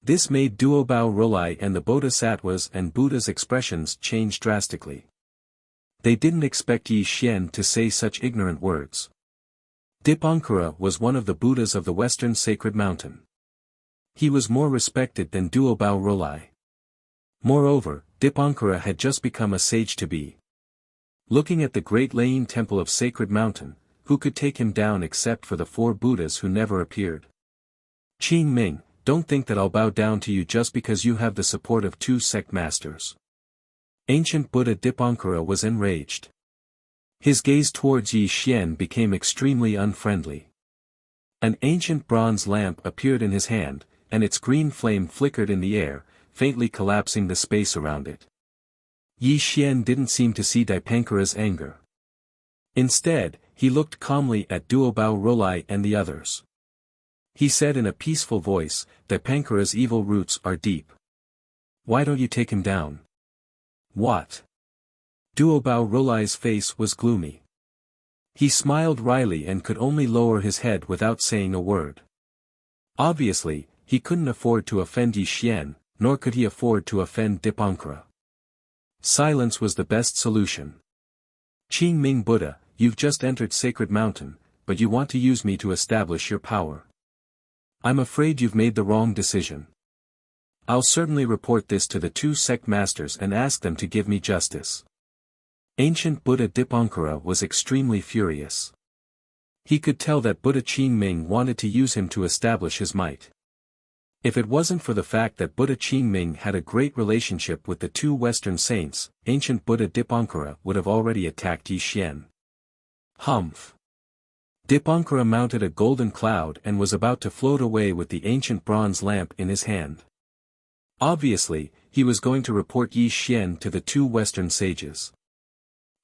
A: This made Duobao Rulai and the Bodhisattvas and Buddha's expressions change drastically. They didn't expect Yi Xian to say such ignorant words. Dipankara was one of the Buddhas of the Western Sacred Mountain. He was more respected than Duobao Rulai. Moreover, Dipankara had just become a sage-to-be. Looking at the great Lain Temple of Sacred Mountain, who could take him down except for the 4 Buddhas who never appeared? Qing Ming, don't think that I'll bow down to you just because you have the support of 2 sect masters. Ancient Buddha Dipankara was enraged. His gaze towards Yi Xian became extremely unfriendly. An ancient bronze lamp appeared in his hand, and its green flame flickered in the air, faintly collapsing the space around it. Yi Xian didn't seem to see Dipankara's anger. Instead, he looked calmly at Duobao Rulai and the others. He said in a peaceful voice, Dipankara's evil roots are deep. Why don't you take him down? What? Duobao Rulai's face was gloomy. He smiled wryly and could only lower his head without saying a word. Obviously, he couldn't afford to offend Yi Xian, nor could he afford to offend Dipankara. Silence was the best solution. Qing Ming Buddha, you've just entered Sacred Mountain, but you want to use me to establish your power. I'm afraid you've made the wrong decision. I'll certainly report this to the 2 sect masters and ask them to give me justice. Ancient Buddha Dipankara was extremely furious. He could tell that Buddha Qing Ming wanted to use him to establish his might. If it wasn't for the fact that Buddha Qing Ming had a great relationship with the 2 Western saints, ancient Buddha Dipankara would have already attacked Yi Xian. Humph! Dipankara mounted a golden cloud and was about to float away with the ancient bronze lamp in his hand. Obviously, he was going to report Yi Xian to the 2 Western sages.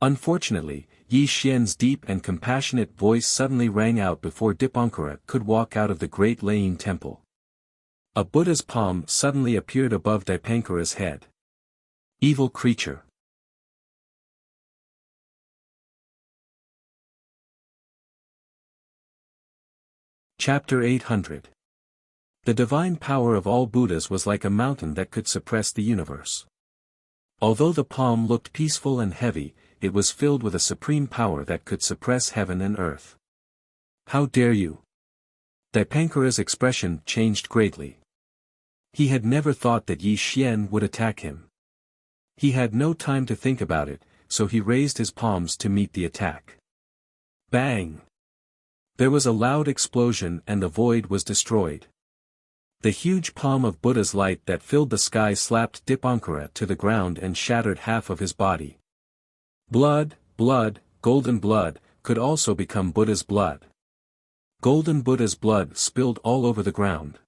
A: Unfortunately, Yi Xian's deep and compassionate voice suddenly rang out before Dipankara could walk out of the great Lain temple. A Buddha's palm suddenly appeared above Dipankara's head. Evil creature. Chapter 800. The divine power of all Buddhas was like a mountain that could suppress the universe. Although the palm looked peaceful and heavy, it was filled with a supreme power that could suppress heaven and earth. How dare you? Dipankara's expression changed greatly. He had never thought that Yi Xian would attack him. He had no time to think about it, so he raised his palms to meet the attack. Bang! There was a loud explosion and the void was destroyed. The huge palm of Buddha's light that filled the sky slapped Dipankara to the ground and shattered half of his body. Blood, golden blood, could also become Buddha's blood. Golden Buddha's blood spilled all over the ground.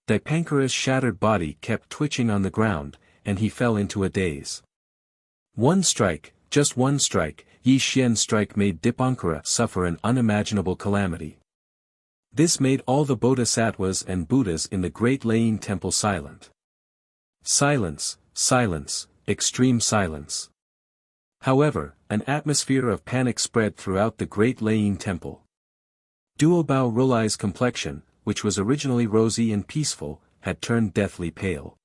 A: Dipankara's shattered body kept twitching on the ground, and he fell into a daze. One strike, just one strike, Yi Xian's strike made Dipankara suffer an unimaginable calamity. This made all the Bodhisattvas and Buddhas in the great Lain temple silent. Silence, silence, extreme silence. However, an atmosphere of panic spread throughout the great Lain temple. Duobao Rulai's complexion, which was originally rosy and peaceful, had turned deathly pale.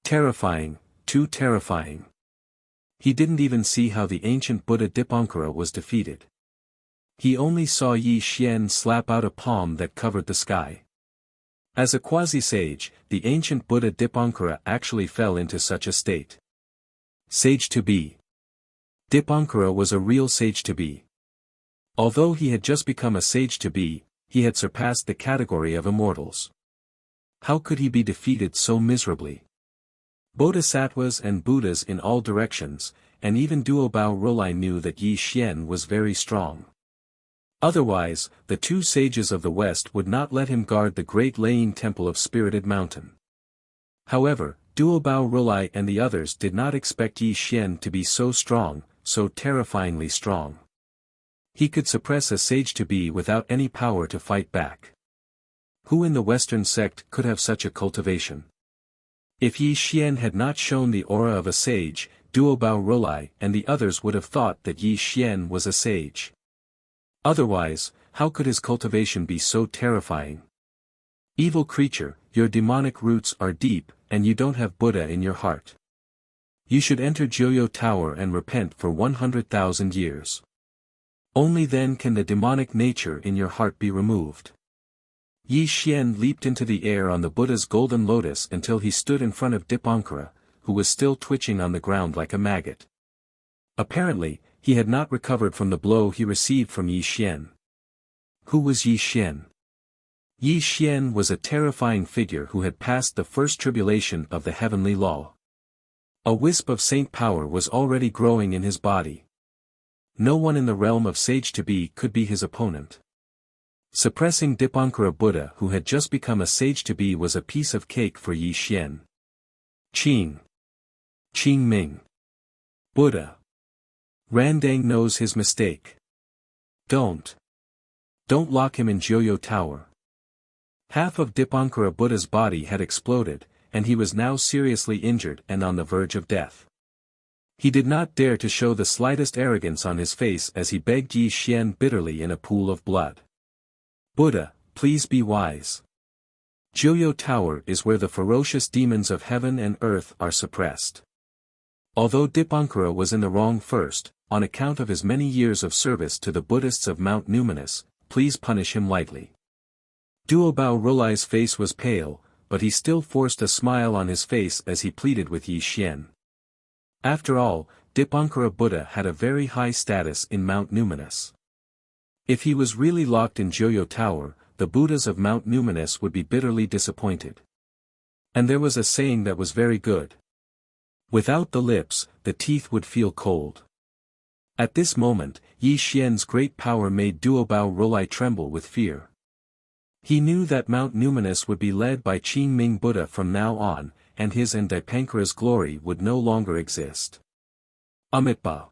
A: Terrifying, too terrifying. He didn't even see how the ancient Buddha Dipankara was defeated. He only saw Yi Xian slap out a palm that covered the sky. As a quasi-sage, the ancient Buddha Dipankara actually fell into such a state. Sage to be. Dipankara was a real sage to be. Although he had just become a sage to be, he had surpassed the category of immortals. How could he be defeated so miserably? Bodhisattvas and Buddhas in all directions, and even Duobao Rolai knew that Yi Xian was very strong. Otherwise, the two sages of the West would not let him guard the great Laying Temple of Spirited Mountain. However, Duobao Rolai and the others did not expect Yi Xian to be so strong, so terrifyingly strong. He could suppress a sage to be without any power to fight back. Who in the Western sect could have such a cultivation? If Yi Xian had not shown the aura of a sage, Duobao Rolai and the others would have thought that Yi Xian was a sage. Otherwise, how could his cultivation be so terrifying? Evil creature, your demonic roots are deep, and you don't have Buddha in your heart. You should enter Joyo Tower and repent for 100,000 years. Only then can the demonic nature in your heart be removed. Yi Xian leaped into the air on the Buddha's golden lotus until he stood in front of Dipankara, who was still twitching on the ground like a maggot. Apparently, he had not recovered from the blow he received from Yi Xian. Who was Yi Xian? Yi Xian was a terrifying figure who had passed the first tribulation of the heavenly law. A wisp of saint power was already growing in his body. No one in the realm of sage to be could be his opponent. Suppressing Dipankara Buddha who had just become a sage to be was a piece of cake for Yi Xian. Qing Ming. Buddha. Randang knows his mistake. Don't lock him in Joyo Tower. Half of Dipankara Buddha's body had exploded, and he was now seriously injured and on the verge of death. He did not dare to show the slightest arrogance on his face as he begged Yi Xian bitterly in a pool of blood. Buddha, please be wise. Joyo Tower is where the ferocious demons of heaven and earth are suppressed. Although Dipankara was in the wrong first, on account of his many years of service to the Buddhists of Mount Numinous, please punish him lightly. Duobao Rolai's face was pale, but he still forced a smile on his face as he pleaded with Yi Xian. After all, Dipankara Buddha had a very high status in Mount Numinous. If he was really locked in Joyo Tower, the Buddhas of Mount Numinous would be bitterly disappointed. And there was a saying that was very good. Without the lips, the teeth would feel cold. At this moment, Yi Xian's great power made Duobao Rolai tremble with fear. He knew that Mount Numinous would be led by Qing Ming Buddha from now on, and his and Dipankara's glory would no longer exist. Amitabha.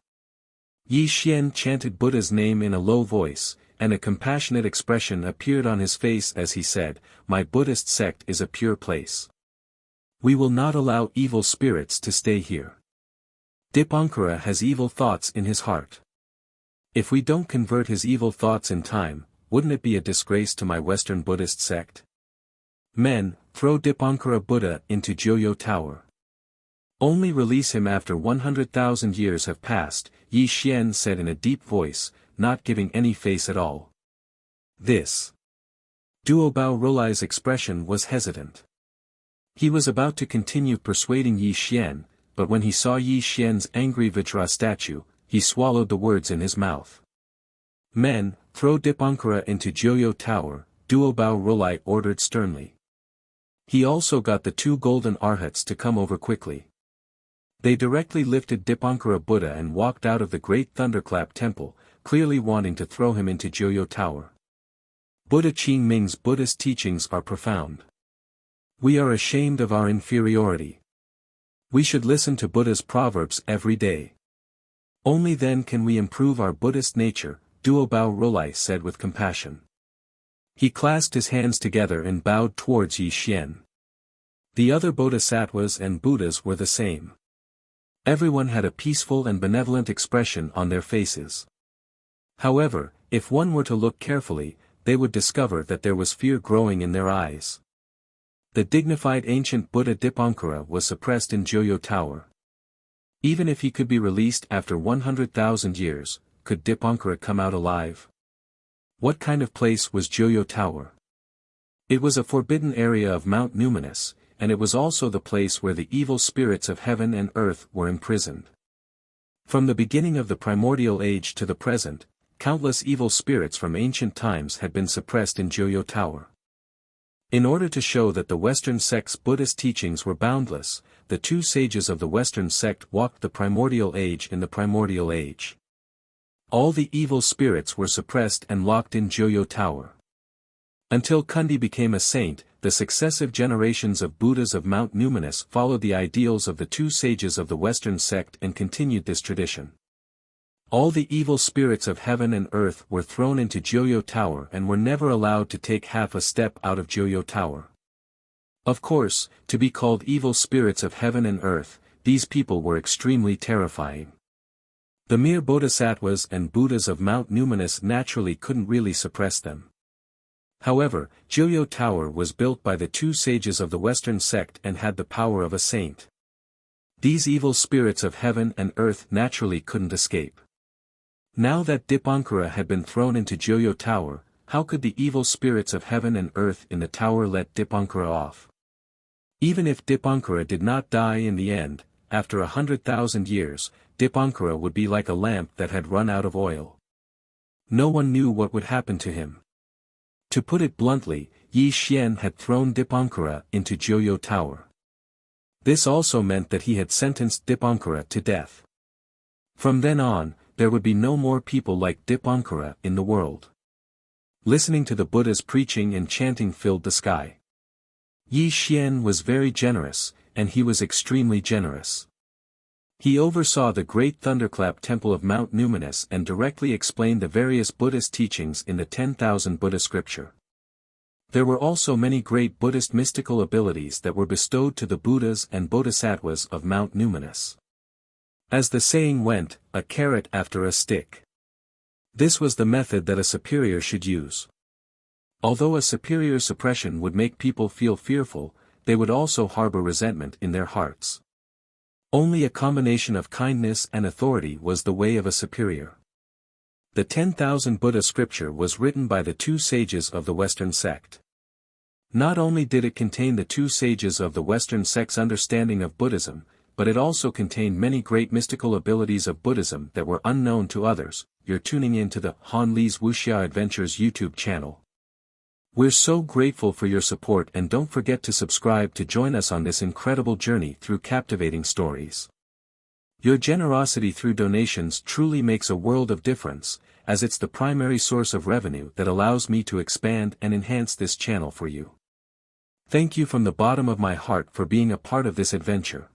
A: Yi Xian chanted Buddha's name in a low voice, and a compassionate expression appeared on his face as he said, "My Buddhist sect is a pure place. We will not allow evil spirits to stay here. Dipankara has evil thoughts in his heart. If we don't convert his evil thoughts in time, wouldn't it be a disgrace to my Western Buddhist sect? Men, throw Dipankara Buddha into Joyo Tower. Only release him after 100,000 years have passed," Yi Xian said in a deep voice, not giving any face at all. This. Duobao Rolai's expression was hesitant. He was about to continue persuading Yi Xian, but when he saw Yi Xian's angry Vajra statue, he swallowed the words in his mouth. Men, throw Dipankara into Joyo Tower, Duobao Rolai ordered sternly. He also got the two golden arhats to come over quickly. They directly lifted Dipankara Buddha and walked out of the great thunderclap temple, clearly wanting to throw him into Joyo Tower. Buddha Qing Ming's Buddhist teachings are profound. We are ashamed of our inferiority. We should listen to Buddha's proverbs every day. Only then can we improve our Buddhist nature, Duobao Rolai said with compassion. He clasped his hands together and bowed towards Yi Xian. The other Bodhisattvas and Buddhas were the same. Everyone had a peaceful and benevolent expression on their faces. However, if one were to look carefully, they would discover that there was fear growing in their eyes. The dignified ancient Buddha Dipankara was suppressed in Joyo Tower. Even if he could be released after 100,000 years, could Dipankara come out alive? What kind of place was Joyo Tower? It was a forbidden area of Mount Numinous, and it was also the place where the evil spirits of heaven and earth were imprisoned. From the beginning of the primordial age to the present, countless evil spirits from ancient times had been suppressed in Joyo Tower. In order to show that the Western sect's Buddhist teachings were boundless, the two sages of the Western sect walked the primordial age in the primordial age. All the evil spirits were suppressed and locked in Joyo Tower. Until Kundi became a saint, the successive generations of Buddhas of Mount Numinous followed the ideals of the two sages of the Western sect and continued this tradition. All the evil spirits of heaven and earth were thrown into Joyo Tower and were never allowed to take half a step out of Joyo Tower. Of course, to be called evil spirits of heaven and earth, these people were extremely terrifying. The mere Bodhisattvas and Buddhas of Mount Numinous naturally couldn't really suppress them. However, Joyo Tower was built by the two sages of the Western sect and had the power of a saint. These evil spirits of heaven and earth naturally couldn't escape. Now that Dipankara had been thrown into Joyo Tower, how could the evil spirits of heaven and earth in the tower let Dipankara off? Even if Dipankara did not die in the end, after 100,000 years, Dipankara would be like a lamp that had run out of oil. No one knew what would happen to him. To put it bluntly, Yi Xian had thrown Dipankara into Joyo Tower. This also meant that he had sentenced Dipankara to death. From then on, there would be no more people like Dipankara in the world. Listening to the Buddha's preaching and chanting filled the sky. Yi Xian was very generous, and he was extremely generous. He oversaw the great thunderclap temple of Mount Numinous and directly explained the various Buddhist teachings in the 10,000 Buddha scripture. There were also many great Buddhist mystical abilities that were bestowed to the Buddhas and Bodhisattvas of Mount Numinous. As the saying went, a carrot after a stick. This was the method that a superior should use. Although a superior's suppression would make people feel fearful, they would also harbor resentment in their hearts. Only a combination of kindness and authority was the way of a superior. The 10,000 Buddha scripture was written by the two sages of the Western sect. Not only did it contain the two sages of the Western sect's understanding of Buddhism, but it also contained many great mystical abilities of Buddhism that were unknown to others. You're tuning in to the Han Li's Wuxia Adventures YouTube channel. We're so grateful for your support, and don't forget to subscribe to join us on this incredible journey through captivating stories. Your generosity through donations truly makes a world of difference, as it's the primary source of revenue that allows me to expand and enhance this channel for you. Thank you from the bottom of my heart for being a part of this adventure.